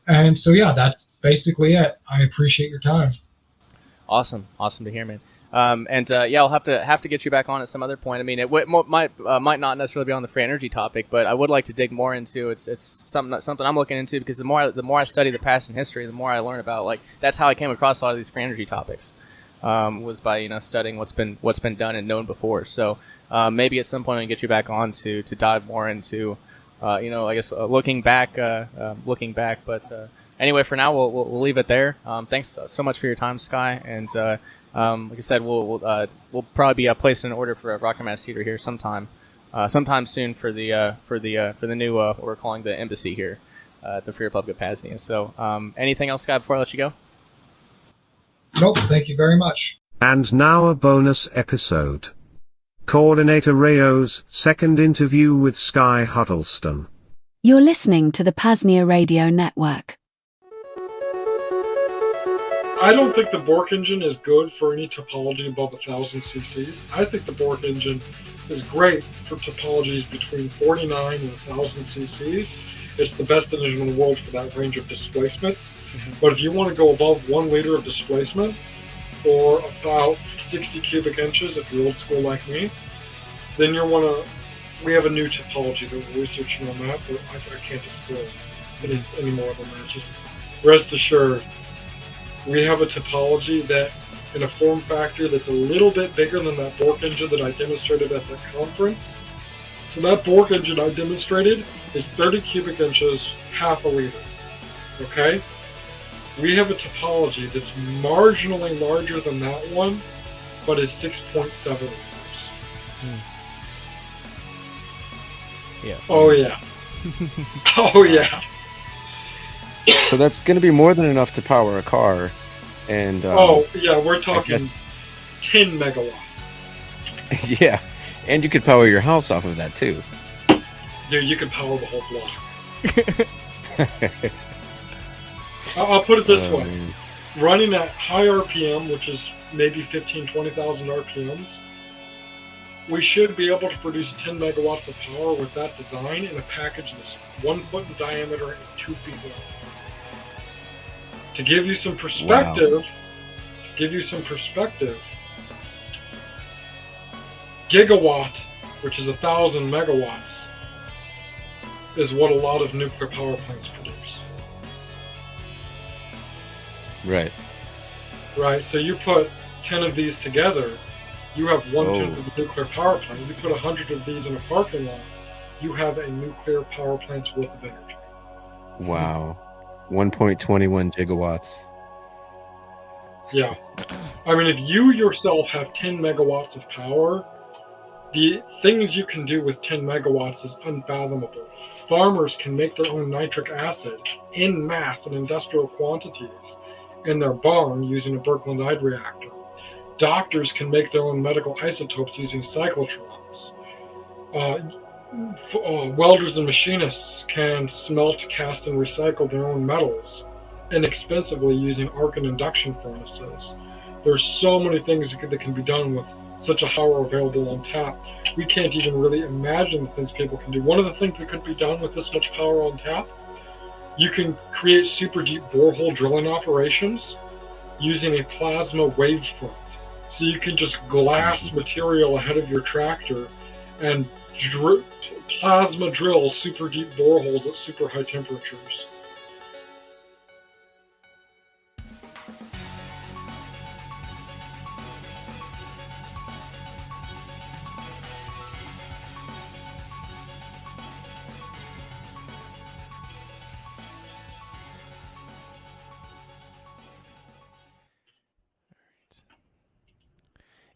And so, that's basically it. I appreciate your time. Awesome to hear, man. I'll have to get you back on at some other point. I mean, it might not necessarily be on the free energy topic, but I would like to dig more into. It's something I'm looking into, because the more I study the past and history, the more I learn about, that's how I came across a lot of these free energy topics. Was by studying what's been done and known before. So maybe at some point I can get you back on to dive more into I guess looking back. But anyway, for now we'll leave it there. Thanks so much for your time, Sky. And like I said, we'll probably be placing an order for a Rocket Mass Heater here sometime soon for the new what we're calling the embassy here at the Free Republic of PAZNIA. So anything else, Sky, before I let you go? Nope, thank you very much. And now a bonus episode. Coordinator Rayo's second interview with Sky Huddleston. You're listening to the PAZNIA Radio Network. I don't think the Bork engine is good for any topology above 1,000 cc's. I think the Bork engine is great for topologies between 49 and 1,000 cc's. It's the best engine in the world for that range of displacement. But if you want to go above 1 liter of displacement, or about 60 cubic inches if you're old school like me, then we have a new topology that we're researching on that, but I can't disclose any more than that. Just rest assured, we have a topology that in a form factor that's a little bit bigger than that Bork engine that I demonstrated at the conference. So that Bork engine I demonstrated is 30 cubic inches, half a liter. Okay? We have a topology that's marginally larger than that one, but is 6.7 liters. Yeah. Oh, yeah. Oh, yeah. So that's going to be more than enough to power a car. And we're talking 10 megawatt. Yeah, and you could power your house off of that, too. Dude, you could power the whole block. I'll put it this way. Running at high RPM, which is maybe 20,000 RPMs, we should be able to produce 10 megawatts of power with that design in a package that's 1 foot in diameter and 2 feet long. To give you some perspective, gigawatt, which is 1,000 megawatts, is what a lot of nuclear power plants produce. Right, so you put 10 of these together, you have 1/10 of the nuclear power plant. You put 100 of these in a parking lot, you have a nuclear power plant's worth of energy. Wow. 1.21 gigawatts. Yeah. I mean, if you yourself have 10 megawatts of power, the things you can do with 10 megawatts is unfathomable. Farmers can make their own nitric acid in mass in industrial quantities in their barn using a Birkelandite reactor. Doctors can make their own medical isotopes using cyclotrons. Welders and machinists can smelt, cast, and recycle their own metals inexpensively using arc and induction furnaces. There's so many things that can be done with such a power available on tap. We can't even really imagine the things people can do. One of the things that could be done with this much power on tap, you can create super deep borehole drilling operations using a plasma wavefront. So you can just glass material ahead of your tractor and plasma drill super deep boreholes at super high temperatures.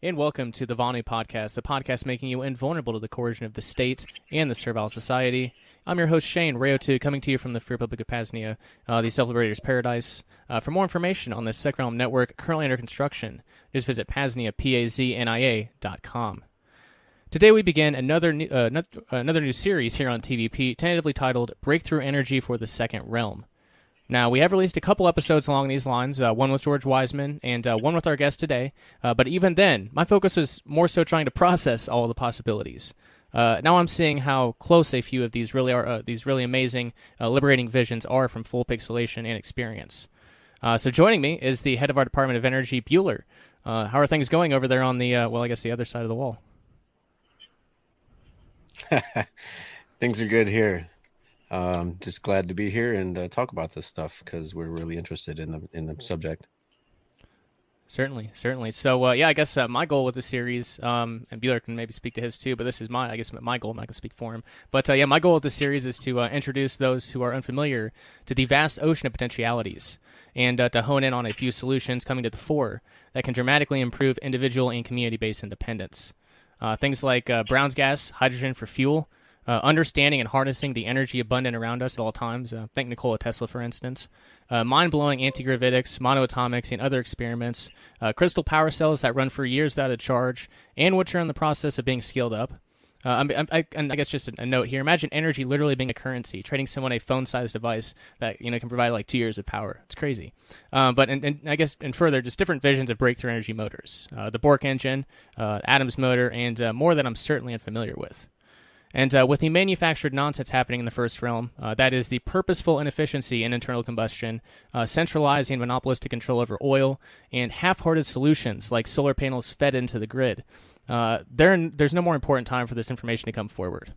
And welcome to the Vonu Podcast, the podcast making you invulnerable to the coercion of the state and the servile society. I'm your host, Shane, Rayo 2, coming to you from the Free Republic of PAZNIA, the Self-Liberator's Paradise. For more information on this Second Realm network currently under construction, just visit PAZNIA, PAZNIA.com. Today we begin another new series here on TVP, tentatively titled Breakthrough Energy for the Second Realm. Now, we have released a couple episodes along these lines, one with George Wiseman and one with our guest today, but even then, my focus is more so trying to process all of the possibilities. Now I'm seeing how close a few of these really are, these really amazing, liberating visions are from full pixelation and experience. So joining me is the head of our Department of Energy, Bueller. How are things going over there on the, well, I guess the other side of the wall? Things are good here. Just glad to be here and talk about this stuff because we're really interested in the subject. Certainly. So, yeah, I guess my goal with the series, and Bueller can maybe speak to his too, but this is my goal. I'm not going to speak for him. But, yeah, my goal with the series is to introduce those who are unfamiliar to the vast ocean of potentialities and to hone in on a few solutions coming to the fore that can dramatically improve individual and community-based independence. Things like Brown's gas, hydrogen for fuel, understanding and harnessing the energy abundant around us at all times. Think Nikola Tesla, for instance. Mind-blowing anti-gravitics, monoatomics, and other experiments. Crystal power cells that run for years without a charge, and which are in the process of being scaled up. And I guess just a note here. Imagine energy literally being a currency, trading someone a phone-sized device that can provide like 2 years of power. It's crazy. But I guess further, just different visions of breakthrough energy motors, the Bork engine, Adams motor, and more that I'm certainly unfamiliar with. And with the manufactured nonsense happening in the first realm, that is the purposeful inefficiency in internal combustion, centralizing monopolistic control over oil, and half-hearted solutions like solar panels fed into the grid, there's no more important time for this information to come forward.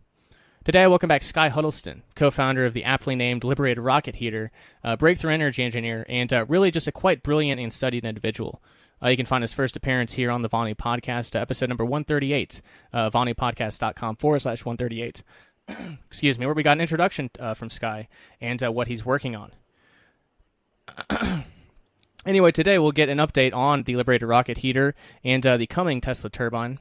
Today I welcome back Sky Huddleston, co-founder of the aptly named Liberated Rocket Heater, breakthrough energy engineer, and really just a quite brilliant and studied individual. You can find his first appearance here on the Vonu Podcast, episode number 138, vonupodcast.com/138. Excuse me, where we got an introduction from Sky and what he's working on. Anyway, today we'll get an update on the Liberated Rocket Heater and the coming Tesla turbine.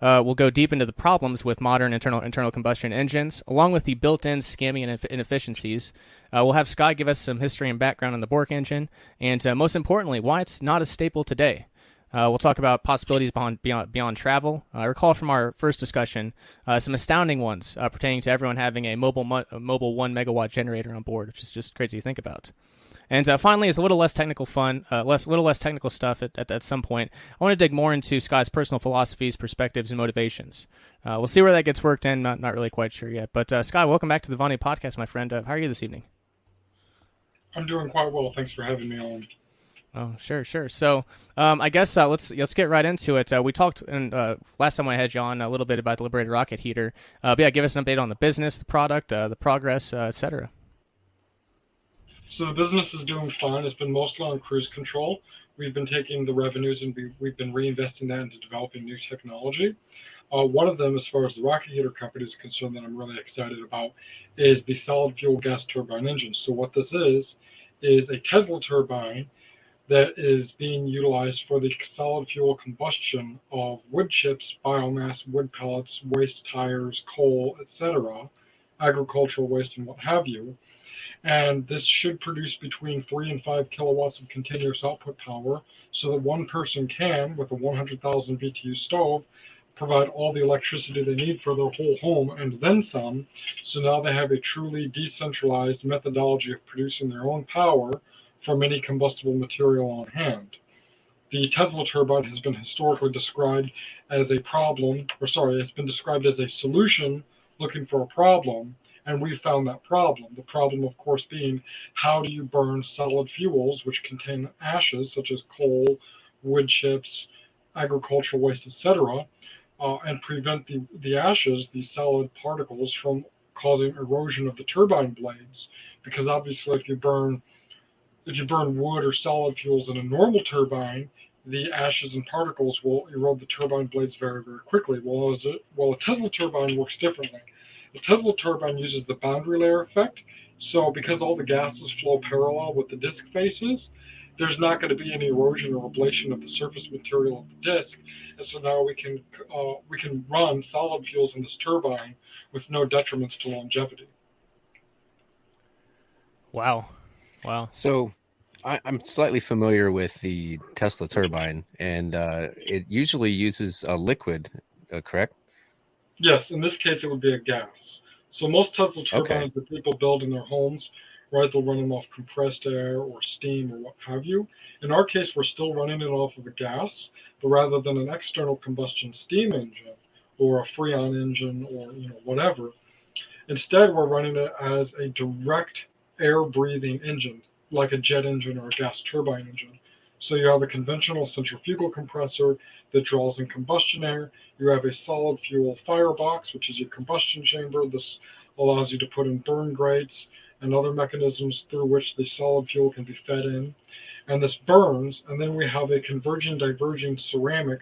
We'll go deep into the problems with modern internal combustion engines, along with the built-in scamming and inefficiencies. We'll have Sky give us some history and background on the Bork engine, and most importantly, why it's not a staple today. We'll talk about possibilities beyond travel. I recall from our first discussion some astounding ones pertaining to everyone having a mobile 1 megawatt generator on board, which is just crazy to think about. And finally, it's a little less technical little less technical stuff at some point. I want to dig more into Sky's personal philosophies, perspectives, and motivations. We'll see where that gets worked in. Not really quite sure yet. But Sky, welcome back to the Vonu Podcast, my friend. How are you this evening? I'm doing quite well. Thanks for having me on. Oh, sure. So, I guess let's get right into it. We talked last time I had you on a little bit about the Liberated Rocket Heater. But yeah, give us an update on the business, the product, the progress, etc. So the business is doing fine. It's been mostly on cruise control. We've been taking the revenues and we've been reinvesting that into developing new technology. One of them, as far as the rocket heater company is concerned, that I'm really excited about is the solid fuel gas turbine engine. So what this is a Tesla turbine that is being utilized for the solid fuel combustion of wood chips, biomass, wood pellets, waste tires, coal, etc., agricultural waste, and what have you. And this should produce between 3 and 5 kilowatts of continuous output power, so that one person can, with a 100,000 BTU stove, provide all the electricity they need for their whole home and then some. So now they have a truly decentralized methodology of producing their own power from any combustible material on hand. The Tesla turbine has been historically described as a problem, it's been described as a solution looking for a problem, and we found that problem. The problem, of course, being how do you burn solid fuels which contain ashes such as coal, wood chips, agricultural waste, etc., and prevent the ashes, these solid particles, from causing erosion of the turbine blades. Because obviously, if you burn wood or solid fuels in a normal turbine, the ashes and particles will erode the turbine blades very, very quickly. While a Tesla turbine works differently. The Tesla turbine uses the boundary layer effect. So because all the gases flow parallel with the disk faces, there's not going to be any erosion or ablation of the surface material of the disk. And so now we can run solid fuels in this turbine with no detriments to longevity. Wow. So I'm slightly familiar with the Tesla turbine, and it usually uses a liquid, correct? Yes, in this case, it would be a gas. So most Tesla turbines that people build in their homes, right, they'll run them off compressed air or steam or what have you. In our case, we're still running it off of a gas, but rather than an external combustion steam engine or a Freon engine or whatever, instead we're running it as a direct air-breathing engine, like a jet engine or a gas turbine engine. So you have a conventional centrifugal compressor that draws in combustion air. You have a solid fuel firebox, which is your combustion chamber. This allows you to put in burn grates and other mechanisms through which the solid fuel can be fed in. And this burns, and then we have a converging diverging ceramic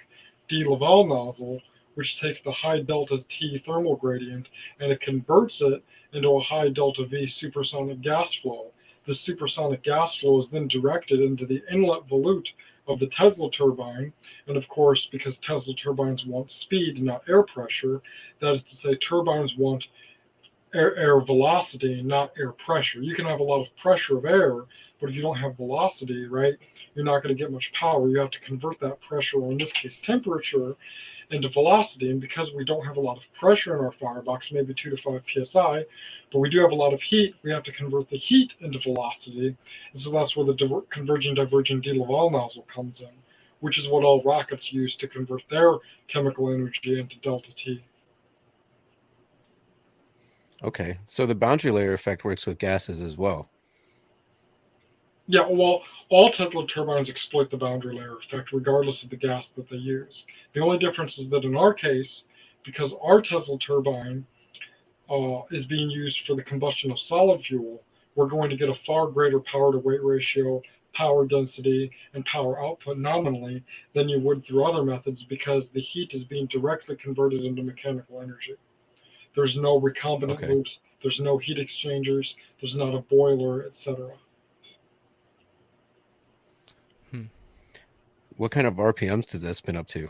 de-Laval nozzle, which takes the high delta T thermal gradient and it converts it into a high delta V supersonic gas flow. The supersonic gas flow is then directed into the inlet volute of the Tesla turbine. And of course, because Tesla turbines want speed, not air pressure, that is to say, turbines want air velocity, not air pressure. You can have a lot of pressure of air, but if you don't have velocity, right, you're not going to get much power. You have to convert that pressure, or in this case, temperature, into velocity. And because we don't have a lot of pressure in our firebox, maybe 2 to 5 psi, but we do have a lot of heat, we have to convert the heat into velocity. And so that's where the converging diverging de-Laval nozzle comes in, which is what all rockets use to convert their chemical energy into delta T. Okay, so the boundary layer effect works with gases as well. Yeah, well, all Tesla turbines exploit the boundary layer effect regardless of the gas that they use. The only difference is that in our case, because our Tesla turbine is being used for the combustion of solid fuel, we're going to get a far greater power to weight ratio, power density, and power output nominally than you would through other methods, because the heat is being directly converted into mechanical energy. There's no recombinant loops, there's no heat exchangers, there's not a boiler, etc. What kind of RPMs does that spin up to?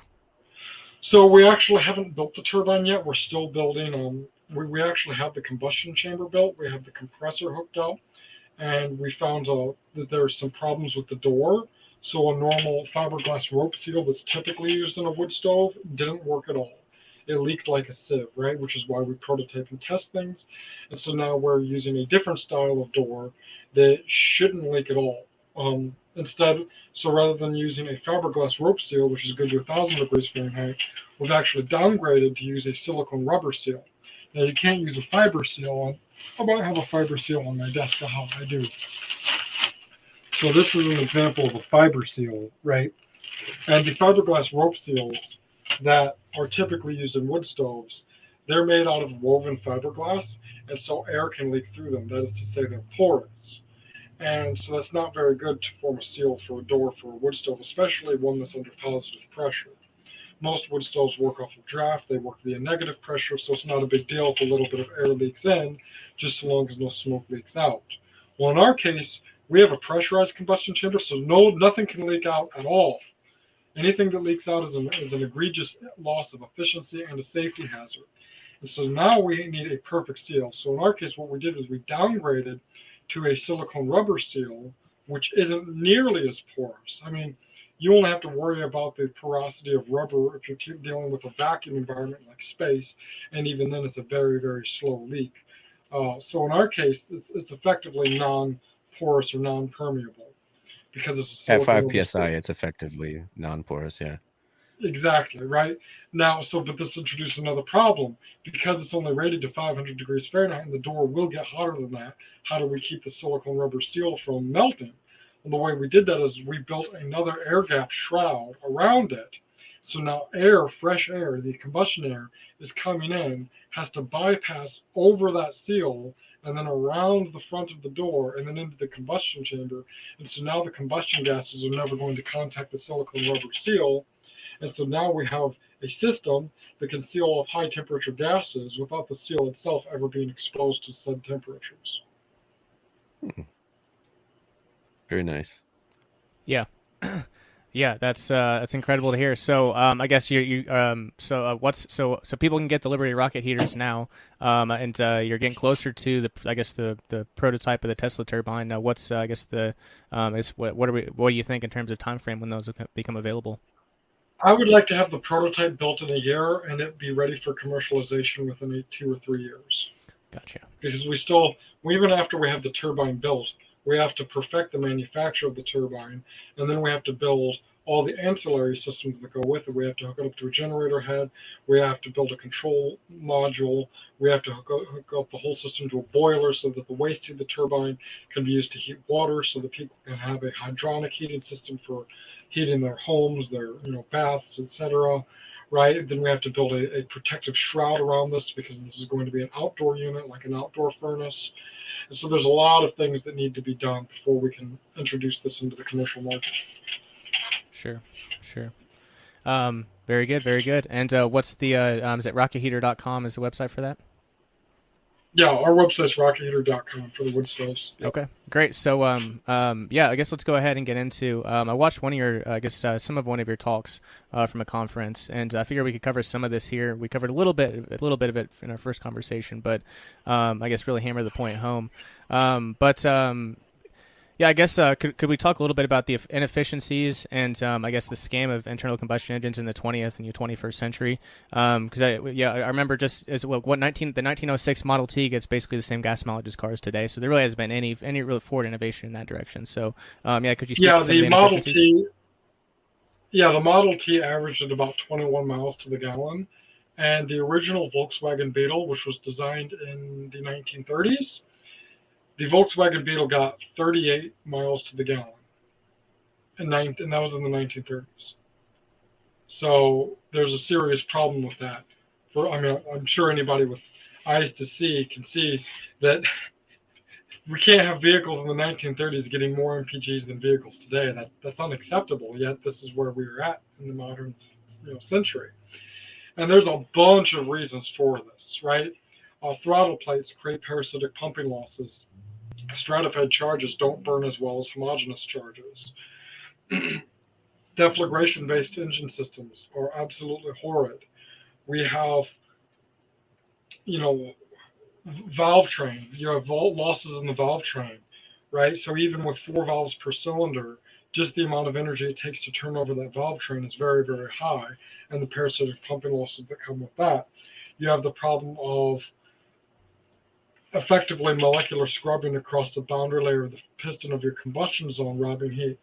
So we actually haven't built the turbine yet. We're still building. We actually have the combustion chamber built. We have the compressor hooked up, and we found that there's some problems with the door. So a normal fiberglass rope seal that's typically used in a wood stove didn't work at all. It leaked like a sieve, right? Which is why we prototype and test things. And so now we're using a different style of door that shouldn't leak at all. Instead, so rather than using a fiberglass rope seal, which is good to 1,000 degrees Fahrenheit, we've actually downgraded to use a silicone rubber seal. Now, you can't use a fiber seal. I might have a fiber seal on my desk. I do. So this is an example of a fiber seal, right? And the fiberglass rope seals that are typically used in wood stoves, they're made out of woven fiberglass, and so air can leak through them. That is to say, they're porous. And so that's not very good to form a seal for a door for a wood stove, especially one that's under positive pressure. Most wood stoves work off of draft. They work via negative pressure, so it's not a big deal if a little bit of air leaks in, just so long as no smoke leaks out. Well, in our case, we have a pressurized combustion chamber, so nothing can leak out at all. Anything that leaks out is an egregious loss of efficiency and a safety hazard. And so now we need a perfect seal. So in our case, what we did is we downgraded to a silicone rubber seal, which isn't nearly as porous. I mean, you only have to worry about the porosity of rubber if you're dealing with a vacuum environment like space, and even then it's a very, very slow leak. So in our case, it's effectively non-porous or non-permeable because it's a At silicone 5 rubber psi, seal. it's effectively non-porous. Yeah. Exactly, right? Now, but this introduces another problem. Because it's only rated to 500 degrees Fahrenheit and the door will get hotter than that, how do we keep the silicone rubber seal from melting? And the way we did that is we built another air gap shroud around it. So now fresh air, the combustion air, is coming in, has to bypass over that seal and then around the front of the door and then into the combustion chamber. And so now the combustion gases are never going to contact the silicone rubber seal. And so now we have a system that can seal off high temperature gases without the seal itself ever being exposed to said temperatures. Very nice. Yeah. Yeah, that's incredible to hear. So I guess so people can get the Liberty rocket heaters now, and you're getting closer to the prototype of the Tesla turbine. Now, what do you think in terms of time frame when those will become available? I would like to have the prototype built in a year and it be ready for commercialization within 2 or 3 years. Gotcha. Because even after we have the turbine built, we have to perfect the manufacture of the turbine, and then we have to build all the ancillary systems that go with it. We have to hook it up to a generator head. We have to build a control module. We have to hook up the whole system to a boiler so that the waste heat of the turbine can be used to heat water, so that people can have a hydronic heating system for heating their homes, their baths, etc. Right? Then we have to build a protective shroud around this because this is going to be an outdoor unit, like an outdoor furnace. And so there's a lot of things that need to be done before we can introduce this into the commercial market. Sure. Very good. And what's the is it rocketheater.com is the website for that? Yeah, our website's rocketheater.com for the wood stoves. Yep. Okay, great. So, I guess let's go ahead and get into. I watched one of your, some of one of your talks from a conference, and I figured we could cover some of this here. We covered a little bit of it in our first conversation, but I guess really hammer the point home. Yeah, I guess could we talk a little bit about the inefficiencies and I guess the scam of internal combustion engines in the 20th and 21st century? Because I remember just as well, the 1906 Model T gets basically the same gas mileage as cars today, so there really hasn't been any real forward innovation in that direction. So could you speak to some of the inefficiencies? The Model T averaged at about 21 miles to the gallon, and the original Volkswagen Beetle, which was designed in the 1930s. The Volkswagen Beetle got 38 miles to the gallon, and that was in the 1930s. So there's a serious problem with that. I'm sure anybody with eyes to see can see that we can't have vehicles in the 1930s getting more MPGs than vehicles today. That's unacceptable. Yet this is where we are at in the modern century. And there's a bunch of reasons for this, right? Throttle plates create parasitic pumping losses. Stratified charges don't burn as well as homogeneous charges. Deflagration-based engine systems are absolutely horrid. We have, valve train. You have losses in the valve train, right? So even with 4 valves per cylinder, just the amount of energy it takes to turn over that valve train is very, very high, and the parasitic pumping losses that come with that. You have the problem of effectively molecular scrubbing across the boundary layer of the piston of your combustion zone, robbing heat.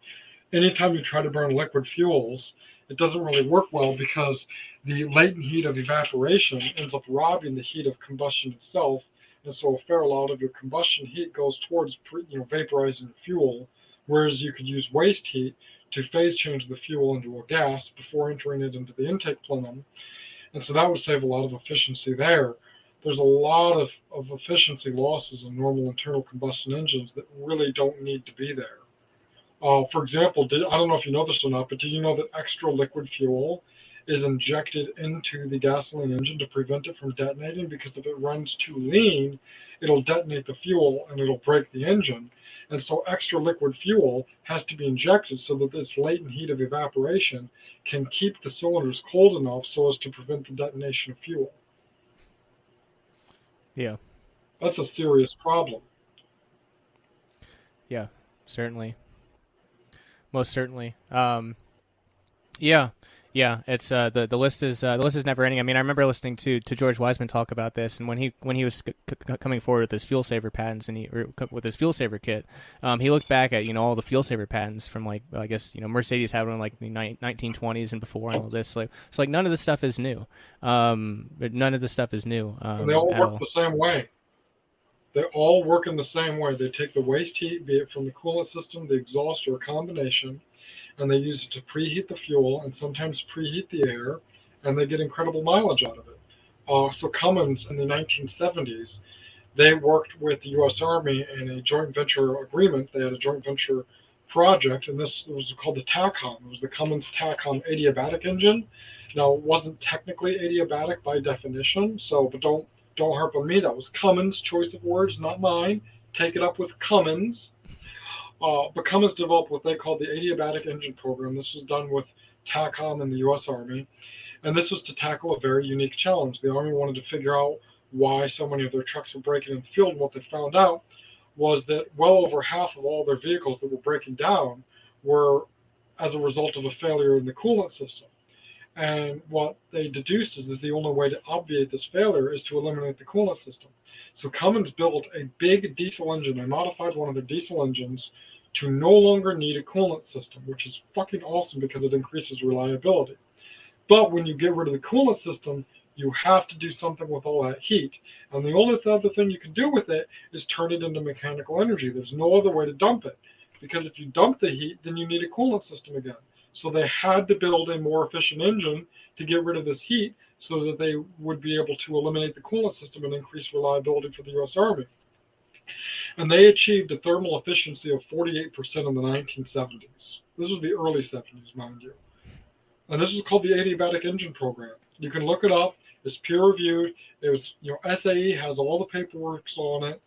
Anytime you try to burn liquid fuels, it doesn't really work well because the latent heat of evaporation ends up robbing the heat of combustion itself, and so a fair lot of your combustion heat goes towards vaporizing the fuel, whereas you could use waste heat to phase change the fuel into a gas before entering it into the intake plenum, and so that would save a lot of efficiency there. There's a lot of efficiency losses in normal internal combustion engines that really don't need to be there. For example, I don't know if you know this or not, but did you know that extra liquid fuel is injected into the gasoline engine to prevent it from detonating? Because if it runs too lean, it'll detonate the fuel and it'll break the engine. And so extra liquid fuel has to be injected so that this latent heat of evaporation can keep the cylinders cold enough so as to prevent the detonation of fuel. Yeah. That's a serious problem. Yeah, certainly. Most certainly. Yeah. It's the list is never ending. I mean, I remember listening to George Wiseman talk about this, and when he was coming forward with his fuel saver patents with his fuel saver kit, he looked back at all the fuel saver patents from like I guess Mercedes had one in like the 1920s and before and all this. So none of this stuff is new. None of this stuff is new. And they all work the same way. They all work in the same way. They take the waste heat, be it from the coolant system, the exhaust, or a combination, and they use it to preheat the fuel and sometimes preheat the air, and they get incredible mileage out of it. So Cummins in the 1970s, they worked with the U.S. Army in a joint venture agreement. They had a joint venture project, and this was called the TACOM. It was the Cummins TACOM adiabatic engine. Now, it wasn't technically adiabatic by definition, but don't harp on me. That was Cummins' choice of words, not mine. Take it up with Cummins. But Cummins developed what they called the adiabatic engine program. This was done with TACOM and the U.S. Army, and this was to tackle a very unique challenge. The Army wanted to figure out why so many of their trucks were breaking in the field, and what they found out was that well over half of all their vehicles that were breaking down were as a result of a failure in the coolant system. And what they deduced is that the only way to obviate this failure is to eliminate the coolant system. So Cummins built a big diesel engine. They modified one of their diesel engines to no longer need a coolant system, which is fucking awesome because it increases reliability. But when you get rid of the coolant system, you have to do something with all that heat. And the only other thing you can do with it is turn it into mechanical energy. There's no other way to dump it. Because if you dump the heat, then you need a coolant system again. So they had to build a more efficient engine to get rid of this heat so that they would be able to eliminate the coolant system and increase reliability for the U.S. Army. And they achieved a thermal efficiency of 48% in the 1970s. This was the early 70s, mind you. And this was called the adiabatic engine program. You can look it up. It's peer-reviewed. It was, SAE has all the paperwork on it.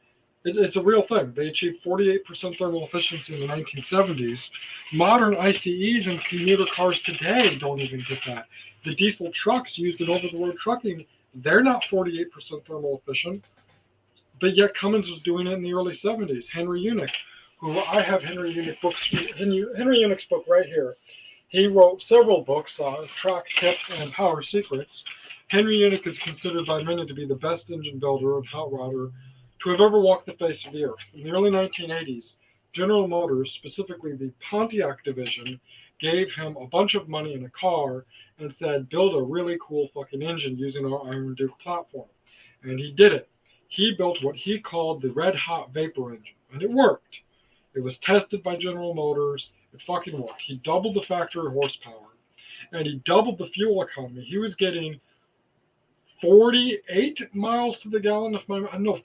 It's a real thing. They achieved 48% thermal efficiency in the 1970s. Modern ICEs and commuter cars today don't even get that. The diesel trucks used in over-the-road trucking, they're not 48% thermal efficient. But yet Cummins was doing it in the early 70s. Henry Unick, who I have Henry Unick's book right here. He wrote several books, Track Tips and Power Secrets. Henry Unick is considered by many to be the best engine builder and hot rodder to have ever walked the face of the earth. In the early 1980s, General Motors, specifically the Pontiac division, gave him a bunch of money in a car and said, build a really cool fucking engine using our Iron Duke platform. And he did it. He built what he called the red hot vapor engine, and it worked. It was tested by General Motors. It fucking worked. He doubled the factory horsepower, and he doubled the fuel economy. He was getting 48 miles to the gallon,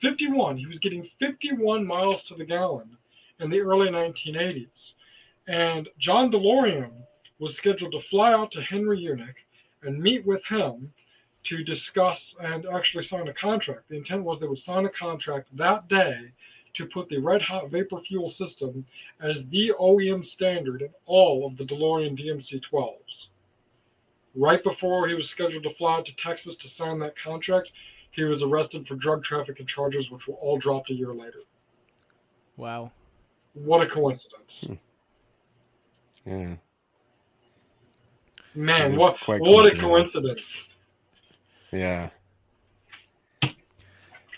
51. He was getting 51 miles to the gallon in the early 1980s. And John DeLorean was scheduled to fly out to Henry Unick and meet with him to discuss and actually sign a contract. The intent was they would sign a contract that day to put the red hot vapor fuel system as the OEM standard in all of the DeLorean DMC-12s. Right before he was scheduled to fly out to Texas to sign that contract, he was arrested for drug trafficking charges, which were all dropped a year later. Wow. What a coincidence. Yeah. Man, what a coincidence. Yeah.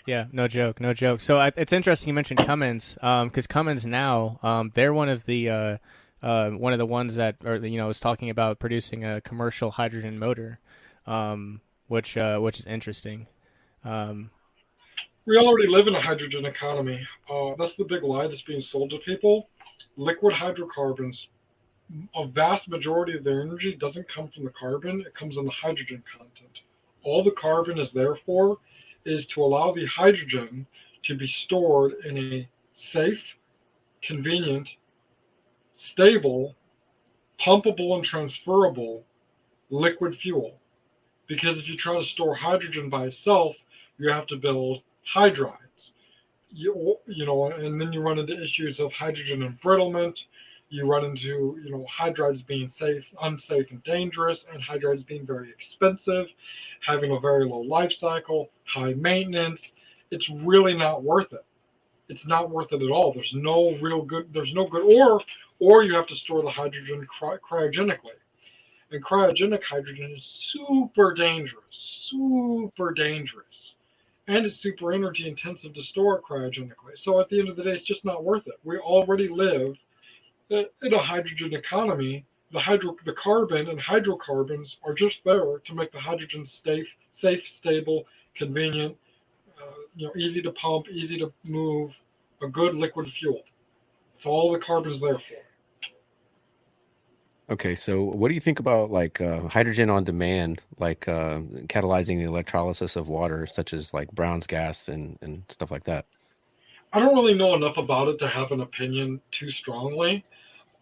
Yeah, no joke. So it's interesting you mentioned Cummins, because Cummins now, they're one of the ones that is talking about producing a commercial hydrogen motor, which is interesting. We already live in a hydrogen economy. That's the big lie that's being sold to people. Liquid hydrocarbons, a vast majority of their energy doesn't come from the carbon, it comes in the hydrogen content. All the carbon is there for is to allow the hydrogen to be stored in a safe, convenient, stable, pumpable, and transferable liquid fuel. Because if you try to store hydrogen by itself, you have to build hydrides. And then you run into issues of hydrogen embrittlement. You run into, hydrides being unsafe and dangerous, and hydrides being very expensive, having a very low life cycle, high maintenance. It's really not worth it. it's not worth it at all. There's no good, or you have to store the hydrogen cryogenically. And cryogenic hydrogen is super dangerous. And it's super energy intensive to store it cryogenically. So at the end of the day, it's just not worth it. We already live in a hydrogen economy. The carbon and hydrocarbons are just there to make the hydrogen safe, stable, convenient, easy to pump, easy to move, a good liquid fuel. That's all the carbon's there for. Okay, so what do you think about like hydrogen on demand, like catalyzing the electrolysis of water, such as like Brown's gas and stuff like that? I don't really know enough about it to have an opinion too strongly.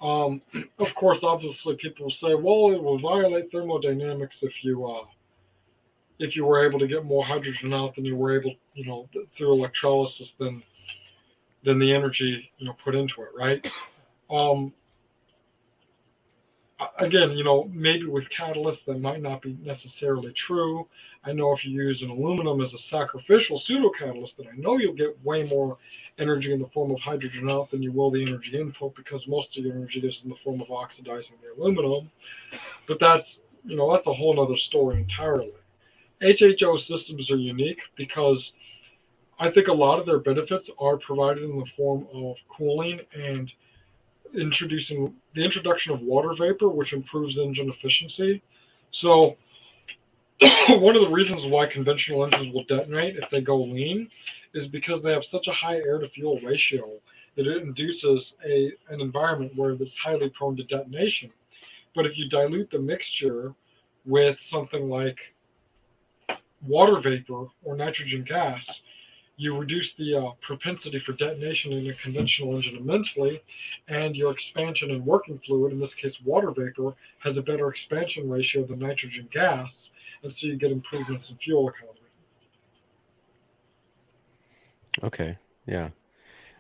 Of course, obviously, people will say, "Well, it will violate thermodynamics if you were able to get more hydrogen out than you were able, through electrolysis than the energy put into it, right?" Again, maybe with catalysts that might not be necessarily true. I know if you use an aluminum as a sacrificial pseudo-catalyst, then I know you'll get way more energy in the form of hydrogen out than you will the energy input, because most of your energy is in the form of oxidizing the aluminum. But that's a whole other story entirely. HHO systems are unique because I think a lot of their benefits are provided in the form of cooling and the introduction of water vapor, which improves engine efficiency. So one of the reasons why conventional engines will detonate if they go lean is because they have such a high air to fuel ratio that it induces an environment where it's highly prone to detonation. But if you dilute the mixture with something like water vapor or nitrogen gas, you reduce the propensity for detonation in a conventional engine immensely, and your expansion and working fluid, in this case water vapor, has a better expansion ratio than nitrogen gas, and so you get improvements in fuel economy. Okay, yeah.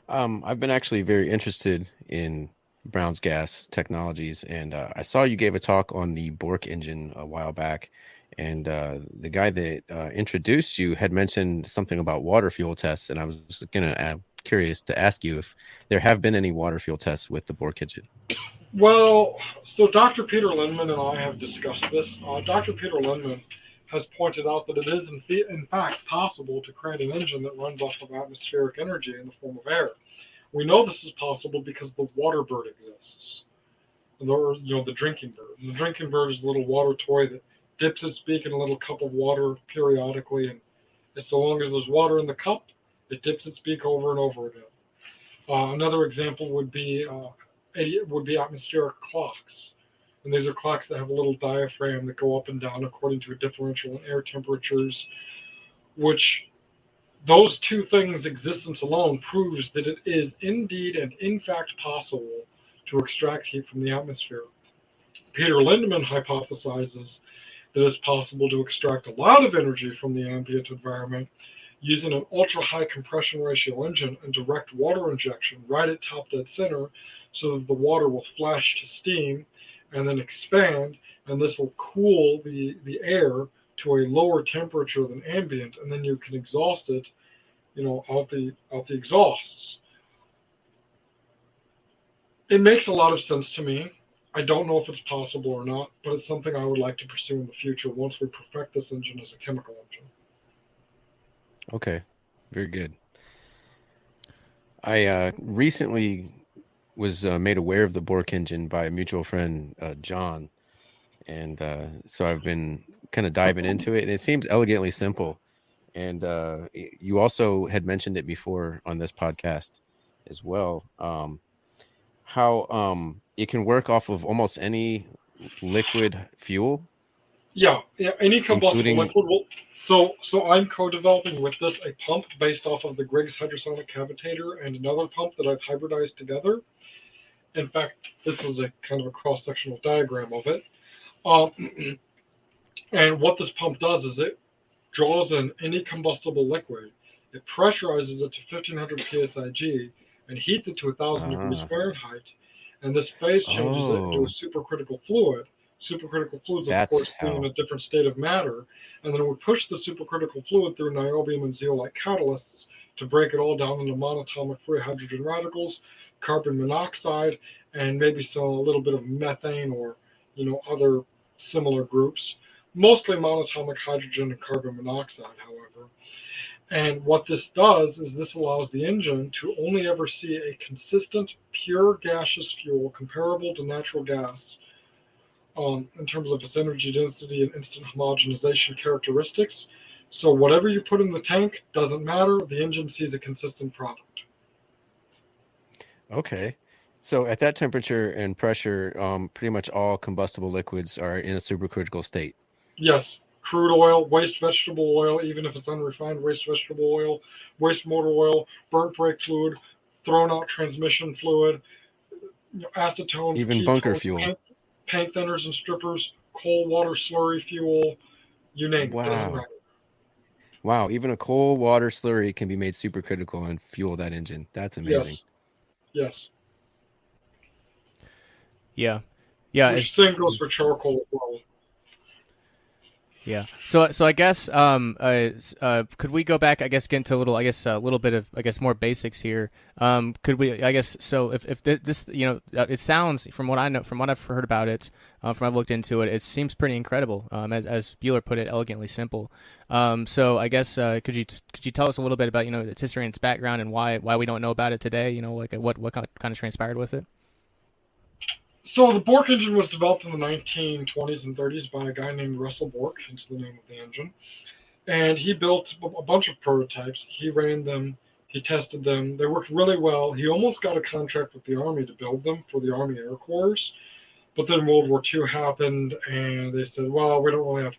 I've been actually very interested in Brown's gas technologies, and I saw you gave a talk on the Bork engine a while back, and the guy that introduced you had mentioned something about water fuel tests, and I was curious to ask you if there have been any water fuel tests with the Bork engine. Well, so Dr. Peter Lindman and I have discussed this. Dr. Peter Lindman has pointed out that it is in fact possible to create an engine that runs off of atmospheric energy in the form of air. We know this is possible because the water bird exists. The drinking bird. And the drinking bird is a little water toy that dips its beak in a little cup of water periodically, and so long as there's water in the cup, it dips its beak over and over again. Another example would be atmospheric clocks. And these are clocks that have a little diaphragm that go up and down according to a differential in air temperatures, which those two things' existence alone proves that it is indeed and in fact possible to extract heat from the atmosphere. Peter Lindemann hypothesizes that it's possible to extract a lot of energy from the ambient environment using an ultra-high compression ratio engine and direct water injection right at top dead center, so that the water will flash to steam and then expand, and this will cool the air to a lower temperature than ambient, and then you can exhaust it, out the exhausts. It makes a lot of sense to me. I don't know if it's possible or not, but it's something I would like to pursue in the future once we perfect this engine as a chemical engine. Okay, very good. I recently was made aware of the Bork engine by a mutual friend, John, and so I've been kind of diving into it, and it seems elegantly simple. And you also had mentioned it before on this podcast as well, how it can work off of almost any liquid fuel. Yeah, any combustible liquid will. So I'm co-developing with this a pump based off of the Griggs hydrosonic cavitator and another pump that I've hybridized together. In fact, this is a kind of a cross-sectional diagram of it. And what this pump does is it draws in any combustible liquid, it pressurizes it to 1500 psig, and heats it to 1000 degrees Fahrenheit. And this phase changes it into a supercritical fluid. Supercritical fluids, of course, being in a different state of matter. And then we push the supercritical fluid through niobium and zeolite catalysts to break it all down into monatomic free hydrogen radicals, carbon monoxide, and maybe a little bit of methane or other similar groups. Mostly monatomic hydrogen and carbon monoxide, however. And what this does is this allows the engine to only ever see a consistent, pure gaseous fuel comparable to natural gas in terms of its energy density and instant homogenization characteristics. So whatever you put in the tank doesn't matter. The engine sees a consistent product. Okay. So at that temperature and pressure, pretty much all combustible liquids are in a supercritical state. Yes. Crude oil, waste vegetable oil, even if it's unrefined waste vegetable oil, waste motor oil, burnt brake fluid, thrown out transmission fluid, acetones, even ketones, bunker fuel, paint thinners and strippers, coal water slurry fuel, you name it. Doesn't matter. Wow, even a coal water slurry can be made supercritical and fuel that engine. That's amazing. Yes. Yeah. Which same goes for charcoal as well. Yeah. So I guess could we go back? I guess get into a little bit of more basics here. Could we? I guess so. If this it sounds from what I know, from what I've heard about it, from I've looked into it, it seems pretty incredible. As Bueller put it, elegantly simple. So I guess could you tell us a little bit about its history and its background and why we don't know about it today? What kind of transpired with it? So the Bork engine was developed in the 1920s and 30s by a guy named Russell Bork, hence the name of the engine. And he built a bunch of prototypes. He ran them. He tested them. They worked really well. He almost got a contract with the Army to build them for the Army Air Corps. But then World War II happened, and they said, well, we don't really have,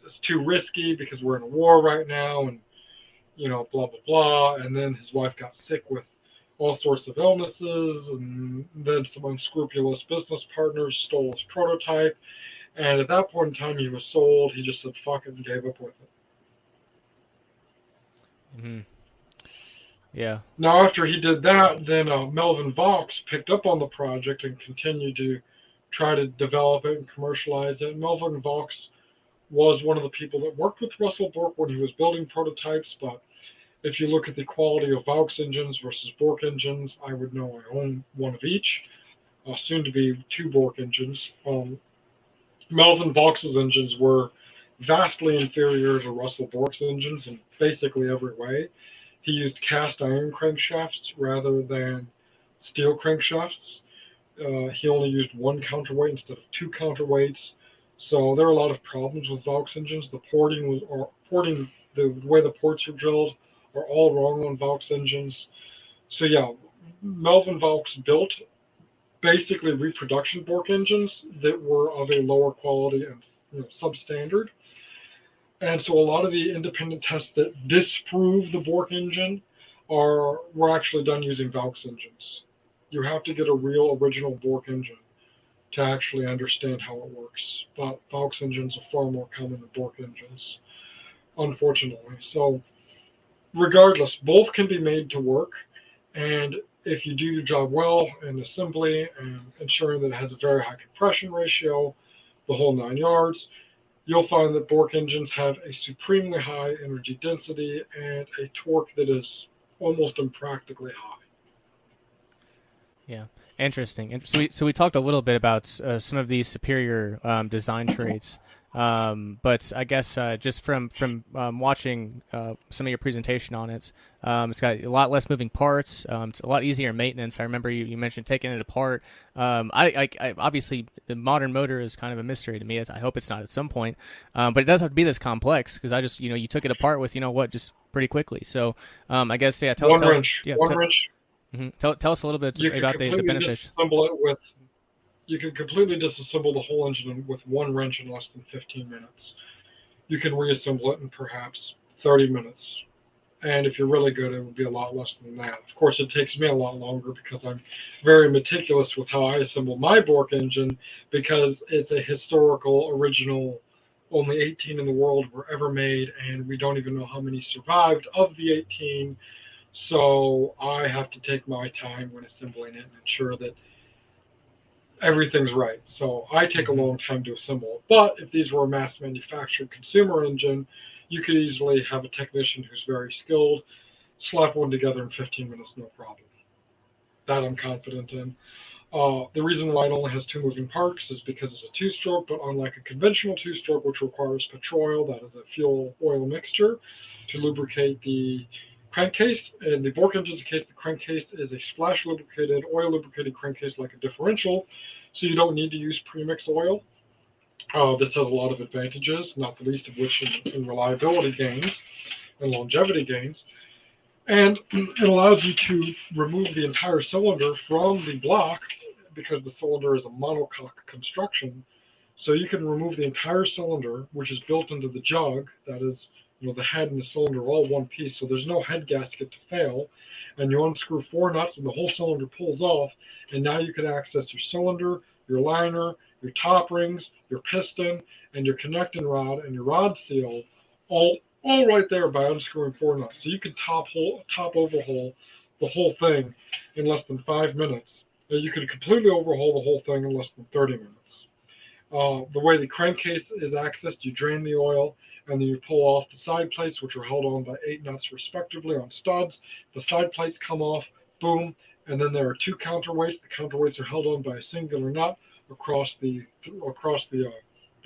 it's too risky because we're in a war right now, and, blah, blah, blah. And then his wife got sick with all sorts of illnesses, and then some unscrupulous business partners stole his prototype. And at that point in time, he was sold. He just said, fuck it, and gave up with it. Mm-hmm. Yeah. Now, after he did that, then Melvin Vaux picked up on the project and continued to try to develop it and commercialize it. Melvin Vaux was one of the people that worked with Russell Bork when he was building prototypes, but if you look at the quality of Vaux engines versus Bork engines, I would know I own one of each, soon to be 2 Bork engines. Melvin Vaux's engines were vastly inferior to Russell Bork's engines in basically every way. He used cast iron crankshafts rather than steel crankshafts. He only used 1 counterweight instead of 2 counterweights. So there are a lot of problems with Vaux engines. The way the ports are drilled are all wrong on Vaux engines. So yeah, Melvin Vaux built basically reproduction Bork engines that were of a lower quality and substandard. And so a lot of the independent tests that disprove the Bork engine were actually done using Vaux engines. You have to get a real original Bork engine to actually understand how it works. But Vaux engines are far more common than Bork engines, unfortunately. So regardless, both can be made to work, and if you do your job well in assembly and ensuring that it has a very high compression ratio, the whole 9 yards, you'll find that Bork engines have a supremely high energy density and a torque that is almost impractically high. Yeah, interesting. So we talked a little bit about some of these superior design traits. But I guess just from watching some of your presentation on it, it's got a lot less moving parts. It's a lot easier maintenance. I remember you mentioned taking it apart. I obviously the modern motor is kind of a mystery to me. I hope it's not at some point, but it does have to be this complex because I just you took it apart with just pretty quickly. So I guess tell wrench. Mm-hmm. Tell us a little bit about the benefits. You can completely disassemble the whole engine with 1 wrench in less than 15 minutes. You can reassemble it in perhaps 30 minutes. And if you're really good, it would be a lot less than that. Of course, it takes me a lot longer because I'm very meticulous with how I assemble my Bork engine because it's a historical, original, only 18 in the world were ever made, and we don't even know how many survived of the 18. So I have to take my time when assembling it and ensure that everything's right. So I take a long time to assemble it. But if these were a mass manufactured consumer engine, you could easily have a technician who's very skilled slap one together in 15 minutes, no problem. That I'm confident in. The reason why it only has 2 moving parts is because it's a 2-stroke, but unlike a conventional 2-stroke, which requires petroleum, that is a fuel oil mixture, to lubricate the crankcase. In the Bork engine's case, the crankcase is a splash lubricated, oil lubricated crankcase like a differential, so you don't need to use premix oil. This has a lot of advantages, not the least of which in reliability gains and longevity gains. And it allows you to remove the entire cylinder from the block because the cylinder is a monocoque construction. So you can remove the entire cylinder, which is built into the jug. That is, the head and the cylinder are all one piece. So there's no head gasket to fail. And you unscrew 4 nuts and the whole cylinder pulls off. And now you can access your cylinder, your liner, your top rings, your piston, and your connecting rod and your rod seal all right there by unscrewing 4 nuts. So you can top overhaul the whole thing in less than 5 minutes. You could completely overhaul the whole thing in less than 30 minutes. The way the crankcase is accessed, you drain the oil and then you pull off the side plates, which are held on by 8 nuts respectively on studs. The side plates come off, boom, and then there are 2 counterweights. The counterweights are held on by a singular nut across the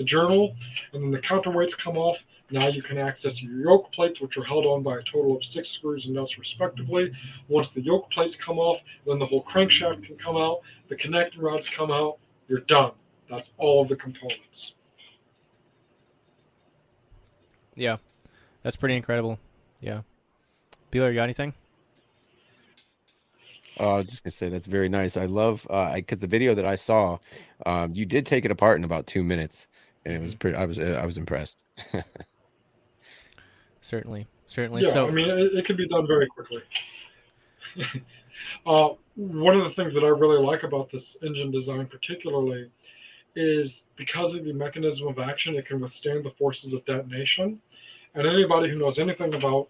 journal, and then the counterweights come off. Now you can access your yoke plates, which are held on by a total of 6 screws and nuts respectively. Once the yoke plates come off, then the whole crankshaft can come out, the connecting rods come out, you're done. That's all of the components. Yeah, that's pretty incredible. Yeah. Beeler, you got anything? I was just gonna say that's very nice. I love because the video that I saw, you did take it apart in about 2 minutes, and it was pretty. I was impressed. Certainly. Yeah, So, I mean, it can be done very quickly. One of the things that I really like about this engine design particularly is because of the mechanism of action, it can withstand the forces of detonation. And anybody who knows anything about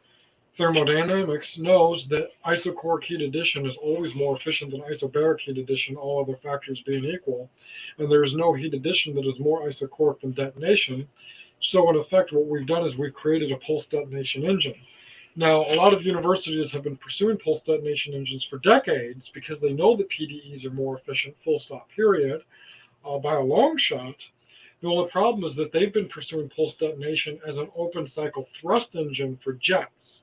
thermodynamics knows that isochoric heat addition is always more efficient than isobaric heat addition, all other factors being equal. And there is no heat addition that is more isochoric than detonation. So in effect, what we've done is we've created a pulse detonation engine. Now, a lot of universities have been pursuing pulse detonation engines for decades because they know that PDEs are more efficient, full stop, period, by a long shot. The only problem is that they've been pursuing pulse detonation as an open cycle thrust engine for jets.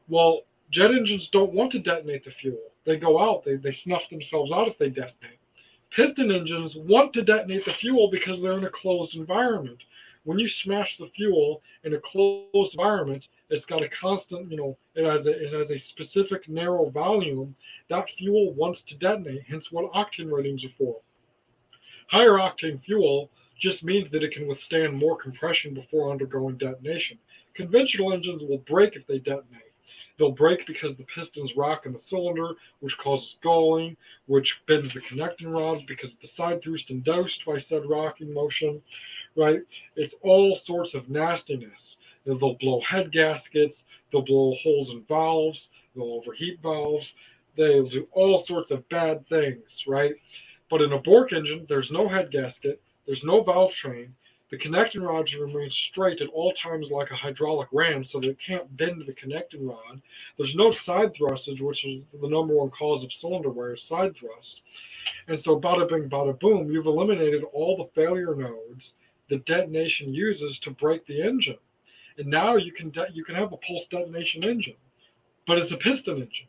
Well, jet engines don't want to detonate the fuel. They go out, they snuff themselves out if they detonate. Piston engines want to detonate the fuel because they're in a closed environment. When you smash the fuel in a closed environment, it's got a constant, it has a specific narrow volume. That fuel wants to detonate, hence what octane ratings are for. Higher octane fuel just means that it can withstand more compression before undergoing detonation. Conventional engines will break if they detonate. They'll break because the pistons rock in the cylinder, which causes galling, which bends the connecting rods because of the side thrust induced by said rocking motion, right? It's all sorts of nastiness. They'll blow head gaskets, they'll blow holes in valves, they'll overheat valves, they'll do all sorts of bad things, right? But in a Bork engine, there's no head gasket, there's no valve train, the connecting rods remain straight at all times like a hydraulic ram, so they can't bend the connecting rod. There's no side thrustage, which is the number one cause of cylinder wear, side thrust. And so bada bing, bada boom, you've eliminated all the failure nodes that detonation uses to break the engine. And now you can have a pulse detonation engine, but it's a piston engine.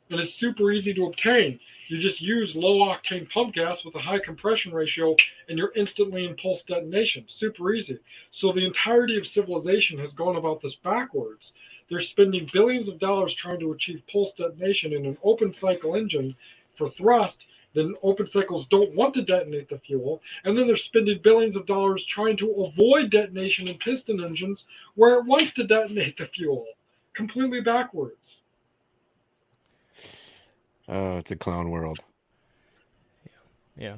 And it's super easy to obtain. You just use low octane pump gas with a high compression ratio and you're instantly in pulse detonation. Super easy. So the entirety of civilization has gone about this backwards. They're spending billions of dollars trying to achieve pulse detonation in an open cycle engine for thrust. Then open cycles don't want to detonate the fuel. And then they're spending billions of dollars trying to avoid detonation in piston engines where it wants to detonate the fuel. Completely backwards. Oh, it's a clown world. Yeah.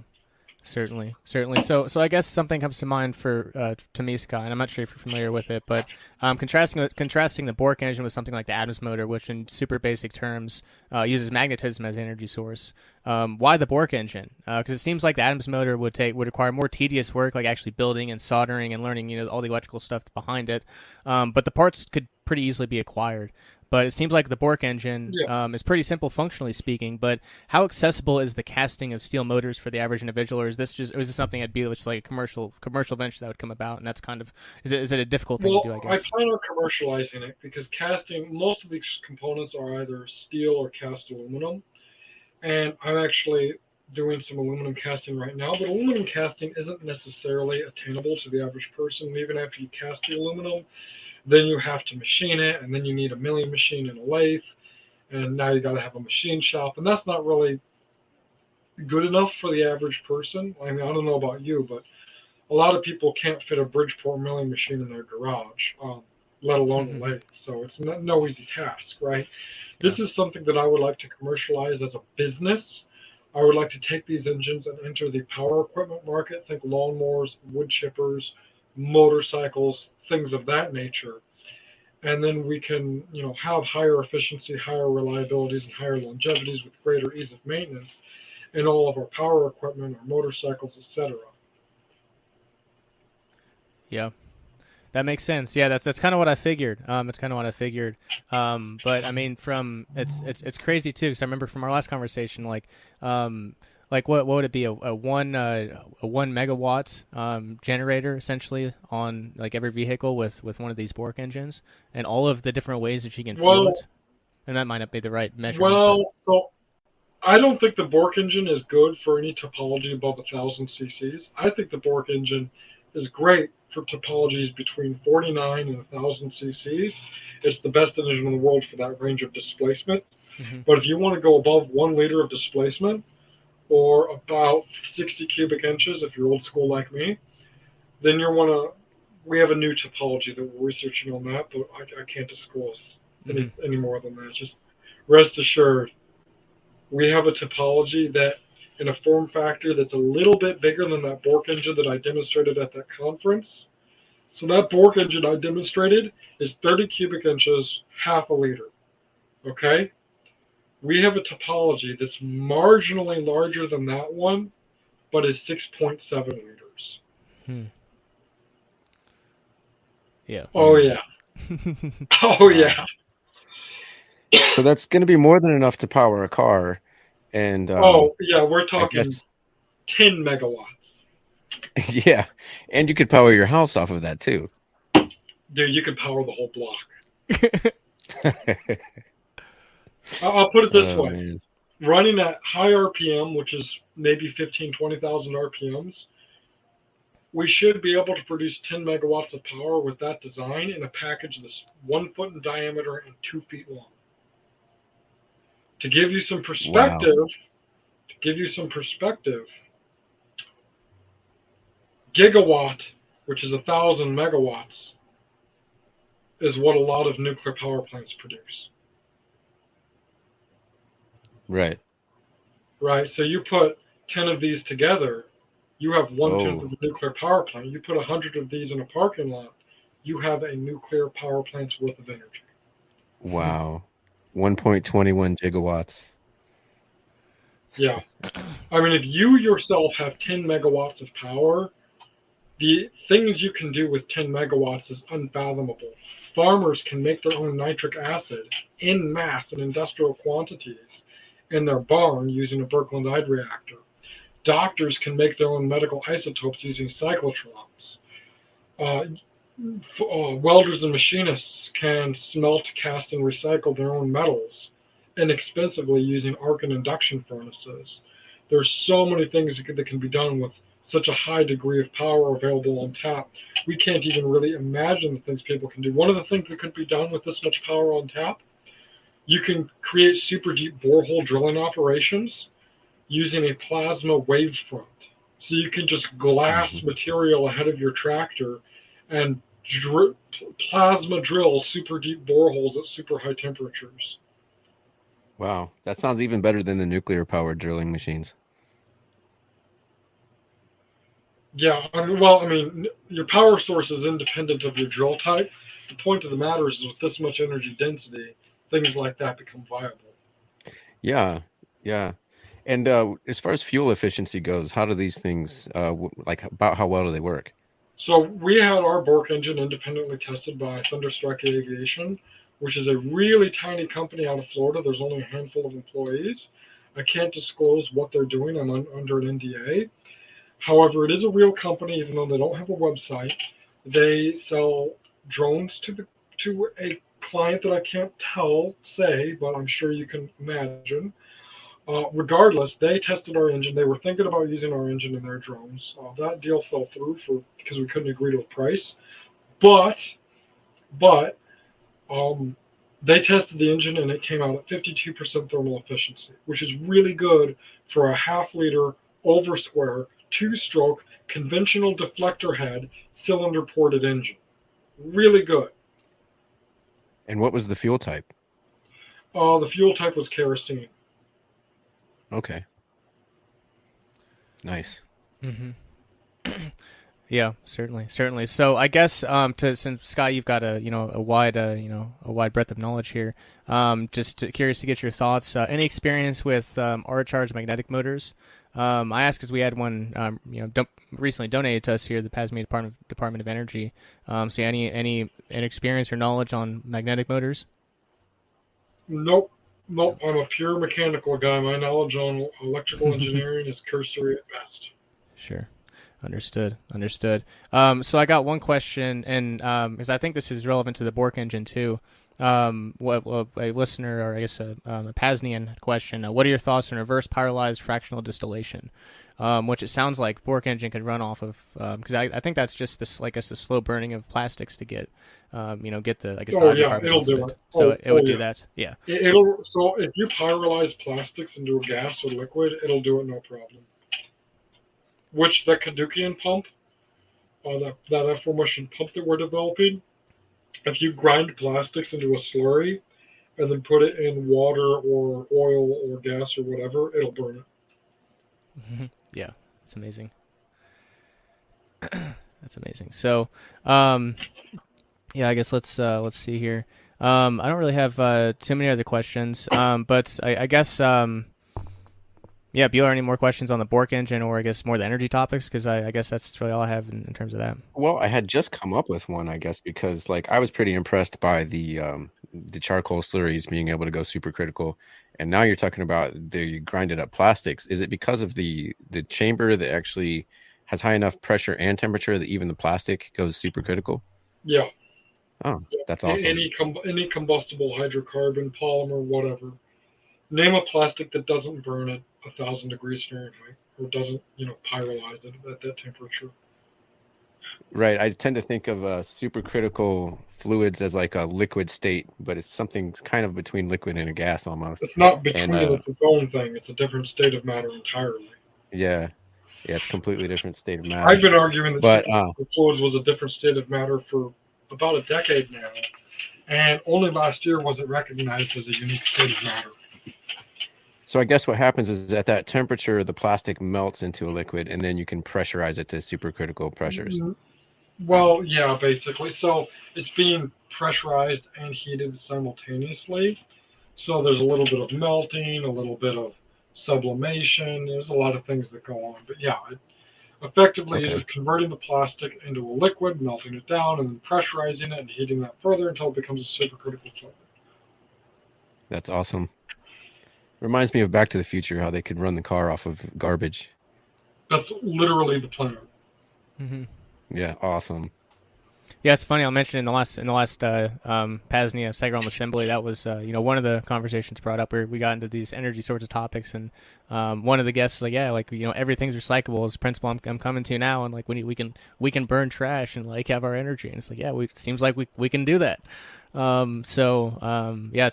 Certainly. So I guess something comes to mind for Tamiska, and I'm not sure if you're familiar with it, but contrasting the Bork engine with something like the Adams motor, which in super basic terms uses magnetism as the energy source. Why the Bork engine? Because it seems like the Adams motor would require more tedious work, like actually building and soldering and learning, all the electrical stuff behind it. But the parts could pretty easily be acquired. But it seems like the Bork engine is pretty simple functionally speaking. But how accessible is the casting of steel motors for the average individual, or is this something that'd be like a commercial venture that would come about? And that's kind of is it a difficult thing to do? I guess. I plan on commercializing it because casting most of these components are either steel or cast aluminum, and I'm actually doing some aluminum casting right now. But aluminum casting isn't necessarily attainable to the average person. Even after you cast the aluminum, then you have to machine it, and then you need a milling machine and a lathe, and now you got to have a machine shop, and that's not really good enough for the average person. I mean, I don't know about you, but a lot of people can't fit a Bridgeport milling machine in their garage, let alone a lathe. So it's no easy task, right? This is something that I would like to commercialize as a business. I would like to take these engines and enter the power equipment market. Think lawnmowers, wood chippers, motorcycles, things of that nature, and then we can have higher efficiency, higher reliabilities, and higher longevities with greater ease of maintenance in all of our power equipment, our motorcycles, etc. Yeah, that makes sense. Yeah, that's kind of what I figured. But I mean, it's crazy too, because I remember from our last conversation, like what would it be, a 1 megawatt generator essentially on like every vehicle with one of these Bork engines, and all of the different ways that you can fuel it. And that might not be the right measurement. So I don't think the Bork engine is good for any topology above 1,000 cc's. I think the Bork engine is great for topologies between 49 and 1,000 cc's. It's the best engine in the world for that range of displacement. But if you want to go above 1 liter of displacement, or about 60 cubic inches if you're old school like me, then we have a new topology that we're researching on that, but I can't disclose any more than that. Just rest assured, we have a topology that in a form factor that's a little bit bigger than that Bork engine that I demonstrated at that conference. So that Bork engine I demonstrated is 30 cubic inches, half a liter. Okay? We have a topology that's marginally larger than that one, but is 6.7 liters. Yeah. Oh, yeah. Oh, yeah. So that's going to be more than enough to power a car. And yeah, we're talking 10 megawatts. Yeah. And you could power your house off of that, too. Dude, you could power the whole block. I'll put it this way. Man. Running at high RPM, which is maybe 15, 20,000 RPMs, we should be able to produce 10 megawatts of power with that design in a package that's 1 foot in diameter and 2 feet long. To give you some perspective, gigawatt, which is 1,000 megawatts, is what a lot of nuclear power plants produce. Right. So you put 10 of these together, you have 1/10 of a nuclear power plant. You put 100 of these in a parking lot, you have a nuclear power plant's worth of energy. Wow. 1.21 gigawatts. Yeah. I mean, if you yourself have 10 megawatts of power, the things you can do with 10 megawatts is unfathomable. Farmers can make their own nitric acid en masse in industrial quantities in their barn using a Birkelandite reactor. Doctors can make their own medical isotopes using cyclotrons. Welders and machinists can smelt, cast, and recycle their own metals inexpensively using arc and induction furnaces. There's so many things that can be done with such a high degree of power available on tap. We can't even really imagine the things people can do. One of the things that could be done with this much power on tap, you can create super deep borehole drilling operations using a plasma wavefront. So you can just glass material ahead of your tractor and plasma drill super deep boreholes at super high temperatures. Wow, that sounds even better than the nuclear powered drilling machines. Yeah, I mean, your power source is independent of your drill type. The point of the matter is with this much energy density, things like that become viable. Yeah, yeah. And as far as fuel efficiency goes, how do these things like about how well do they work? So we had our Bork engine independently tested by Thunderstruck Aviation, which is a really tiny company out of Florida. There's only a handful of employees. I can't disclose what they're doing. I'm under an NDA. However, it is a real company, even though they don't have a website. They sell drones to a client that I can't say, but I'm sure you can imagine. Regardless, they tested our engine. They were thinking about using our engine in their drones. That deal fell through because we couldn't agree to a price. But they tested the engine and it came out at 52% thermal efficiency, which is really good for a half-liter over square 2-stroke conventional deflector head cylinder ported engine. Really good. And what was the fuel type? The fuel type was kerosene. Okay. Nice. Mm-hmm. Yeah, certainly. So I guess since Scott, you've got a wide breadth of knowledge here. Just curious to get your thoughts. Any experience with R-charge magnetic motors? I asked because we had one recently donated to us here, the PAZNIA Department of Energy. So any experience or knowledge on magnetic motors? Nope. I'm a pure mechanical guy. My knowledge on electrical engineering is cursory at best. Sure. Understood. So I got one question, and because I think this is relevant to the Bork engine too. What a listener, or I guess a PAZNIan question. What are your thoughts on reverse pyrolyzed fractional distillation? Which it sounds like Bork engine could run off of, because I think that's just this, like, the slow burning of plastics to get the, I guess, hydrocarbons it'll off do of it. it. So it would do yeah. that. Yeah. So if you pyrolyze plastics into a gas or liquid, it'll do it no problem. Which the Kadukian pump, that aforementioned pump that we're developing, if you grind plastics into a slurry and then put it in water or oil or gas or whatever, it'll burn it. Mm-hmm. Yeah, it's amazing. That's amazing. So, yeah, I guess let's see here. I don't really have too many other questions, but I guess. Yeah, Bueller, any more questions on the Bork engine, or I guess more the energy topics? Because I guess that's really all I have in terms of that. Well, I had just come up with one, I guess, because like I was pretty impressed by the charcoal slurries being able to go supercritical, and now you're talking about the grinded up plastics. Is it because of the chamber that actually has high enough pressure and temperature that even the plastic goes supercritical? Yeah. Oh, that's awesome. Any combustible hydrocarbon, polymer, whatever. Name a plastic that doesn't burn at 1,000 degrees Fahrenheit or doesn't, pyrolyze it at that temperature. Right. I tend to think of supercritical fluids as like a liquid state, but it's something kind of between liquid and a gas almost. It's not between, it's its own thing. It's a different state of matter entirely. Yeah, it's a completely different state of matter. I've been arguing that supercritical fluids was a different state of matter for about a decade now, and only last year was it recognized as a unique state of matter. So I guess what happens is at that temperature, the plastic melts into a liquid, and then you can pressurize it to supercritical pressures. Well, yeah, basically. So it's being pressurized and heated simultaneously. So there's a little bit of melting, a little bit of sublimation. There's a lot of things that go on. But yeah, it effectively is converting the plastic into a liquid, melting it down, and then pressurizing it and heating that further until it becomes a supercritical fluid. That's awesome. Reminds me of Back to the Future, how they could run the car off of garbage. That's literally the plan. Mm-hmm. Yeah, awesome. Yeah, it's funny. I'll mention in the last PAZNIA SegRealm Assembly, that was one of the conversations brought up where we got into these energy sorts of topics, and one of the guests was like, everything's recyclable is the principle I'm coming to now, and like we can burn trash and like have our energy, and it's like, yeah, it seems like we can do that. Yeah,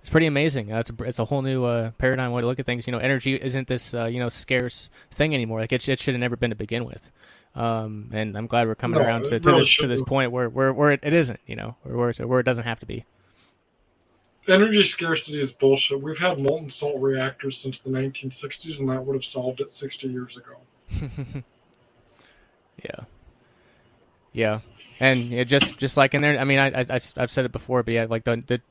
it's pretty amazing. It's a whole new paradigm way to look at things. Energy isn't this scarce thing anymore. Like it should have never been to begin with. And I'm glad we're coming around to this point where it isn't. Where it doesn't have to be. Energy scarcity is bullshit. We've had molten salt reactors since the 1960s, and that would have solved it 60 years ago. Yeah, and just like in there, I mean, I've said it before, but yeah, like the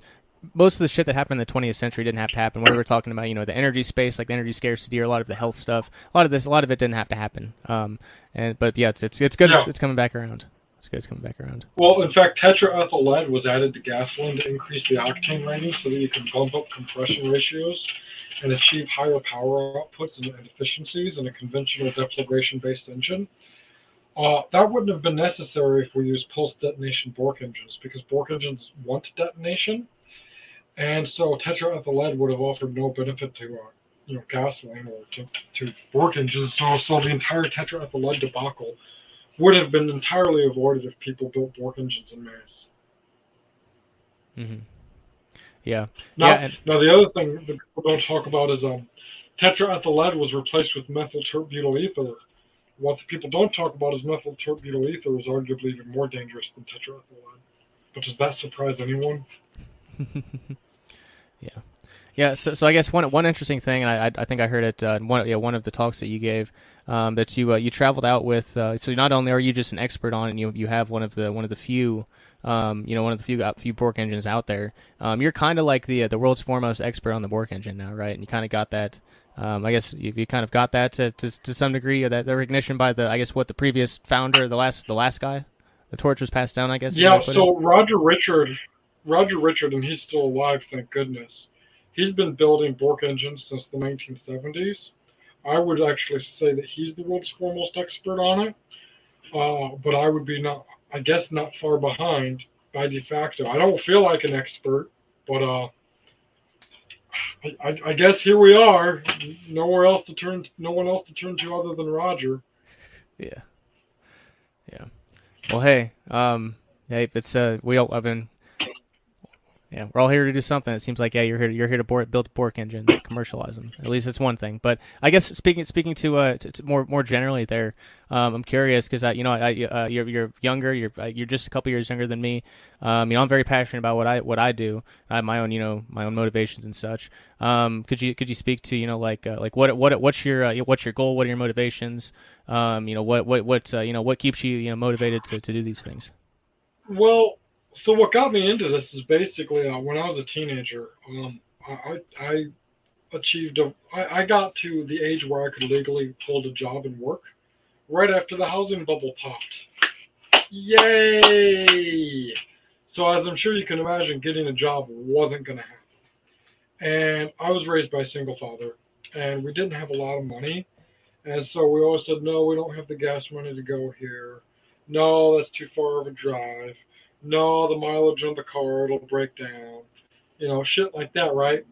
most of the shit that happened in the 20th century didn't have to happen. Where we're talking about, the energy space, like the energy scarcity, or a lot of the health stuff, a lot of it didn't have to happen. But yeah, it's good. Yeah. It's coming back around. It's good. It's coming back around. Well, in fact, tetraethyl lead was added to gasoline to increase the octane rating so that you can bump up compression ratios and achieve higher power outputs and efficiencies in a conventional deflagration-based engine. That wouldn't have been necessary if we used pulse detonation Bork engines, because Bork engines want detonation, and so tetraethyl lead would have offered no benefit to gasoline or to Bork engines. So the entire tetraethyl lead debacle would have been entirely avoided if people built Bork engines en masse. Mm-hmm. Yeah. Now the other thing that people don't talk about is tetraethyl lead was replaced with methyl tert butyl ether. What the people don't talk about is methyl tert butyl ether is arguably even more dangerous than tetraethyl lead. But does that surprise anyone? Yeah. So I guess one interesting thing, and I think I heard it in one of the talks that you gave, that you traveled out with. So not only are you just an expert on it, and you have one of the few few Bork engines out there. You're kind of like the world's foremost expert on the Bork engine now, right? And you kind of got that. I guess you kind of got that to some degree, that recognition by the previous founder, the last guy. The torch was passed down, I guess. Yeah. So Roger Richard, and he's still alive, thank goodness. He's been building Bork engines since the 1970s. I would actually say that he's the world's foremost expert on it, but I would be not far behind by de facto. I don't feel like an expert, but I guess here we are. No one else to turn to other than Roger. Yeah. Well, hey, it's we're all here to do something. It seems like you're here to build Bork engines, commercialize them. At least it's one thing. But I guess speaking to more generally there, I'm curious because you're younger. You're just a couple years younger than me. I'm very passionate about what I do. I have my own motivations and such. Could you speak to what's your goal? What are your motivations? What keeps you motivated to do these things? Well, so what got me into this is basically when I was a teenager, I got to the age where I could legally hold a job and work right after the housing bubble popped. Yay! So as I'm sure you can imagine, getting a job wasn't going to happen. And I was raised by a single father, and we didn't have a lot of money. And so we always said, no, we don't have the gas money to go here. No, that's too far of a drive. No, the mileage on the car, it'll break down. Shit like that, right?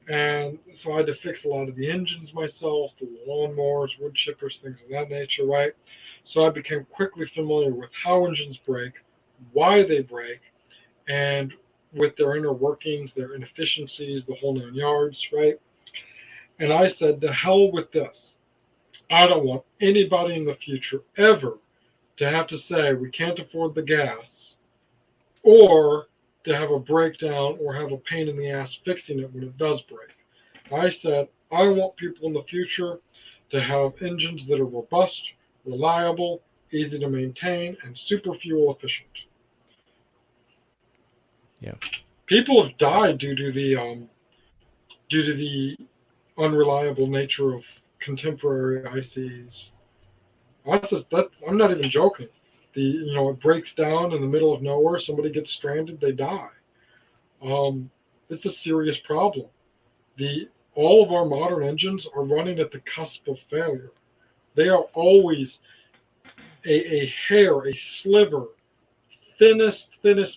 And so I had to fix a lot of the engines myself, the lawnmowers, wood chippers, things of that nature, right? So I became quickly familiar with how engines break, why they break, and with their inner workings, their inefficiencies, the whole 9 yards, right? And I said, the hell with this. I don't want anybody in the future ever to have to say we can't afford the gas, or to have a breakdown or have a pain in the ass fixing it when it does break. I said, I want people in the future to have engines that are robust, reliable, easy to maintain, and super fuel efficient. Yeah. People have died due to the unreliable nature of contemporary ICEs. I'm not even joking. It breaks down in the middle of nowhere. Somebody gets stranded, they die. It's a serious problem. All of our modern engines are running at the cusp of failure. They are always a hair, a sliver, thinnest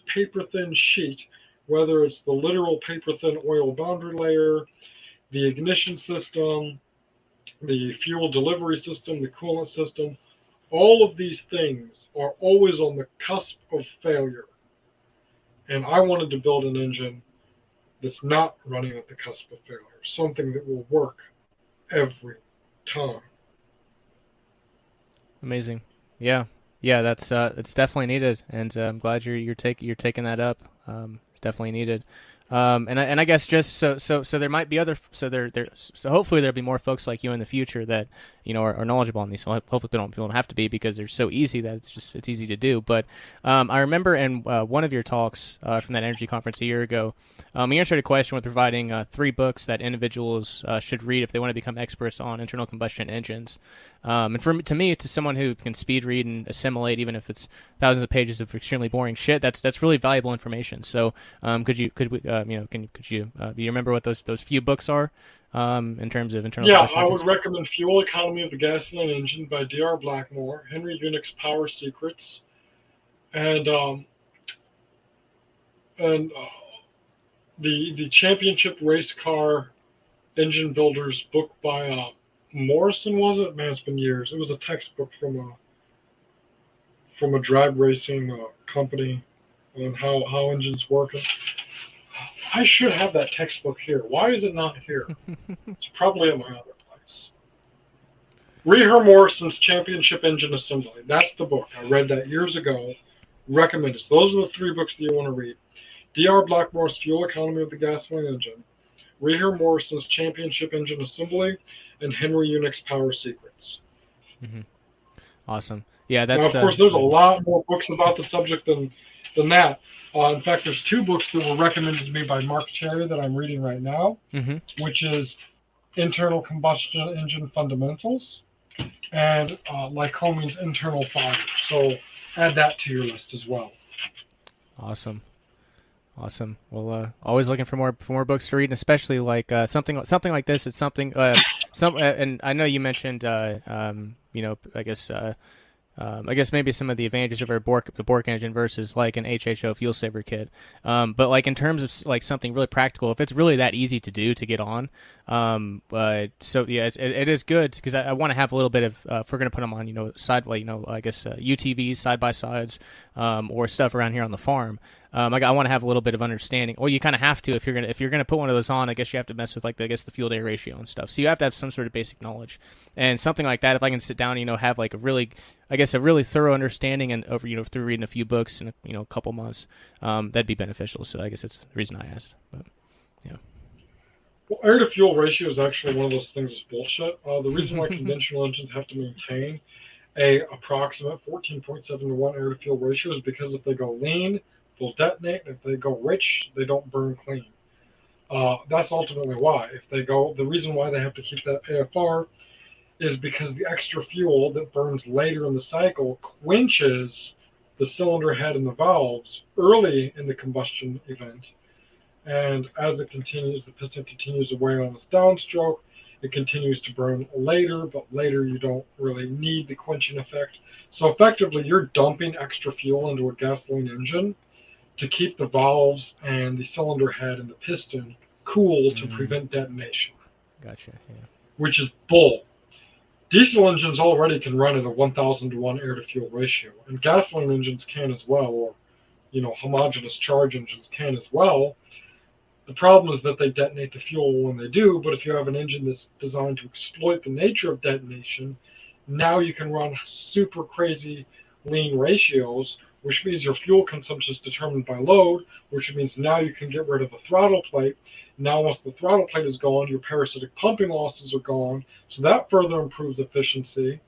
paper thin sheet, whether it's the literal paper thin oil boundary layer, the ignition system, the fuel delivery system, the coolant system. All of these things are always on the cusp of failure. And I wanted to build an engine that's not running at the cusp of failure, something that will work every time. Amazing. Yeah, that's it's definitely needed, and I'm glad you're taking that up. It's definitely needed. And I guess just so there might be other so hopefully there'll be more folks like you in the future that are knowledgeable on these. So hopefully people don't have to be, because they're so easy that it's easy to do. But I remember in one of your talks from that energy conference a year ago, you answered a question with providing 3 books that individuals should read if they want to become experts on internal combustion engines. And to me, to someone who can speed read and assimilate, even if it's thousands of pages of extremely boring shit, that's really valuable information. So do you remember what those few books are in terms of internal combustion engines? I would recommend Fuel Economy of the Gasoline Engine by D.R. Blackmore, Henry Unick's Power Secrets, and the Championship Race Car Engine Builders book by Morrison, was it? Man, it's been years. It was a textbook from a drag racing company on how engines work. I should have that textbook here. Why is it not here? It's probably at my other place. Reher Morrison's Championship Engine Assembly. That's the book. I read that years ago. Recommend it. So those are the 3 books that you want to read. D.R. Blackmore's Fuel Economy of the Gasoline Engine, Reher Morrison's Championship Engine Assembly, and Henry Unick's Power Secrets. Mm-hmm. Awesome. Yeah, that's. Now, of course, there's a lot more books about the subject than that. In fact, there's 2 books that were recommended to me by Mark Cherry that I'm reading right now, which is Internal Combustion Engine Fundamentals and Lycoming's Internal Fire. So add that to your list as well. Awesome. Well, always looking for more books to read, and especially like something like this. It's something and I know you mentioned I guess maybe some of the advantages of the Bork engine versus like an HHO fuel saver kit. But like in terms of like something really practical, if it's really that easy to do to get on, so yeah, it is good, because I want to have a little bit of if we're gonna put them on, I guess UTVs, side by sides, or stuff around here on the farm. I want to have a little bit of understanding. Well, you kind of have to if you're gonna put one of those on. I guess you have to mess with the fuel to air ratio and stuff. So you have to have some sort of basic knowledge, and something like that. If I can sit down, have like a really thorough understanding, and over through reading a few books in a couple months, that'd be beneficial. So I guess that's the reason I asked. But yeah. Well, air to fuel ratio is actually one of those things that's bullshit. The reason why conventional engines have to maintain a approximate 14.7 to 1 air to fuel ratio is because if they go lean, they'll detonate, and if they go rich, they don't burn clean. That's ultimately why. The reason why they have to keep that AFR is because the extra fuel that burns later in the cycle quenches the cylinder head and the valves early in the combustion event. And as it continues, the piston continues away on its downstroke, it continues to burn later, but later you don't really need the quenching effect. So effectively, you're dumping extra fuel into a gasoline engine to keep the valves and the cylinder head and the piston cool to prevent detonation. Gotcha, yeah. Which is bull. Diesel engines already can run at a 1,000 to 1 air to fuel ratio, and gasoline engines can as well, or homogeneous charge engines can as well. The problem is that they detonate the fuel when they do, but if you have an engine that's designed to exploit the nature of detonation, now you can run super crazy lean ratios, which means your fuel consumption is determined by load, which means now you can get rid of the throttle plate. Now, once the throttle plate is gone, your parasitic pumping losses are gone, so that further improves efficiency.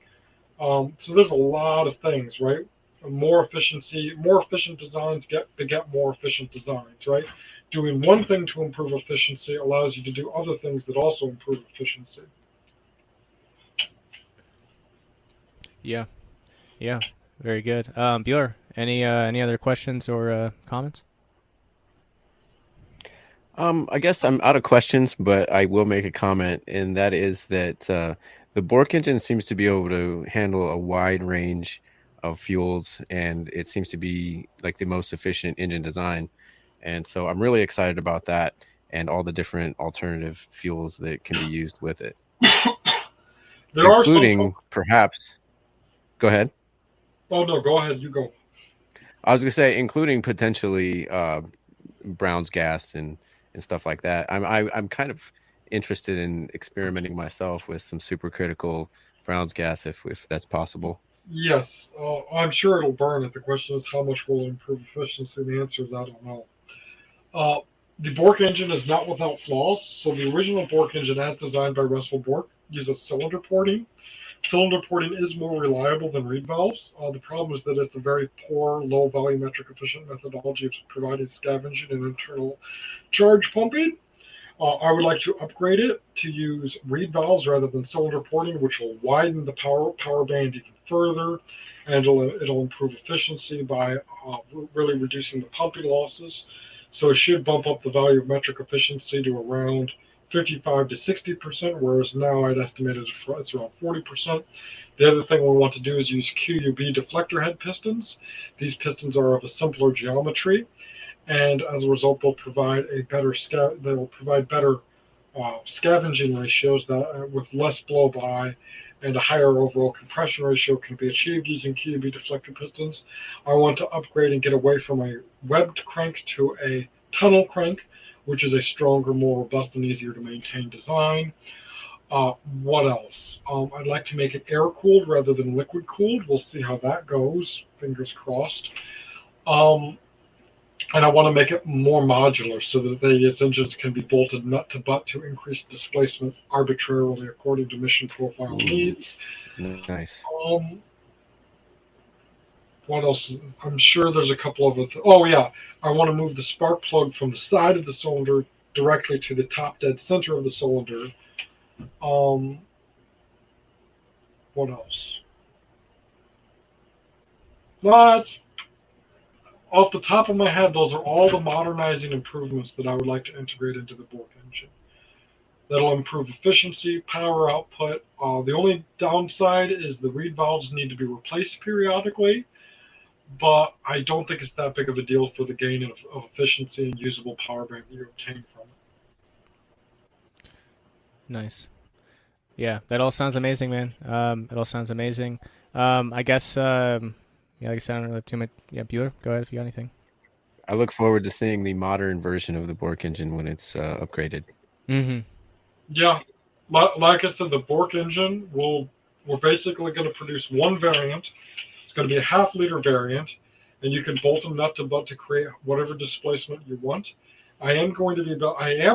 So there's a lot of things, right? More efficient designs beget more efficient designs, right? Doing one thing to improve efficiency allows you to do other things that also improve efficiency. Yeah, very good. Bueller, any other questions or comments? I guess I'm out of questions, but I will make a comment, and that is that the Bork engine seems to be able to handle a wide range of fuels, and it seems to be like the most efficient engine design. And so I'm really excited about that and all the different alternative fuels that can be used with it. Including perhaps... Go ahead. Oh, no, go ahead. You go. I was going to say, including potentially Brown's gas and stuff like that. I'm kind of interested in experimenting myself with some supercritical Brown's gas if that's possible. Yes, I'm sure it'll burn it. The question is how much will it improve efficiency? The answer is I don't know. The Bork engine is not without flaws. So the original Bork engine, as designed by Russell Bork, uses cylinder porting. Cylinder porting is more reliable than reed valves. The problem is that it's a very poor, low volumetric efficient methodology of providing scavenging and internal charge pumping. I would like to upgrade it to use reed valves rather than cylinder porting, which will widen the power band even further, and it'll improve efficiency by really reducing the pumping losses. So it should bump up the volumetric efficiency to around 55 to 60%, whereas now I'd estimate it's around 40%. The other thing we want to do is use QUB deflector head pistons. These pistons are of a simpler geometry, and as a result, they'll provide better scavenging ratios that with less blow by and a higher overall compression ratio can be achieved using QUB deflector pistons. I want to upgrade and get away from a webbed crank to a tunnel crank, which is a stronger, more robust, and easier to maintain design. What else? I'd like to make it air-cooled rather than liquid-cooled. We'll see how that goes. Fingers crossed. And I want to make it more modular so that these engines can be bolted nut to butt to increase displacement arbitrarily according to mission profile needs. Nice. What else? I'm sure there's a couple of other. Oh yeah, I want to move the spark plug from the side of the cylinder directly to the top dead center of the cylinder. What else? That's off the top of my head. Those are all the modernizing improvements that I would like to integrate into the Bork engine. That'll improve efficiency, power output. The only downside is the reed valves need to be replaced periodically, but I don't think it's that big of a deal for the gain of efficiency and usable power band that you obtain from it. Nice. Yeah, that all sounds amazing, man. It all sounds amazing. I guess, yeah, like I said, I don't really have too much. Yeah, Bueller, go ahead if you got anything. I look forward to seeing the modern version of the Bork engine when it's upgraded. Mm-hmm. Yeah, like I said, the Bork engine we're basically going to produce one variant. It's going to be a half-liter variant, and you can bolt them nut to butt to create whatever displacement you want. I am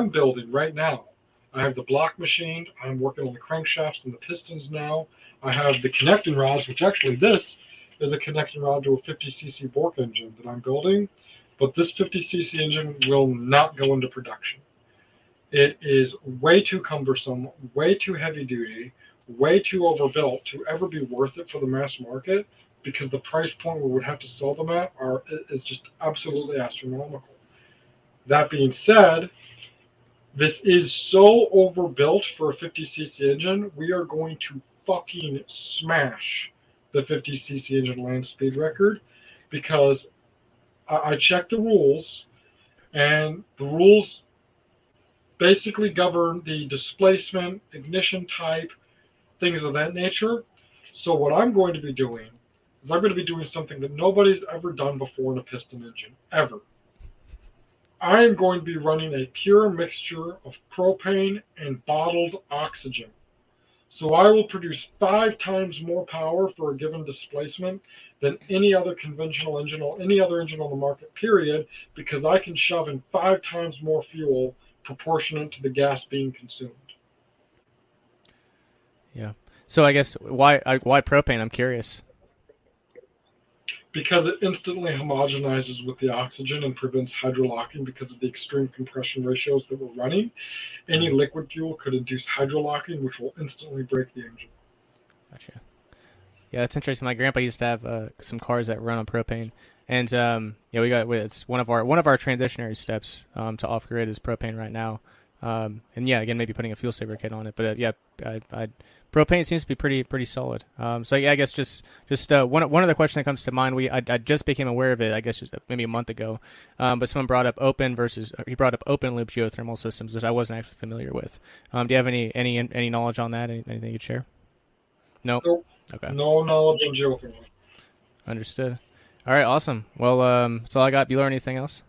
building right now. I have the block machined. I'm working on the crankshafts and the pistons now. I have the connecting rods, which actually this is a connecting rod to a 50cc Bork engine that I'm building. But this 50cc engine will not go into production. It is way too cumbersome, way too heavy duty, way too overbuilt to ever be worth it for the mass market, because the price point we would have to sell them at is just absolutely astronomical. That being said, this is so overbuilt for a 50cc engine, we are going to fucking smash the 50cc engine land speed record, because I checked the rules, and the rules basically govern the displacement, ignition type, things of that nature. So what I'm going to be doing is I'm going to be doing something that nobody's ever done before in a piston engine, ever. I am going to be running a pure mixture of propane and bottled oxygen. So I will produce 5 times more power for a given displacement than any other conventional engine or any other engine on the market, period, because I can shove in 5 times more fuel proportionate to the gas being consumed. Yeah. So I guess why propane? I'm curious. Because it instantly homogenizes with the oxygen and prevents hydrolocking because of the extreme compression ratios that we're running. Any liquid fuel could induce hydrolocking, which will instantly break the engine. Gotcha. Yeah, that's interesting. My grandpa used to have some cars that run on propane, and yeah, it's one of our transitionary steps to off grid is propane right now. And yeah, again, maybe putting a fuel saver kit on it, but yeah, propane seems to be pretty solid. So yeah, I guess just one other question that comes to mind. I just became aware of it, I guess, just maybe a month ago. But someone brought up open loop geothermal systems, which I wasn't actually familiar with. Do you have any knowledge on that? Anything you'd share? Nope. Okay. No knowledge on geothermal. Understood. All right, awesome. Well, that's all I got. Bueller, anything else?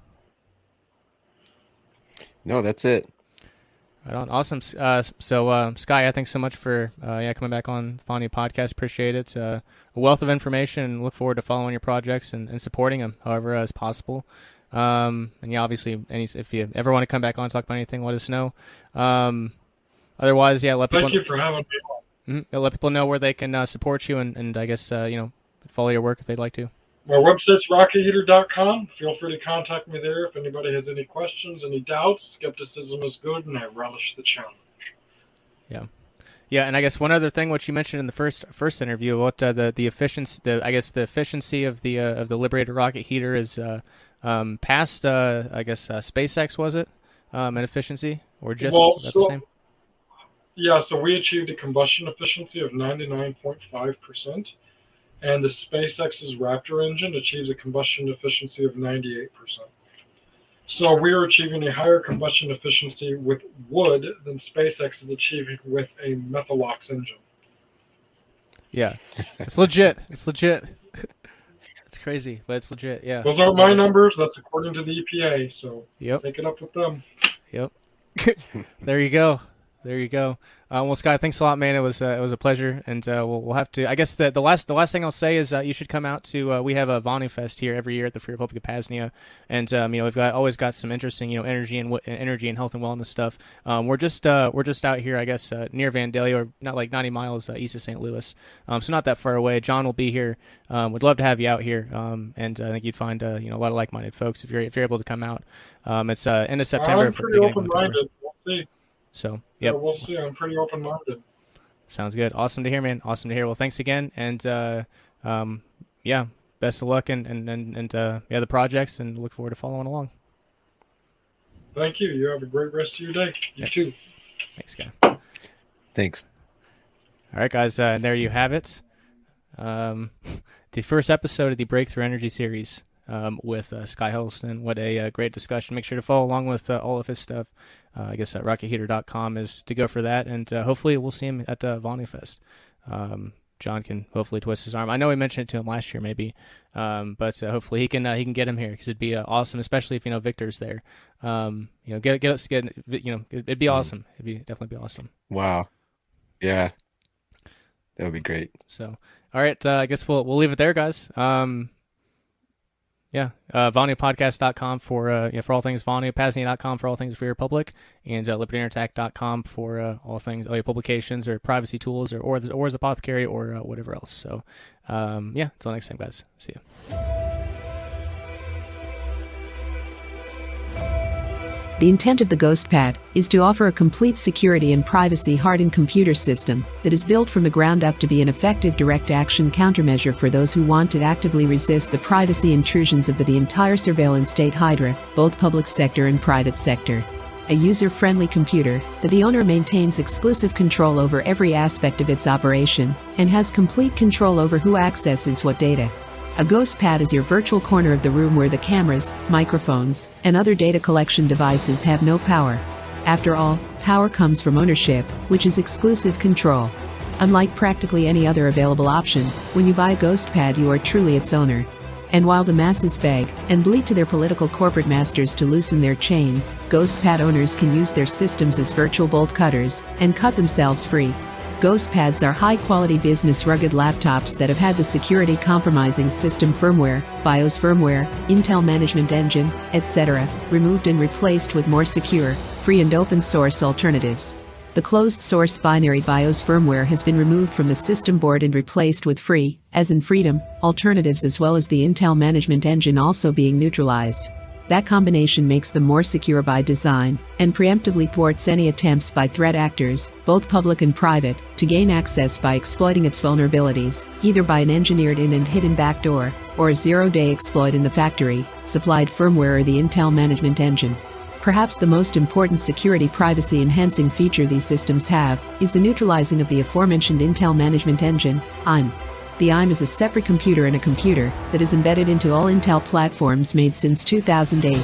No, that's it. Right on. Awesome. So, Sky, thanks so much for coming back on the PAZNIA Podcast. Appreciate it. A wealth of information, and look forward to following your projects and supporting them however as possible. And yeah, obviously, if you ever want to come back on and talk about anything, let us know. Otherwise, yeah, let people. Thank you for having me on. Let people know where they can support you and I guess follow your work if they'd like to. My website's rocketheater.com. Feel free to contact me there if anybody has any questions, any doubts. Skepticism is good, and I relish the challenge. Yeah, and I guess one other thing, what you mentioned in the first interview, about the efficiency, the efficiency of the Liberator rocket heater is past SpaceX, was it? In efficiency, or just the same? Yeah, so we achieved a combustion efficiency of 99.5%. And the SpaceX's Raptor engine achieves a combustion efficiency of 98%. So we are achieving a higher combustion efficiency with wood than SpaceX is achieving with a Methalox engine. Yeah, it's legit. It's legit. It's crazy, but it's legit. Yeah. Those aren't my numbers. That's according to the EPA. So take it up with them. Yep. There you go. There you go. Well, Sky, thanks a lot, man. It was a pleasure, and we'll have to. I guess the last thing I'll say is you should come out to. We have a Vonu Fest here every year at the Free Republic of PAZNIA, and we've always got some interesting energy and health and wellness stuff. We're just out here, I guess, near Vandalia, or not like 90 miles east of St. Louis, so not that far away. John will be here. Would love to have you out here, and I think you'd find a lot of like-minded folks if you're able to come out. It's end of September. I'm pretty open-minded. We'll see. So, yeah, we'll see. I'm pretty open-minded. Sounds good. Awesome to hear, man. Awesome to hear. Well, thanks again, and best of luck and the projects, and look forward to following along. Thank you. You have a great rest of your day. You too. Thanks, guy. Thanks. All right, guys. And there you have it. The first episode of the Breakthrough Energy series with Sky Huddleston. What a great discussion. Make sure to follow along with all of his stuff. I guess rocketheater.com is to go for that, and hopefully we'll see him at Vonu Fest. John can hopefully twist his arm. I know we mentioned it to him last year, maybe, but hopefully he can get him here, because it'd be awesome, especially if Victor's there. Get us. It'd be awesome. It'd definitely be awesome. Wow, yeah, that would be great. So, all right, I guess we'll leave it there, guys. VonuPodcast.com for all things Vonu, PAZNIA.com for all things Free Republic, and liberating.com for all things, all your publications or privacy tools or the Apothecary or whatever else. So, until next time, guys. See you. The intent of the GhostPad is to offer a complete security and privacy-hardened computer system that is built from the ground up to be an effective direct-action countermeasure for those who want to actively resist the privacy intrusions of the entire surveillance state hydra, both public sector and private sector. A user-friendly computer that the owner maintains exclusive control over every aspect of its operation and has complete control over who accesses what data. A GhostPad is your virtual corner of the room where the cameras, microphones, and other data collection devices have no power. After all, power comes from ownership, which is exclusive control. Unlike practically any other available option, when you buy a GhostPad you are truly its owner. And while the masses beg and bleat to their political corporate masters to loosen their chains, GhostPad owners can use their systems as virtual bolt cutters and cut themselves free. GhostPads are high-quality business rugged laptops that have had the security-compromising system firmware, BIOS firmware, Intel Management Engine, etc., removed and replaced with more secure, free and open-source alternatives. The closed-source binary BIOS firmware has been removed from the system board and replaced with free, as in freedom, alternatives, as well as the Intel Management Engine also being neutralized. That combination makes them more secure by design, and preemptively thwarts any attempts by threat actors, both public and private, to gain access by exploiting its vulnerabilities, either by an engineered in and hidden backdoor, or a zero-day exploit in the factory, supplied firmware or the Intel Management Engine. Perhaps the most important security privacy-enhancing feature these systems have is the neutralizing of the aforementioned Intel Management Engine, IM. The IM is a separate computer in a computer that is embedded into all Intel platforms made since 2008.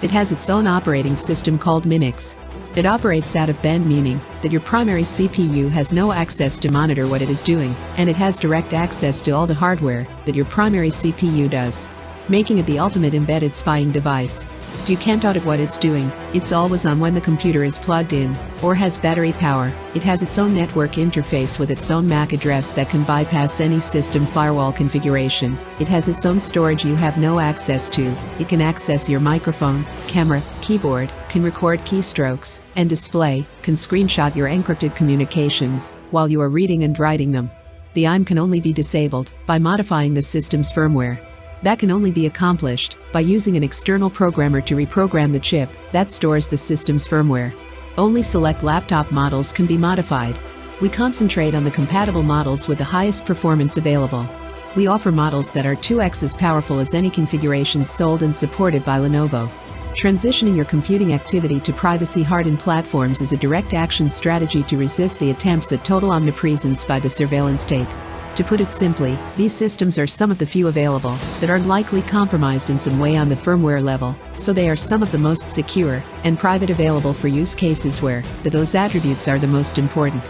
It has its own operating system called Minix. It operates out of band, meaning that your primary CPU has no access to monitor what it is doing, and it has direct access to all the hardware that your primary CPU does, making it the ultimate embedded spying device. You can't audit what it's doing. It's always on when the computer is plugged in, or has battery power. It has its own network interface with its own MAC address that can bypass any system firewall configuration. It has its own storage you have no access to. It can access your microphone, camera, keyboard, can record keystrokes and display, can screenshot your encrypted communications while you are reading and writing them. The IM can only be disabled by modifying the system's firmware. That can only be accomplished by using an external programmer to reprogram the chip that stores the system's firmware. Only select laptop models can be modified. We concentrate on the compatible models with the highest performance available. We offer models that are 2x as powerful as any configurations sold and supported by Lenovo. Transitioning your computing activity to privacy-hardened platforms is a direct action strategy to resist the attempts at total omnipresence by the surveillance state. To put it simply, these systems are some of the few available that aren't likely compromised in some way on the firmware level, so they are some of the most secure and private available for use cases where those attributes are the most important.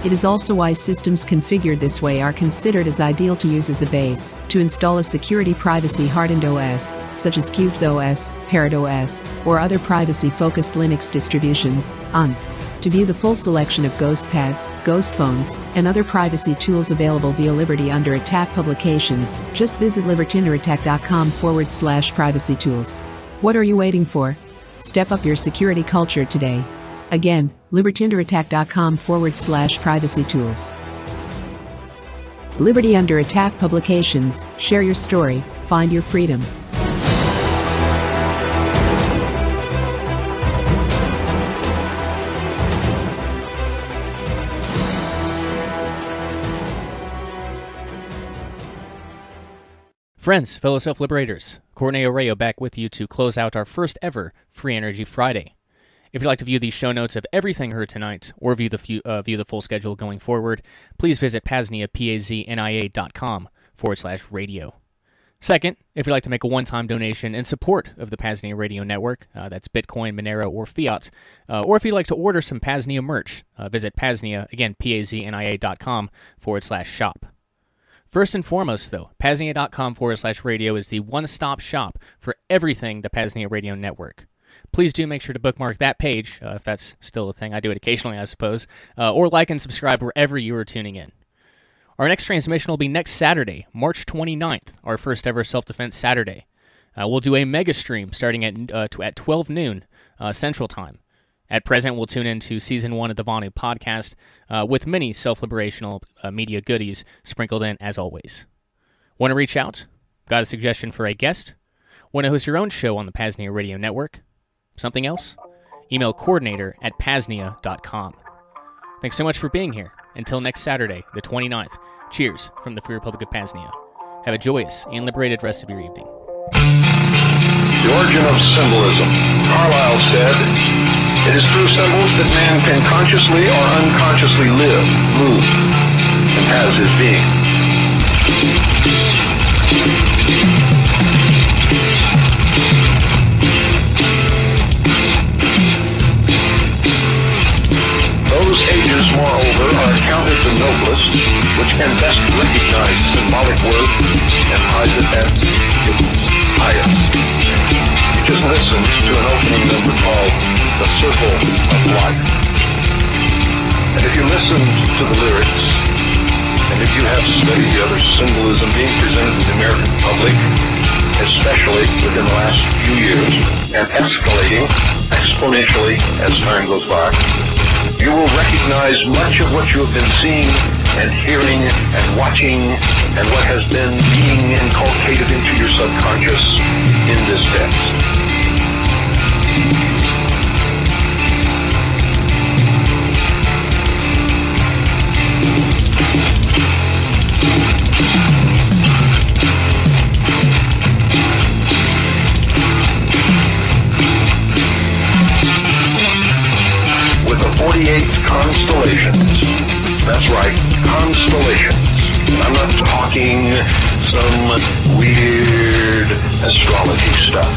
It is also why systems configured this way are considered as ideal to use as a base to install a security privacy-hardened OS, such as Qubes OS, Parrot OS, or other privacy-focused Linux distributions, on. To view the full selection of ghost pads, ghost phones, and other privacy tools available via Liberty Under Attack publications, just visit libertyunderattack.com/privacy tools. What are you waiting for? Step up your security culture today. Again, libertyunderattack.com/privacy tools. Liberty Under Attack publications, share your story, find your freedom. Friends, fellow self-liberators, Coordinator Rayo back with you to close out our first ever Free Energy Friday. If you'd like to view the show notes of everything heard tonight, or view the full schedule going forward, please visit PAZNIA, PAZNIA.com/radio. Second, if you'd like to make a one-time donation in support of the PAZNIA Radio Network, that's Bitcoin, Monero, or Fiat, or if you'd like to order some PAZNIA merch, visit PAZNIA, again, PAZNIA.com/shop. First and foremost, though, PAZNIA.com/radio is the one-stop shop for everything the PAZNIA Radio Network. Please do make sure to bookmark that page, if that's still a thing. I do it occasionally, I suppose, or like and subscribe wherever you are tuning in. Our next transmission will be next Saturday, March 29th, our first ever Self-Defense Saturday. We'll do a mega stream starting at 12 noon Central Time. At present, we'll tune into Season 1 of the Vonu Podcast with many self-liberational media goodies sprinkled in, as always. Want to reach out? Got a suggestion for a guest? Want to host your own show on the PAZNIA Radio Network? Something else? Email coordinator@PAZNIA.com. Thanks so much for being here. Until next Saturday, the 29th, cheers from the Free Republic of PAZNIA. Have a joyous and liberated rest of your evening. The origin of symbolism. Carlyle said, "It is through symbols that man can consciously or unconsciously live, move, and has his being." Those ages, moreover, are accounted the noblest, which can best recognize symbolic worth and prize it as its highest. You just listened to an opening number called "The Circle of Life." And if you listened to the lyrics, and if you have studied the other symbolism being presented to the American public, especially within the last few years, and escalating exponentially as time goes by, you will recognize much of what you have been seeing and hearing and watching and what has been being inculcated into your subconscious in this text. With the 48 constellations, that's right, constellations. I'm not talking some weird astrology stuff.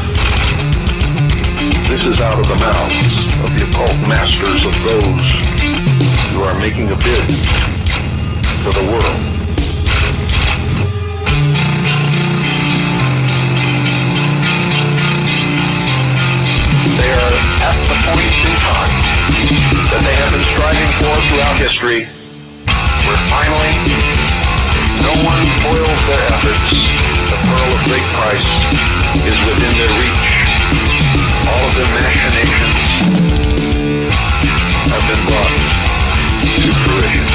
This is out of the mouths of the occult masters of those who are making a bid for the world. point in time that they have been striving for throughout history, where finally no one foils their efforts, the pearl of great price is within their reach. All of their machinations have been brought to fruition.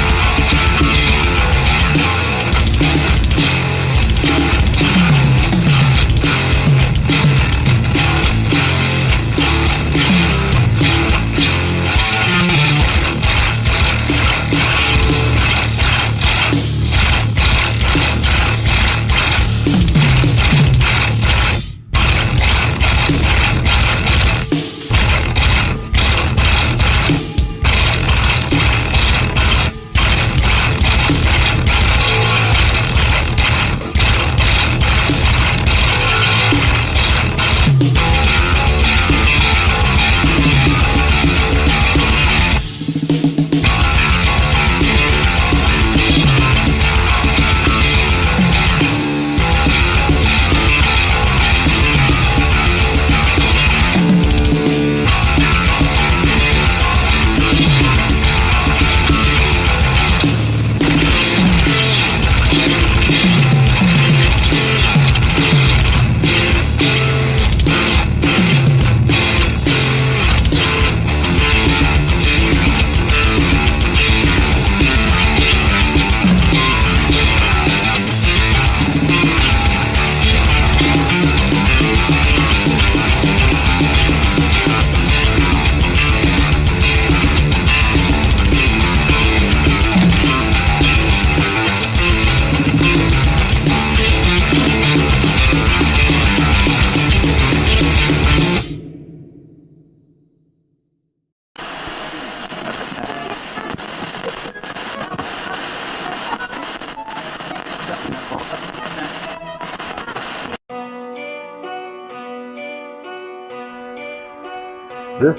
This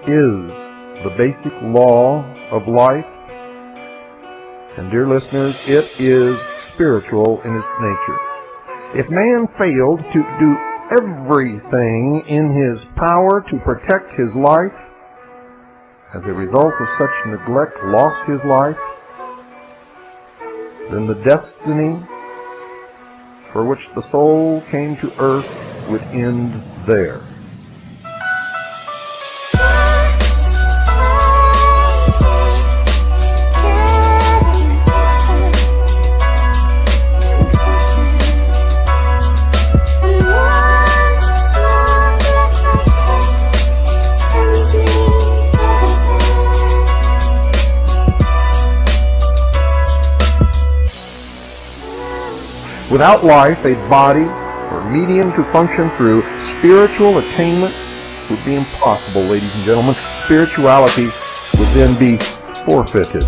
is the basic law of life, and dear listeners, it is spiritual in its nature. If man failed to do everything in his power to protect his life, as a result of such neglect lost his life, then the destiny for which the soul came to earth would end there. Without life, a body or medium to function through, spiritual attainment would be impossible, ladies and gentlemen. Spirituality would then be forfeited.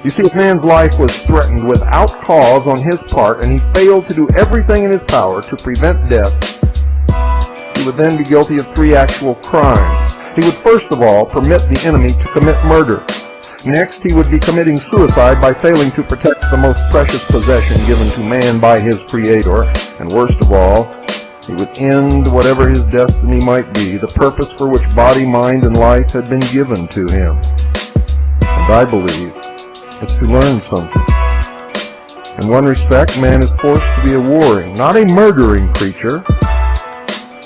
You see, if man's life was threatened without cause on his part, and he failed to do everything in his power to prevent death, he would then be guilty of three actual crimes. He would first of all permit the enemy to commit murder. Next, he would be committing suicide by failing to protect the most precious possession given to man by his Creator. And worst of all, he would end whatever his destiny might be, the purpose for which body, mind, and life had been given to him. And I believe it's to learn something. In one respect, man is forced to be a warring, not a murdering creature.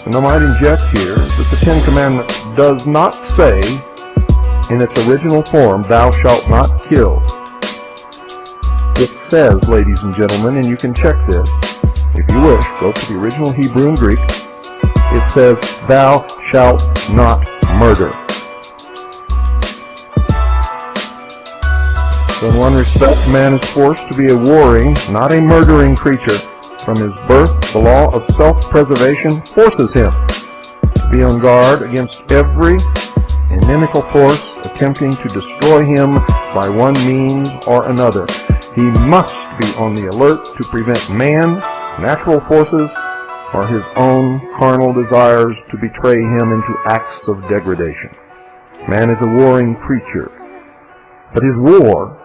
And I might inject here that the Ten Commandments does not say, in its original form, thou shalt not kill. It says, ladies and gentlemen, and you can check this, if you wish, go to the original Hebrew and Greek, it says, thou shalt not murder. So in one respect, man is forced to be a warring, not a murdering creature. From his birth, the law of self-preservation forces him to be on guard against every inimical force attempting to destroy him by one means or another. He must be on the alert to prevent man, natural forces, or his own carnal desires to betray him into acts of degradation. Man is a warring creature. But his war,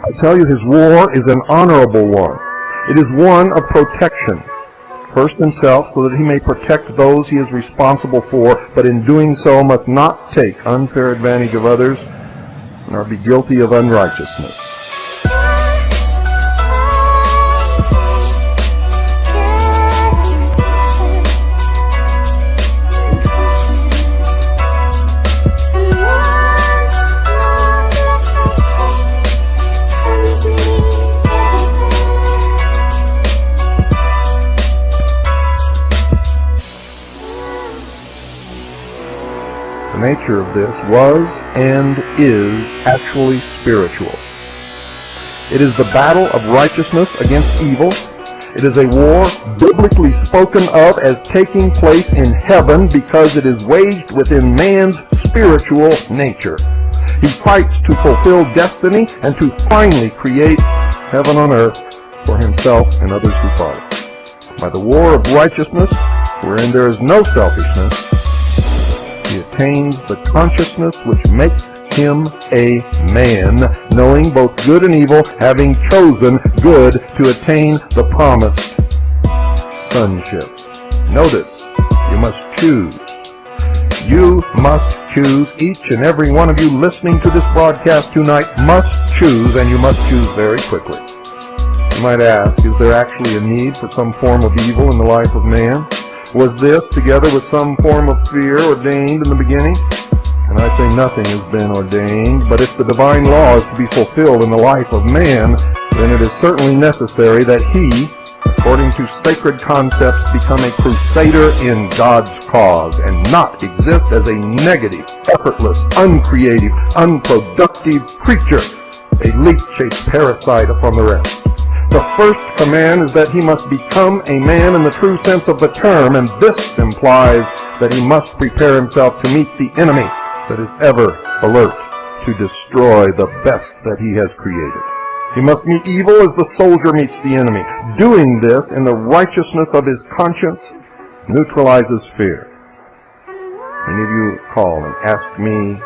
I tell you, his war is an honorable one. It is one of protection. first himself, so that he may protect those he is responsible for, but in doing so must not take unfair advantage of others, nor be guilty of unrighteousness. The nature of this was and is actually spiritual. It is the battle of righteousness against evil. It is a war biblically spoken of as taking place in heaven because it is waged within man's spiritual nature. He fights to fulfill destiny and to finally create heaven on earth for himself and others who follow. By the war of righteousness, wherein there is no selfishness, he attains the consciousness which makes him a man, knowing both good and evil, having chosen good to attain the promised sonship. Notice, you must choose. You must choose. Each and every one of you listening to this broadcast tonight must choose, and you must choose very quickly. You might ask, is there actually a need for some form of evil in the life of man? Was this, together with some form of fear, ordained in the beginning? And I say nothing has been ordained, but if the divine law is to be fulfilled in the life of man, then it is certainly necessary that he, according to sacred concepts, become a crusader in God's cause, and not exist as a negative, effortless, uncreative, unproductive creature, a leech-chased parasite upon the rest. The first command is that he must become a man in the true sense of the term, and this implies that he must prepare himself to meet the enemy that is ever alert to destroy the best that he has created. He must meet evil as the soldier meets the enemy. Doing this in the righteousness of his conscience neutralizes fear. Many of you call and ask me,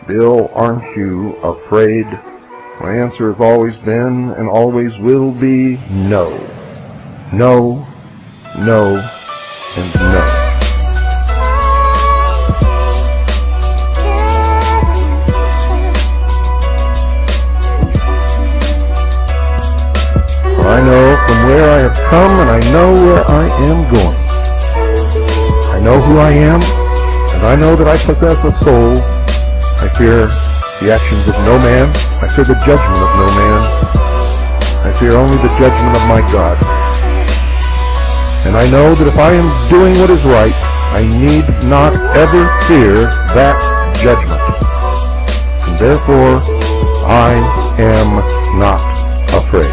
Bill, aren't you afraid? My answer has always been and always will be no. No, no, and no. For I know from where I have come, and I know where I am going. I know who I am, and I know that I possess a soul. I fear the actions of no man. I fear the judgment of no man. I fear only the judgment of my God. And I know that if I am doing what is right, I need not ever fear that judgment. And therefore, I am not afraid.